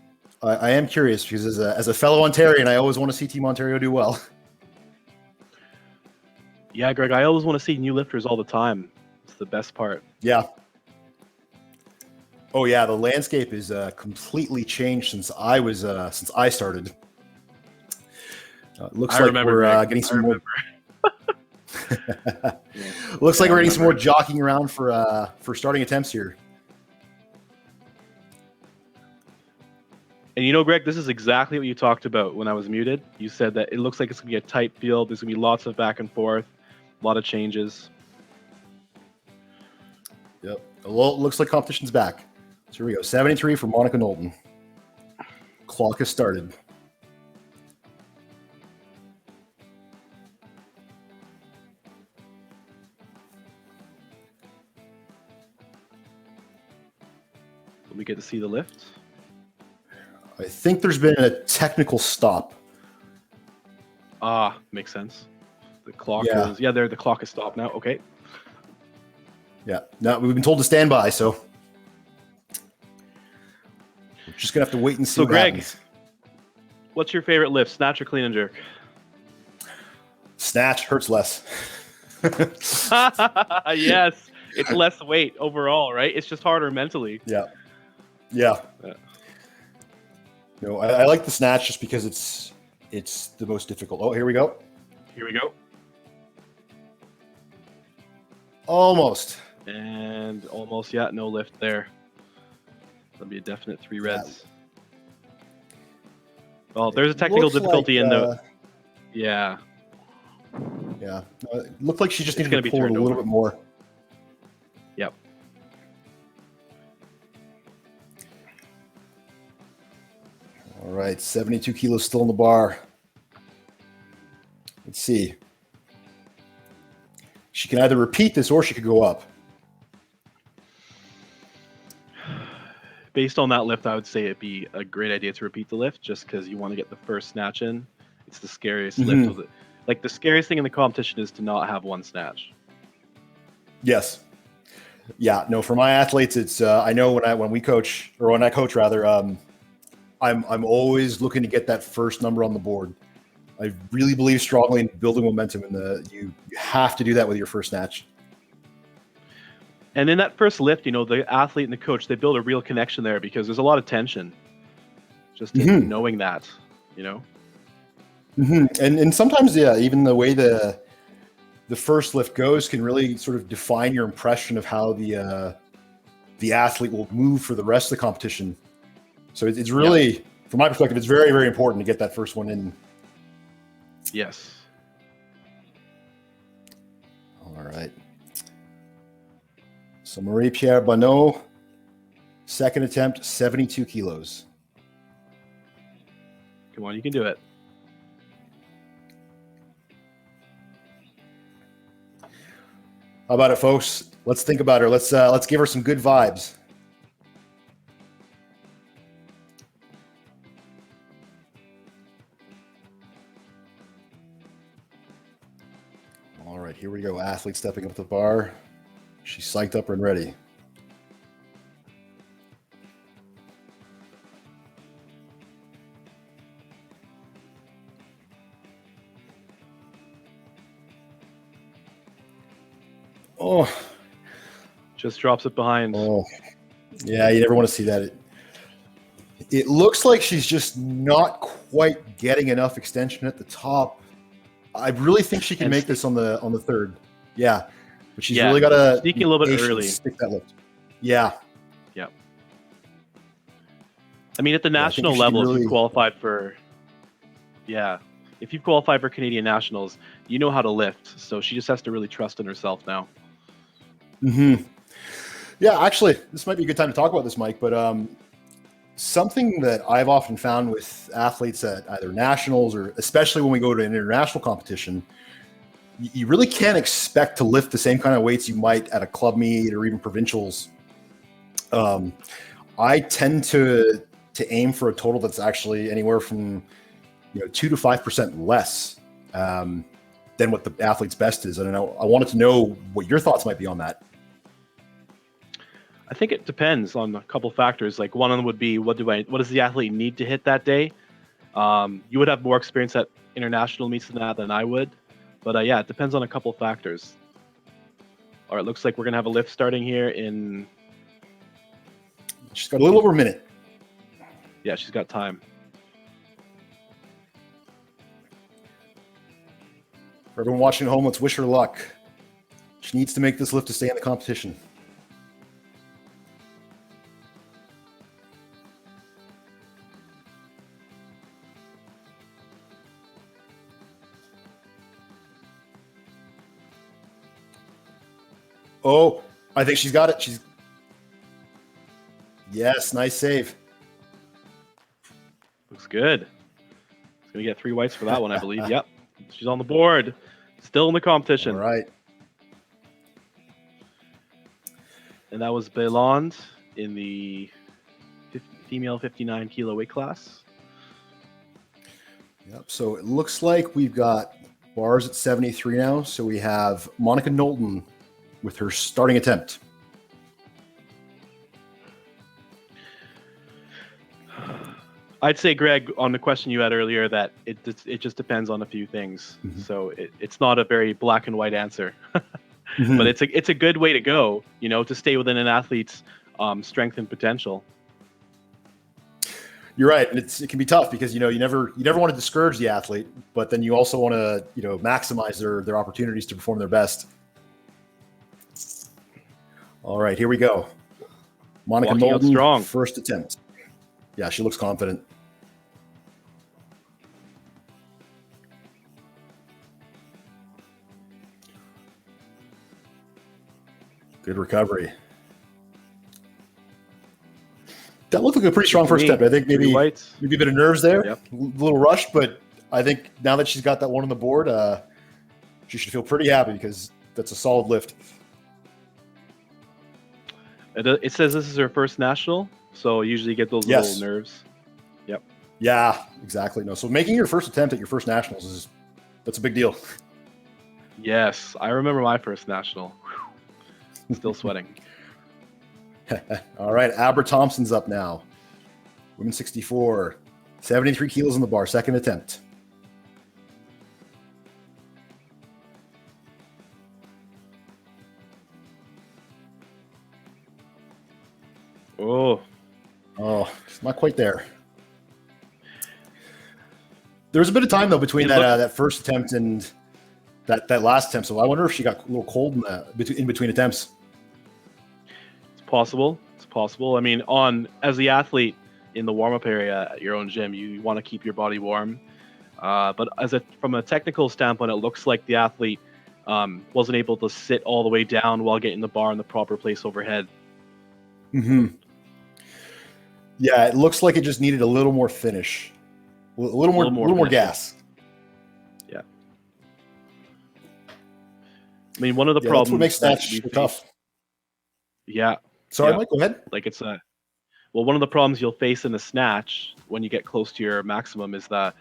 I am curious because as a fellow Ontarian, I always want to see Team Ontario do well. Yeah, Greg, I always want to see new lifters all the time. It's the best part. Yeah. Oh yeah, the landscape is completely changed since I started. It looks like we're getting some more. Looks like we're getting some more jockeying around for starting attempts here. And you know, Greg, this is exactly what you talked about when I was muted. You said that it looks like it's going to be a tight field. There's going to be lots of back and forth, a lot of changes. Yep. Well, it looks like competition's back. So here we go. 73 for Monica Knowlton. Clock has started. Let me get to see the lift. I think there's been a technical stop. Ah, makes sense. The clock Yeah. is the clock is stopped now. Okay. Yeah. Now we've been told to stand by, so we're just gonna have to wait and see. So, what Greg, happens. what's your favorite lift? Snatch or clean and jerk? Snatch hurts less. Yes, it's less weight overall, right? It's just harder mentally. Yeah. Yeah. Yeah. No, I like the snatch just because it's the most difficult. Oh, here we go. Here we go. Almost. And almost, yeah, no lift there. That'll be a definite 3 reds. Well, there's a technical Looks difficulty like, in the. Yeah. Yeah. It looked like she just It's needed gonna to be pull it a turned little over. bit more. Yep. All right, 72 kilos still in the bar. Let's see. She can either repeat this or she could go up. Based on that lift, I would say it'd be a great idea to repeat the lift just because you want to get the first snatch in. It's the scariest lift. Of it. Like, the scariest thing in the competition is to not have one snatch. Yes. Yeah. No, for my athletes, it's I know when I coach rather, I'm always looking to get that first number on the board. I really believe strongly in building momentum, and you have to do that with your first snatch. And in that first lift, you know, the athlete and the coach, they build a real connection there because there's a lot of tension just in knowing that, you know. And sometimes, yeah, even the way the first lift goes can really sort of define your impression of how the athlete will move for the rest of the competition. So it's really, from my perspective, it's very, very important to get that first one in. Yes. All right. So Marie-Pierre Bonneau, second attempt, 72 kilos. Come on, you can do it. How about it, folks? Let's think about her. Let's give her some good vibes. All right, here we go. Athlete stepping up to the bar. She's psyched up and ready. Oh, Just drops it behind. oh, yeah. You never want to see that. It looks like she's just not quite getting enough extension at the top. I really think she can And make this on the third. Yeah, but she's Yeah, really got to sneaking a little bit early. Stick that lift. Yeah, I mean, at the I think national if she can level, if really- you've qualified for, if you've qualified for Canadian nationals, you know how to lift. So she just has to really trust in herself now. Mm-hmm. Yeah, actually, this might be a good time to talk about this, Mike. But something that I've often found with athletes at either nationals or especially when we go to an international competition, you really can't expect to lift the same kind of weights you might at a club meet or even provincials. I tend to aim for a total that's actually anywhere from 2 to 5% less than what the athlete's best is. I don't know. I wanted to know what your thoughts might be on that. I think it depends on a couple factors. Like one of them would be what does the athlete need to hit that day? You would have more experience at international meets than I would, but yeah, it depends on a couple factors. All right, looks like we're gonna have a lift starting here in. She's got a little over a minute. Yeah, she's got time. For everyone watching at home, let's wish her luck. She needs to make this lift to stay in the competition. Oh, I think she's got it. Yes, nice save. Looks good. She's gonna get 3 whites for that one, I believe. Yep, she's on the board. Still in the competition. All right. And that was Belond in the female 59 kilo weight class. Yep. So it looks like we've got bars at 73 now. So we have Monica Knowlton with her starting attempt. I'd say, Greg, on the question you had earlier, that it just depends on a few things. Mhm. So it's not a very black and white answer, Mhm. but it's a good way to go. To stay within an athlete's strength and potential. You're right. And it can be tough because you never want to discourage the athlete, but then you also want to maximize their opportunities to perform their best. All right, here we go. Monica Walking out Knowlton, strong. first attempt. Yeah, she looks confident. Good recovery. That looked like a pretty strong first attempt. I think maybe 3 whites. a bit of nerves there, Yep. a little rushed, but I think now that she's got that one on the board, she should feel pretty happy because that's a solid lift. It says this is her first national, so usually you get those Yes. little nerves. Yep. Yeah, exactly. No, so making your first attempt at your first nationals that's a big deal. Yes, I remember my first national. Whew. Still sweating. All right, Abra Thompson's up now. Women 64, 73 kilos on the bar, second attempt. Oh, Oh, it's not quite there. There was a bit of time though between that first attempt and that last attempt. So I wonder if she got a little cold in between attempts. it's possible. It's possible. I mean, as the athlete, in the warm-up area at your own gym. You want to keep your body warm. But from a technical standpoint, it looks like the athlete wasn't able to sit all the way down while getting the bar in the proper place overhead. Mm-hmm. Yeah, it looks like it just needed a little more finish, a little more gas. Yeah. I mean, one of the problems that's what makes snatch tough. Yeah. Sorry, Mike, go ahead. Like one of the problems you'll face in the snatch when you get close to your maximum is that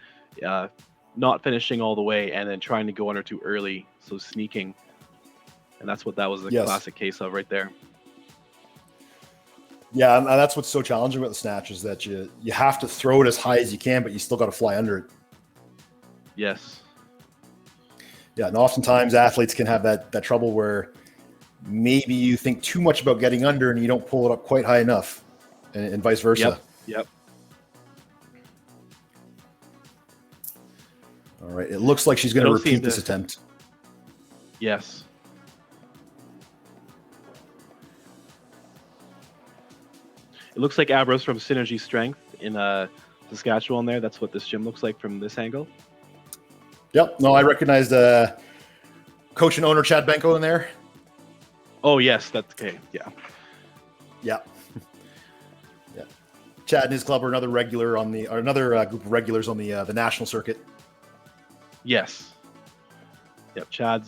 not finishing all the way and then trying to go under too early, so sneaking. And that's what that was a classic case of right there. Yeah, and that's what's so challenging about the snatch is that you have to throw it as high as you can, but you still got to fly under it. Yes. Yeah, and oftentimes athletes can have that trouble where maybe you think too much about getting under and you don't pull it up quite high enough, and vice versa. Yep. All right, it looks like she's going to repeat this attempt. Yes. It looks like Abra's from Synergy Strength in Saskatchewan there. That's what this gym looks like from this angle. Yep. No, I recognized coach and owner Chad Benko in there. Oh, yes. That's okay. Yeah. Yeah. Yeah. Chad and his club are another regular another group of regulars on the national circuit. Yes. Yep. Chad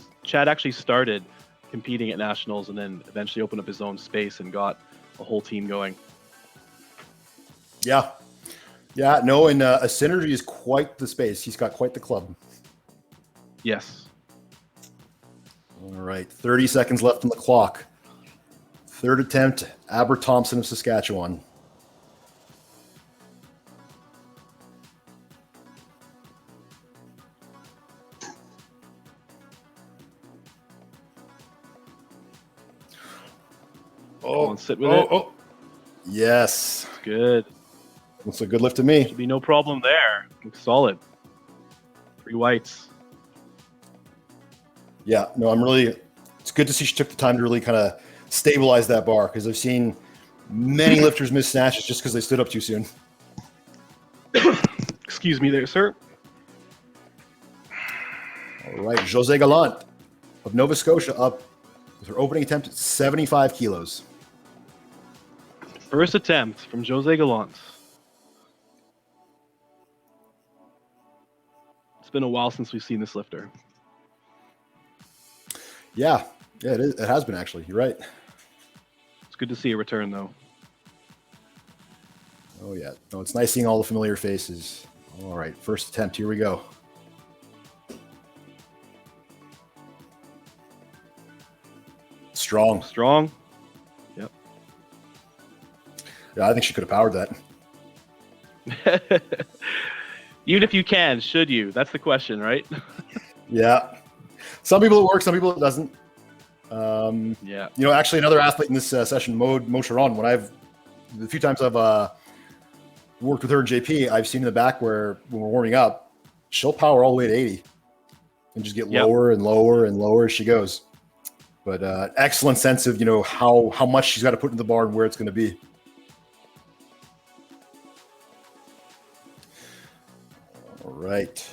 actually started competing at nationals and then eventually opened up his own space and got a whole team going. Yeah. Yeah. No, and a Synergy is quite the space. He's got quite the club. Yes. All right. 30 seconds left on the clock. Third attempt, Abra Thompson of Saskatchewan. Oh, sit with it. Oh. Yes. Good. That's a good lift to me. Should be no problem there. Looks solid. 3 whites. Yeah. No, it's good to see she took the time to really kind of stabilize that bar, because I've seen many lifters miss snatches just because they stood up too soon. Excuse me there, sir. All right. Jose Gallant of Nova Scotia up with her opening attempt at 75 kilos. First attempt from Jose Gallant. It's been a while since we've seen this lifter. Yeah, it is. It has been, actually. You're right. It's good to see a return, though. Oh, yeah. No, it's nice seeing all the familiar faces. All right, first attempt. Here we go. Strong. Yep. Yeah, I think she could have powered that. Even if you can, should you? That's the question, right? Yeah. Some people it works, some people it doesn't. Yeah. You know, actually, another athlete in this session, Mo Sharon, the few times I've worked with her in JP, I've seen in the back where when we're warming up, she'll power all the way to 80 and just get lower and lower and lower as she goes. But excellent sense of, how much she's got to put in the bar and where it's going to be. All right.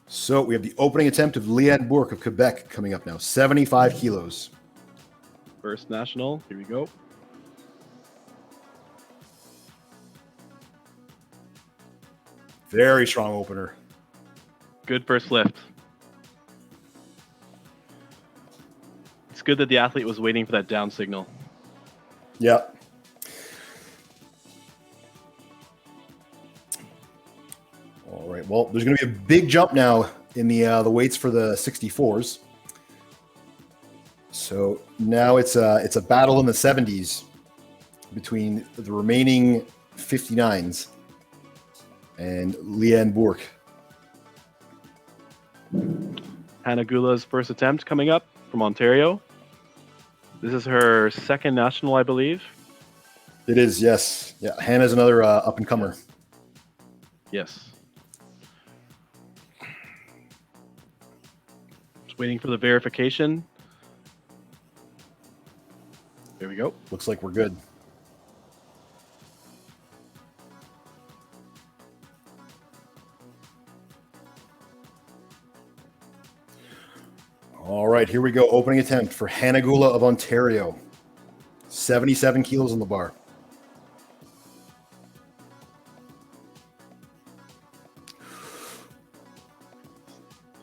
So we have the opening attempt of Leanne Bourque of Quebec coming up now. 75 kilos. First national. Here we go. Very strong opener. Good first lift. It's good that the athlete was waiting for that down signal. Yeah. All right. Well, there's going to be a big jump now in the weights for the 64s. So now it's a battle in the 70s between the remaining 59s and Leanne Bourque. Hannah Gula's first attempt coming up from Ontario. This is her second national, I believe. It is, yes. Yeah, Hannah's another up-and-comer. Yes. Just waiting for the verification. There we go. Looks like we're good. All right, here we go. Opening attempt for Hannah Gula of Ontario. 77 kilos on the bar.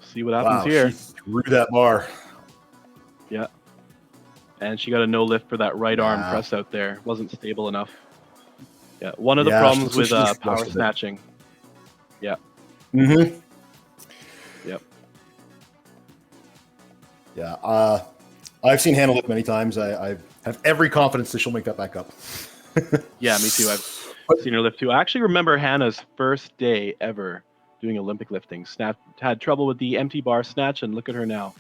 See what happens here. She threw that bar. Yeah. And she got a no lift for that right arm press out there. Wasn't stable enough. Yeah. One of the problems with power snatching. Yeah. Mm-hmm. Yep. Yeah. I've seen Hannah lift many times. I have every confidence that she'll make that back up. Yeah, me too. I've seen her lift too. I actually remember Hannah's first day ever doing Olympic lifting. Had trouble with the empty bar snatch, and look at her now.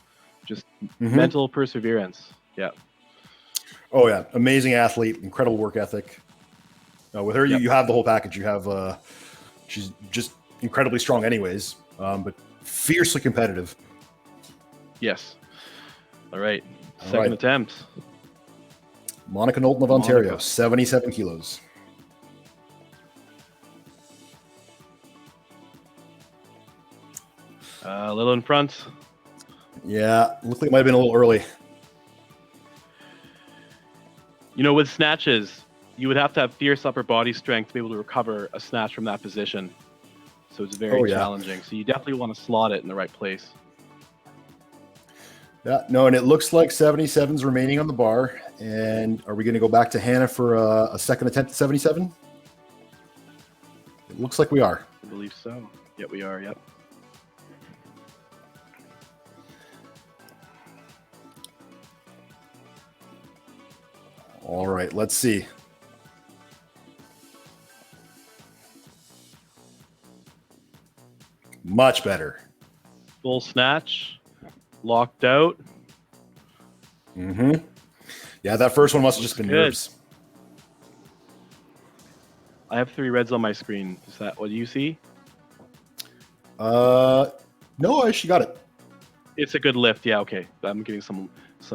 Just mental perseverance. Yeah. Oh yeah, amazing athlete, incredible work ethic. With her, you have the whole package. You have she's just incredibly strong, anyways, but fiercely competitive. Yes. All right. Second attempt. Monica Knowlton of Ontario, 77 kilos. A little in front. Yeah, looked like it might have been a little early. You know, with snatches, you would have to have fierce upper body strength to be able to recover a snatch from that position. So it's very challenging. So you definitely want to slot it in the right place. Yeah, no, and it looks like 77's remaining on the bar. And are we going to go back to Hannah for a second attempt at 77? It looks like we are. I believe so. Yep, we are. Yep. All right, let's see. Much better. Full snatch. Locked out. Mm-hmm. Yeah, that first one must have just been nerves. I have 3 reds on my screen. Is that what you see? No, she got it. It's a good lift. Yeah, okay. I'm getting some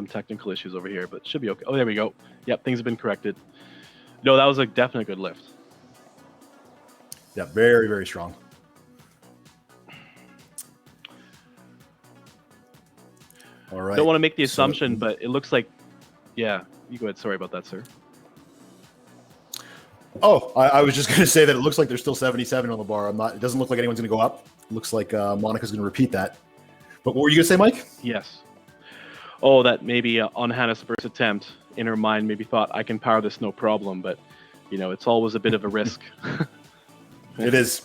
technical issues over here, but it should be okay. Oh, there we go. Yep, things have been corrected. No, that was a definite good lift. Yeah, very, very strong. All right. Don't want to make the assumption, but it looks like, yeah, you go ahead. Sorry about that, sir. Oh, I was just going to say that it looks like there's still 77 on the bar. It doesn't look like anyone's going to go up. It looks like Monica's going to repeat that. But what were you going to say, Mike? Yes. Oh, that maybe on Hannah's first attempt, in her mind, maybe thought, I can power this no problem. But, you know, it's always a bit of a risk. It is.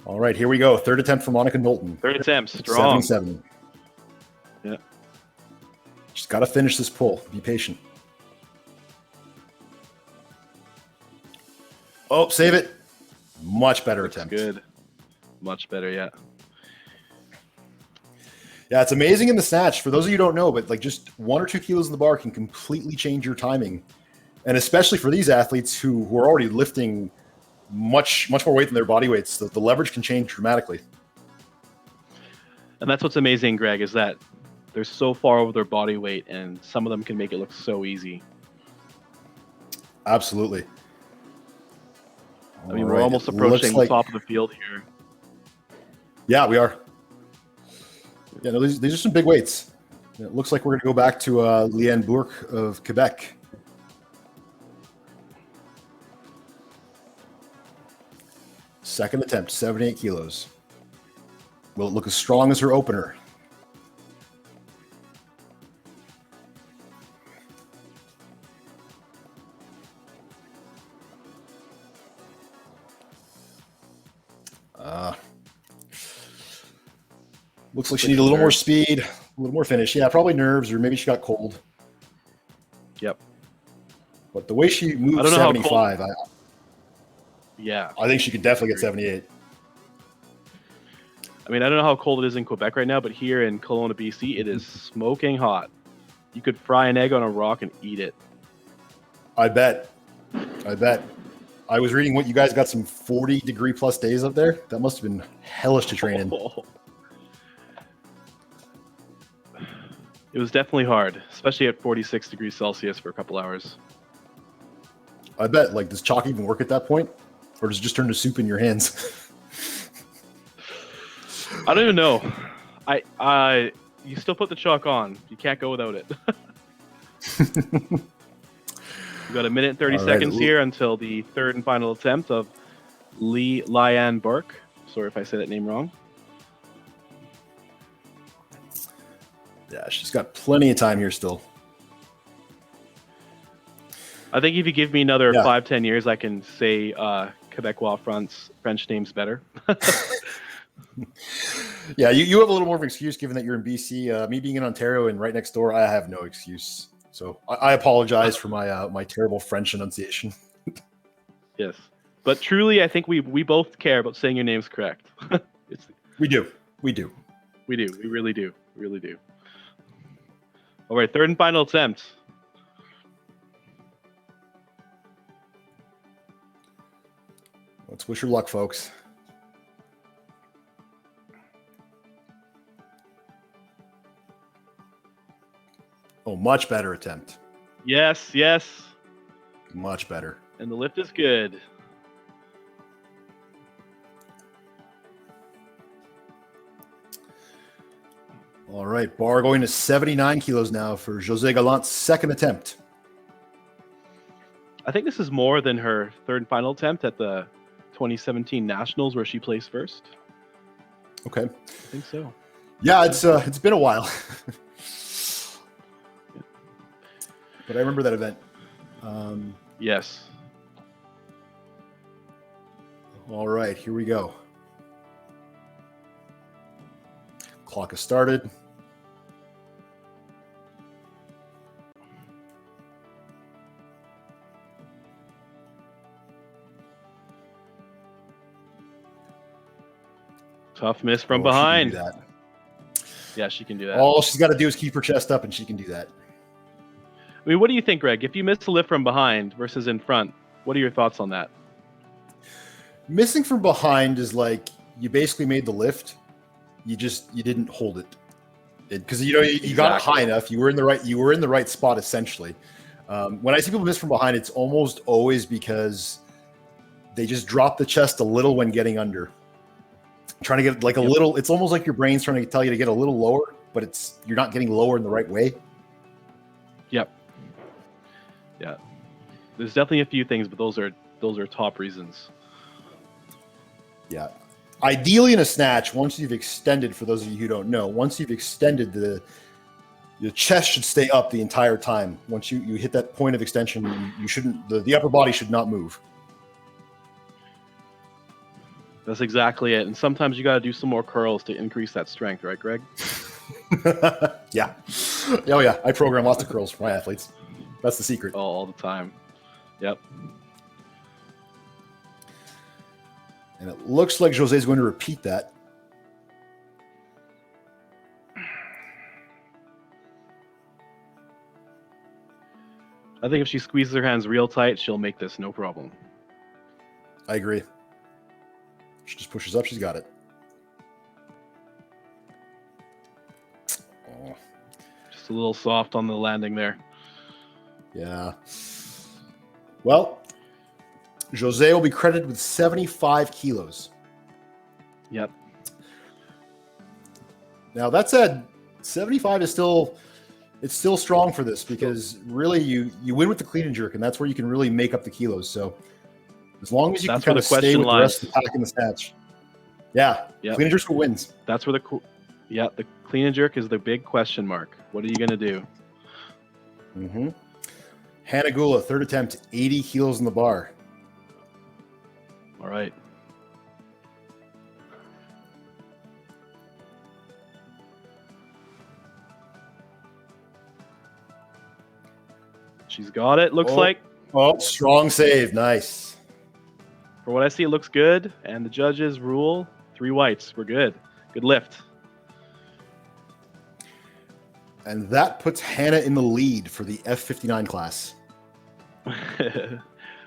All right, here we go. Third attempt for Monica Knowlton. Third attempt, strong. 77. Yeah. She's got to finish this pull. Be patient. Oh, save it. Much better attempt. Good. Much better, yeah. Yeah, it's amazing in the snatch. For those of you who don't know, but like just 1 or 2 kilos in the bar can completely change your timing. And especially for these athletes who are already lifting much more weight than their body weights, the leverage can change dramatically. And that's what's amazing, Greg, is that they're so far over their body weight, and some of them can make it look so easy. Absolutely. I mean, we're almost approaching the top of the field here. Yeah, we are. Yeah, no, these are some big weights. It looks like we're going to go back to Leanne Bourque of Quebec. Second attempt, 78 kilos. Will it look as strong as her opener? Looks like she needs a little more speed, a little more finish. Yeah, probably nerves, or maybe she got cold. Yep. But the way she moved 75, I think she could definitely get 78. I mean, I don't know how cold it is in Quebec right now, but here in Kelowna, BC, it is smoking hot. You could fry an egg on a rock and eat it. I bet. I was reading what you guys got some 40-degree plus days up there. That must have been hellish to train in. It was definitely hard, especially at 46 degrees Celsius for a couple hours. I bet. Like, does chalk even work at that point? Or does it just turn to soup in your hands? I don't even know. you still put the chalk on. You can't go without it. We've got a minute and 30 seconds here until the third and final attempt of Lee Lian Burke. Sorry if I said that name wrong. Yeah, she's got plenty of time here still. I think if you give me another 5-10 years, I can say Quebecois French names better. Yeah, you have a little more of an excuse given that you're in BC. Me being in Ontario and right next door, I have no excuse. So I apologize for my terrible French enunciation. Yes, but truly, I think we both care about saying your names correct. We do. We really do. All right, third and final attempt. Let's wish her luck, folks. Oh, much better attempt. Yes. Much better. And the lift is good. All right, bar going to 79 kilos now for José Gallant's second attempt. I think this is more than her third and final attempt at the 2017 Nationals where she placed first. Okay. I think so. Yeah, it's been a while. But I remember that event. Yes. All right, here we go. Clock has started. Tough miss from She can behind. do that. Yeah, she can do that. All she's got to do is keep her chest up, and she can do that. I mean, what do you think, Greg? If you miss a lift from behind versus in front, what are your thoughts on that? Missing from behind is like you basically made the lift, you didn't hold it because you got it high enough. You were in the right spot essentially. When I see people miss from behind, it's almost always because they just drop the chest a little when getting under. Trying to get like a little. It's almost like your brain's trying to tell you to get a little lower, but you're not getting lower in the right way. Yep. Yeah. There's definitely a few things, but those are top reasons. Yeah. Ideally in a snatch, once you've extended, for those of you who don't know, once you've extended, your chest should stay up the entire time. Once you hit that point of extension, you shouldn't, the upper body should not move. That's exactly it. And sometimes you got to do some more curls to increase that strength, right, Greg? Yeah. Oh yeah. I program lots of curls for my athletes. That's the secret. All the time. Yep. And it looks like Jose is going to repeat that. I think if she squeezes her hands real tight, she'll make this no problem. I agree. She just pushes up. She's got it. Oh. Just a little soft on the landing there. Yeah. Well, Jose will be credited with 75 kilos. Yep. Now that said, 75 is still strong for this because really you win with the clean and jerk, and that's where you can really make up the kilos. So as long as you can kind of stay with the rest of the pack in the snatch. Yeah. Yep. Clean and jerk's who wins. That's where the clean and jerk is the big question mark. What are you going to do? Mm-hmm. Hannah Gula, third attempt, 80 kilos in the bar. All right. She's got it, looks like. Oh, strong save. Nice. For what I see, it looks good. And the judges rule 3 whites. We're good. Good lift. And that puts Hannah in the lead for the F59 class.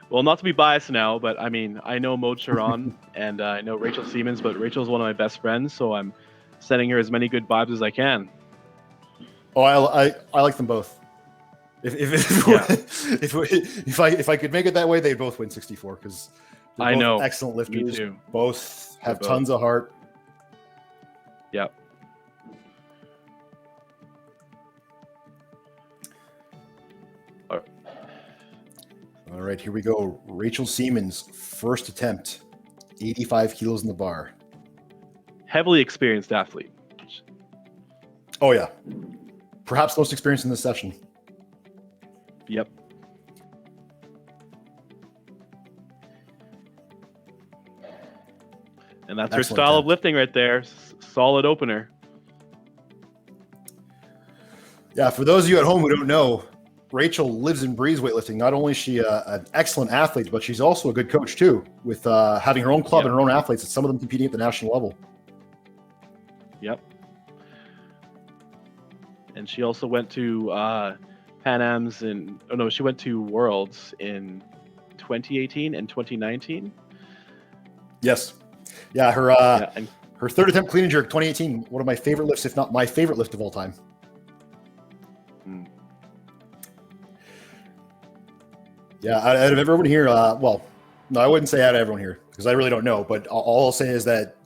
Well, not to be biased now, but I mean, I know Maud Charon and I know Rachel Siemens, but Rachel's one of my best friends, so I'm sending her as many good vibes as I can. Oh, I like them both. If I could make it that way, they'd both win 64 because they're both excellent lifters. Me too. Both have tons of heart. Yep. right, here we go. Rachel Siemens, first attempt, 85 kilos in the bar. Heavily experienced athlete. Oh, yeah. Perhaps most experienced in this session. Yep. And that's her style of lifting right there. Solid opener. Yeah, for those of you at home who don't know, Rachel lives and breathes weightlifting. Not only is she an excellent athlete, but she's also a good coach too, with having her own club and her own athletes, and some of them competing at the national level. Yep. And she also went to Pan Am's she went to Worlds in 2018 and 2019. Yes. Yeah, her her third attempt clean and jerk, 2018, one of my favorite lifts, if not my favorite lift of all time. Yeah, out of everyone here, well, no, I wouldn't say out of everyone here because I really don't know. But all I'll say is that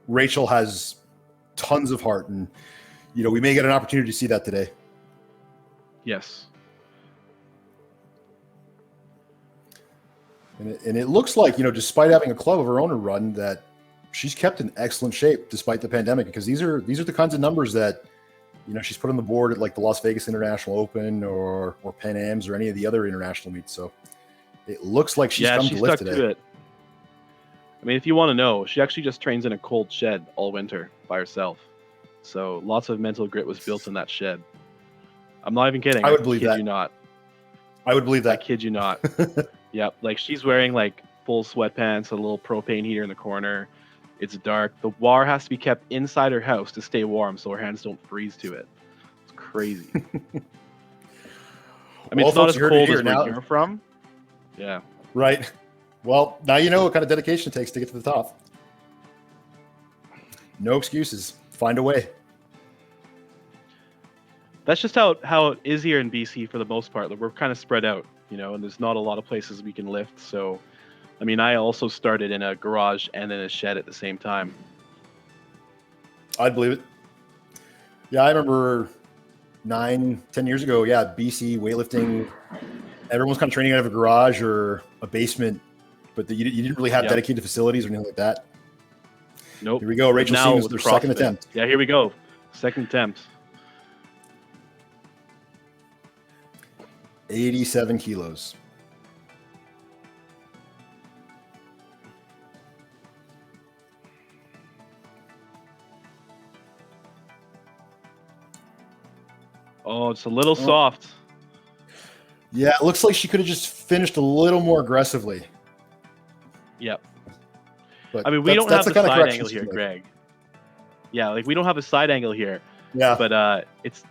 Rachel has tons of heart, and we may get an opportunity to see that today. Yes. And it looks like, despite having a club of her own to run, that she's kept in excellent shape despite the pandemic, because these are the kinds of numbers that she's put on the board at like the Las Vegas International Open or Pan Am's or any of the other international meets. So it looks like she's come to lift today. To it. I mean, if you want to know, she actually just trains in a cold shed all winter by herself. So lots of mental grit was built in that shed. I'm not even kidding. I would believe that. I kid you not. I would believe that. I kid you not. Yep. Like she's wearing like full sweatpants, a little propane heater in the corner. It's dark. The water has to be kept inside her house to stay warm so her hands don't freeze to it. It's crazy. I mean, it's not as cold as where you're from. Yeah. Right. Well, now you know what kind of dedication it takes to get to the top. No excuses. Find a way. That's just how it is here in BC for the most part. Like, we're kind of spread out, and there's not a lot of places we can lift. So, I mean, I also started in a garage and in a shed at the same time. I'd believe it. Yeah, I remember 9-10 years ago. Yeah, BC weightlifting. Everyone's kind of training out of a garage or a basement, but you didn't really have dedicated facilities or anything like that. Nope. Here we go. Rachel Siemens with her second attempt. Yeah, here we go. Second attempt. 87 kilos. Oh, it's a little soft. Yeah, it looks like she could have just finished a little more aggressively. Yep. But I mean, we don't have a side angle here, Greg. Yeah, like we don't have a side angle here. Yeah. But it's,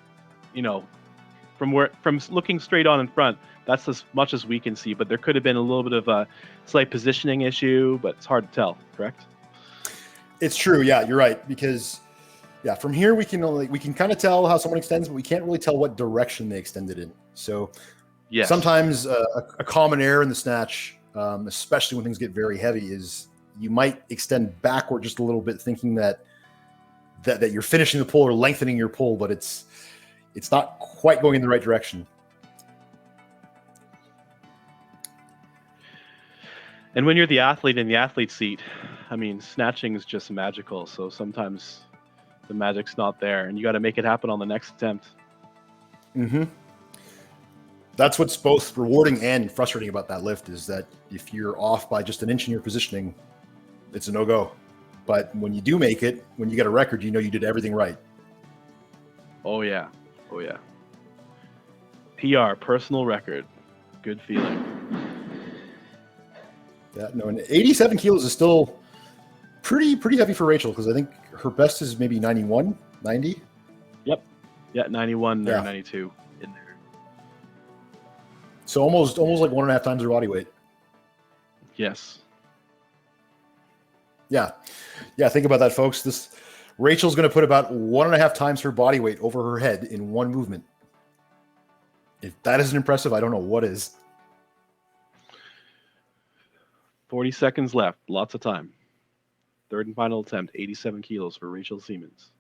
from looking straight on in front, that's as much as we can see. But there could have been a little bit of a slight positioning issue, but it's hard to tell. Correct? It's true. Yeah, you're right. Because from here we can kind of tell how someone extends, but we can't really tell what direction they extended in. So sometimes a common error in the snatch, especially when things get very heavy, is you might extend backward just a little bit, thinking that you're finishing the pull or lengthening your pull, but it's not quite going in the right direction. And when you're the athlete in the athlete seat, I mean, snatching is just magical. So sometimes the magic's not there, and you got to make it happen on the next attempt. Mm-hmm. That's what's both rewarding and frustrating about that lift, is that if you're off by just an inch in your positioning, it's a no-go. But when you do make it, when you get a record, you did everything right. Oh yeah. PR, personal record. Good feeling. Yeah, no, and 87 kilos is still pretty heavy for Rachel, because I think her best is maybe 91, 90. Yep. Yeah, 91 or 92 in there. So almost like 1.5 times her body weight. Yes. Yeah. Think about that, folks. Rachel's going to put about 1.5 times her body weight over her head in one movement. If that isn't impressive, I don't know what is. 40 seconds left. Lots of time. Third and final attempt. 87 kilos for Rachel Siemens.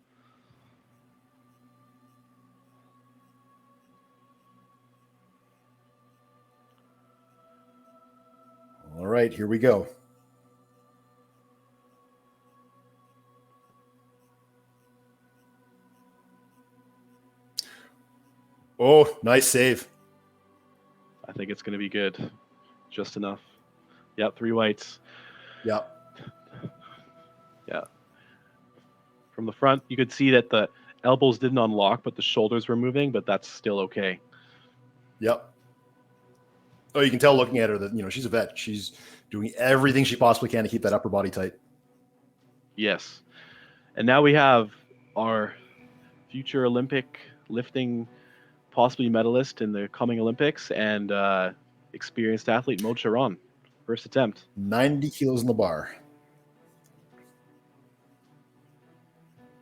right, here we go. Oh, nice save. I think it's going to be good. Just enough. Yep, 3 whites. Yeah. Yeah. From the front, you could see that the elbows didn't unlock, but the shoulders were moving, but that's still okay. Yep. Oh, you can tell looking at her that, she's a vet. She's doing everything she possibly can to keep that upper body tight. Yes. And now we have our future Olympic lifting possibly medalist in the coming Olympics and experienced athlete Maud Sharon. First attempt. 90 kilos in the bar.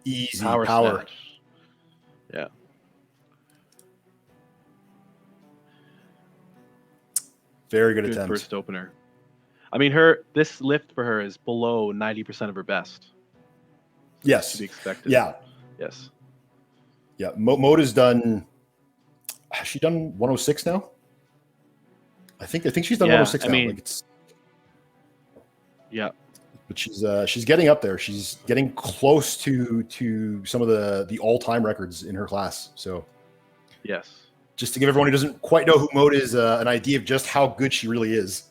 Easy power. Snatch. Yeah. Very good attempt. First opener. I mean, this lift for her is below 90% of her best. Yes. To be expected. Yeah. Yes. Yeah. Maud has done. Has she done 106 now? I think she's done 106 now. Mean, yeah. But she's getting up there. She's getting close to some of the all-time records in her class. So yes. Just to give everyone who doesn't quite know who Maud is an idea of just how good she really is.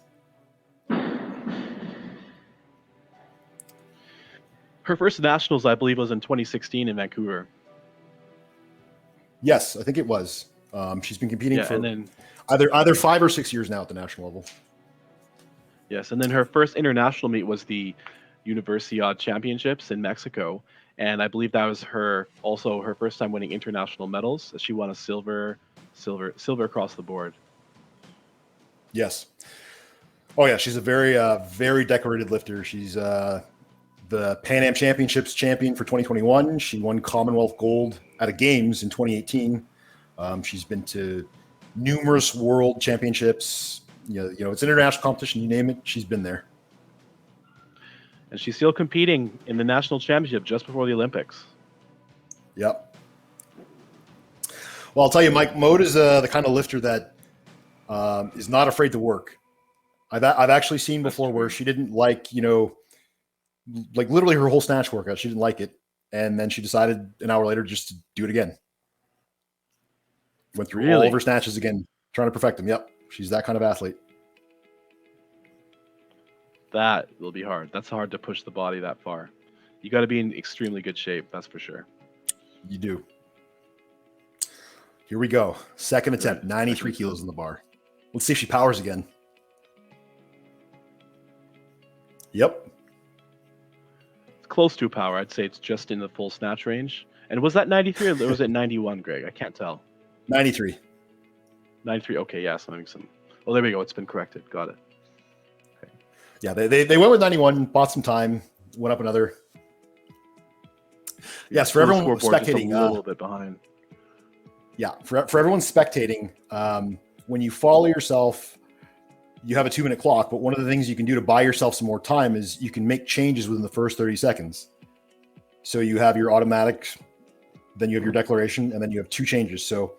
Her first nationals, I believe, was in 2016 in Vancouver. Yes, I think it was. She's been competing for and then, either 5 or 6 years now at the national level. Yes, and then her first international meet was the Universiade Championships in Mexico, and I believe that was her first time winning international medals. She won a silver across the board. Yes. Oh yeah, she's a very very decorated lifter. She's the Pan Am Championships champion for 2021. She won Commonwealth gold at a Games in 2018. She's been to numerous world championships. It's international competition. You name it, she's been there. And she's still competing in the national championship just before the Olympics. Yep. Well, I'll tell you, Mike, Maud is the kind of lifter that is not afraid to work. I've actually seen before where she didn't like literally her whole snatch workout. She didn't like it. And then she decided an hour later just to do it again. Went through all of her snatches again, trying to perfect them. Yep. She's that kind of athlete. That will be hard. That's hard to push the body that far. You got to be in extremely good shape. That's for sure. You do. Here we go. Second attempt, 93 kilos in the bar. Let's see if she powers again. Yep. It's close to power. I'd say it's just in the full snatch range. And was that 93 or was it 91, Greg? I can't tell. 93. 93. Okay, yeah. So well, there we go. It's been corrected. Got it. Okay. Yeah, they went with 91, bought some time, went up another. Yes, for everyone spectating. A little bit behind. Yeah, for everyone spectating, when you follow yourself, you have a 2-minute clock, but one of the things you can do to buy yourself some more time is you can make changes within the first 30 seconds. So you have your automatic, then you have your declaration, and then you have 2 changes. So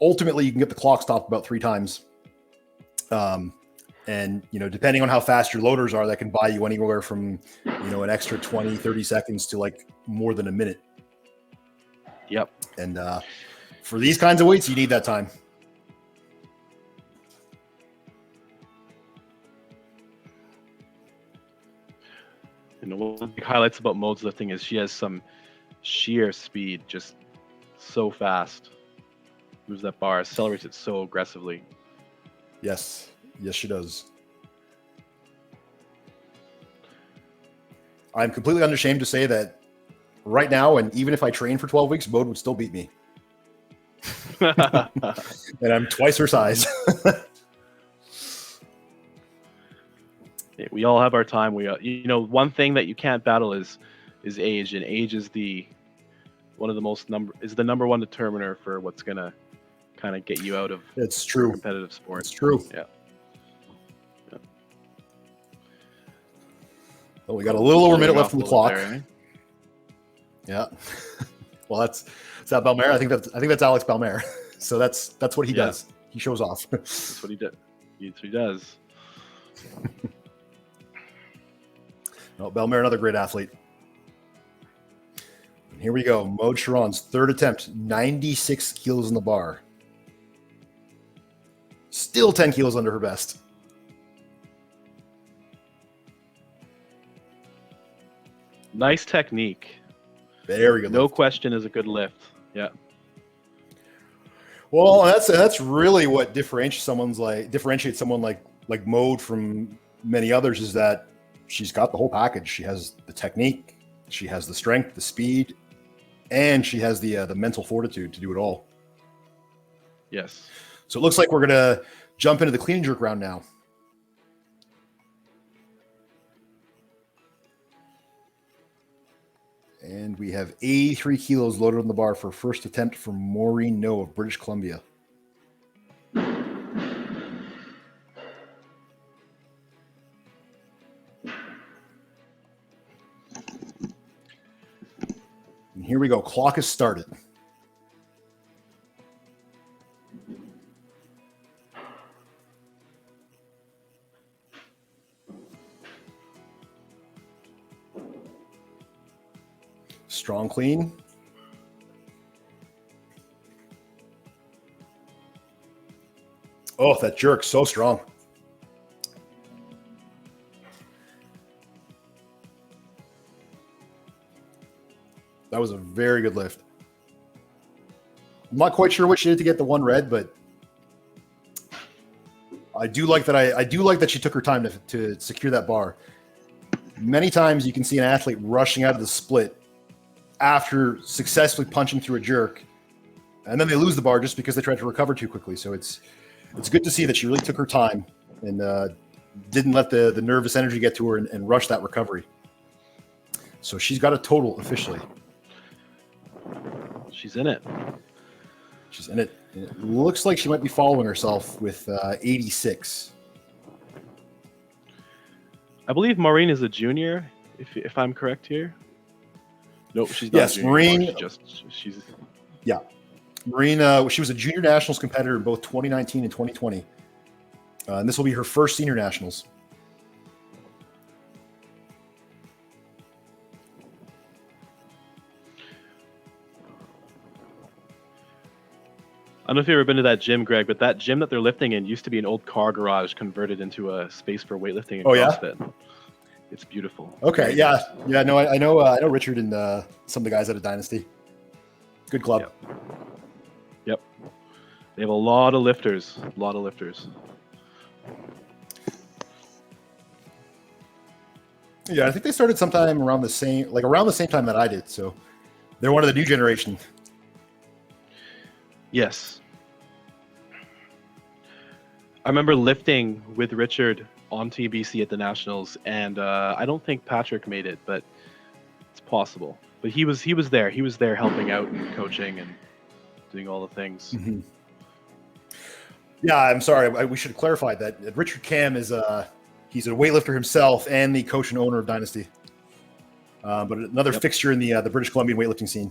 ultimately, you can get the clock stopped about 3 times. And, depending on how fast your loaders are, that can buy you anywhere from, an extra 20, 30 seconds to like more than a minute. Yep. And for these kinds of weights, you need that time. One of the big highlights about Maud's lifting is she has some sheer speed, just so fast. Moves that bar, accelerates it so aggressively. Yes, she does. I'm completely unashamed to say that right now, and even if I train for 12 weeks, Maud would still beat me. And I'm twice her size. We all have our time. One thing that you can't battle is age, and age is the number one determiner for what's gonna kind of get you out of it's true competitive sports. It's true. Yeah. Well, we got a little over a minute left on the clock. There, eh? Yeah. Well, that's that Belmer. I think that's Alex Belmer. So that's what he does. He shows off. That's what he did. He does. Oh, Bellemare, another great athlete. And here we go. Maud Sharon's third attempt, 96 kilos in the bar. Still 10 kilos under her best. Nice technique. Very good. No lift. question is a good lift. Yeah. Well, that's really what differentiates someone like Maud from many others, is that she's got the whole package. She has the technique, she has the strength, the speed, and she has the mental fortitude to do it all. Yes. So it looks like we're gonna jump into the clean and jerk round now. And we have 83 kilos loaded on the bar for first attempt from Maureen No of British Columbia. And here we go. Clock has started. Strong clean. Oh, that jerk, so strong. That was a very good lift. I'm not quite sure what she did to get the one red, but I do like that. I do like that she took her time to secure that bar. Many times you can see an athlete rushing out of the split after successfully punching through a jerk, and then they lose the bar just because they tried to recover too quickly. So it's good to see that she really took her time and didn't let the nervous energy get to her and rush that recovery. So she's got a total officially. She's in it. She's in it. And it looks like she might be following herself with 86. I believe Maureen is a junior, if I'm correct here. Nope, she's not. Yes, a junior Maureen. anymore. She's. Yeah, Maureen. She was a junior nationals competitor in both 2019 and 2020, and this will be her first senior nationals. I don't know if you've ever been to that gym, Greg, but that gym that they're lifting in used to be an old car garage converted into a space for weightlifting and CrossFit. It's beautiful. Okay, Very yeah, nice. yeah. No, I know Richard and some of the guys at a Dynasty. Good club. Yep. They have a lot of lifters. A lot of lifters. Yeah, I think they started sometime around the same time that I did. So they're one of the new generation. Yes. I remember lifting with Richard on TBC at the Nationals, and I don't think Patrick made it, but it's possible. But he was there. He was there helping out and coaching and doing all the things. Mm-hmm. Yeah, I'm sorry. We should have clarified that Richard Cam is he's a weightlifter himself and the coach and owner of Dynasty. But another fixture in the British Columbian weightlifting scene.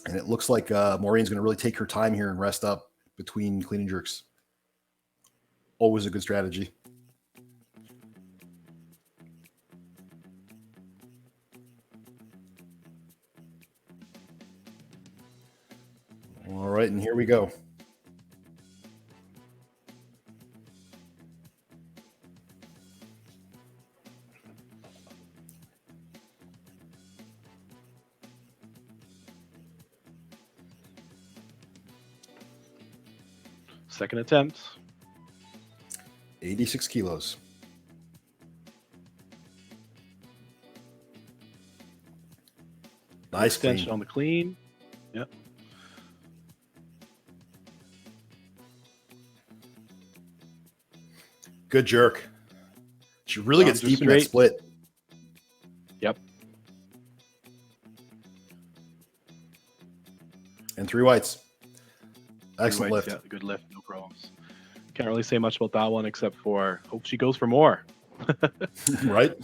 And it looks like Maureen's going to really take her time here and rest up between clean and jerks. Always a good strategy. All right, and here we go. Second attempt. 86 kilos. Nice Extension clean. on the clean. Yep. Good jerk. She really gets deep in that split. Yep. And 3 whites. Excellent Right, lift. yeah, good lift, no problems. Can't really say much about that one except for hope she goes for more. Right?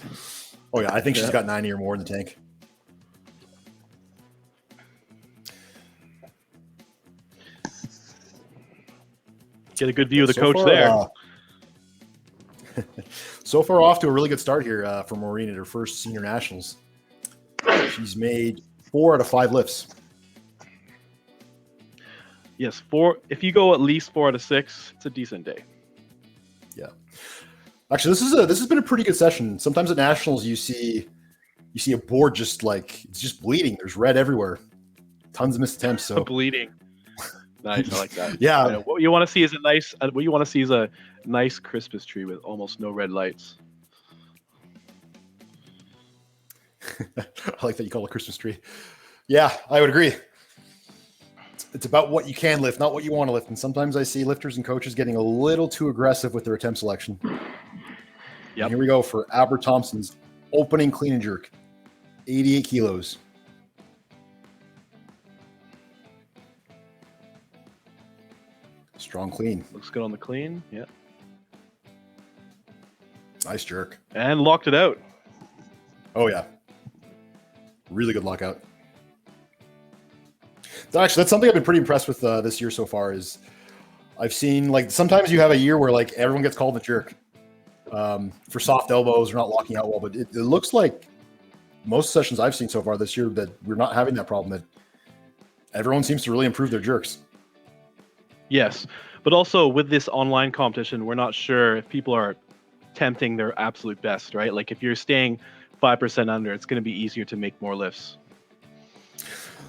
Oh, yeah. I think she's got 90 or more in the tank. Get a good view of the So coach far, there. So far off to a really good start here for Maureen at her first senior nationals. She's made 4 out of 5 lifts. Yes, 4. If you go at least 4 out of 6, it's a decent day. Yeah. Actually, this has been a pretty good session. Sometimes at nationals you see a board just like it's just bleeding. There's red everywhere. Tons of missed attempts. So Bleeding. Nice, I like that. Yeah. What you want to see is a nice Christmas tree with almost no red lights. I like that you call it a Christmas tree. Yeah, I would agree. It's about what you can lift, not what you want to lift. And sometimes I see lifters and coaches getting a little too aggressive with their attempt selection. Yep. Here we go for Aber Thompson's opening clean and jerk. 88 kilos. Strong clean. Looks good on the clean. Yeah. Nice jerk. And locked it out. Oh, yeah. Really good lockout. Actually, that's something I've been pretty impressed with this year so far is I've seen, like, sometimes you have a year where, like, everyone gets called the jerk for soft elbows or not locking out well, but it looks like most sessions I've seen so far this year that we're not having that problem, that everyone seems to really improve their jerks. Yes, but also with this online competition, we're not sure if people are attempting their absolute best, right? Like if you're staying 5% under, it's going to be easier to make more lifts.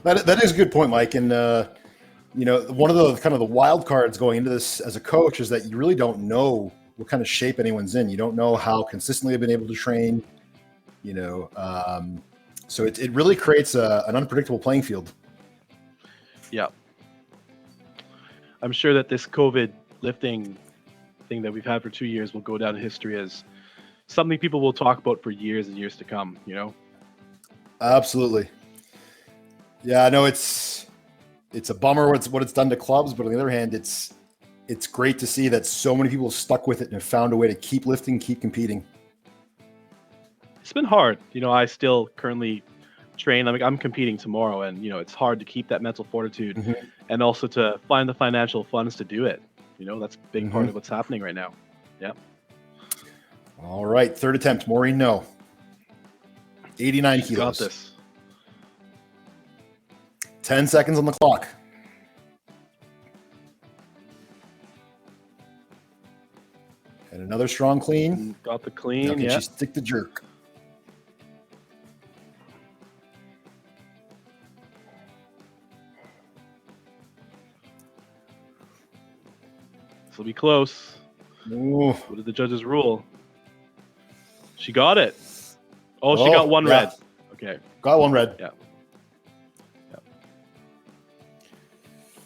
That is a good point, Mike. And one of the kind of the wild cards going into this as a coach is that you really don't know what kind of shape anyone's in. You don't know how consistently they've been able to train. So it really creates an unpredictable playing field. Yeah. I'm sure that this COVID lifting thing that we've had for 2 years will go down in history as something people will talk about for years and years to come, Absolutely. Yeah, I know it's a bummer what it's done to clubs, but on the other hand, it's great to see that so many people have stuck with it and have found a way to keep lifting, keep competing. It's been hard. I still currently train. I'm competing tomorrow, and it's hard to keep that mental fortitude and also to find the financial funds to do it. That's a big part of what's happening right now. Yeah. All right, third attempt, Maureen. No. 89 kilos. Got this. 10 seconds on the clock. And another strong clean. Got the clean. Now can yeah. she stick the jerk? This will be close. Ooh. What did the judges rule? She got it. Oh, she got one red. Okay. Got one red. Yeah.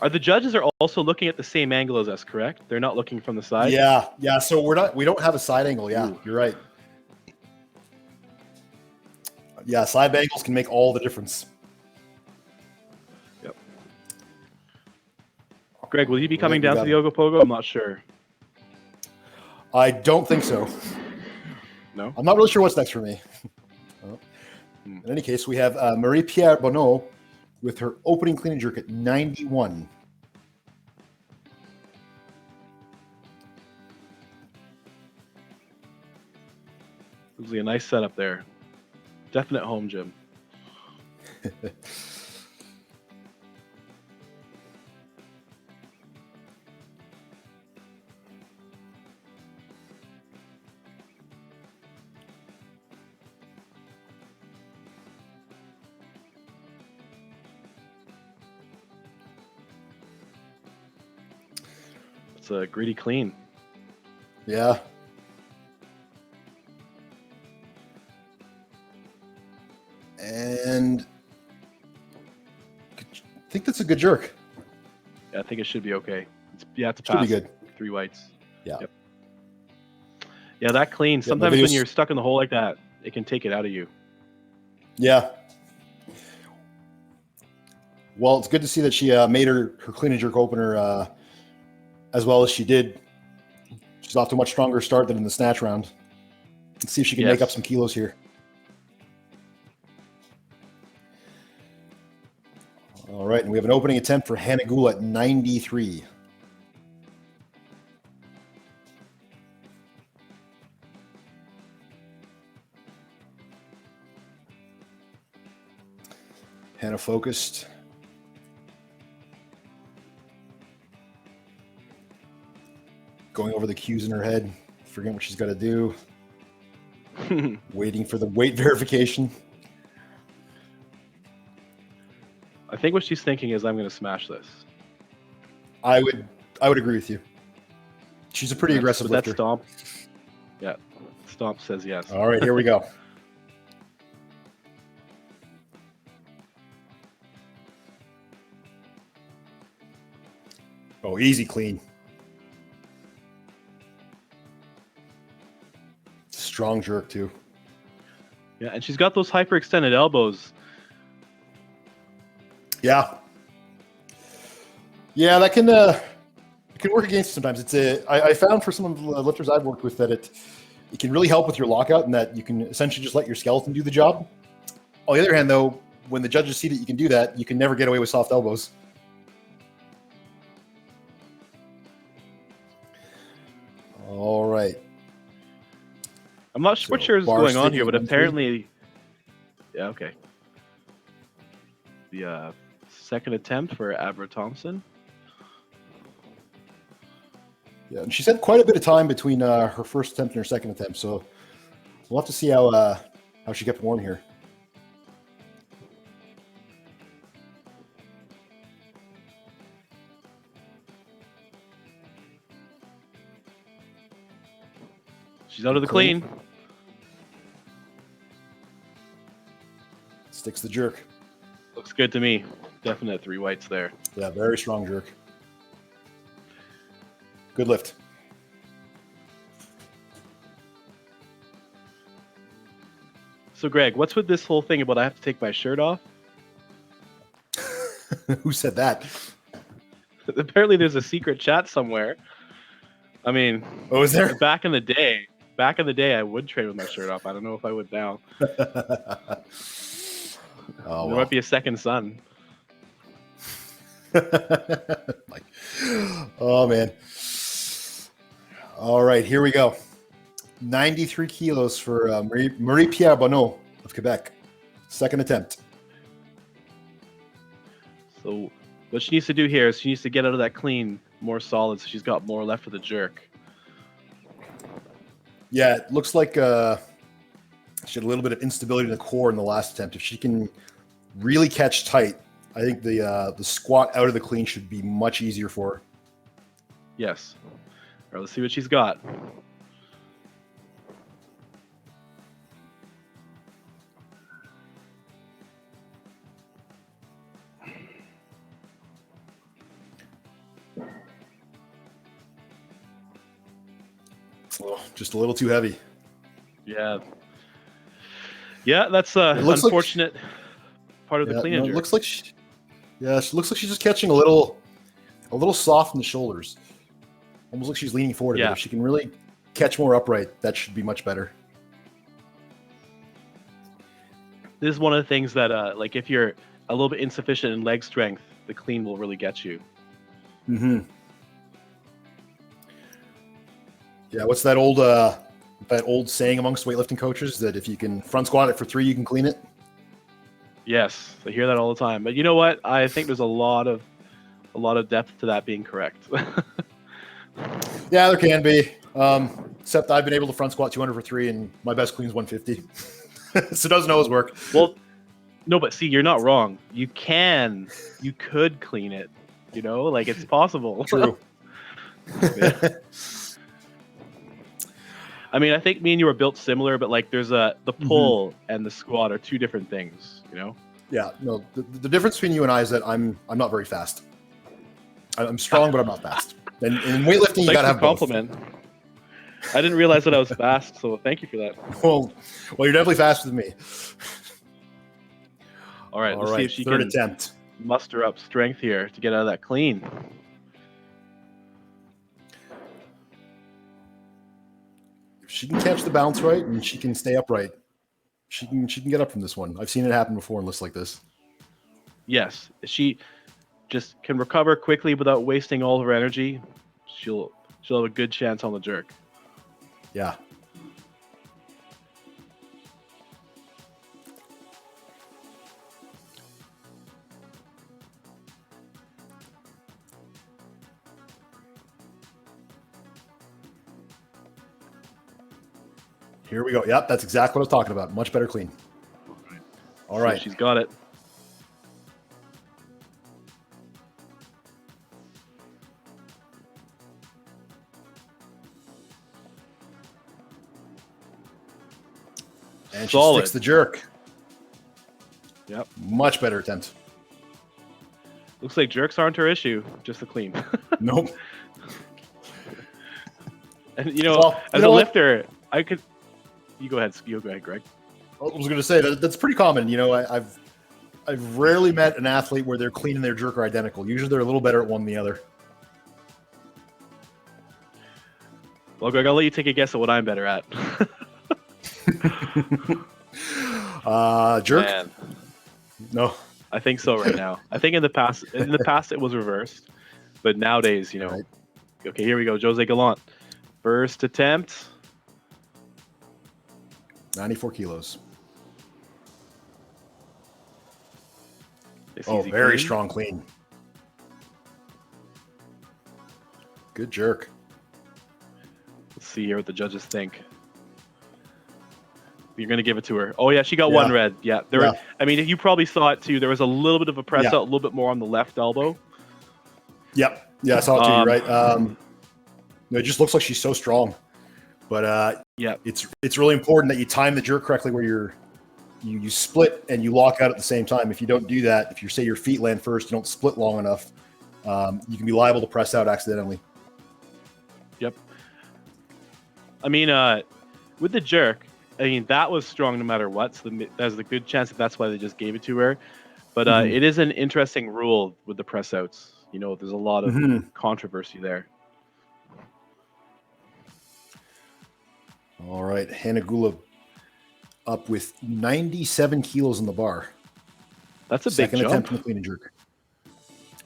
Are the judges are also looking at the same angle as us, correct? They're not looking from the side? Yeah. So we don't have a side angle. Yeah, You're right. Yeah, side angles can make all the difference. Yep. Greg, will you be coming down to the Ogopogo? I'm not sure. I don't think so. No? I'm not really sure what's next for me. In any case, we have Marie-Pierre Bonneau with her opening clean and jerk at 91. This is a nice setup there. Definite home gym. It's a gritty clean. Yeah. And I think that's a good jerk. Yeah, I think it should be okay. It's a pass. Should be good. 3 whites. Yeah. Yep. Yeah, that clean. Sometimes when you're stuck in the hole like that, it can take it out of you. Yeah. Well, it's good to see that she made her clean and jerk opener as well as she did. She's off to a much stronger start than in the snatch round. Let's see if she can make up some kilos here. All right, and we have an opening attempt for Hannah Gula at 93. Kind of focused. Going over the cues in her head, forgetting what she's got to do. Waiting for the weight verification. I think what she's thinking is, I'm going to smash this. I would agree with you. She's a pretty aggressive lifter. That stomp. Yeah, stomp says yes. All right, here we go. Oh, easy clean. Strong jerk too. Yeah, and she's got those hyperextended elbows. Yeah. Yeah, that can it can work against you sometimes. I found for some of the lifters I've worked with that it can really help with your lockout, and that you can essentially just let your skeleton do the job. On the other hand, though, when the judges see that you can do that, you can never get away with soft elbows. All right. I'm not sure what is going on here, but apparently, yeah, okay. The second attempt for Abra Thompson. Yeah, and she's had quite a bit of time between her first attempt and her second attempt, so we'll have to see how she kept warm here. She's out of the clean. Sticks the jerk. Looks good to me. Definite 3 whites there. Yeah, very strong jerk. Good lift. So, Greg, what's with this whole thing about I have to take my shirt off? Who said that? Apparently, there's a secret chat somewhere. I mean, oh, is there? Back in the day, I would train with my shirt off. I don't know if I would now. Oh, there might be a second son. Like, oh man. All right, here we go. 93 kilos for Marie-Pierre Bonneau of Quebec. Second attempt. So what she needs to do here is she needs to get out of that clean more solid, so she's got more left for the jerk. Yeah, it looks like she had a little bit of instability in the core in the last attempt. If she can really catch tight, I think the squat out of the clean should be much easier for her. Yes. All right, let's see what she's got. Oh, just a little too heavy. Yeah. Yeah, that's unfortunate part of the clean and jerk. It looks like she looks like she's just catching a little soft in the shoulders. Almost like she's leaning forward. Yeah. But if she can really catch more upright, that should be much better. This is one of the things that, like, if you're a little bit insufficient in leg strength, the clean will really get you. Mm-hmm. Yeah, what's that old saying amongst weightlifting coaches that if you can front squat it for 3, you can clean it? Yes, I hear that all the time. But you know what? I think there's a lot of depth to that being correct. Yeah, there can be. Except I've been able to front squat 200 for 3, and my best clean is 150. So it doesn't always work. Well, no, but see, you're not wrong. You could clean it. You know, like, it's possible. True. Yeah. I mean, I think me and you are built similar, but like there's the pull and the squat are 2 different things, you know? Yeah, no, the difference between you and I is that I'm not very fast. I'm strong, but I'm not fast. And in weightlifting, you gotta have both. Compliment. I didn't realize that I was fast, so thank you for that. Well, you're definitely faster than me. All right, let's see if she third can attempt. muster up strength here to get out of that clean. If she can catch the bounce right and she can stay upright, she can get up from this one. I've seen it happen before in lists like this. Yes, she just can recover quickly without wasting all of her energy. She'll have a good chance on the jerk. Yeah. Here we go. Yep, that's exactly what I was talking about. Much better clean. All So right. she's got it. And she Solid. sticks the jerk. Yep. Much better attempt. Looks like jerks aren't her issue, just the clean. Nope. And you know, Well, as you know a what? lifter, I could. You go ahead. You go ahead, Greg. I was going to say that's pretty common. You know, I've rarely met an athlete where their clean and their jerk are identical. Usually they're a little better at one than the other. Well, Greg, I'll let you take a guess at what I'm better at. Jerk? Man, No. I think so right now. I think in the past it was reversed, but nowadays, you know. Right. Okay, here we go. Jose Gallant, first attempt. 94 kilos. It's Oh, easy very clean. strong clean. Good jerk. Let's see here what the judges think. You're gonna give it to her. Oh yeah, she got one Yeah. red. Yeah, Yeah. I mean, you probably saw it too. There was a little bit of a press Yeah. out, a little bit more on the left elbow. Yep. Yeah, I saw it too. Um, You're right. No, it just looks like she's so strong. But Yeah, it's really important that you time the jerk correctly, where you split and you lock out at the same time. If you don't do that, if you say your feet land first, you don't split long enough, you can be liable to press out accidentally. Yep. I mean, with the jerk, I mean that was strong no matter what. So there's a good chance that's why they just gave it to her. But Mhm. it is an interesting rule with the press outs. You know, there's a lot of Mhm. controversy there. All right, Hanagula up with 97 kilos in the bar. That's a big Second jump. attempt in the clean and jerk.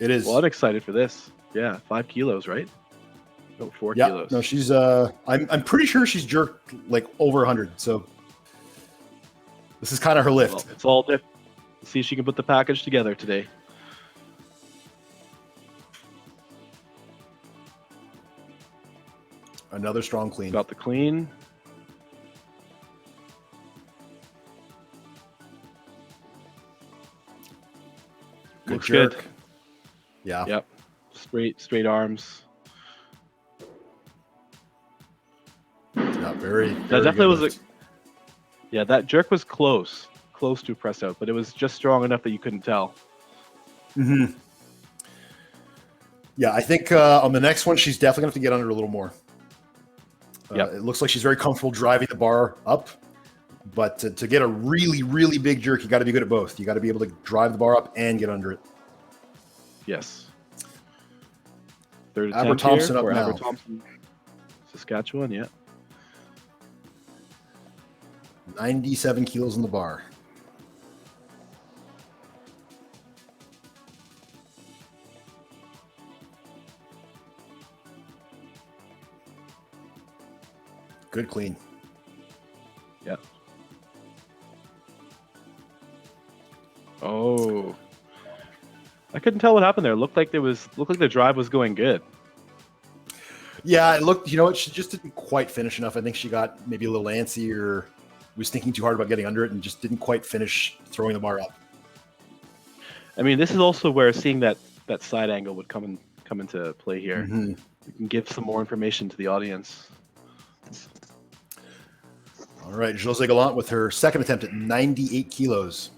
It is. Well, I'm excited for this. Yeah, 5 kilos, right? No, 4 Yeah, kilos. no, she's. I'm pretty sure she's jerked like over 100. So this is kind of her lift. Well, it's all different. See if she can put the package together today. Another strong clean. Got the clean. Good Looks jerk. good. Yeah. Yep. Straight arms. Yeah, very. That very definitely good was lift. Yeah, that jerk was close to press out, but it was just strong enough that you couldn't tell. Mhm. Yeah, I think on the next one, she's definitely going to have to get under a little more. Yep. It looks like she's very comfortable driving the bar up, but to get a really, really big jerk, you got to be good at both. You got to be able to drive the bar up and get under it. Yes. Third Aber attempt Thompson here up for now. Aber Thompson, Saskatchewan. Yeah. 97 kilos in the bar. Good clean. Yeah. Oh. I couldn't tell what happened there. It looked like the drive was going good. Yeah, it looked, you know what, she just didn't quite finish enough. I think she got maybe a little antsy or was thinking too hard about getting under it and just didn't quite finish throwing the bar up. I mean, this is also where seeing that side angle would come into play here. Mhm. You can give some more information to the audience. All right, Jose Gallant with her second attempt at 98 kilos.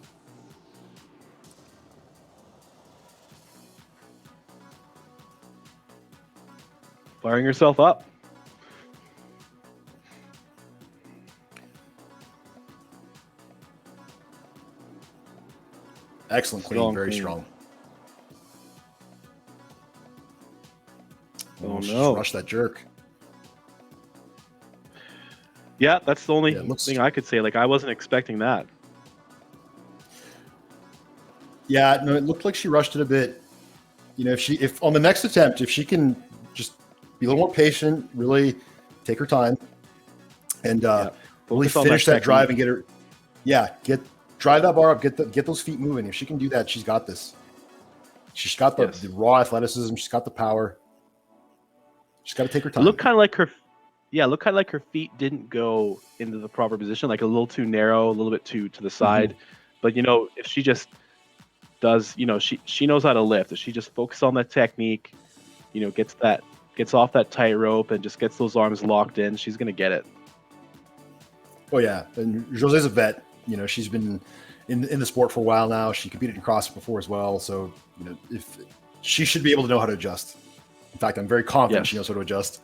Firing yourself up. Excellent clean, Strong very clean. strong. Oh, She no. just rushed that jerk. Yeah, that's the only Yeah, it looks- thing I could say. Like, I wasn't expecting that. Yeah, no, it looked like she rushed it a bit. You know, if on the next attempt, if she can just be a little more patient, really take her time, and really Focus on finish that drive and technique. get her, drive that bar up, get those feet moving. If she can do that, she's got this. She's got the Yes. raw athleticism. She's got the power. She's got to take her It time. looked kind of like her. yeah, it looked kind of like her feet didn't go into the proper position, like a little too narrow, a little bit too to the side. But if she just does, she knows how to lift. If she just focuses on that technique, gets off that tightrope and just gets those arms locked in, she's gonna get it. Oh yeah, and José's a vet. She's been in the sport for a while now. She competed in CrossFit before as well, so if she should be able to know how to adjust. In fact, I'm very confident she knows how to adjust.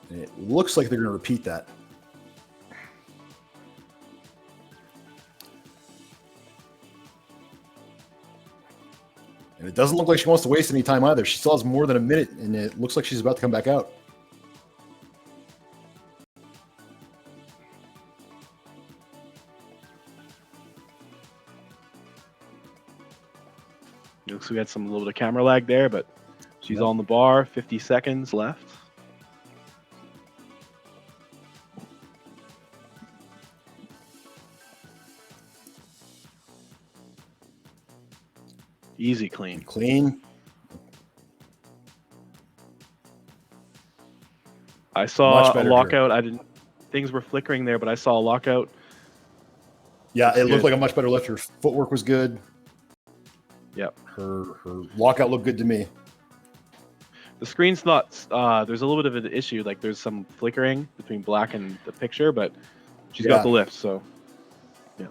And it looks like they're going to repeat that. And it doesn't look like she wants to waste any time either. She still has more than a minute, and it looks like she's about to come back out. Looks like we had a little bit of camera lag there, but she's on the bar. 50 seconds left. Easy clean. Clean. I saw a lockout. Things were flickering there, but I saw a lockout. Yeah, it looked like a much better lift. Her footwork was good. Yep. Her lockout looked good to me. The screen's not. There's a little bit of an issue. Like there's some flickering between black and the picture, but she's got the lift. So yeah,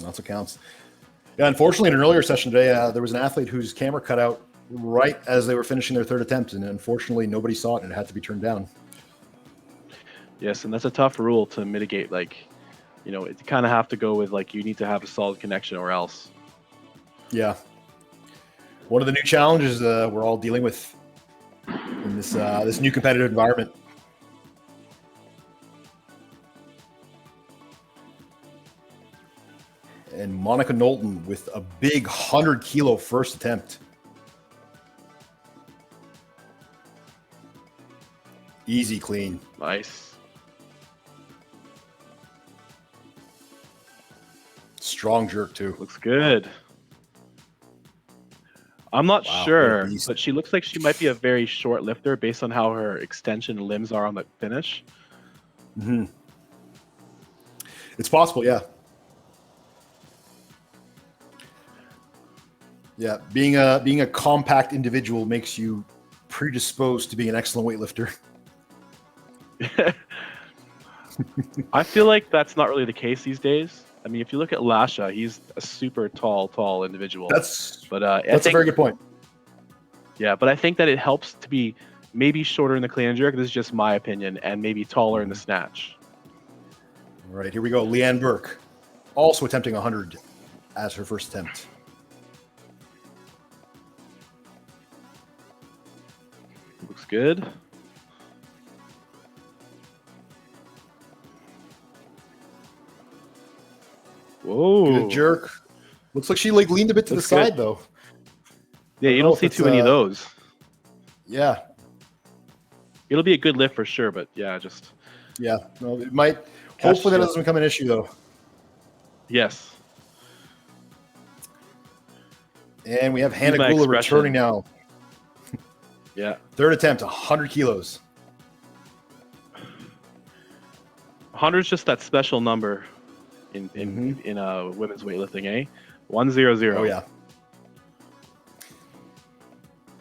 that's what counts. Yeah, unfortunately, in an earlier session today, there was an athlete whose camera cut out right as they were finishing their third attempt, and unfortunately, nobody saw it, and it had to be turned down. Yes, and that's a tough rule to mitigate. Like, you kind of have to go with you need to have a solid connection or else. Yeah. One of the new challenges we're all dealing with in this new competitive environment. And Monica Knowlton with a big 100-kilo first attempt. Easy clean. Nice. Strong jerk, too. Looks good. I'm not sure, but she looks like she might be a very short lifter based on how her extension limbs are on the finish. Mm-hmm. It's possible, yeah. Yeah, being a compact individual makes you predisposed to being an excellent weightlifter. I feel like that's not really the case these days. I mean, if you look at Lasha, he's a super tall individual. That's a very good point. Yeah, but I think that it helps to be maybe shorter in the clean and jerk. This is just my opinion, and maybe taller in the snatch. All right, here we go. Leanne Burke, also attempting 100 as her first attempt. Looks good. Whoa. Good jerk. Looks like she leaned a bit to the side, though. Yeah, you don't see too many of those. Yeah. It'll be a good lift for sure, but yeah, just... Yeah. No, it might... Hopefully that doesn't become an issue, though. Yes. And we have Hannah Gula returning now. Yeah. Third attempt, 100 kilos. 100 is just that special number in women's weightlifting, eh? 100. Oh, yeah.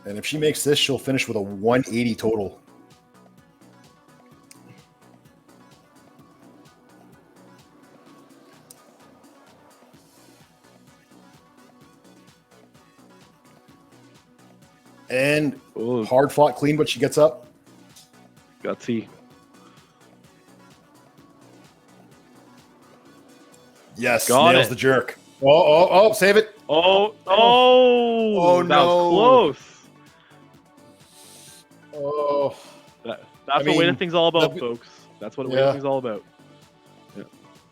And if she makes this, she'll finish with a 180 total. And hard fought clean, but she gets up. Gutsy. Yes, nails the jerk. Oh, save it. Oh, no. That was close. Oh. That's what weightlifting's all about, folks. That's what weightlifting's all about. Yeah.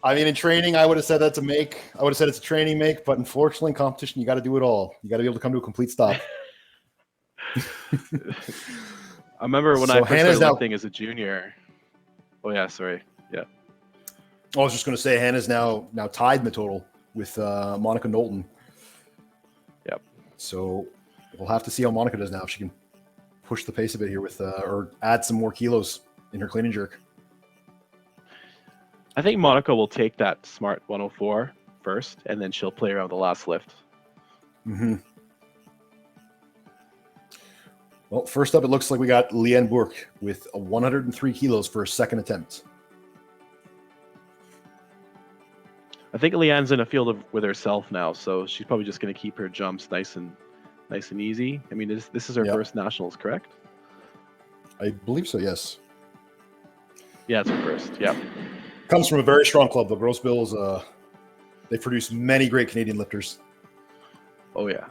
I mean, in training, I would have said that's a make. I would have said it's a training make, but unfortunately, in competition, you got to do it all. You got to be able to come to a complete stop. I remember when I first started lifting as a junior. Oh, yeah, sorry. Yeah. I was just going to say Hannah's now tied in the total with Monica Knowlton. Yep. So we'll have to see how Monica does now. If she can push the pace a bit here with, or add some more kilos in her clean and jerk. I think Monica will take that smart 104 first, and then she'll play around the last lift. Mm-hmm. Well, first up, it looks like we got Leanne Bourque with a 103 kilos for a second attempt. I think Leanne's in a field with herself now, so she's probably just going to keep her jumps nice and easy. I mean, this is her first nationals, correct? I believe so. Yes. Yeah, it's her first. Yeah. Comes from a very strong club. The Gross Bills. They produce many great Canadian lifters. Oh yeah.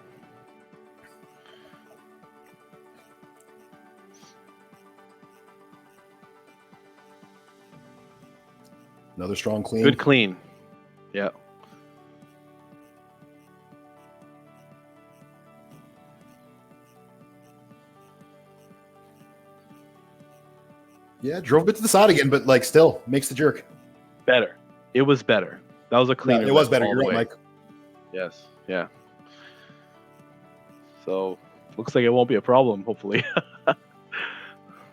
Another strong clean. Good clean. Yeah. Yeah, drove a bit to the side again, but like still makes the jerk. Better. It was better. That was a cleaner. Yeah, it was better. all You're the right, way. Mike. Yes. Yeah. So looks like it won't be a problem, hopefully.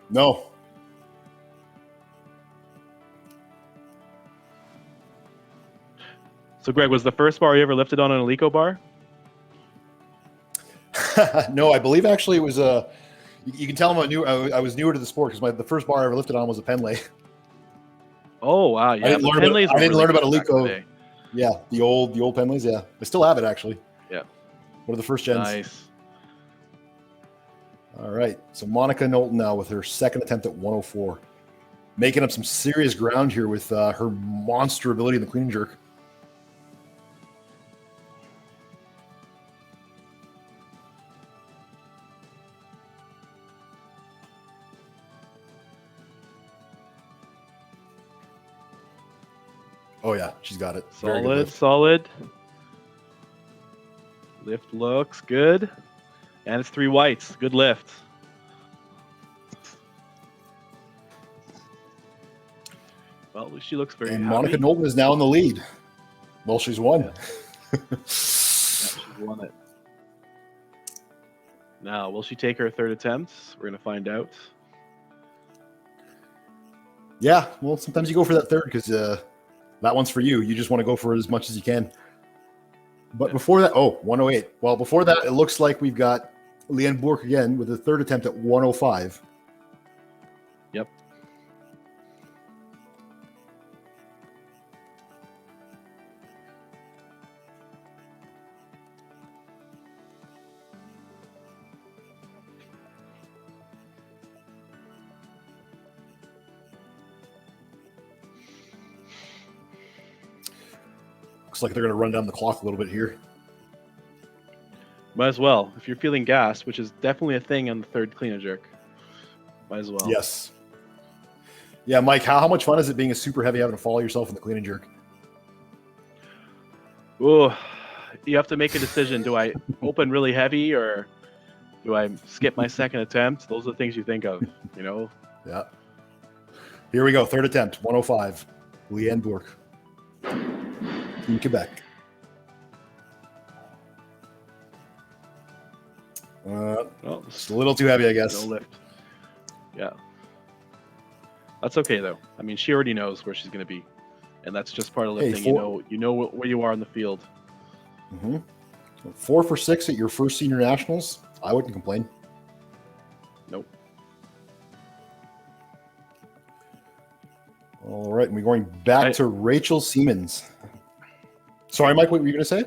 No. So Greg, was the first bar you ever lifted on an Alico bar? No, I believe actually it was you can tell I was newer to the sport because the first bar I ever lifted on was a Penlay. Oh wow! Yeah, I didn't learn about good back in the Alico. day. Yeah, the old Penlays. Yeah, I still have it actually. Yeah. One of the first gens. Nice. All right, so Monica Knowlton now with her second attempt at 104, making up some serious ground here with her monster ability in the clean and jerk. Oh yeah, she's got it. Very good lift. Solid. Lift looks good. And it's 3 whites. Good lift. Well, she looks very And happy. Monica Knowlton is now in the lead. Well, she's won. Yeah, she's won it. Now, will she take her third attempt? We're going to find out. Yeah, well, sometimes you go for that third because that one's for you. You just want to go for it as much as you can. But before that, 108. Well, before that, it looks like we've got Leanne Bourque again with a third attempt at 105. Yep. Looks like they're going to run down the clock a little bit here. Might as well. If you're feeling gas, which is definitely a thing on the third clean and jerk, might as well. Yes. Yeah, Mike, how much fun is it being a super heavy having to follow yourself in the clean and jerk? Oh, you have to make a decision. Do I open really heavy or do I skip my second attempt? Those are the things you think of, you know? Yeah. Here we go. Third attempt, 105. Leanne Bourque in Quebec. Well, Just a little too heavy, I guess. no lift. Yeah. That's okay though. I mean, she already knows where she's going to be, and that's just part of Hey, lifting. You know where you are in the field. Mm-hmm. 4 for 6 at your first senior nationals. I wouldn't complain. Nope. All right, and we're going back to Rachel Siemens. Sorry, Mike, what were you going to say?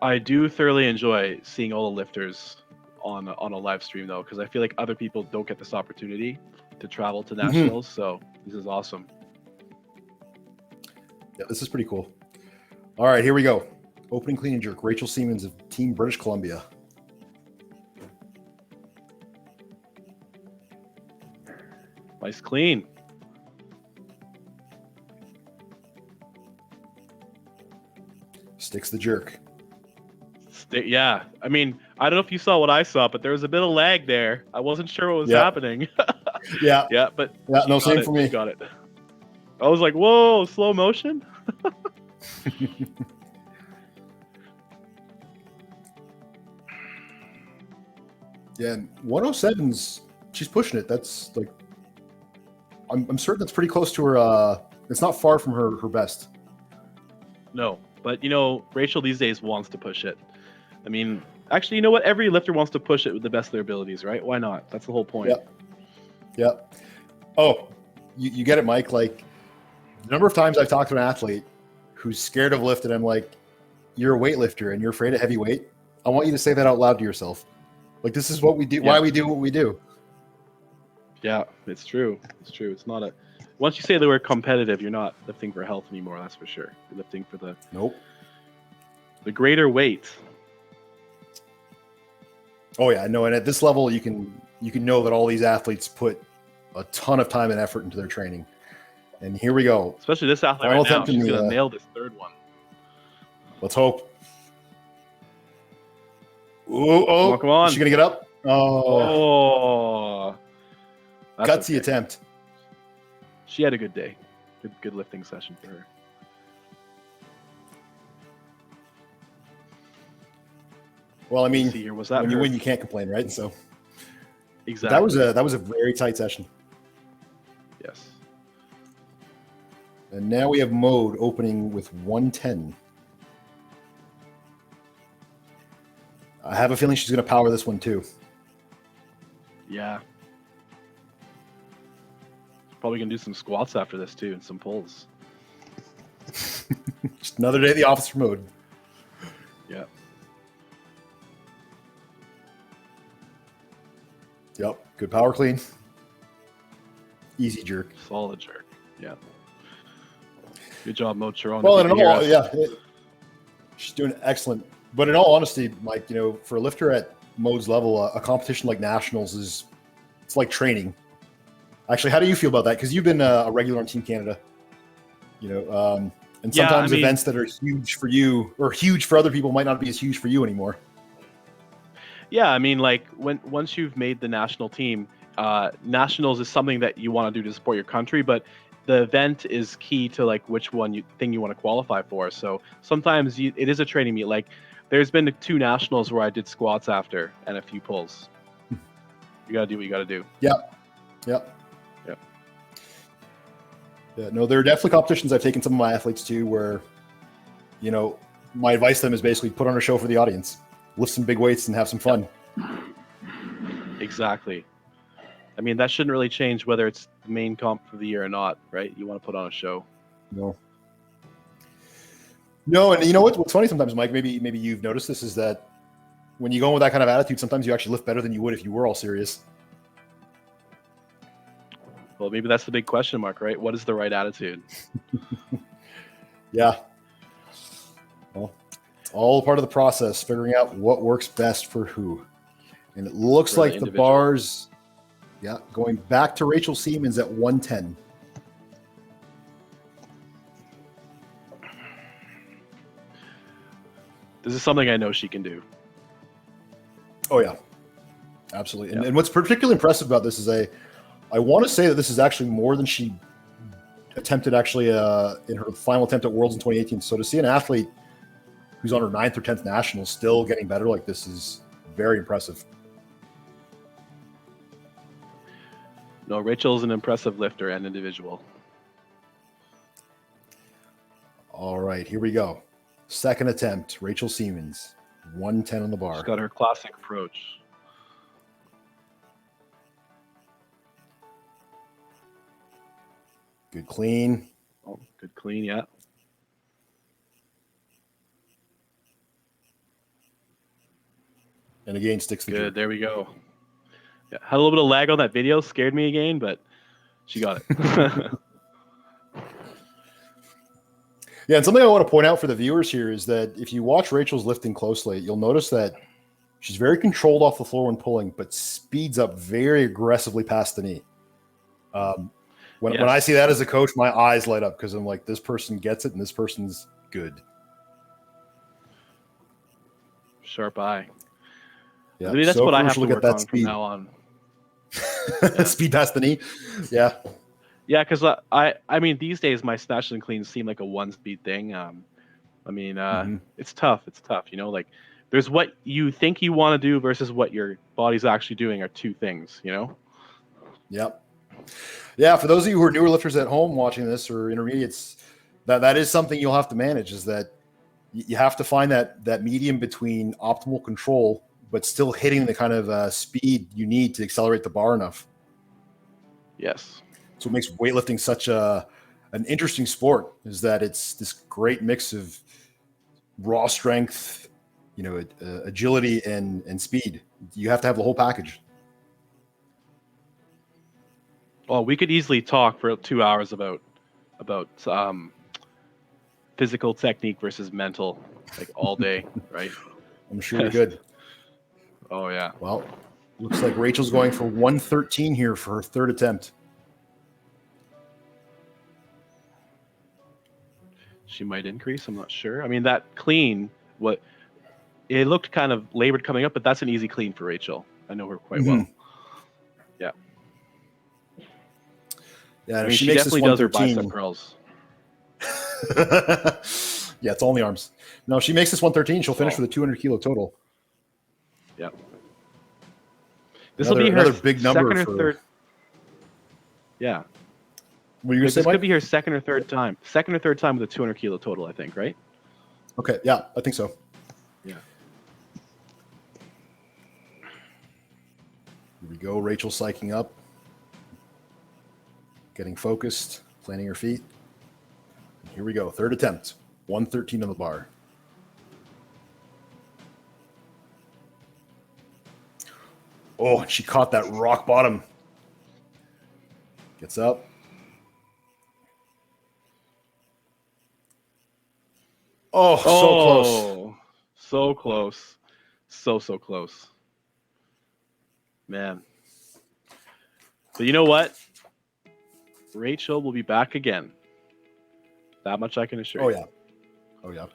I do thoroughly enjoy seeing all the lifters on a live stream though, because I feel like other people don't get this opportunity to travel to nationals. So this is awesome. Yeah, this is pretty cool. All right, here we go. Opening clean and jerk. Rachel Siemens of Team British Columbia. Nice clean. Sticks the jerk. Yeah, I mean, I don't know if you saw what I saw, but there was a bit of lag there. I wasn't sure what was happening. Yeah. Yeah, but Yeah, no, she got same it. for me. She got it. I was like, whoa, slow motion. Yeah, and 107's, she's pushing it. That's like, I'm certain that's pretty close to her. It's not far from her best. No, but Rachel these days wants to push it. I mean, actually, you know what? Every lifter wants to push it with the best of their abilities, right? Why not? That's the whole point. Yep. Oh, you get it, Mike. Like, the number of times I've talked to an athlete who's scared of lifting, I'm like, you're a weightlifter and you're afraid of heavy weight. I want you to say that out loud to yourself. Like, this is what we do. Yeah. Why we do what we do. Yeah, it's true. It's true. It's not a. Once you say the word competitive, you're not lifting for health anymore. That's for sure. You're lifting for the greater weight. Oh yeah, no. And at this level, you can know that all these athletes put a ton of time and effort into their training. And here we go. Especially this athlete Final right now. attempt in She's the, gonna nail this third one. Let's hope. Oh, Come on. Is she gonna get up? Oh. That's Gutsy okay. attempt. She had a good day. Good lifting session for her. Well, I mean, Let's see here. Was that when you her? win, you can't complain, right? So Exactly. that was a very tight session. Yes. And now we have Mode opening with 110. I have a feeling she's going to power this one too. Yeah. Probably gonna do some squats after this too, and some pulls. Just another day at the office for Mode. Yeah. Yep. Good power clean. Easy jerk. Solid jerk. Yeah. Good job, Mo Chiron. Well, and in all, she's doing excellent. But in all honesty, Mike, for a lifter at Mode's level, a competition like nationals it's like training. Actually, how do you feel about that? Because you've been a regular on Team Canada, and sometimes events that are huge for you or huge for other people might not be as huge for you anymore. Yeah, I mean, like once you've made the national team, nationals is something that you want to do to support your country, but the event is key to like which thing you want to qualify for. So sometimes it is a training meet. Like there's been 2 nationals where I did squats after and a few pulls. You gotta do what you gotta do. Yep. Yeah, no, there are definitely competitions I've taken some of my athletes to where, my advice to them is basically put on a show for the audience, lift some big weights and have some fun. Exactly. I mean, that shouldn't really change whether it's the main comp for the year or not, right? You want to put on a show. No, and you know what's funny sometimes, Mike, maybe you've noticed this, is that when you go in with that kind of attitude, sometimes you actually lift better than you would if you were all serious. Well, maybe that's the big question mark, right? What is the right attitude? Yeah. Well, it's all part of the process, figuring out what works best for who. And it looks like the bars, going back to Rachel Siemens at 110. This is something I know she can do. Oh, yeah. Absolutely. Yeah. And what's particularly impressive about this is I want to say that this is actually more than she attempted actually in her final attempt at Worlds in 2018. So to see an athlete who's on her 9th or 10th nationals still getting better like this is very impressive. No, Rachel's an impressive lifter and individual. All right, here we go. Second attempt, Rachel Siemens, 110 on the bar. She's got her classic approach. Good clean. Oh, good clean, yeah. And again, sticks the Good, jerk. there we go. Yeah, had a little bit of lag on that video, scared me again, but she got it. Yeah, and something I want to point out for the viewers here is that if you watch Rachel's lifting closely, you'll notice that she's very controlled off the floor when pulling, but speeds up very aggressively past the knee. When I see that as a coach, my eyes light up because I'm like, this person gets it and this person's good. Sharp eye. Yeah, I mean, that's so what I have to crucial work get that on speed. from now on. Speed past the knee. Yeah. Yeah, because I mean, these days my snatch and cleans seem like a 1-speed thing. I mean, it's tough. It's tough. Like there's what you think you want to do versus what your body's actually doing are two things, you know? Yep. Yeah, for those of you who are newer lifters at home watching this or intermediates, that is something you'll have to manage, is that you have to find that medium between optimal control but still hitting the kind of speed you need to accelerate the bar enough. Yes. So what makes weightlifting such an interesting sport is that it's this great mix of raw strength, agility and speed. You have to have the whole package. Well, we could easily talk for 2 hours about physical technique versus mental, like all day, right? I'm sure we could. Oh yeah. Well, looks like Rachel's going for 113 here for her third attempt. She might increase. I'm not sure. I mean, that clean, it looked kind of labored coming up, but that's an easy clean for Rachel. I know her quite well. Yeah. Yeah, I mean, she she makes definitely this does her 113. bicep curls. Yeah, it's only arms. No, she makes this 113. She'll finish Oh. with a 200 kilo total. Yeah. This will be her another big number second or for- third. Yeah. What are you going to say, This Mike? could be her second or third time. Second or third time with a 200 kilo total, I think, right? Okay, yeah, I think so. Yeah. Here we go. Rachel psyching up, getting focused, planting her feet. Here we go. Third attempt. 113 on the bar. Oh, and she caught that rock bottom. Gets up. Oh, so close. So close. So close. Man. But you know what? Rachel will be back again. That much I can assure Oh, you. yeah. Oh, yeah.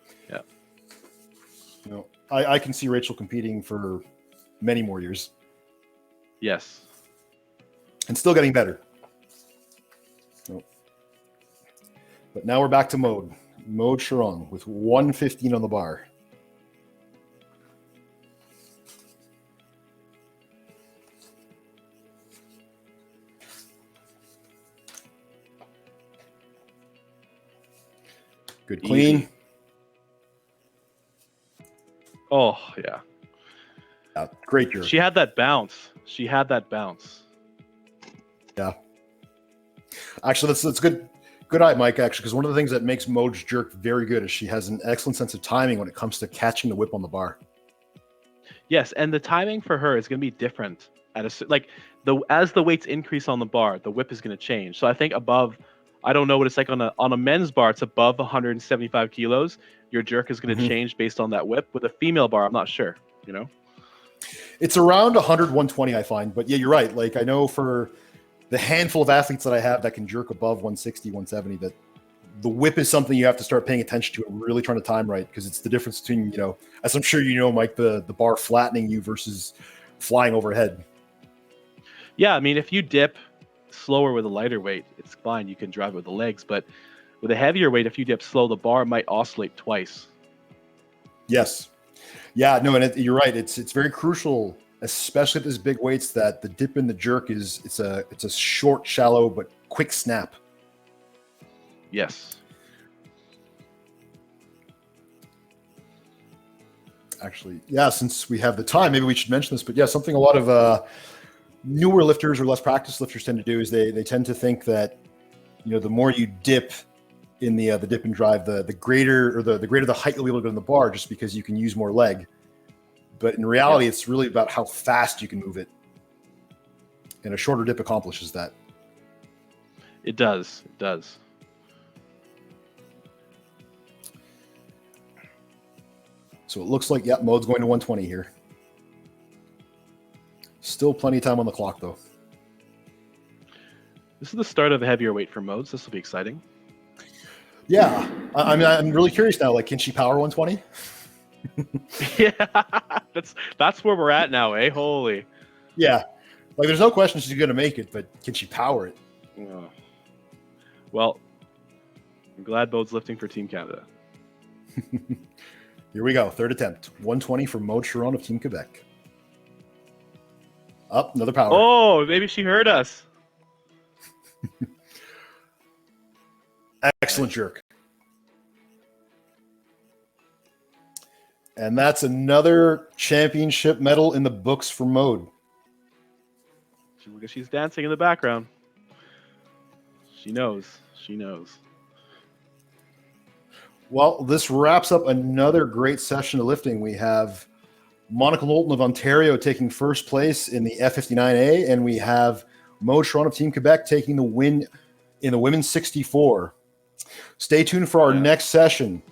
Yeah. I can see Rachel competing for many more years Yes. and still getting better. Oh. But now we're back to Mode. Mode Sharong with 115 on the bar. Good clean. Easy. Oh, yeah. Great jerk. She had that bounce. Yeah. Actually, that's good. Good eye, Mike, actually, because one of the things that makes Mode's jerk very good is she has an excellent sense of timing when it comes to catching the whip on the bar. Yes, and the timing for her is going to be different as the weights increase on the bar, the whip is going to change. So I think above, I don't know what it's like on a men's bar, it's above 175 kilos. Your jerk is going to change based on that whip. With a female bar, I'm not sure. It's around 100, 120, I find. But yeah, you're right. Like, I know for the handful of athletes that I have that can jerk above 160, 170, that the whip is something you have to start paying attention to and really trying to time right, because it's the difference between, as I'm sure you know, Mike, the bar flattening you versus flying overhead. Yeah, I mean, if you dip slower with a lighter weight, it's fine. You can drive it with the legs. But with a heavier weight, if you dip slow, the bar might oscillate twice. Yes. Yeah, no, and you're right. It's very crucial, especially at these big weights, that the dip and the jerk it's a short, shallow, but quick snap. Yes. Actually, yeah, since we have the time, maybe we should mention this, but yeah, something a lot of newer lifters or less practiced lifters tend to do is they tend to think that, the more you dip in the dip and drive, the greater the height you'll be able to go in the bar, just because you can use more leg. But in reality, it's really about how fast you can move it. And a shorter dip accomplishes that. It does. So it looks like, Mode's going to 120 here. Still plenty of time on the clock, though. This is the start of a heavier weight for Modes. This will be exciting. Yeah. I mean, I'm really curious now. Like, can she power 120? Yeah, that's where we're at now, eh? Holy. Yeah. Like, there's no question she's going to make it, but can she power it? Well, I'm glad Bode's lifting for Team Canada. Here we go. Third attempt. 120 from Maud Chiron of Team Quebec. Up, another power. Oh, maybe she heard us. Excellent jerk. And that's another championship medal in the books for Maud. Look at she's dancing in the background. She knows. She knows. Well, this wraps up another great session of lifting. We have Monica Knowlton of Ontario taking first place in the F59A, and we have Maud Chiron of Team Quebec taking the win in the women's 64. Stay tuned for our next session.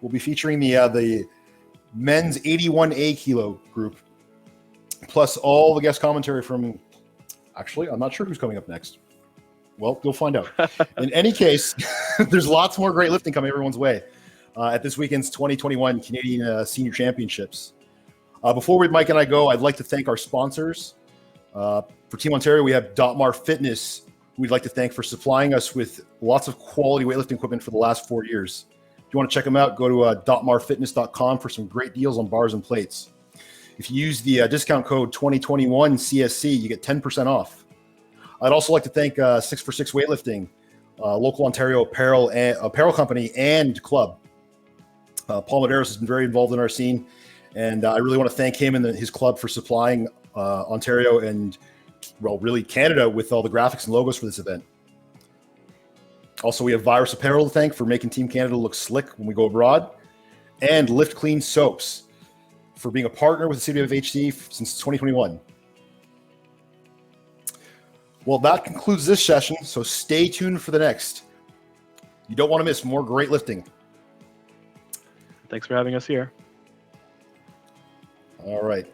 We'll be featuring the men's 81A kilo group, plus all the guest commentary from, actually, I'm not sure who's coming up next. Well, you'll find out. In any case, there's lots more great lifting coming everyone's way at this weekend's 2021 Canadian Senior Championships. Before Mike and I go, I'd like to thank our sponsors. For Team Ontario, we have Dotmar Fitness, who we'd like to thank for supplying us with lots of quality weightlifting equipment for the last 4 years. If you want to check them out, go to dotmarfitness.com for some great deals on bars and plates. If you use the discount code 2021 CSC, you get 10% off. I'd also like to thank 6for6 Weightlifting, local Ontario apparel company and club. Paul Medeiros has been very involved in our scene, and I really want to thank him and his club for supplying Ontario and, well, really Canada with all the graphics and logos for this event. Also, we have Virus Apparel to thank for making Team Canada look slick when we go abroad, and Lift Clean Soaps for being a partner with the City of HD since 2021. Well, that concludes this session, so stay tuned for the next. You don't want to miss more great lifting. Thanks for having us here. All right.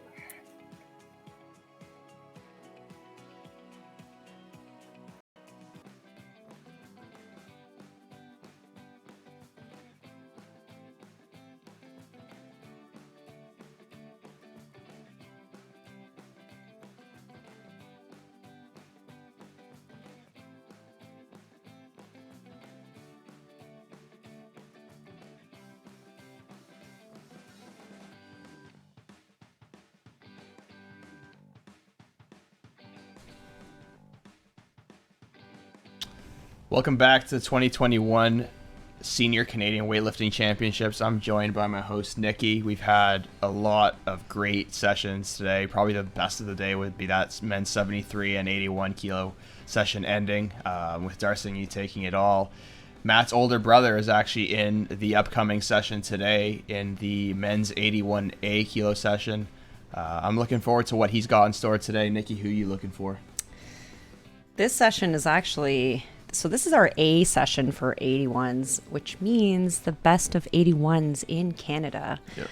Welcome back to the 2021 Senior Canadian Weightlifting Championships. I'm joined by my host, Nikki. We've had a lot of great sessions today. Probably the best of the day would be that men's 73 and 81 kilo session ending with Darcy taking it all. Matt's older brother is actually in the upcoming session today in the men's 81A kilo session. I'm looking forward to what he's got in store today. Nikki, who are you looking for? This session is actually... So this is our A session for 81s, which means the best of 81s in Canada. Yep.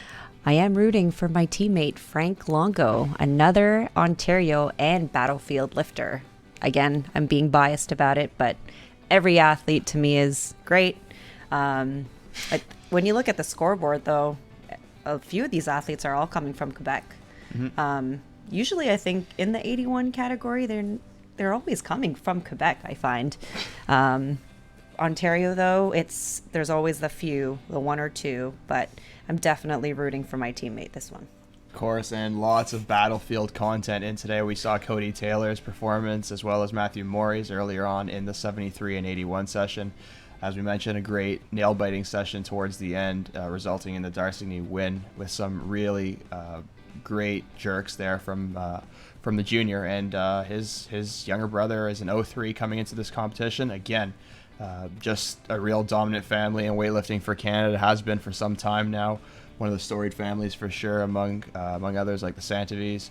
I am rooting for my teammate Frank Longo, another Ontario and Battlefield lifter. Again, I'm being biased about it, but every athlete to me is great. When you look at the scoreboard, though, a few of these athletes are all coming from Quebec. Mm-hmm. Usually, I think in the 81 category, they're always coming from Quebec, I find. Ontario, though, there's always the one or two, but I'm definitely rooting for my teammate this one. Of course, and lots of Battlefield content in today. We saw Cody Taylor's performance as well as Matthew Morey's earlier on in the 73 and 81 session. As we mentioned, a great nail-biting session towards the end, resulting in the Darcy win with some really great jerks there from the junior, and his younger brother is an 03 coming into this competition. Again, just a real dominant family in weightlifting for Canada, has been for some time now. One of the storied families for sure, among others like the Santavis.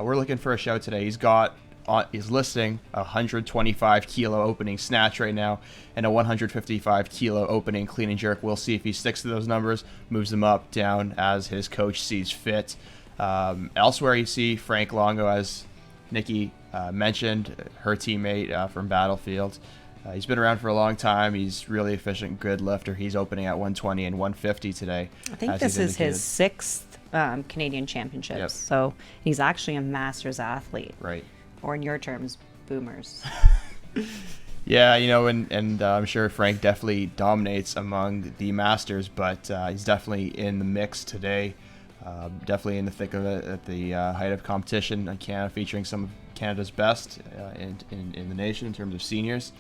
We're looking for a show today. He's listing a 125 kilo opening snatch right now and a 155 kilo opening clean and jerk. We'll see if he sticks to those numbers, moves them up, down as his coach sees fit. Elsewhere, you see Frank Longo, as Nikki mentioned, her teammate from Battlefield. He's been around for a long time. He's really efficient, good lifter. He's opening at 120 and 150 today. I think this is his sixth Canadian Championships. Yep. So he's actually a Masters athlete. Right. Or in your terms, boomers. Yeah, and I'm sure Frank definitely dominates among the masters, but he's definitely in the mix today. Definitely in the thick of it at the height of competition on Canada, featuring some of Canada's best in the nation in terms of seniors.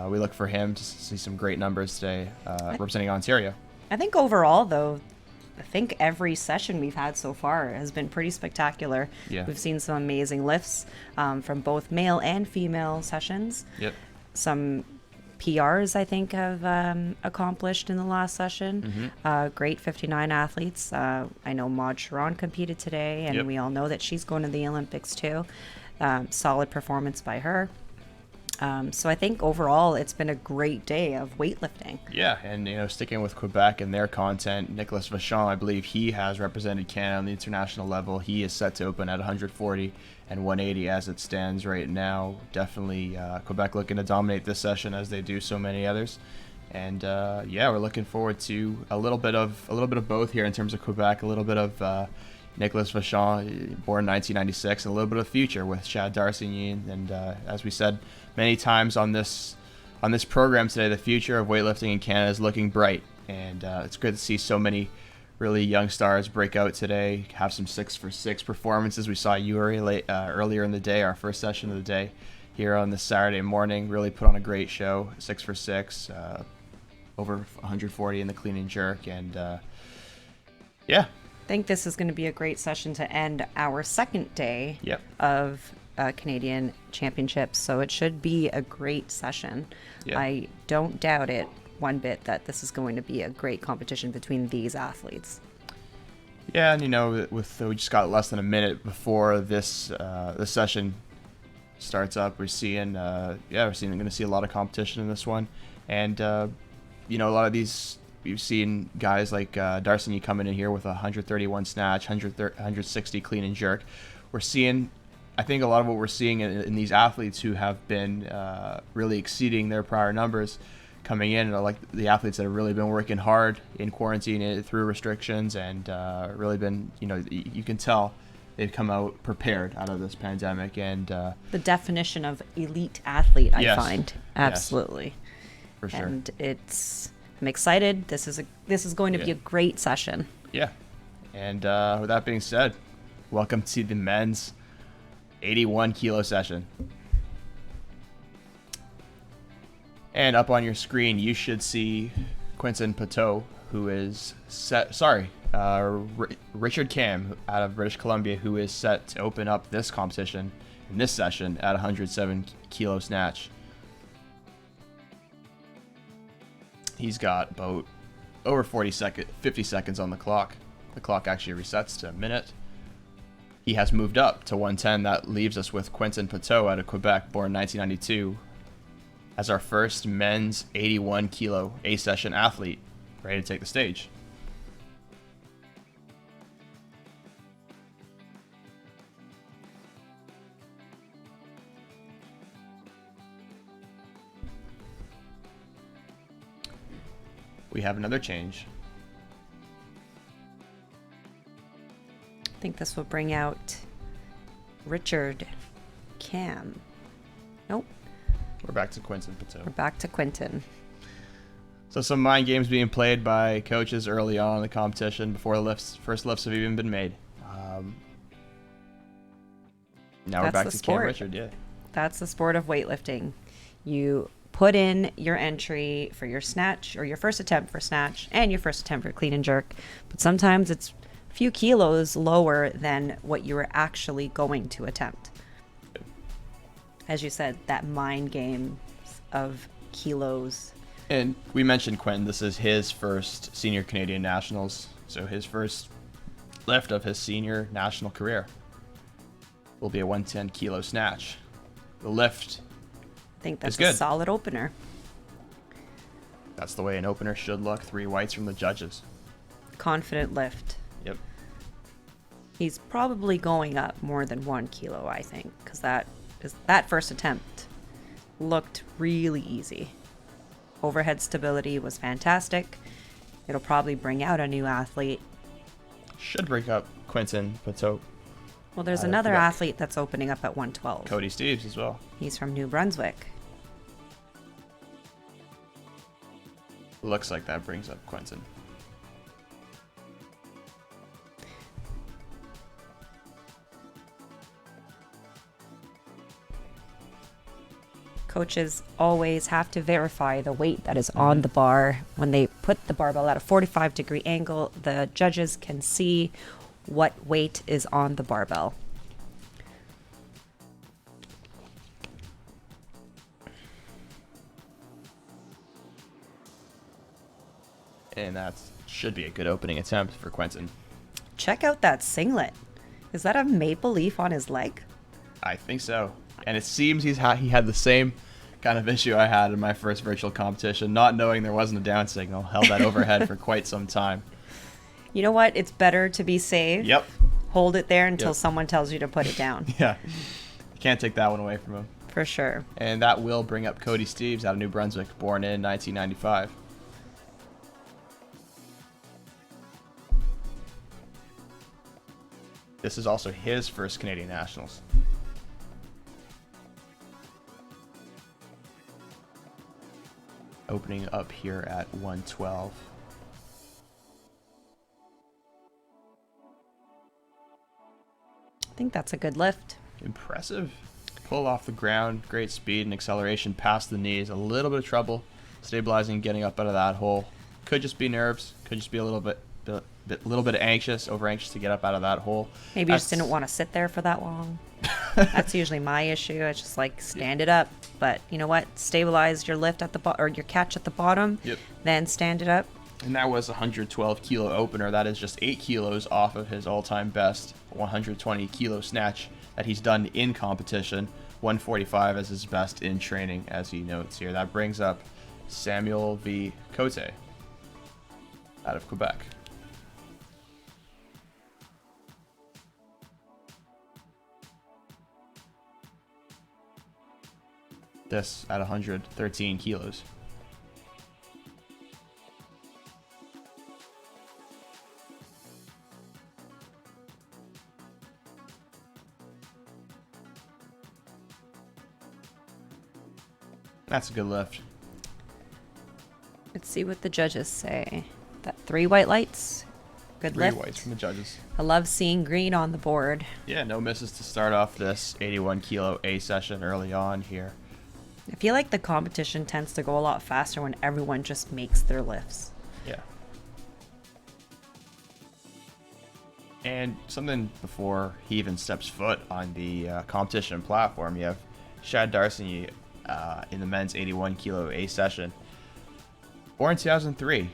We look for him to see some great numbers today, representing Ontario. I think overall, though, I think every session we've had so far has been pretty spectacular. Yeah. We've seen some amazing lifts from both male and female sessions. Yep. Some PRs, I think, have accomplished in the last session. Great 59 athletes. I know Maud Sharon competed today, and Yep. we all know that she's going to the Olympics too. Solid performance by her. So I think overall it's been a great day of weightlifting. Yeah, and sticking with Quebec and their content, Nicolas Vachon, I believe he has represented Canada on the international level. He is set to open at 140 and 180 as it stands right now. Definitely Quebec looking to dominate this session as they do so many others. And we're looking forward to a little bit of both here in terms of Quebec, a little bit of Nicolas Vachon, born 1996, and a little bit of future with Chad Darcigny. And as we said many times on this program today, the future of weightlifting in Canada is looking bright, and it's good to see so many really young stars break out today, have some 6x6 performances. We saw Yuri earlier in the day, our first session of the day here on this Saturday morning, really put on a great show, 6x6, over 140 in the clean and jerk, and I think this is going to be a great session to end our second day of Canadian Championships, so it should be a great session. I don't doubt it one bit that this is going to be a great competition between these athletes. Yeah, and we just got less than a minute before this session starts up. We're going to see a lot of competition in this one, and a lot of these. We've seen guys like Darcigny coming in here with a 131 snatch, 160 clean and jerk. I think a lot of what we're seeing in these athletes who have been really exceeding their prior numbers coming in, like the athletes that have really been working hard in quarantine through restrictions, and really been, you can tell they've come out prepared out of this pandemic. And the definition of elite athlete, I yes, find. Absolutely. Yes, for sure. And I'm excited. This is going to be a great session. Yeah. And with that being said, welcome to the men's 81 kilo session. And up on your screen, you should see Quentin Pateau, who is Richard Cam out of British Columbia, who is set to open up this competition in this session at 107 kilo snatch. He's got about over 50 seconds on the clock. The clock actually resets to a minute. He has moved up to 110. That leaves us with Quentin Pateau out of Quebec, born 1992, as our first men's 81 kilo A-session athlete, ready to take the stage. We have another change. I think this will bring out Richard Cam. Nope. We're back to Quentin Pateau. We're back to Quentin. So some mind games being played by coaches early on in the competition before the first lifts have even been made. Now we're back to Cam Richard. Yeah. That's the sport of weightlifting. You put in your entry for your snatch, or your first attempt for snatch, and your first attempt for clean and jerk. But sometimes it's a few kilos lower than what you were actually going to attempt. As you said, that mind game of kilos. And we mentioned Quentin. This is his first senior Canadian nationals, so his first lift of his senior national career will be a 110 kilo snatch. The lift, I think that's good. A solid opener. That's the way an opener should look. 3 whites from the judges. Confident lift. Yep. He's probably going up more than 1 kilo, I think, because that first attempt looked really easy. Overhead stability was fantastic. It'll probably bring out a new athlete. Should break up Quentin Pateau. Well, there's another athlete that's opening up at 112. Cody Steves as well. He's from New Brunswick. Looks like that brings up Quentin. Coaches always have to verify the weight that is on the bar. When they put the barbell at a 45-degree angle, the judges can see what weight is on the barbell. And that should be a good opening attempt for Quentin. Check out that singlet. Is that a maple leaf on his leg? I think so. And it seems he had the same kind of issue I had in my first virtual competition, not knowing there wasn't a down signal. Held that overhead for quite some time. You know what? It's better to be safe. Yep. Hold it there until Yep. someone tells you to put it down. Yeah. You can't take that one away from him. For sure. And that will bring up Cody Steeves out of New Brunswick, born in 1995. This is also his first Canadian Nationals. Opening up here at 112. I think that's a good lift. Impressive. Pull off the ground, great speed and acceleration past the knees. A little bit of trouble stabilizing, getting up out of that hole. Could just be nerves. Could just be a little bit anxious, over anxious to get up out of that hole. Maybe you just didn't want to sit there for that long. That's usually my issue. It's just like stand it up, but you know what? Stabilize your lift at the or your catch at the bottom. Yep. Then stand it up. And that was a 112 kilo opener. That is just 8 kilos off of his all-time best 120 kilo snatch that he's done in competition. 145 as his best in training, as he notes here. That brings up Samuel V. Cote out of Quebec. This at 113 kilos. That's a good lift. Let's see what the judges say. That 3 white lights. Good 3 lift. whites from the judges. I love seeing green on the board. Yeah, no misses to start off this 81 kilo A session early on here. I feel like the competition tends to go a lot faster when everyone just makes their lifts. Yeah. And something before he even steps foot on the competition platform, you have Shad Darcy in the men's 81 kilo A session. Born in 2003.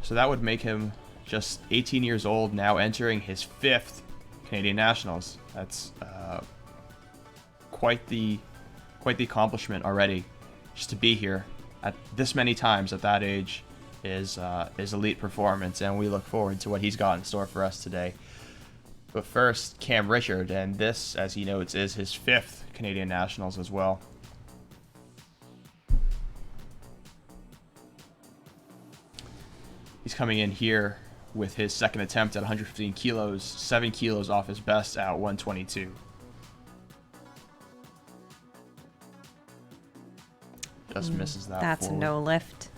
So that would make him just 18 years old, now entering his 5th Canadian Nationals. That's quite the accomplishment already. Just to be here at this many times at that age is elite performance, and we look forward to what he's got in store for us today. But first, Cam Richard, and this, as he notes, is his 5th Canadian Nationals as well. He's coming in here with his second attempt at 115 kilos, 7 kilos off his best at 122. Just misses that. That's forward. a no lift.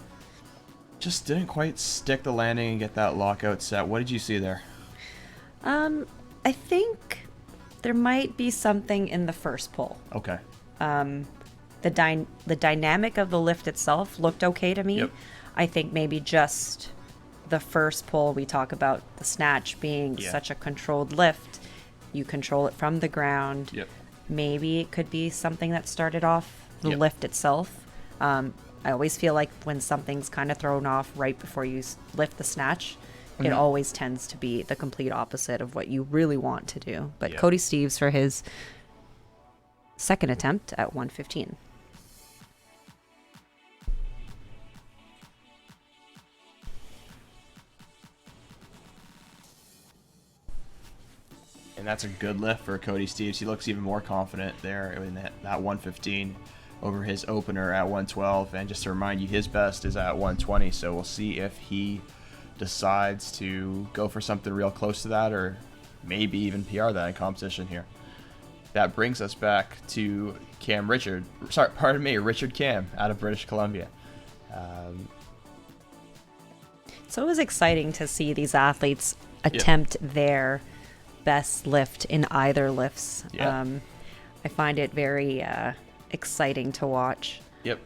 Just didn't quite stick the landing and get that lockout set. What did you see there? I think there might be something in the first pull. Okay. The dynamic of the lift itself looked okay to me. Yep. I think maybe just the first pull, we talk about the snatch being Yeah. such a controlled lift. You control it from the ground. Yep. Maybe it could be something that started off the Yep. lift itself. I always feel like when something's kind of thrown off right before you lift the snatch, it always tends to be the complete opposite of what you really want to do. But Yep. Cody Steeves for his second attempt at 115. And that's a good lift for Cody Steeves. He looks even more confident there in that 115 over his opener at 112. And just to remind you, his best is at 120. So we'll see if he decides to go for something real close to that, or maybe even PR that in competition here. That brings us back to Richard Cam out of British Columbia. So it was exciting to see these athletes attempt their best lift in either lifts. Yeah. I find it very exciting to watch. Yep.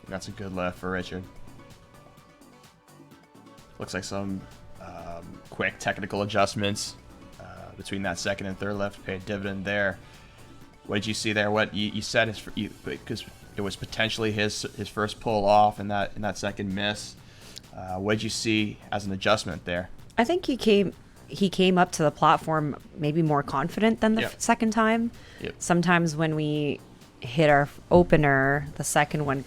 That's a good lift for Richard. Looks like some quick technical adjustments between that second and third lift paid dividend there. What did you see there? What you said is because it was potentially his first pull off in that second miss. What did you see as an adjustment there? I think he came up to the platform maybe more confident than the second time. Yep. Sometimes when we hit our opener, the second one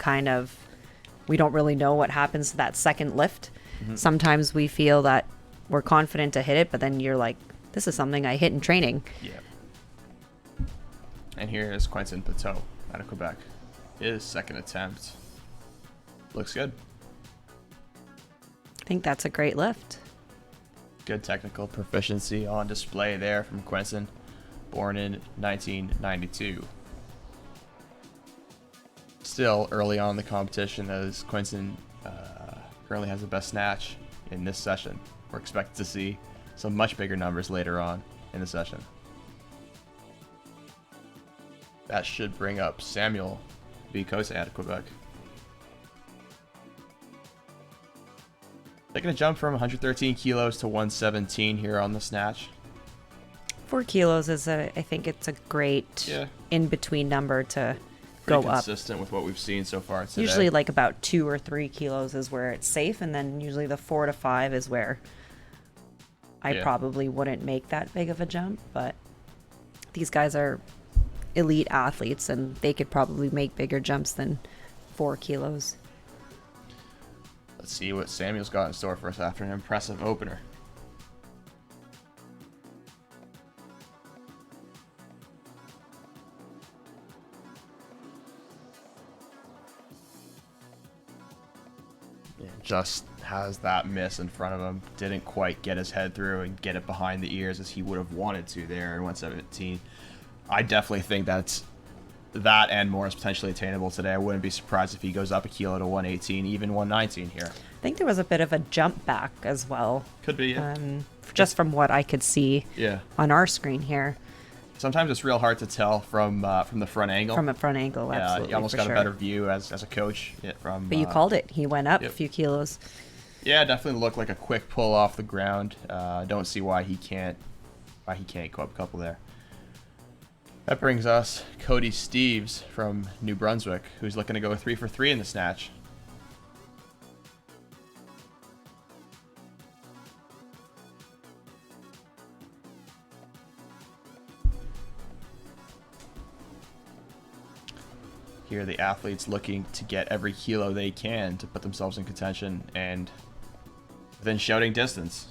we don't really know what happens to that second lift. Mm-hmm. Sometimes we feel that we're confident to hit it, but then you're like, this is something I hit in training. Yeah. And here is Quentin Pateau out of Quebec. His second attempt. Looks good. I think that's a great lift. Good technical proficiency on display there from Quentin, born in 1992. Still early on in the competition, as Quentin currently has the best snatch in this session. We're expected to see some much bigger numbers later on in the session. That should bring up Samuel Bicose out of Quebec. Taking a jump from 113 kilos to 117 here on the snatch. 4 kilos is I think it's a great in-between number to go up. Consistent with what we've seen so far today. Usually like about 2 or 3 kilos is where it's safe, and then usually the 4 to 5 is where I probably wouldn't make that big of a jump, but these guys are elite athletes and they could probably make bigger jumps than 4 kilos. Let's see what Samuel's got in store for us after an impressive opener. Just has that miss in front of him. Didn't quite get his head through and get it behind the ears as he would have wanted to there in 117. I definitely think that and more is potentially attainable today. I wouldn't be surprised if he goes up a kilo to 118, even 119 here. I think there was a bit of a jump back as well. Could be, yeah. Just from what I could see on our screen here. Sometimes it's real hard to tell from the front angle. From a front angle, absolutely. You almost got a better view as a coach. But you called it. He went up a few kilos. Yeah, definitely looked like a quick pull off the ground. Don't see why he can't go up a couple there. That brings us Cody Steeves from New Brunswick, who's looking to go 3 for 3 in the snatch. Here the athletes looking to get every kilo they can to put themselves in contention and within shouting distance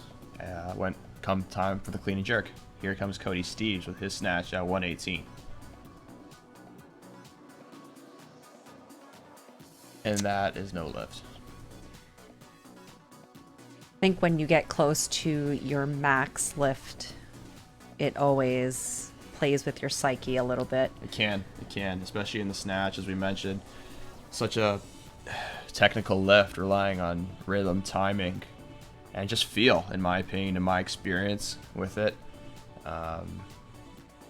when come time for the clean and jerk. Here comes Cody Steeves with his snatch at 118. And that is no lift. I think when you get close to your max lift, it always plays with your psyche a little bit. It can, especially in the snatch, as we mentioned. Such a technical lift relying on rhythm, timing, and just feel, in my opinion, in my experience with it.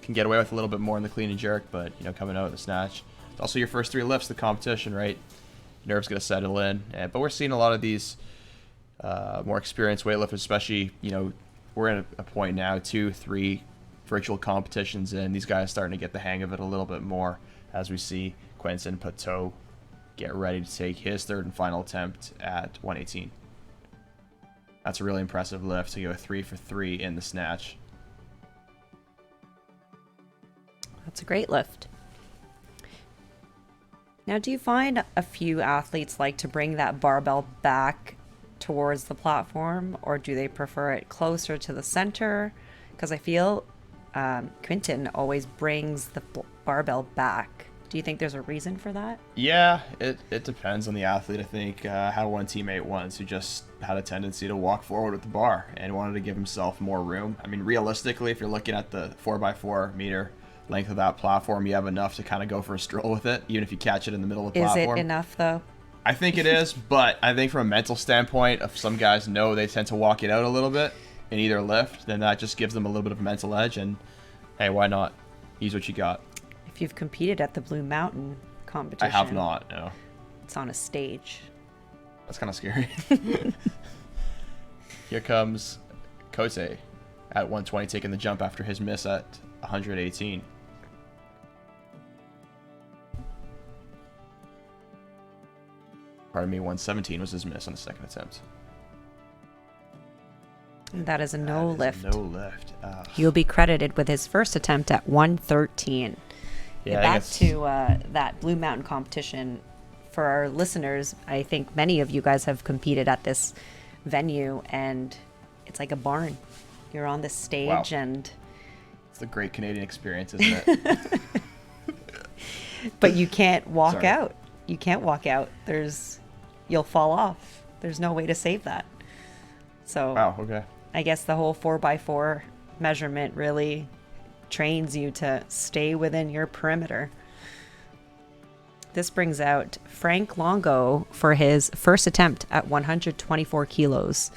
Can get away with a little bit more in the clean and jerk, but coming out of the snatch, it's also your first 3 lifts of the competition, right? Nerves gonna settle in, but we're seeing a lot of these more experienced weightlifters, especially we're at a point now 2-3 virtual competitions in. These guys starting to get the hang of it a little bit more as we see Quentin Pateau get ready to take his third and final attempt at 118. That's a really impressive lift to go 3 for 3 in the snatch. That's a great lift. Now, do you find a few athletes like to bring that barbell back towards the platform, or do they prefer it closer to the center? Because I feel Quentin always brings the barbell back. Do you think there's a reason for that? Yeah, it depends on the athlete. I think I had one teammate once who just had a tendency to walk forward with the bar and wanted to give himself more room. I mean, realistically, if you're looking at the 4x4 meter length of that platform, you have enough to kind of go for a stroll with it, even if you catch it in the middle of the Is platform. it enough though? I think it is, but I think from a mental standpoint, if some guys know they tend to walk it out a little bit and either lift, then that just gives them a little bit of a mental edge. And hey, why not? Use what you got. If you've competed at the Blue Mountain competition, I have not. No, it's on a stage. that's kind of scary. Here comes Kote at 120, taking the jump after his miss at 118. Pardon me, 117 was his miss on the second attempt. And that is a no lift. No lift. He'll be credited with his first attempt at 113. Yeah, Back to that Blue Mountain competition. For our listeners, I think many of you guys have competed at this venue, and it's like a barn. You're on this stage, Wow. and it's a great Canadian experience, isn't it? but you can't walk Sorry. out. You can't walk out. You'll fall off. There's no way to save that. So Wow. Okay. I guess the whole 4x4 measurement really trains you to stay within your perimeter. This brings out Frank Longo for his first attempt at 124 kilos.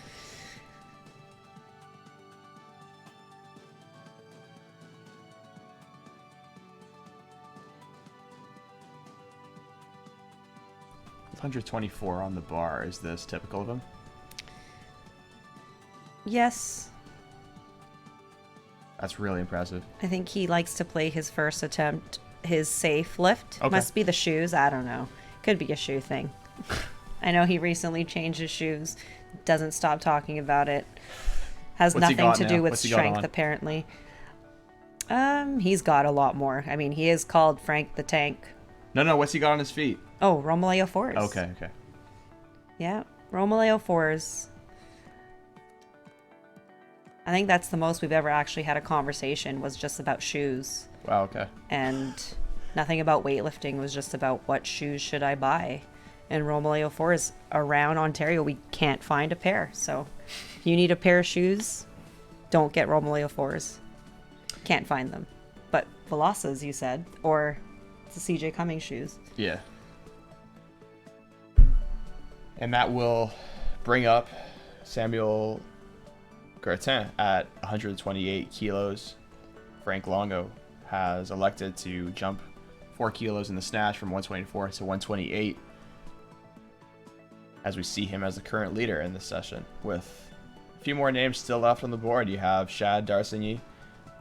With 124 on the bar, is this typical of him? Yes, That's really impressive. I think he likes to play his first attempt, his safe lift. Okay. Must be the shoes. I don't know. Could be a shoe thing. I know he recently changed his shoes. Doesn't stop talking about it. Has What's he nothing got to now? do with What's he got strength, on? apparently. He's got a lot more. I mean, he is called Frank the Tank. No. What's he got on his feet? Oh, Romaleo 4s. Okay. Yeah, Romaleo 4s. I think that's the most we've ever actually had a conversation was just about shoes. Wow. Okay. And nothing about weightlifting, was just about what shoes should I buy. And Romaleo 4s around Ontario, we can't find a pair. So if you need a pair of shoes, don't get Romaleo 4s. Can't find them. But Velocas, you said, or the CJ Cummings shoes. Yeah. And that will bring up Samuel Gertin at 128 kilos. Frank Longo has elected to jump 4 kilos in the snatch from 124 to 128, as we see him as the current leader in this session. With a few more names still left on the board, you have Shad Darsigny,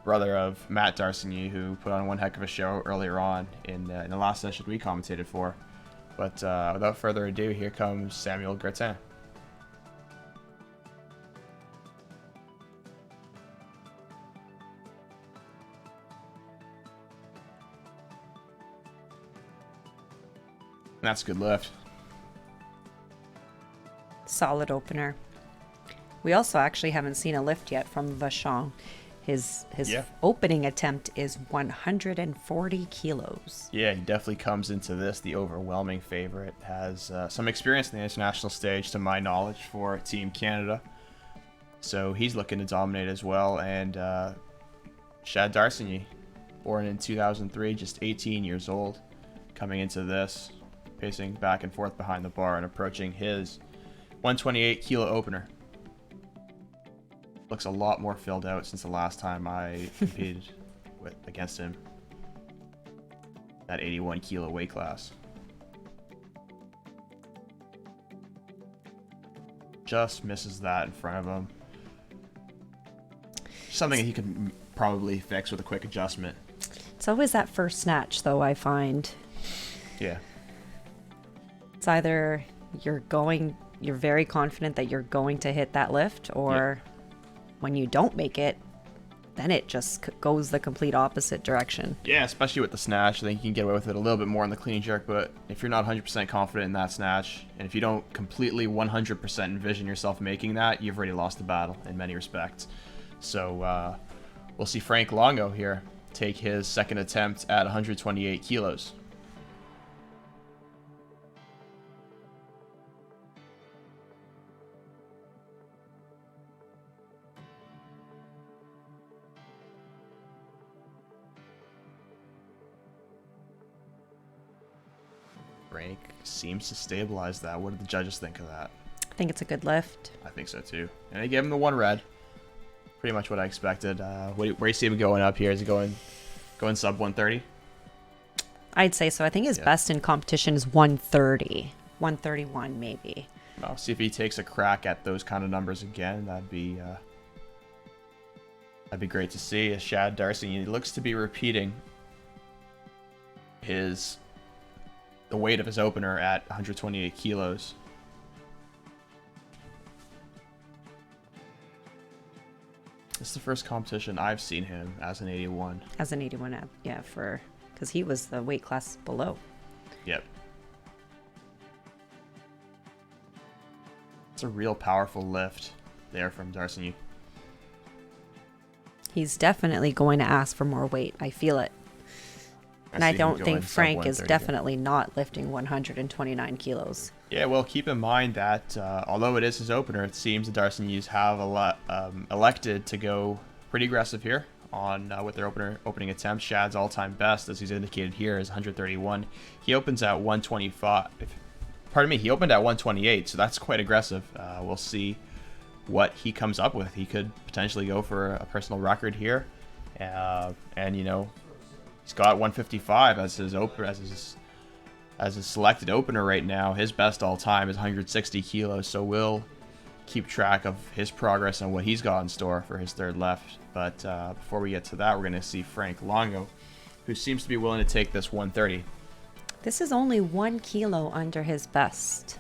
brother of Matt Darsigny, who put on one heck of a show earlier on in the last session we commentated for. But without further ado, here comes Samuel Gertin. That's a good lift. Solid opener. We also actually haven't seen a lift yet from Vachon. His Yeah. opening attempt is 140 kilos. Yeah, he definitely comes into this the overwhelming favorite. Has some experience in the international stage, to my knowledge, for Team Canada. So he's looking to dominate as well. And Shad Darsigny, born in 2003, just 18 years old, coming into this, pacing back and forth behind the bar and approaching his 128 kilo opener. Looks a lot more filled out since the last time I competed against him. That 81 kilo weight class. Just misses that in front of him. Something that he could probably fix with a quick adjustment. It's always that first snatch, though, I find. Yeah. It's either you're very confident that you're going to hit that lift, or when you don't make it, then it just goes the complete opposite direction. Yeah, especially with the snatch. I think you can get away with it a little bit more in the clean jerk, but if you're not 100% confident in that snatch, and if you don't completely 100% envision yourself making that, you've already lost the battle in many respects. So we'll see Frank Longo here take his second attempt at 128 kilos. Frank seems to stabilize that. What did the judges think of that? I think it's a good lift. I think so too. And they gave him the 1 red. Pretty much what I expected. Where do you see him going up here? Is he going sub 130? I'd say so. I think his best in competition is 130. 131 maybe. Well, see if he takes a crack at those kind of numbers again. That'd be great to see. Shad Darcy, he looks to be repeating the weight of his opener at 128 kilos. This is the first competition I've seen him as an 81. As an 81, yeah, because he was the weight class below. Yep. It's a real powerful lift there from Darcy. He's definitely going to ask for more weight. I feel it. And I don't think Frank is definitely not lifting 129 kilos. Yeah, well, keep in mind that although it is his opener, it seems the Darcinius have elected to go pretty aggressive here on with their opening attempt. Shad's all-time best, as he's indicated here, is 131. He opens at 125. Pardon me, he opened at 128, so that's quite aggressive. We'll see what he comes up with. He could potentially go for a personal record here, and you know, he's got 155 as his as his selected opener right now. His best all time is 160 kilos, so we'll keep track of his progress and what he's got in store for his third left. But before we get to that, we're going to see Frank Longo, who seems to be willing to take this 130. This is only 1 kilo under his best.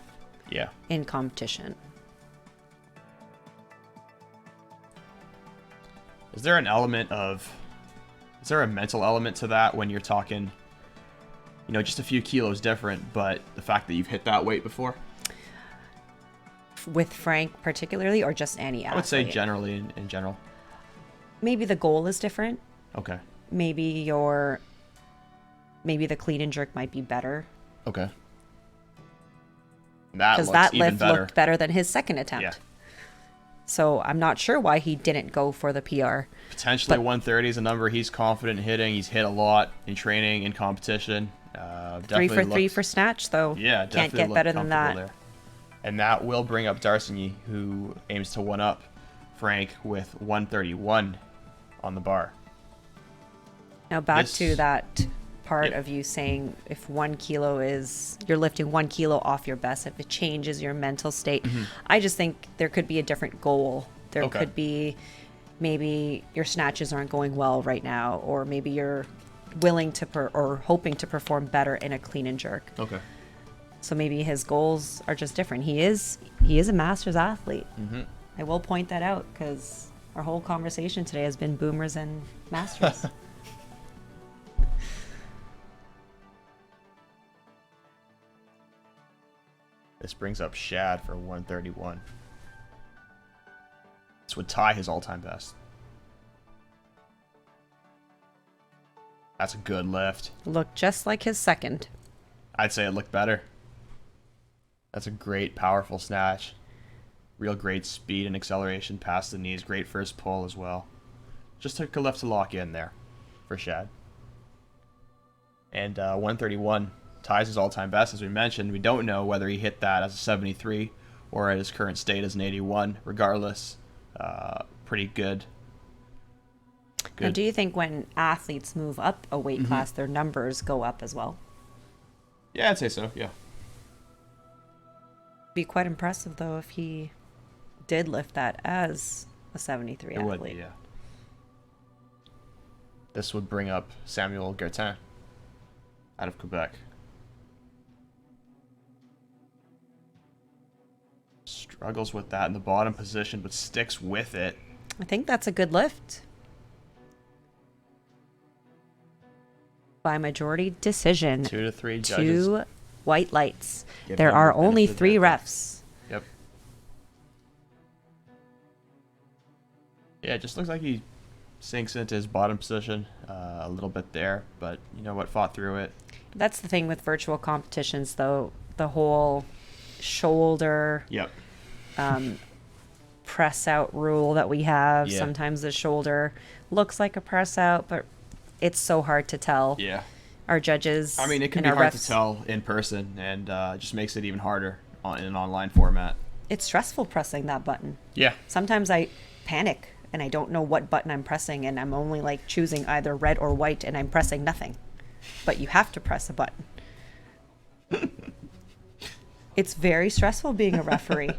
Yeah. In competition. Is there a mental element to that when you're talking, you know, just a few kilos different, but the fact that you've hit that weight before? With Frank particularly, or just any athlete? I would say generally, in general. Maybe the goal is different. Okay. Maybe the clean and jerk might be better. Okay. Because that lift looked better than his second attempt. Yeah. So I'm not sure why he didn't go for the PR. Potentially 130 is a number he's confident in hitting. He's hit a lot in training, in competition. 3 for 3 for snatch, though. Yeah, can't get better than that. There. And that will bring up Darcigny, who aims to one-up Frank with 131 on the bar. Now back to that part of you saying if 1 kilo is, you're lifting 1 kilo off your best, if it changes your mental state. Mm-hmm. I just think there could be a different goal. There could be, maybe your snatches aren't going well right now, or maybe you're willing to or hoping to perform better in a clean and jerk. Okay. So maybe his goals are just different. He is a master's athlete. Mm-hmm. I will point that out because our whole conversation today has been boomers and masters. This brings up Shad for 131. This would tie his all-time best. That's a good lift. Looked just like his second. I'd say it looked better. That's a great, powerful snatch. Real great speed and acceleration past the knees. Great first pull as well. Just took a lift to lock in there for Shad. And 131 ties his all-time best, as we mentioned. We don't know whether he hit that as a 73 or at his current state as an 81. Regardless, pretty good. Now, do you think when athletes move up a weight class, their numbers go up as well? Yeah, I'd say so, yeah. Be quite impressive, though, if he did lift that as a 73 athlete. It would, yeah. This would bring up Samuel Gertin out of Quebec. Struggles with that in the bottom position, but sticks with it. I think that's a good lift. By majority decision. 2 to 3 judges. 2 white lights. Give there them are the benefit only of the 3 doubt. refs. Yep. Yeah, it just looks like he sinks into his bottom position a little bit there, but you know what, fought through it. That's the thing with virtual competitions, though. The whole shoulder Yep. press out rule that we have. Yeah. Sometimes the shoulder looks like a press out, but it's so hard to tell. Yeah. our judges. I mean, it can and be our hard refs. to tell in person, and it just makes it even harder in an online format. It's stressful pressing that button. Yeah. Sometimes I panic and I don't know what button I'm pressing, and I'm only like choosing either red or white, and I'm pressing nothing. But you have to press a button. It's very stressful being a referee.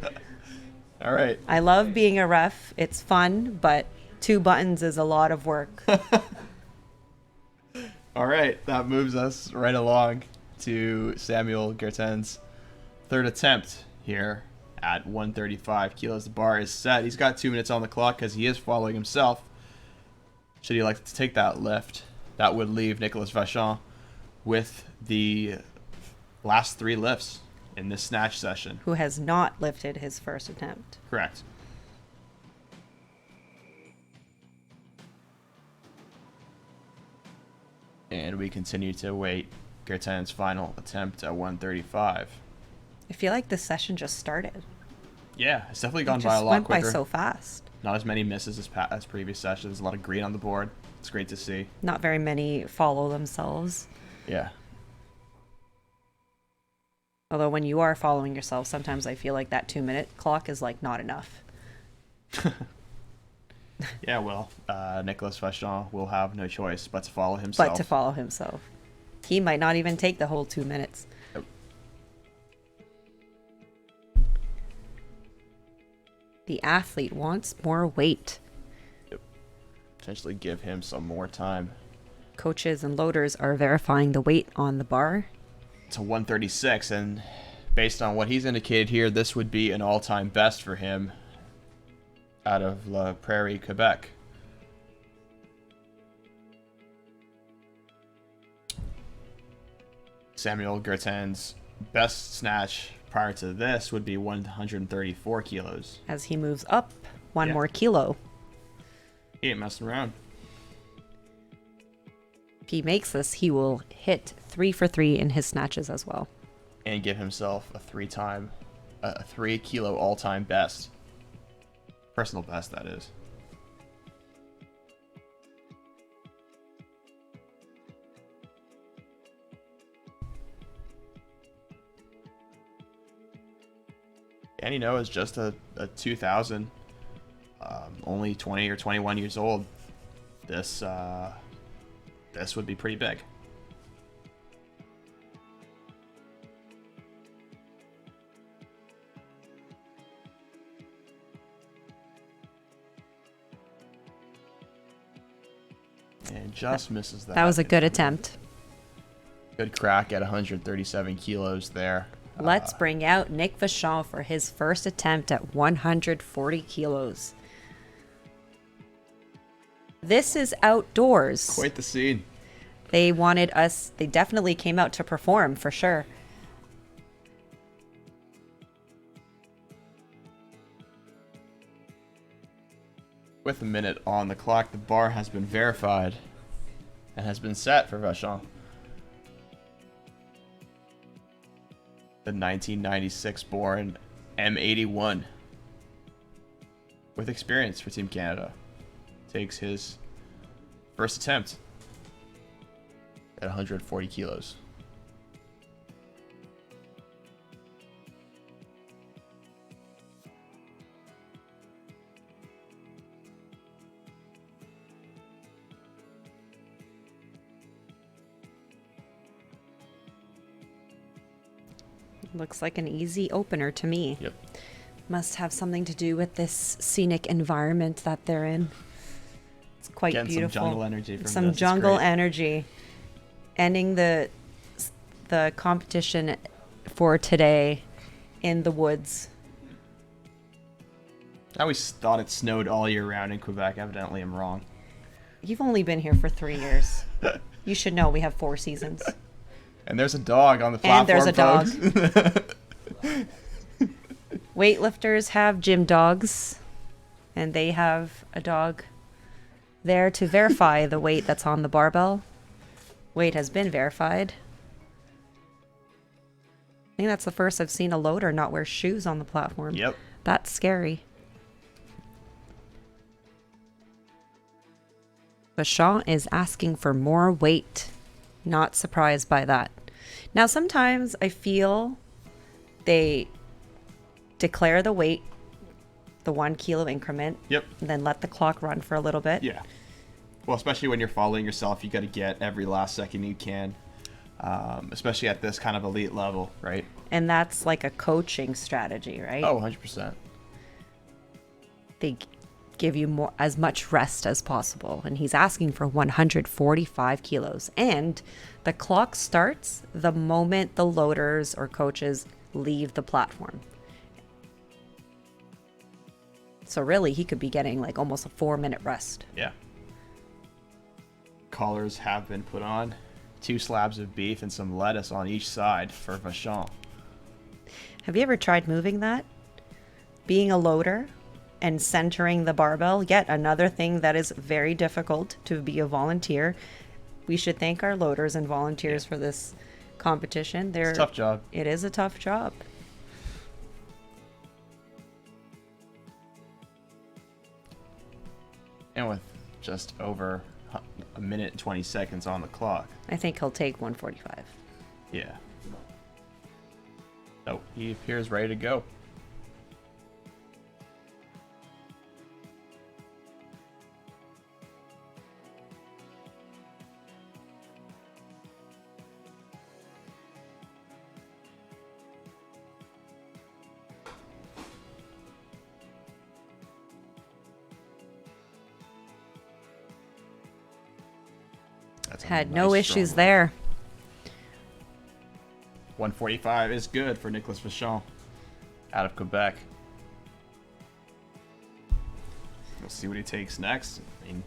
All right. I love being a ref. It's fun, but 2 buttons is a lot of work. All right. That moves us right along to Samuel Gerten's third attempt here at 135 kilos. The bar is set. He's got 2 minutes on the clock because he is following himself. Should he like to take that lift, that would leave Nicolas Vachon with the last 3 lifts in this snatch session. Who has not lifted his first attempt. Correct. And we continue to await Gerten's final attempt at 135. I feel like this session just started. Yeah, it's definitely It gone just by a lot went quicker. by so fast. Not as many misses as previous sessions. A lot of green on the board. It's great to see. Not very many follow themselves. Yeah. Although when you are following yourself, sometimes I feel like that 2-minute clock is like not enough. Yeah, well, Nicolas Vachon will have no choice but to follow himself. But to follow himself. He might not even take the whole 2 minutes. Yep. The athlete wants more weight. Potentially give him some more time. Coaches and loaders are verifying the weight on the bar. To 136, and based on what he's indicated here, this would be an all-time best for him out of La Prairie, Quebec. Samuel Gerten's best snatch prior to this would be 134 kilos. As he moves up 1 Yeah. more kilo. He ain't messing around. If he makes this, he will hit 3 for 3 in his snatches as well. And give himself a 3 kilo all-time best. Personal best, that is. Danny Noah is just a 2000, only 20 or 21 years old. This would be pretty big. And just misses that. That was a good attempt. Good crack at 137 kilos there. Let's bring out Nick Vachon for his first attempt at 140 kilos. This is outdoors. Quite the scene. They wanted us, they definitely came out to perform for sure. With a minute on the clock, the bar has been verified and has been set for Vachon. The 1996 born M81 with experience for Team Canada takes his first attempt at 140 kilos. Looks like an easy opener to me. Yep. Must have something to do with this scenic environment that they're in. It's quite Getting beautiful. some jungle energy from Some this. It's jungle great. energy. Ending the competition for today in the woods. I always thought it snowed all year round in Quebec. Evidently, I'm wrong. You've only been here for 3 years. You should know we have 4 seasons. And there's a dog on the And platform. there's a dog. folks. Weightlifters have gym dogs, and they have a dog there to verify the weight that's on the barbell. Weight has been verified. I think that's the first I've seen a loader not wear shoes on the platform. Yep. That's scary. Vachon is asking for more weight. Not surprised by that. Now, sometimes I feel they declare the weight, the 1 kilo increment. Yep. And then let the clock run for a little bit. Yeah. Well, especially when you're following yourself, you got to get every last second you can, especially at this kind of elite level, right? And that's like a coaching strategy, right? Oh, 100%. They give you as much rest as possible. And he's asking for 145 kilos. And the clock starts the moment the loaders or coaches leave the platform. So really, he could be getting like almost a 4-minute rest. Yeah. Collars have been put on. 2 slabs of beef and some lettuce on each side for Vachon. Have you ever tried moving that? Being a loader and centering the barbell, yet another thing that is very difficult to be a volunteer. We should thank our loaders and volunteers for this competition. It's a tough job. It is a tough job. And with just over a minute and 20 seconds on the clock. I think he'll take 145. Yeah. Oh, he appears ready to go. Had no issues there. 145 is good for Nicholas Vachon out of Quebec. We'll see what he takes next. I mean,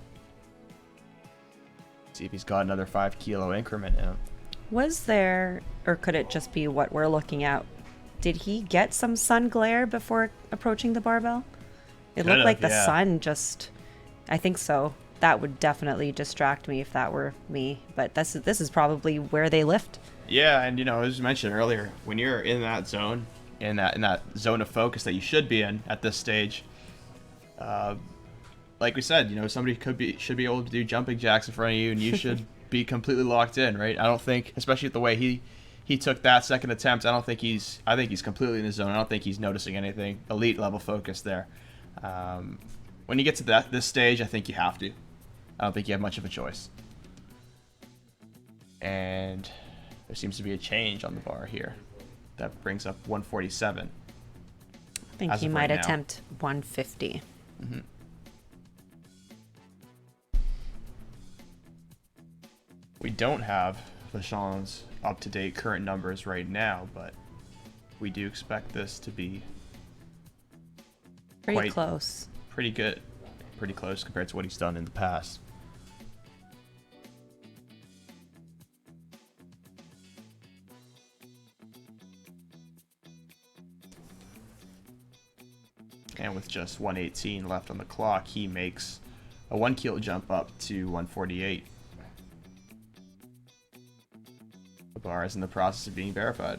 see if he's got another 5 kilo increment in him. Was there, or could it just be what we're looking at? Did he get some sun glare before approaching the barbell? It looked like the sun just, I think so. That would definitely distract me if that were me. But this is probably where they lift. Yeah, and as mentioned earlier, when you're in that zone, in that zone of focus that you should be in at this stage, like we said, somebody should be able to do jumping jacks in front of you, and you should be completely locked in, right? I don't think, especially with the way he took that second attempt, I think he's completely in the zone. I don't think he's noticing anything. Elite level focus there. When you get to this stage, I think you have to. I don't think you have much of a choice. And there seems to be a change on the bar here. That brings up 147. I think he might attempt 150. Mm-hmm. We don't have Vachon's up-to-date current numbers right now, but we do expect this to be pretty close. Pretty good. Pretty close compared to what he's done in the past. And with just 118 left on the clock, he makes a 1 kilo jump up to 148. The bar is in the process of being verified.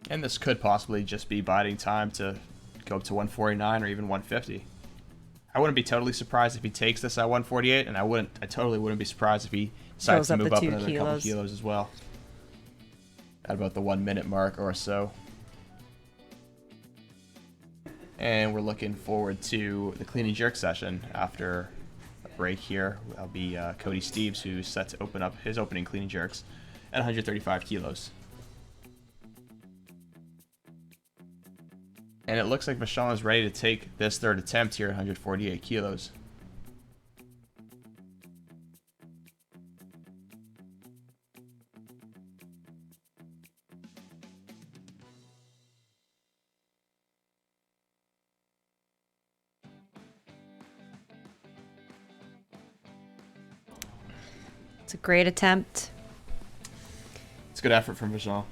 And this could possibly just be biding time to go up to 149 or even 150. I wouldn't be totally surprised if he takes this at 148, and I totally wouldn't be surprised if he decides to move up another couple kilos as well. At about the 1 minute mark or so. And we're looking forward to the clean and jerk session after a break here. That'll be Cody Steves, who's set to open up his opening clean and jerks at 135 kilos. And it looks like Vachon is ready to take this third attempt here at 148 kilos. It's a great attempt. It's a good effort from Vachon.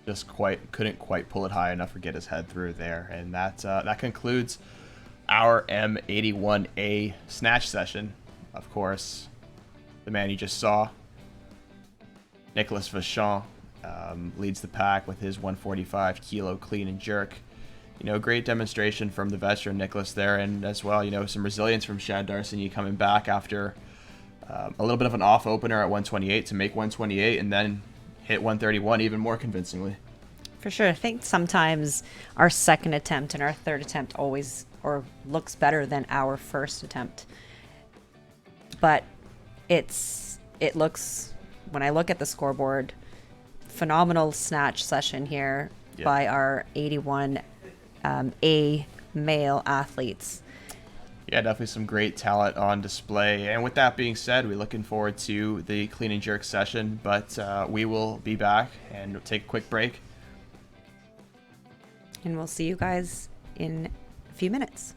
Just couldn't quite pull it high enough or get his head through there. And that concludes our M81A snatch session. Of course, the man you just saw, Nicholas Vachon, leads the pack with his 145 kilo clean and jerk. great demonstration from the veteran Nicholas there, and as well, some resilience from Shad Darcigny coming back after a little bit of an off opener at 128 to make 128 and then hit 131 even more convincingly. For sure. I think sometimes our second attempt and our third attempt always or looks better than our first attempt. But it looks, when I look at the scoreboard, phenomenal snatch session here by our 81 A male athletes. Yeah, definitely some great talent on display. And with that being said, we're looking forward to the clean and jerk session, but we will be back and take a quick break. And we'll see you guys in a few minutes.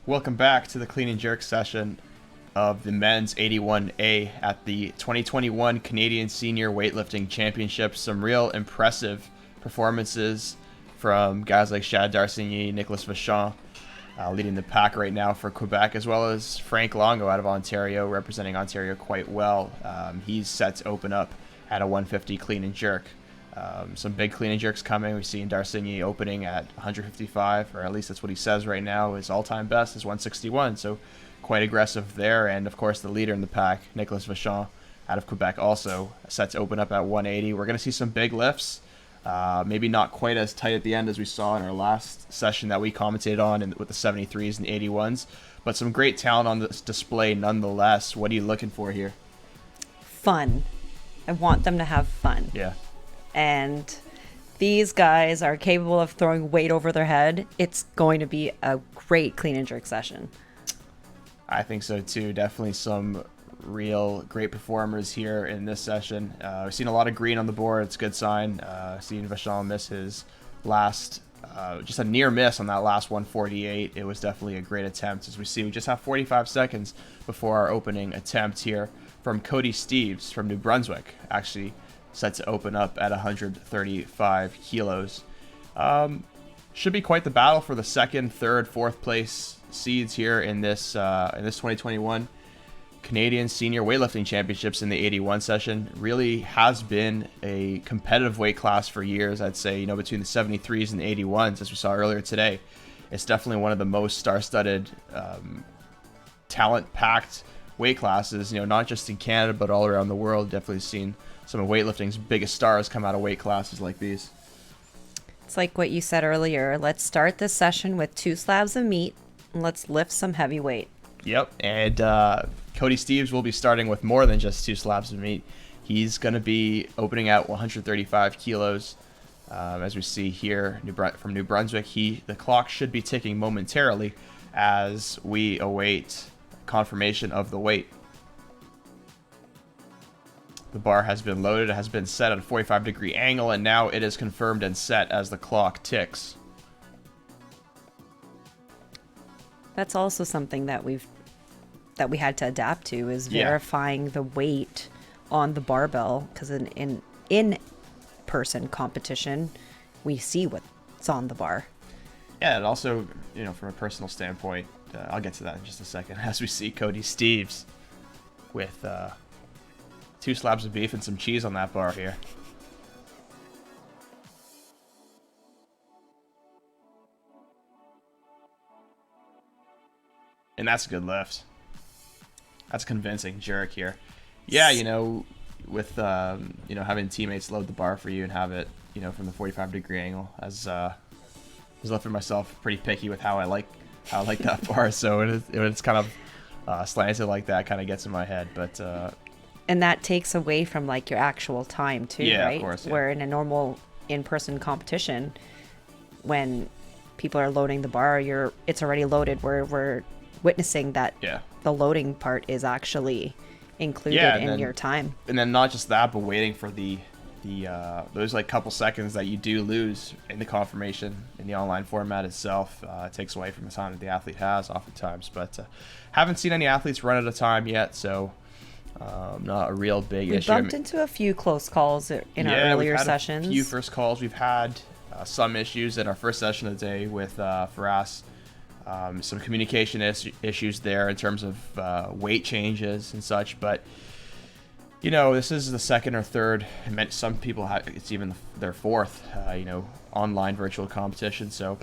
Welcome back to the clean and jerk session of the men's 81A at the 2021 Canadian Senior Weightlifting Championships. Some real impressive performances from guys like Chad Darcigny, Nicholas Vachon, leading the pack right now for Quebec, as well as Frank Longo out of Ontario, representing Ontario quite well. He's set to open up at a 150 clean and jerk. Some big clean and jerks coming. We've seen Darcigny opening at 155, or at least that's what he says right now. His all-time best is 161, so quite aggressive there. And of course, the leader in the pack, Nicholas Vachon, out of Quebec, also set to open up at 180. We're going to see some big lifts. Maybe not quite as tight at the end as we saw in our last session that we commentated on with the 73s and 81s, but some great talent on this display nonetheless. What are you looking for here? Fun. I want them to have fun. Yeah. And these guys are capable of throwing weight over their head. It's going to be a great clean and jerk session. I think so too. Definitely some real great performers here in this session. We've seen a lot of green on the board. It's a good sign. Seeing Vachon miss his last, just a near miss on that last 148. It was definitely a great attempt. As we see, we just have 45 seconds before our opening attempt here from Cody Steeves from New Brunswick, actually set to open up at 135 kilos. Should be quite the battle for the second, third, fourth place seeds here in this 2021 Canadian Senior Weightlifting Championships in the 81 session. Really has been a competitive weight class for years. I'd say, between the 73s and the 81s, as we saw earlier today, it's definitely one of the most star-studded, talent-packed weight classes, not just in Canada, but all around the world. Definitely seen some of weightlifting's biggest stars come out of weight classes like these. It's like what you said earlier. Let's start this session with 2 slabs of meat, and let's lift some heavy weight. Yep, and Cody Steeves will be starting with more than just 2 slabs of meat. He's going to be opening at 135 kilos. As we see here from New Brunswick, the clock should be ticking momentarily as we await confirmation of the weight. The bar has been loaded, it has been set at a 45-degree angle, and now it is confirmed and set as the clock ticks. That's also something that we had to adapt to, is Yeah. verifying the weight on the barbell, because in person competition we see what's on the bar. Yeah, and also, from a personal standpoint, I'll get to that in just a second, as we see Cody Steeves with 2 slabs of beef and some cheese on that bar here. And that's a good lift. That's a convincing jerk here. Yeah, with having teammates load the bar for you and have it, from the 45-degree angle. As lifter myself, pretty picky with how I like that bar. So it's kind of slanted like that, kind of gets in my head. But and that takes away from like your actual time too, yeah, right? Of course, yeah. Where in a normal in-person competition, when people are loading the bar, it's already loaded. We're witnessing that the loading part is actually included in your time. And then not just that, but waiting for the those like couple seconds that you do lose in the confirmation in the online format itself, takes away from the time that the athlete has oftentimes. But haven't seen any athletes run out of time yet, so not a real big issue. We bumped into a few close calls in our earlier sessions. A few first calls. We've had some issues in our first session of the day with Firas. Some communication issues there in terms of weight changes and such, but this is the second or third. Some people it's even their fourth, online virtual competition. So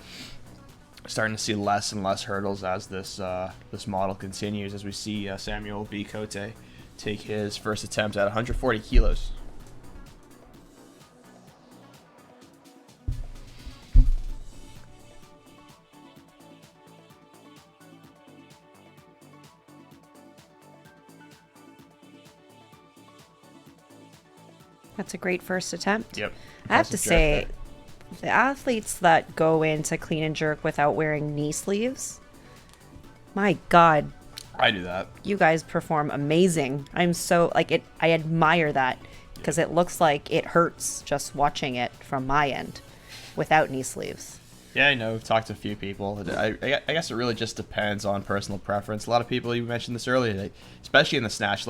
starting to see less and less hurdles as this model continues. As we see Samuel B. Cote take his first attempt at 140 kilos. That's a great first attempt. Yep. I have to say, the athletes that go into clean and jerk without wearing knee sleeves, my God. I do that. You guys perform amazing. I'm so, I admire that, because it looks like it hurts just watching it from my end without knee sleeves. Yeah, I know. I've talked to a few people. I guess it really just depends on personal preference. A lot of people, you mentioned this earlier, especially in the snatch,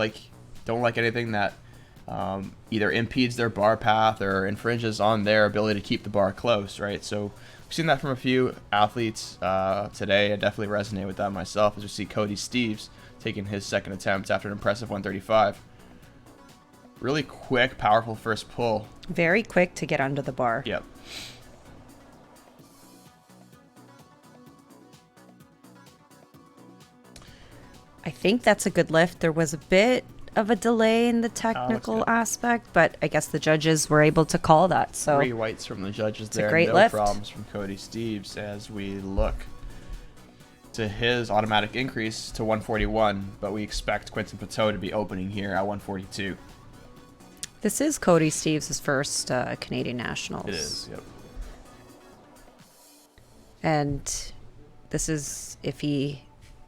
don't like anything that either impedes their bar path or infringes on their ability to keep the bar close, right? So we've seen that from a few athletes today. I definitely resonate with that myself, as we see Cody Steeves taking his second attempt after an impressive 135. Really quick, powerful first pull. Very quick to get under the bar. Yep. I think that's a good lift. There was a bit of a delay in the technical good. aspect, but I guess the judges were able to call that. So 3 whites from the judges there. a great no lift. problems from Cody Steeves as we look to his automatic increase to 141, but we expect Quentin Pateau to be opening here at 142. this is Cody Steeves' first Canadian Nationals. It is, yep. And this is, if he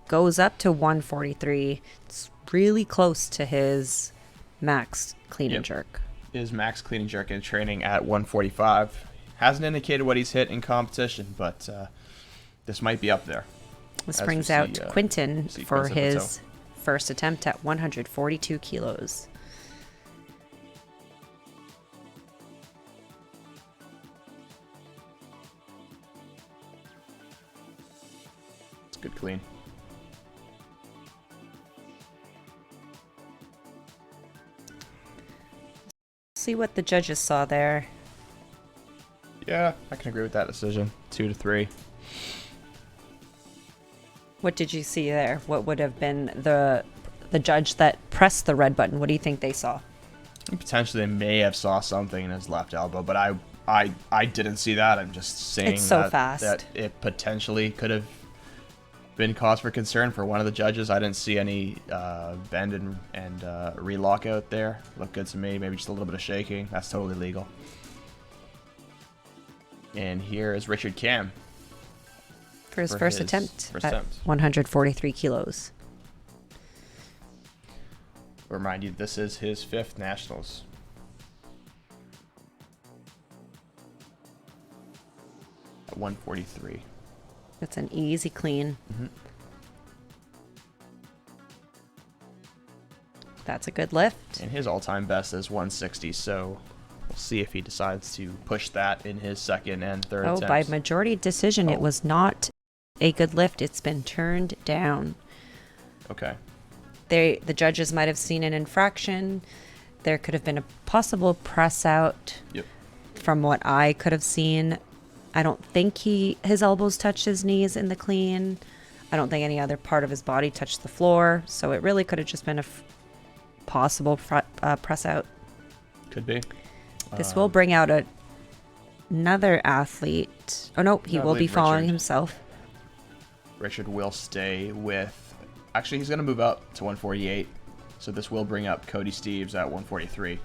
goes up to 143, it's really close to his max clean and jerk. His max clean and jerk in training at 145. Hasn't indicated what he's hit in competition, but this might be up there. This As brings we out see, Quinton see for Quinton his first attempt at 142 kilos. It's good clean. See what the judges saw there. Yeah, I can agree with that decision. 2 to 3. What did you see there? What would have been the judge that pressed the red button? What do you think they saw? Potentially they may have saw something in his left elbow, but I didn't see that. I'm just saying It's so fast. that it potentially could have been cause for concern for one of the judges. I didn't see any bend and relock out there. Looked good to me. Maybe just a little bit of shaking. That's totally legal. And here is Richard Cam. For his For first his attempt first at attempt. 143 kilos. Remind you, this is his 5th Nationals. At 143. That's an easy clean. That's a good lift. And his all-time best is 160, so we'll see if he decides to push that in his second and third Oh, attempts. by majority decision, it Oh. was not a good lift. It's been turned down. Okay. The judges might have seen an infraction. There could have been a possible press out. Yep. From what I could have seen, I don't think his elbows touched his knees in the clean. I don't think any other part of his body touched the floor. So it really could have just been a possible press out. Could be. This will bring out another athlete. Oh no, he I will be believe following Richard. himself. Richard will stay with... Actually, he's going to move up to 148. So this will bring up Cody Steeves at 143.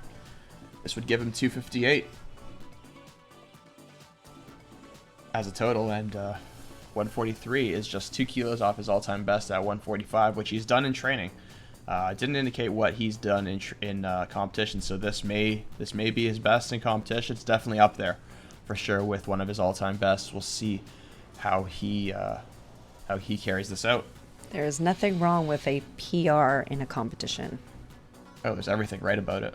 This would give him 258 as a total, and 143 is just 2 kilos off his all-time best at 145, which he's done in training. Didn't indicate what he's done in competition, so this may be his best in competition. It's definitely up there for sure with one of his all-time bests. We'll see how he carries this out. There is nothing wrong with a PR in a competition. Oh, there's everything right about it.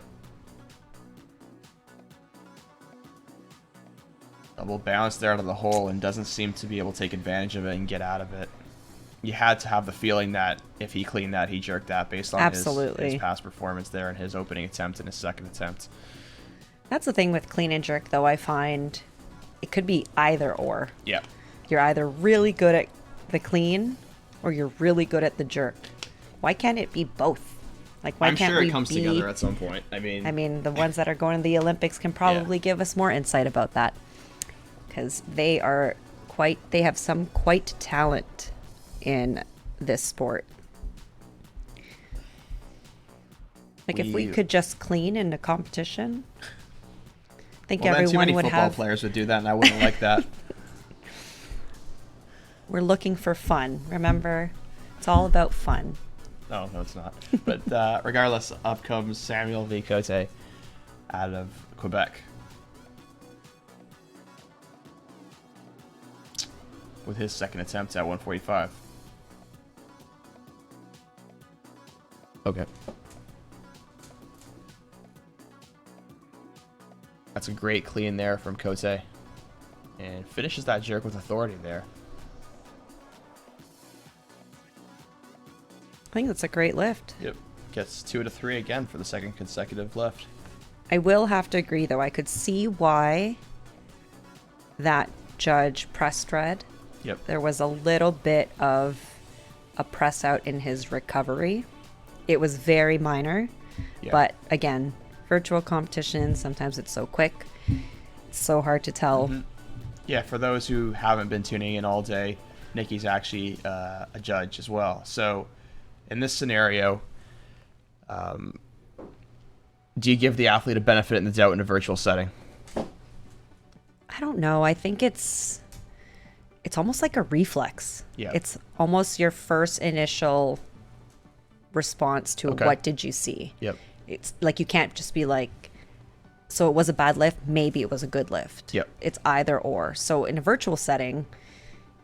Double bounce there out of the hole and doesn't seem to be able to take advantage of it and get out of it. You had to have the feeling that if he cleaned that, he jerked that based on his past performance there and his opening attempt and his second attempt. That's the thing with clean and jerk, though. I find it could be either or. Yeah. You're either really good at the clean or you're really good at the jerk. Why can't it be both? Like, why I'm can't sure we it comes be... together at some point. I mean, the ones that are going to the Olympics can probably give us more insight about that, because they have some quite talent in this sport. Like, if we could just clean in a competition, I think well, then everyone too many would football have. players would do that, and I wouldn't like that. We're looking for fun. Remember, it's all about fun. No, it's not. But regardless, up comes Samuel Vicote out of Quebec. with his second attempt at 145. Okay. That's a great clean there from Cote. And finishes that jerk with authority there. I think that's a great lift. Yep. Gets 2 out of 3 again for the second consecutive lift. I will have to agree, though. I could see why that judge pressed red. Yep. There was a little bit of a press out in his recovery. It was very minor. Yeah. But again, virtual competition, sometimes it's so quick. It's so hard to tell. Mm-hmm. Yeah, for those who haven't been tuning in all day, Nikki's actually a judge as well. So in this scenario, do you give the athlete a benefit in the doubt in a virtual setting? I don't know. I think it's almost like a reflex. Yeah. It's almost your first initial response to Okay. what did you see. Yep. It's like you can't just be like, so it was a bad lift, maybe it was a good lift. Yep. It's either or. So in a virtual setting,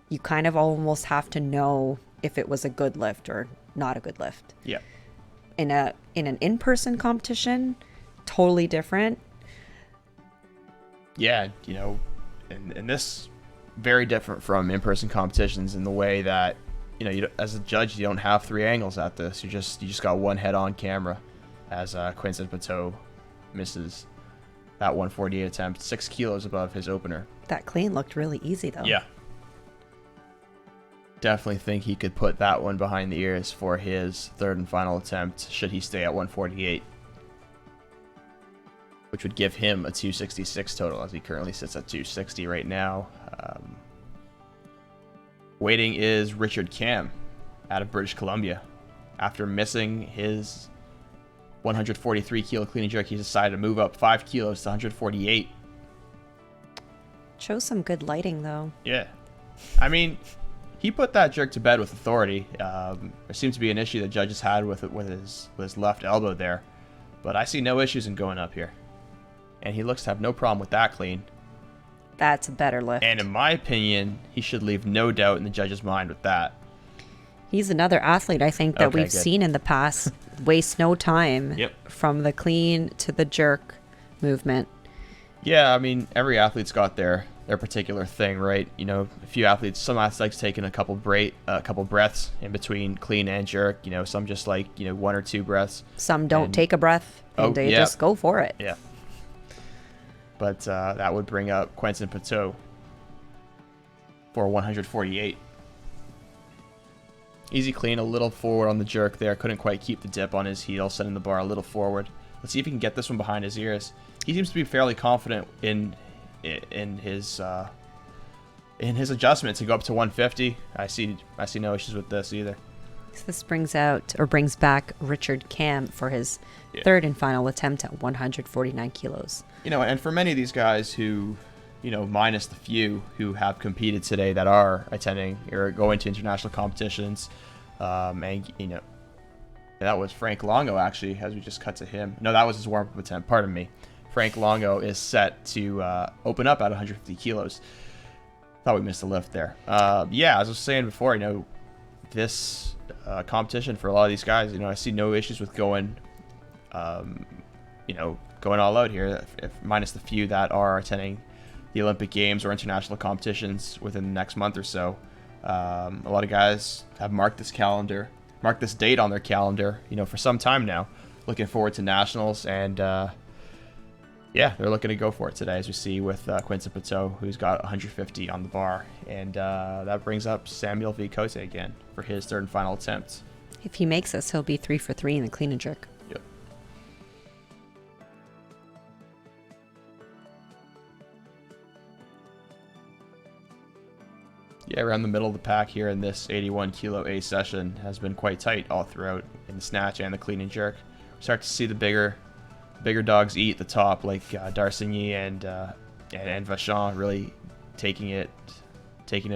you kind of almost have to know if it was a good lift or not a good lift. Yep. In an in-person competition, totally different. Yeah, you know, and this very different from in-person competitions in the way that, you know, as a judge, you don't have 3 angles at this. You just got one head on camera, as Quentin Pateau misses that 148 attempt, 6 kilos above his opener. That clean looked really easy, though. Yeah. Definitely think he could put that one behind the ears for his third and final attempt, should he stay at 148. Which would give him a 266 total, as he currently sits at 260 right now. Waiting is Richard Kam out of British Columbia. After missing his 143 kilo clean and jerk, he decided to move up 5 kilos to 148. Shows some good lighting, though. Yeah. I mean, he put that jerk to bed with authority. There seems to be an issue that judges had with his left elbow there. But I see no issues in going up here. And he looks to have no problem with that clean. That's a better lift. And in my opinion, he should leave no doubt in the judge's mind with that. He's another athlete, I think, that Okay, we've good. seen in the past waste no time Yep. from the clean to the jerk movement. Yeah, I mean, every athlete's got their particular thing, right? You know, some athletes taking a couple breaths in between clean and jerk. You know, some just like, you know, 1 or 2 breaths. Some don't And- take a breath and Oh, they yeah. just go for it. Yeah. But that would bring up Quentin Pateau for 148. Easy clean, a little forward on the jerk there. Couldn't quite keep the dip on his heel, sending the bar a little forward. Let's see if he can get this one behind his ears. He seems to be fairly confident in his adjustment to go up to 150. I see no issues with this either. So this brings back Richard Kam for his Yeah. third and final attempt at 149 kilos. You know, and for many of these guys who, you know, minus the few who have competed today that are attending or going to international competitions, and, you know, that was Frank Longo, actually, as we just cut to him. No, that was his warm-up attempt, pardon me. Frank Longo is set to open up at 150 kilos. Thought we missed a lift there. Yeah, as I was saying before, you know, this competition for a lot of these guys, you know, I see no issues with going, you know, going all out here, if minus the few that are attending the Olympic Games or international competitions within the next month or so. A lot of guys have marked this date on their calendar, you know, for some time now, looking forward to nationals, and yeah, they're looking to go for it today, as we see with Quentin Pateau, who's got 150 on the bar, and that brings up Samuel V. Cote again for his third and final attempt. If he makes this, he'll be 3 for 3 in the clean and jerk. Yep. Yeah, around the middle of the pack here in this 81 kilo A session has been quite tight all throughout in the snatch and the clean and jerk. We start to see the bigger dogs eat the top, like Darcigny and Vachon really taking it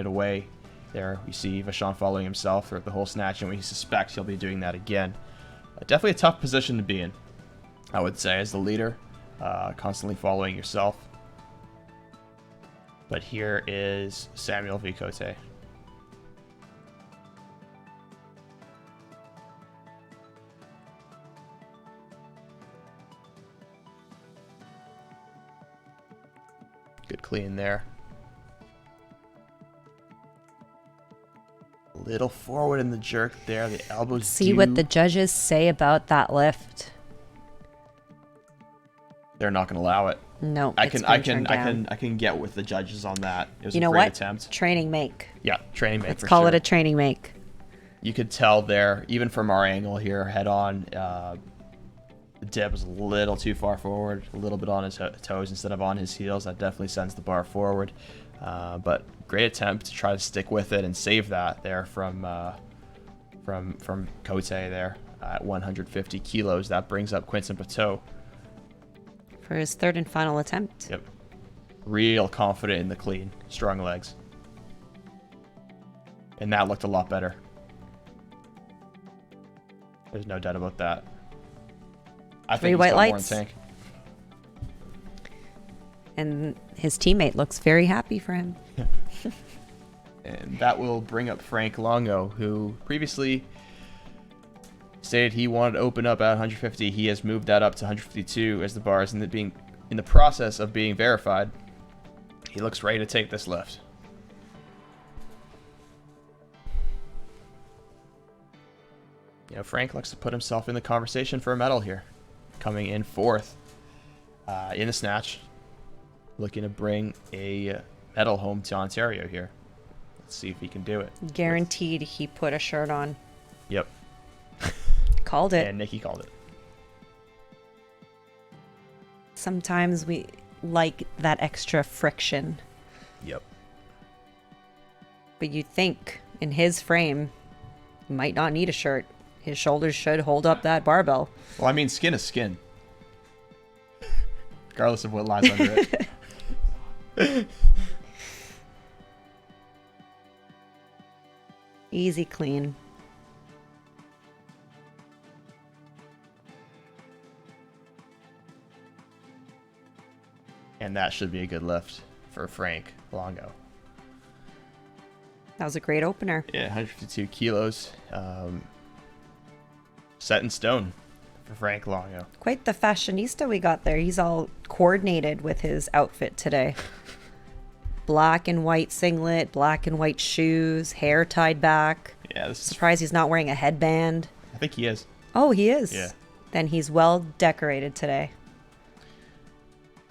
away. There we see Vachon following himself throughout the whole snatch, and we suspect he'll be doing that again. Definitely a tough position to be in, I would say, as the leader, constantly following yourself. But here is Samuel V. Cote. Good clean there. A little forward in the jerk there. The elbows. See what the judges say about that lift. They're not going to allow it. No, I can get with the judges on that. It was you a know great what? attempt. Training make. Yeah, training make. Let's for call sure. it a training make. You could tell there, even from our angle here, head on, the dip was a little too far forward, a little bit on his toes instead of on his heels. That definitely sends the bar forward. But great attempt to try to stick with it and save that there from Cote there at 150 kilos. That brings up Quinton Pateau. For his third and final attempt. Yep. Real confident in the clean, strong legs. And that looked a lot better. There's no doubt about that. I Three think white he's got more in lights. tank. And his teammate looks very happy for him. And that will bring up Frank Longo, who previously stated he wanted to open up at 150. He has moved that up to 152 as the bar is in the process of being verified. He looks ready to take this lift. You know, Frank likes to put himself in the conversation for a medal here. Coming in fourth in the snatch. Looking to bring a medal home to Ontario here. Let's see if he can do it. Guaranteed he put a shirt on. Yep. Called it. And Nikki called it. Sometimes we like that extra friction. Yep. But you think in his frame, he might not need a shirt. His shoulders should hold up that barbell. Well, I mean, skin is skin. Regardless of what lies under it. Easy clean. And that should be a good lift for Frank Longo. That was a great opener. Yeah, 152 kilos. Set in stone for Frank Longo. Quite the fashionista we got there. He's all coordinated with his outfit today. Black and white singlet, black and white shoes, hair tied back. Yeah, this is, Surprised he's not wearing a headband. I think he is. Oh, he is. Yeah. Then he's well decorated today.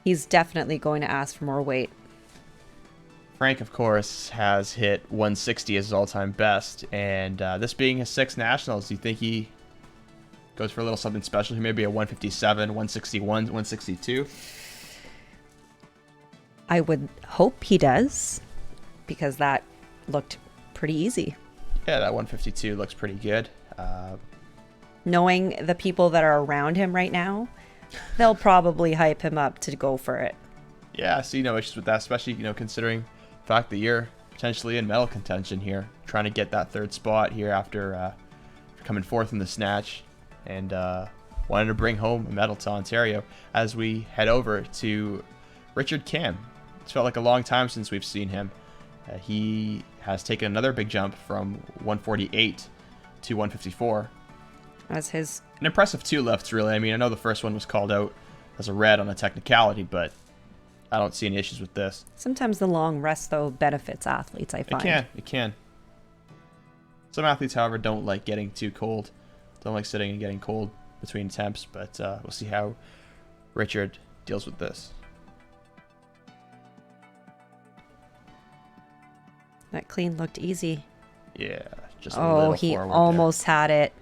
He's definitely going to ask for more weight. Frank, of course, has hit 160 as his all-time best, and this being his sixth nationals, do you think he goes for a little something special here? Maybe a 157, 161, 162? I would hope he does, because that looked pretty easy. Yeah, that 152 looks pretty good. Knowing the people that are around him right now, they'll probably hype him up to go for it. Yeah, I see no issues with that, especially, considering the fact that you're potentially in medal contention here, trying to get that third spot here after coming fourth in the snatch, and wanted to bring home a medal to Ontario. As we head over to Richard Kam. It's felt like a long time since we've seen him. He has taken another big jump from 148 to 154. As his An impressive two lifts, really. I mean, I know the first one was called out as a red on a technicality, but I don't see any issues with this. sometimes the long rest though benefits athletes, I find. It can. Some athletes, however, don't like getting too cold. Don't like sitting and getting cold between attempts, but we'll see how Richard deals with this. That clean looked easy. Yeah, just a Oh, little he forward almost had it.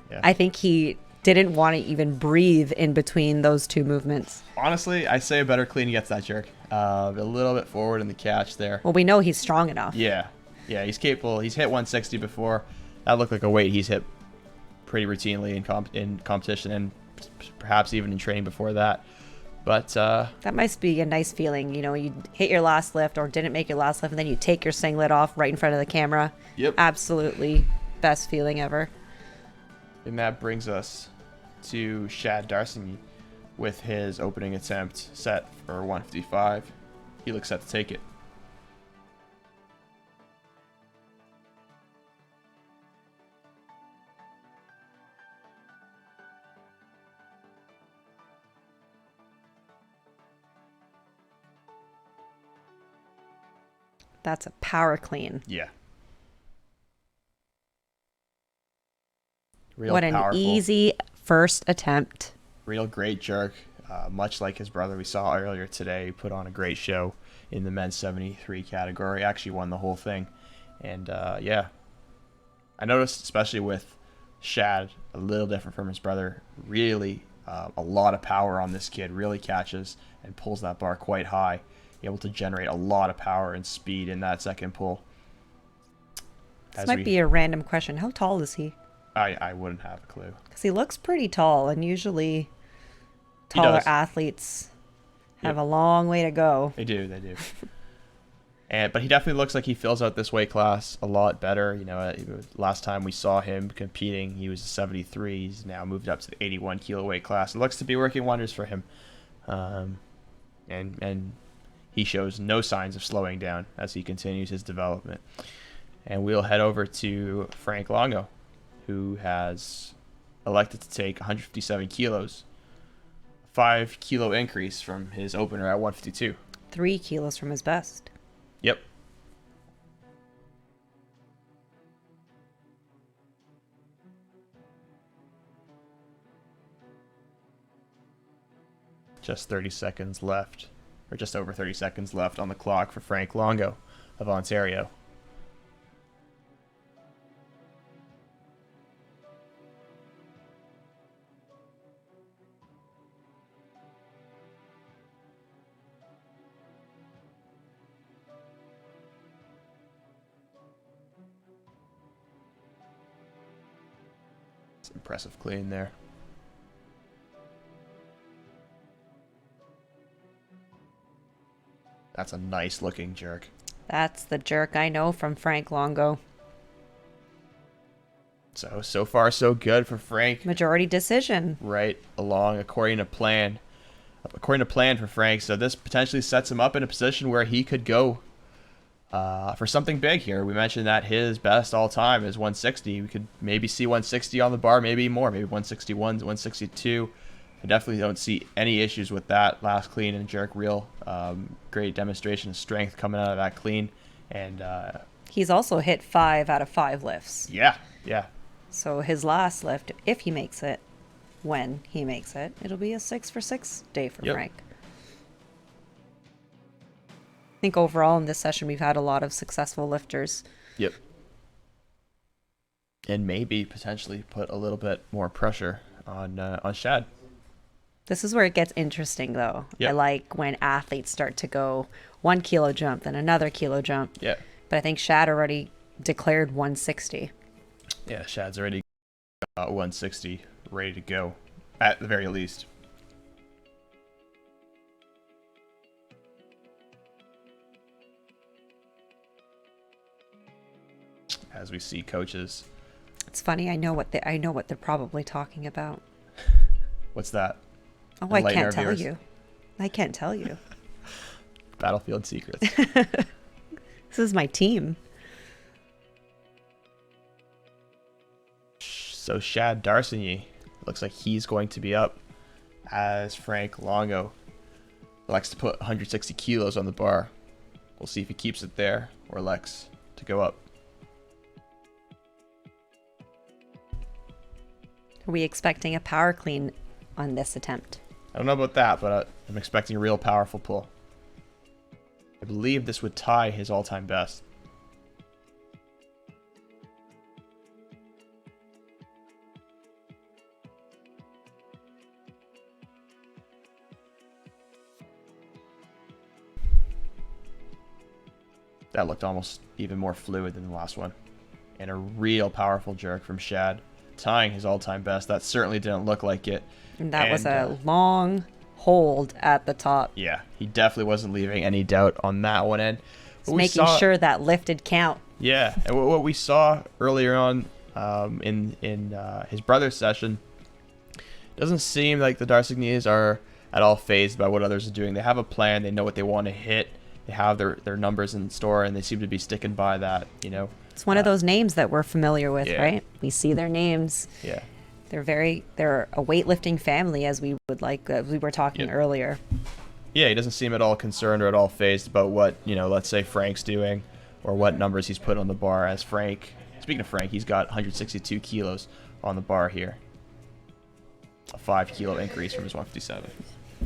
there. Yeah. I think he didn't want to even breathe in between those two movements. Honestly, I say a better clean gets that jerk. A little bit forward in the catch there. Well, we know he's strong enough. Yeah, he's capable. He's hit 160 before. That looked like a weight he's hit pretty routinely in competition and perhaps even in training before that. But That must be a nice feeling. You hit your last lift or didn't make your last lift, and then you take your singlet off right in front of the camera. Yep. Absolutely best feeling ever. and that brings us to Shad Darcy with his opening attempt set for 155. He looks set to take it. That's a power clean. Yeah. Real What an powerful, easy first attempt. real great jerk. Much like his brother we saw earlier today, he put on a great show in the men's 73 category. Actually won the whole thing. And yeah, I noticed, especially with Shad, a little different from his brother, really a lot of power on this kid, really catches and pulls that bar quite high, able to generate a lot of power and speed in that second pull. This might be a random question. How tall is he? I wouldn't have a clue. Because he looks pretty tall, and usually taller athletes have a long way to go. They do. But he definitely looks like he fills out this weight class a lot better. You know, last time we saw him competing, he was a 73. He's now moved up to the 81 kilo weight class. It looks to be working wonders for him. And he shows no signs of slowing down as he continues his development. And we'll head over to Frank Longo, who has elected to take 157 kilos, a 5 kilo increase from his opener at 152. 3 kilos from his best. Yep. Just 30 seconds left, or just over 30 seconds left on the clock for Frank Longo of Ontario. Impressive clean there. That's a nice looking jerk. That's the jerk I know from Frank Longo. So far so good for Frank. Majority decision. Right along according to plan. According to plan for Frank, so this potentially sets him up in a position where he could go for something big here. We mentioned that his best all time is 160. We could maybe see 160 on the bar, maybe more, maybe 161, 162. I definitely don't see any issues with that last clean and jerk. Real great demonstration of strength coming out of that clean. And he's also hit 5 out of 5 lifts. Yeah. So his last lift, if he makes it, when he makes it, it'll be a 6 for 6 day for Frank. I think overall in this session we've had a lot of successful lifters. Yep. And maybe potentially put a little bit more pressure on Shad. This is where it gets interesting, though. Yep. I like when athletes start to go 1 kilo jump, then another kilo jump. Yeah. But I think Shad already declared 160. Yeah, Shad's already got 160 ready to go, at the very least. As we see coaches. It's funny. I know what they're probably talking about. What's that? Oh, I can't tell you. I can't tell you. Battlefield secrets. This is my team. So Shad Darsigny looks like he's going to be up as Frank Longo likes to put 160 kilos on the bar. We'll see if he keeps it there or elects to go up. Are we expecting a power clean on this attempt? I don't know about that, but I'm expecting a real powerful pull. I believe this would tie his all-time best. That looked almost even more fluid than the last one. And a real powerful jerk from Shad, tying his all-time best. That certainly didn't look like it. And that was a long hold at the top. Yeah, he definitely wasn't leaving any doubt on that one end. Making sure that lifted count. Yeah, and what we saw earlier on in his brother's session, doesn't seem like the Darsignys are at all phased by what others are doing. They have a plan. They know what they want to hit. They have their numbers in store, and they seem to be sticking by that, you know. It's one of those names that we're familiar with, right? We see their names. Yeah. They're a weightlifting family, as we were talking earlier. Yeah, he doesn't seem at all concerned or at all phased about what, let's say Frank's doing or what numbers he's put on the bar. As Frank, speaking of Frank, he's got 162 kilos on the bar here. A 5 kilo increase from his 157.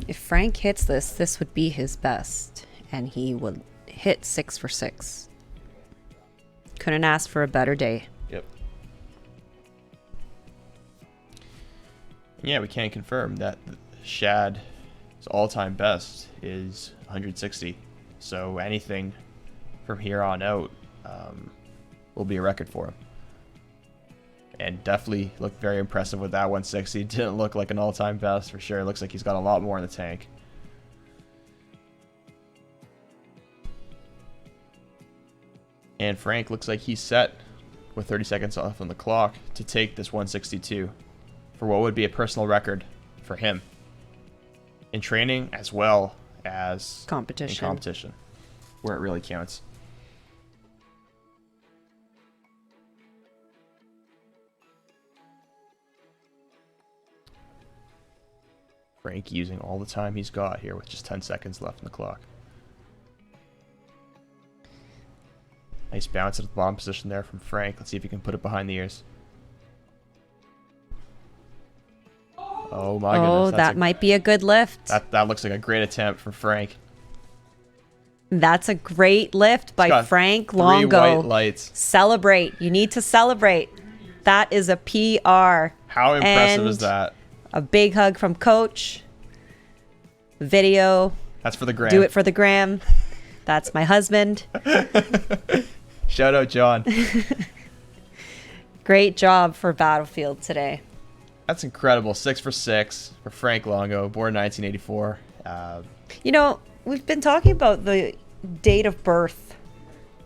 If Frank hits this, this would be his best, and he would hit 6 for 6. Couldn't ask for a better day. Yep. Yeah, we can confirm that Shad's all-time best is 160. So anything from here on out will be a record for him. And definitely looked very impressive with that 160. Didn't look like an all-time best for sure. Looks like he's got a lot more in the tank. And Frank looks like he's set with 30 seconds left on the clock to take this 162 for what would be a personal record for him in training as well as Competition. in competition, where it really counts. Frank using all the time he's got here with just 10 seconds left on the clock. Nice bounce at the bottom position there from Frank. Let's see if he can put it behind the ears. Oh my goodness. Oh, that might be a good lift. That looks like a great attempt from Frank. That's a great lift by got Frank 3 Longo. white lights. Celebrate. You need to celebrate. That is a PR. How impressive And is that? a big hug from Coach. Video. That's for the gram. Do it for the gram. That's my husband. Shout out, John. Great job for Battlefield today. That's incredible. 6 for 6 for Frank Longo, born 1984. You know, we've been talking about the date of birth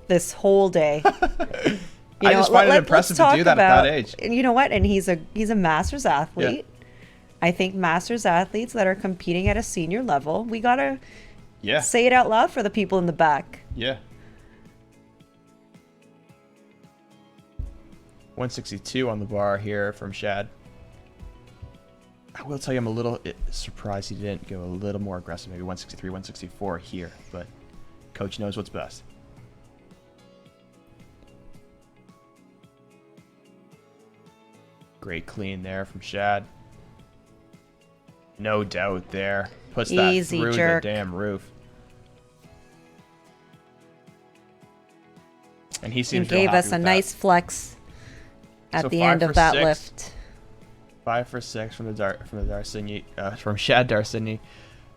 this whole day. I just find it impressive to do that at that age. And you know what? And he's a master's athlete. Yeah. I think master's athletes that are competing at a senior level, we gotta Yeah. say it out loud for the people in the back. Yeah. 162 on the bar here from Shad. I will tell you I'm a little surprised he didn't go a little more aggressive. Maybe 163, 164 here. But Coach knows what's best. Great clean there from Shad. No doubt there. Puts that Easy through jerk. the damn roof. And he seems And gave real us happy a with nice flex at So the 5 end for of that 6. lift. 5 for 6 from from Shad Darcigny.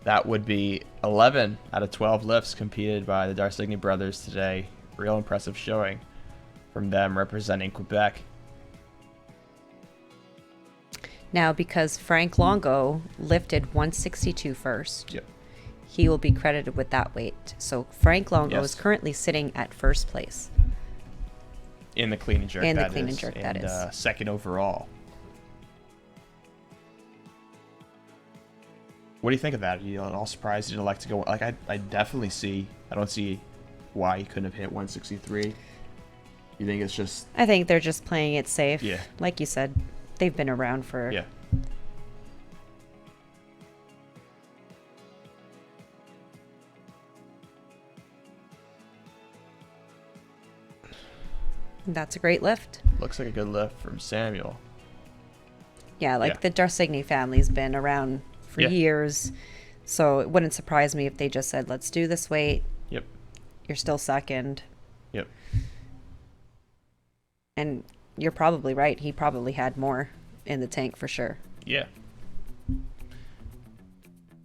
That would be 11 out of 12 lifts competed by the Darcigny brothers today. Real impressive showing from them representing Quebec. Now, because Frank Longo lifted 162 first, Yep. he will be credited with that weight. So Frank Longo Yes. is currently sitting at first place. In the clean and jerk, In the that clean and is, jerk, that is. second overall. What do you think of that? Are you at all surprised you didn't like to go? Like, I definitely see. I don't see why he couldn't have hit 163. You think it's just I think they're just playing it safe. Yeah. Like you said, they've been around for yeah? That's a great lift. Looks like a good lift from Samuel. Yeah, like Yeah. the Darcigny family's been around for Yeah. years. So it wouldn't surprise me if they just said, let's do this weight. Yep. You're still second. Yep. And you're probably right. He probably had more in the tank for sure. Yeah.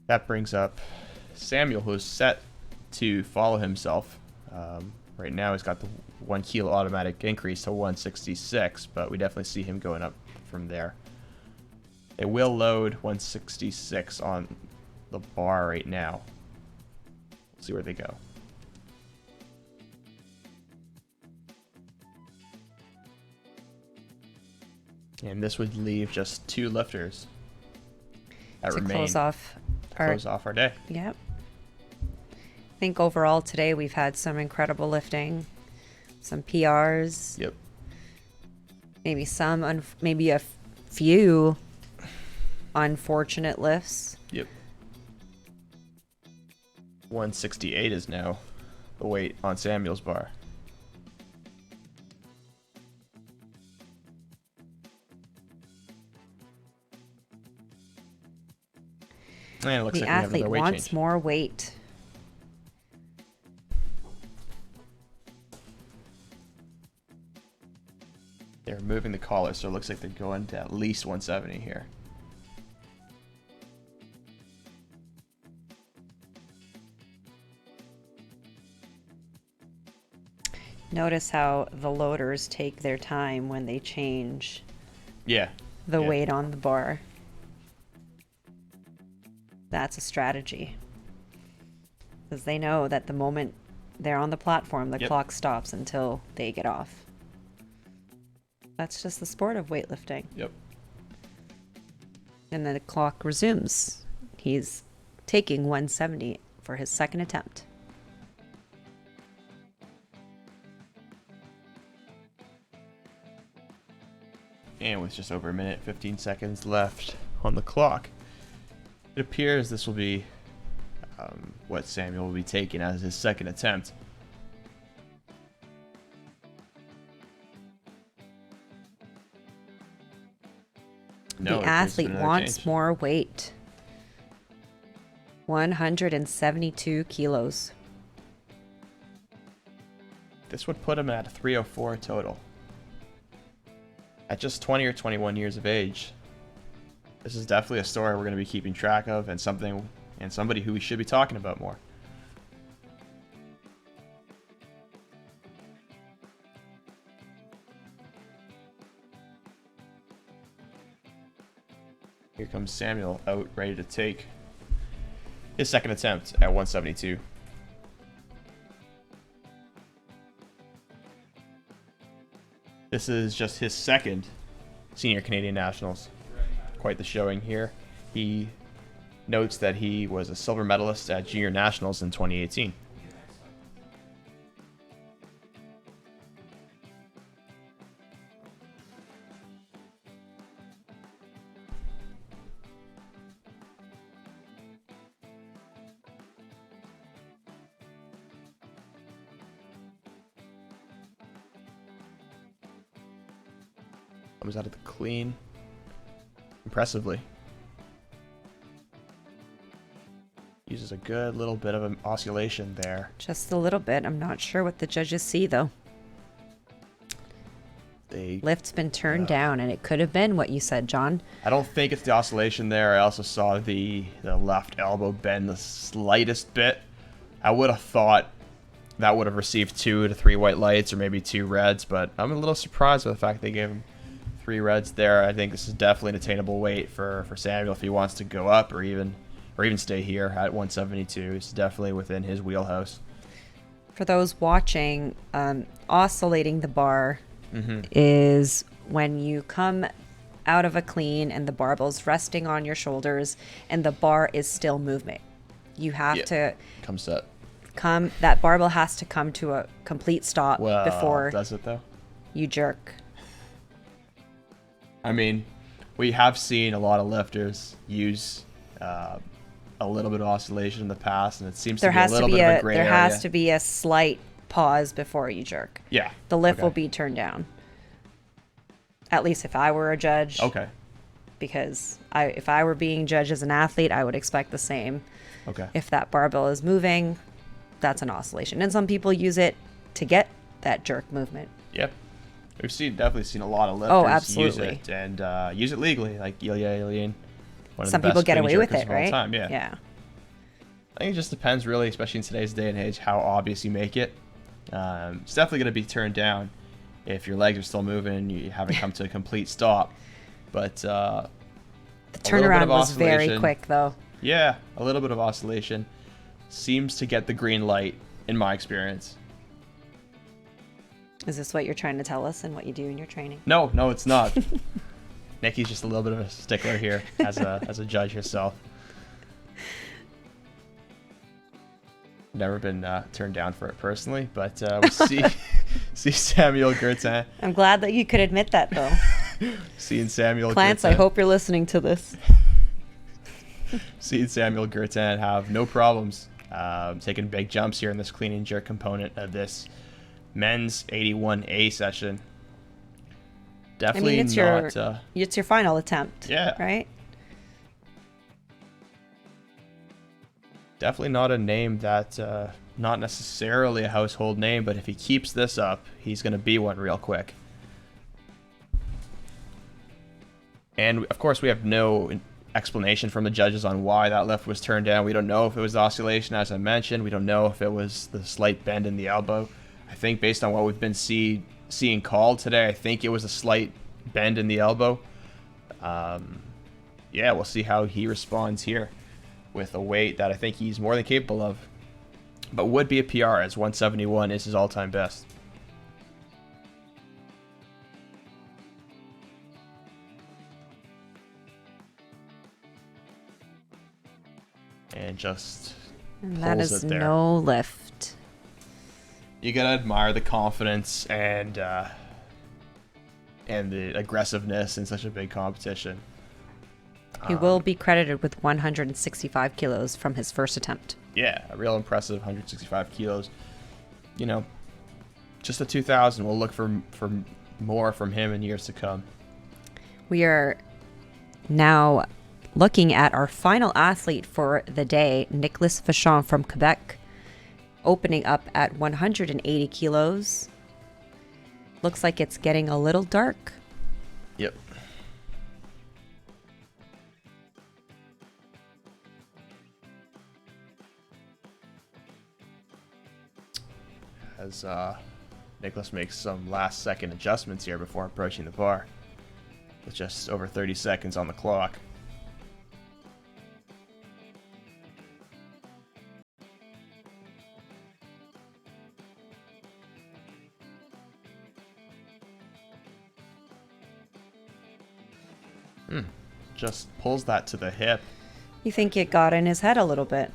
That brings up Samuel, who's set to follow himself. Right now, he's got the 1 kilo automatic increase to 166, but we definitely see him going up from there. It will load 166 on the bar right now. Let's see where they go. And this would leave just 2 lifters that To remain close off to our close off our day. Yep. I think overall today we've had some incredible lifting, some PRs, Yep. maybe maybe a few unfortunate lifts. Yep. 168 is now the weight on Samuel's bar. And it looks The like we have athlete another weight wants change. more weight. They're removing the collar, so it looks like they're going to at least 170 here. Notice how the loaders take their time when they change Yeah. the Yeah. weight on the bar. That's a strategy. Because they know that the moment they're on the platform, the Yep. clock stops until they get off. That's just the sport of weightlifting. Yep. And then the clock resumes. He's taking 170 for his second attempt. And with just over a minute, 15 seconds left on the clock, it appears this will be what Samuel will be taking as his second attempt. No, The it appears to be athlete another wants change. more weight. 172 kilos. This would put him at 304 total. At just 20 or 21 years of age. This is definitely a story we're going to be keeping track of, and somebody who we should be talking about more. Here comes Samuel out, ready to take his second attempt at 172. This is just his second Senior Canadian Nationals. Quite the showing here. He notes that he was a silver medalist at Junior Nationals in 2018. Comes out of the clean impressively. Uses a good little bit of an oscillation there. Just a little bit. I'm not sure what the judges see, though. Lift's been turned down, and it could have been what you said, John. I don't think it's the oscillation there. I also saw the left elbow bend the slightest bit. I would have thought that would have received 2 to 3 white lights or maybe 2 reds, but I'm a little surprised by the fact they gave him 3 reds there. I think this is definitely an attainable weight for Samuel if he wants to go up or even stay here at 172. It's definitely within his wheelhouse. For those watching, oscillating the bar is when you come out of a clean and the barbell's resting on your shoulders and the bar is still moving. You have to Come set. that barbell has to come to a complete stop Well, before does it though? you jerk. I mean, we have seen a lot of lifters use a little bit of oscillation in the past, and it seems to be a little bit of a gray area. There has to be a slight pause before you jerk. Yeah. The lift Okay. will be turned down. At least if I were a judge. Okay. Because if I were being judged as an athlete, I would expect the same. Okay. If that barbell is moving, that's an oscillation. And some people use it to get that jerk movement. Yep. We've definitely seen a lot of lifters absolutely. use it and use it legally, like Ilya Ilyin. Some people get away with it, right? Time. Yeah. I think it just depends, really, especially in today's day and age, how obvious you make it. It's definitely going to be turned down if your legs are still moving, you haven't come to a complete stop. But The turnaround was very quick, though. Yeah, a little bit of oscillation seems to get the green light, in my experience. Is this what you're trying to tell us and what you do in your training? No, it's not. Nikki's just a little bit of a stickler here as a judge herself. Never been turned down for it personally, but we see Samuel Gertin. I'm glad that you could admit that, though. Seeing Samuel Clance, Gertin. I hope you're listening to this. Seeing Samuel Gertin have no problems taking big jumps here in this clean and jerk component of this men's 81A session. Definitely it's not. your final attempt. Yeah. Right? Definitely not a name that, not necessarily a household name, but if he keeps this up, he's going to be one real quick. And of course, we have no explanation from the judges on why that lift was turned down. We don't know if it was oscillation, as I mentioned. We don't know if it was the slight bend in the elbow. I think based on what we've been seeing called today, I think it was a slight bend in the elbow. Yeah, we'll see how he responds here with a weight that I think he's more than capable of. But would be a PR, as 171 is his all-time best. And just that pulls is it there. no lift. You gotta admire the confidence and the aggressiveness in such a big competition. He will be credited with 165 kilos from his first attempt. Yeah, a real impressive 165 kilos. You know, just a 2,000. We'll look for more from him in years to come. We are now looking at our final athlete for the day, Nicholas Vachon from Quebec, opening up at 180 kilos. Looks like it's getting a little dark. Yep. As Nicholas makes some last-second adjustments here before approaching the bar, with just over 30 seconds on the clock. Just pulls that to the hip. You think it got in his head a little bit,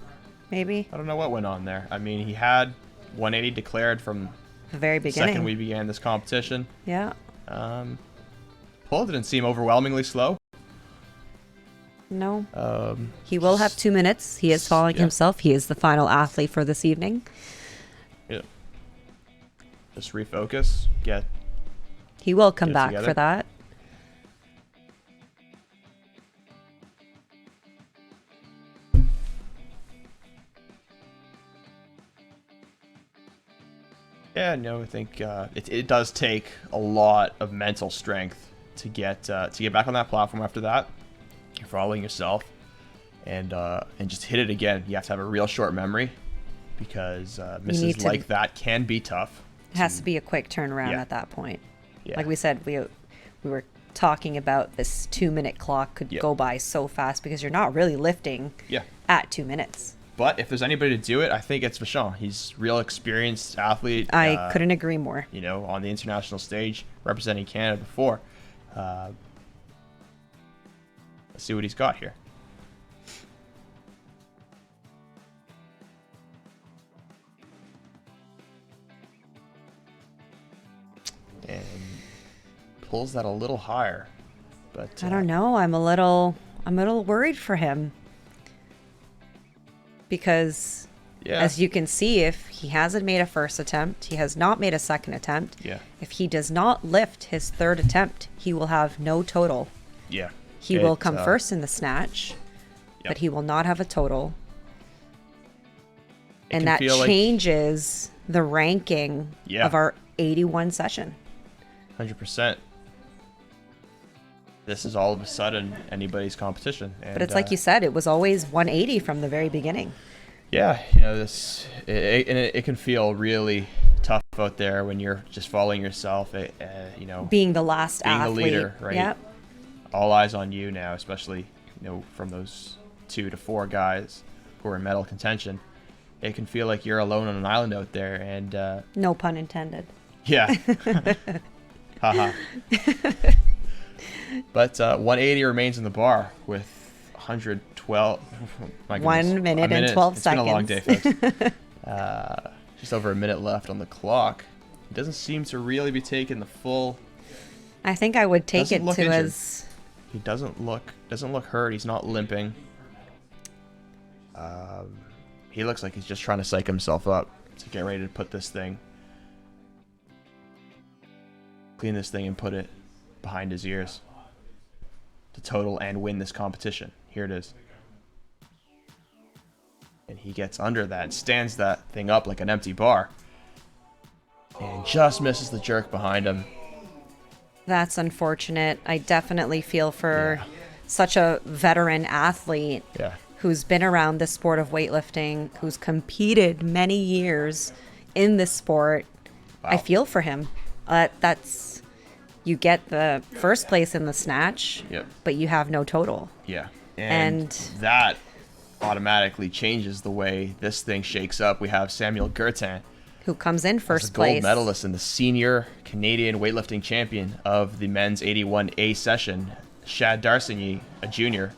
maybe? I don't know what went on there. I mean, he had 180 declared from The very the beginning. second we began this competition. Yeah. Pull didn't seem overwhelmingly slow. No. He will have 2 minutes. He is following yeah. himself. He is the final athlete for this evening. Yeah. Just refocus. He will come Get it back together. for that. Yeah, no, I think it does take a lot of mental strength to get back on that platform after that. You're following yourself, and just hit it again. You have to have a real short memory, because need misses to- like that can be tough. It has to be a quick turnaround Yeah. at that point. Yeah. Like we said, we were talking about this 2-minute clock could Yeah. go by so fast because you're not really lifting Yeah. at 2 minutes. But if there's anybody to do it, I think it's Vachon. He's a real experienced athlete. I couldn't agree more. You know, on the international stage, representing Canada before. Let's see what he's got here. And pulls that a little higher. But I don't know. I'm a little worried for him. Because Yeah. as you can see, if he hasn't made a first attempt, he has not made a second attempt. Yeah. If he does not lift his third attempt, he will have no total. Yeah. He will come first in the snatch, Yep. but he will not have a total. can And that feel like- changes the ranking Yeah. of our 81 session. 100%. This is all of a sudden anybody's competition. And, But it's like you said, it was always 180 from the very beginning. Yeah, you know, it can feel really tough out there when you're just following yourself. You know, Being the last Being the athlete. leader, right? Yep. all eyes on you now, especially, you know, from those 2 to 4 guys who are in medal contention. It can feel like you're alone on an island out there, and No pun intended. yeah, haha. But 180 remains in the bar with 112. My goodness. 1 minute and 12 It's been a long day, seconds. folks. Just over a minute left on the clock. He doesn't seem to really be taking the full. I think I would take Doesn't it look to injured. as He doesn't look hurt. He's not limping. He looks like he's just trying to psych himself up to get ready to put this thing, clean this thing, and put it behind his ears to total and win this competition. Here it is. and he gets under that and stands that thing up like an empty bar. And just misses the jerk behind him. That's unfortunate. I definitely feel for such a veteran athlete who's been around the sport of weightlifting, who's competed many years in this sport. Wow. I feel for him. That's you get the first place in the snatch, but you have no total. Yeah. And that automatically changes the way this thing shakes up. We have Samuel Gertin, who comes in first as the gold place. medalist and the senior Canadian weightlifting champion of the men's 81A session. Shad Darsigny, a junior,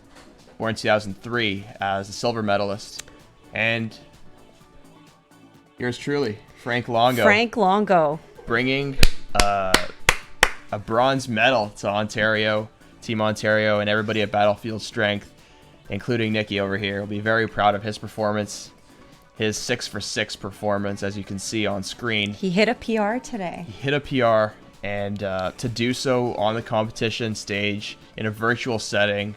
born in 2003, as the silver medalist. And yours truly, Frank Longo. Frank Longo. Bringing a bronze medal to Ontario, Team Ontario, and everybody at Battlefield Strength, including Nikki over here. Will be very proud of his performance. His 6 for 6 performance, as you can see on screen. He hit a PR today. He hit a PR, and to do so on the competition stage in a virtual setting,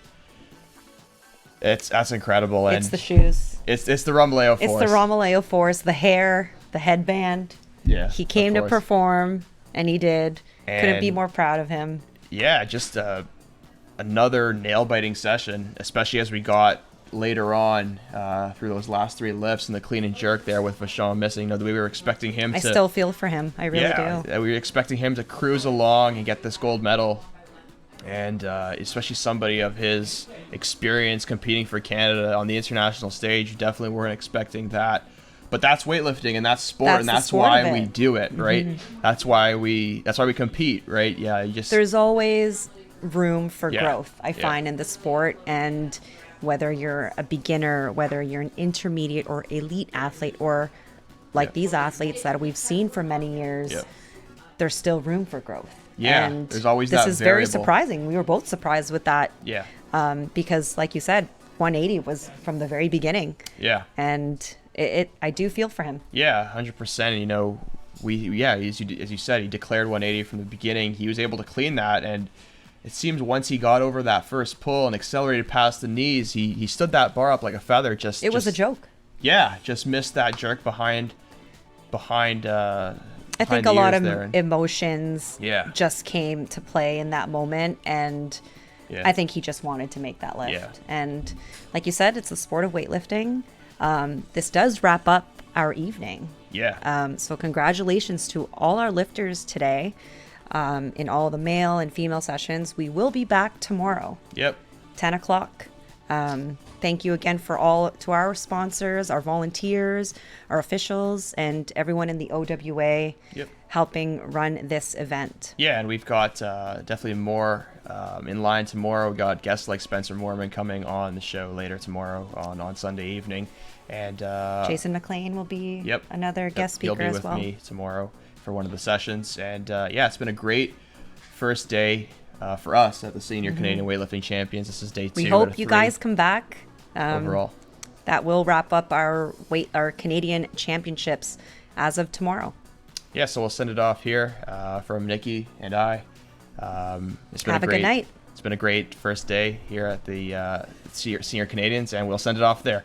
that's incredible. It's and the shoes. It's the Romoleo Force. It's the Romoleo Force, the hair, the headband. Yeah. He came to perform, and he did. Couldn't be And- more proud of him. Yeah, just another nail-biting session, especially as we got later on through those last 3 lifts and the clean and jerk there with Vachon missing. The way we were expecting him I to... still feel for him. I really do. We were expecting him to cruise along and get this gold medal. And especially somebody of his experience competing for Canada on the international stage, you definitely weren't expecting that. But that's weightlifting, and that's sport, That's and the that's sport why of we it. do it, right? That's why we compete, right? Yeah, you just There's always room for Yeah. growth, I find, in the sport. And whether you're a beginner, whether you're an intermediate or elite athlete, or like these athletes that we've seen for many years, there's still room for growth. Yeah, and there's always this that is very variable. surprising. We were both surprised with that. Yeah. Because like you said, 180 was from the very beginning. Yeah. And I do feel for him. Yeah, 100%. And, as you said, he declared 180 from the beginning. He was able to clean that, and it seems once he got over that first pull and accelerated past the knees, he stood that bar up like a feather. It was a joke. Yeah, just missed that jerk behind. I think a lot of emotions just came to play in that moment, and I think he just wanted to make that lift. Yeah. And like you said, it's the sport of weightlifting. This does wrap up our evening. Yeah. So congratulations to all our lifters today, in all the male and female sessions. We will be back tomorrow. Yep. 10 o'clock. Thank you again to our sponsors, our volunteers, our officials, and everyone in the OWA helping run this event. Yeah, and we've got definitely more in line tomorrow. We got guests like Spencer Moorman coming on the show later tomorrow on Sunday evening. And Jason McLean will be another guest speaker he'll be as well. with me tomorrow for one of the sessions. And it's been a great first day for us at the Senior Canadian Weightlifting Champions. This is day 2. We hope you guys come back. Overall. That will wrap up our Canadian Championships as of tomorrow. Yeah, so we'll send it off here from Nikki and I. It's been Have a good night. It's been a great first day here at the Senior Canadians, and we'll send it off there.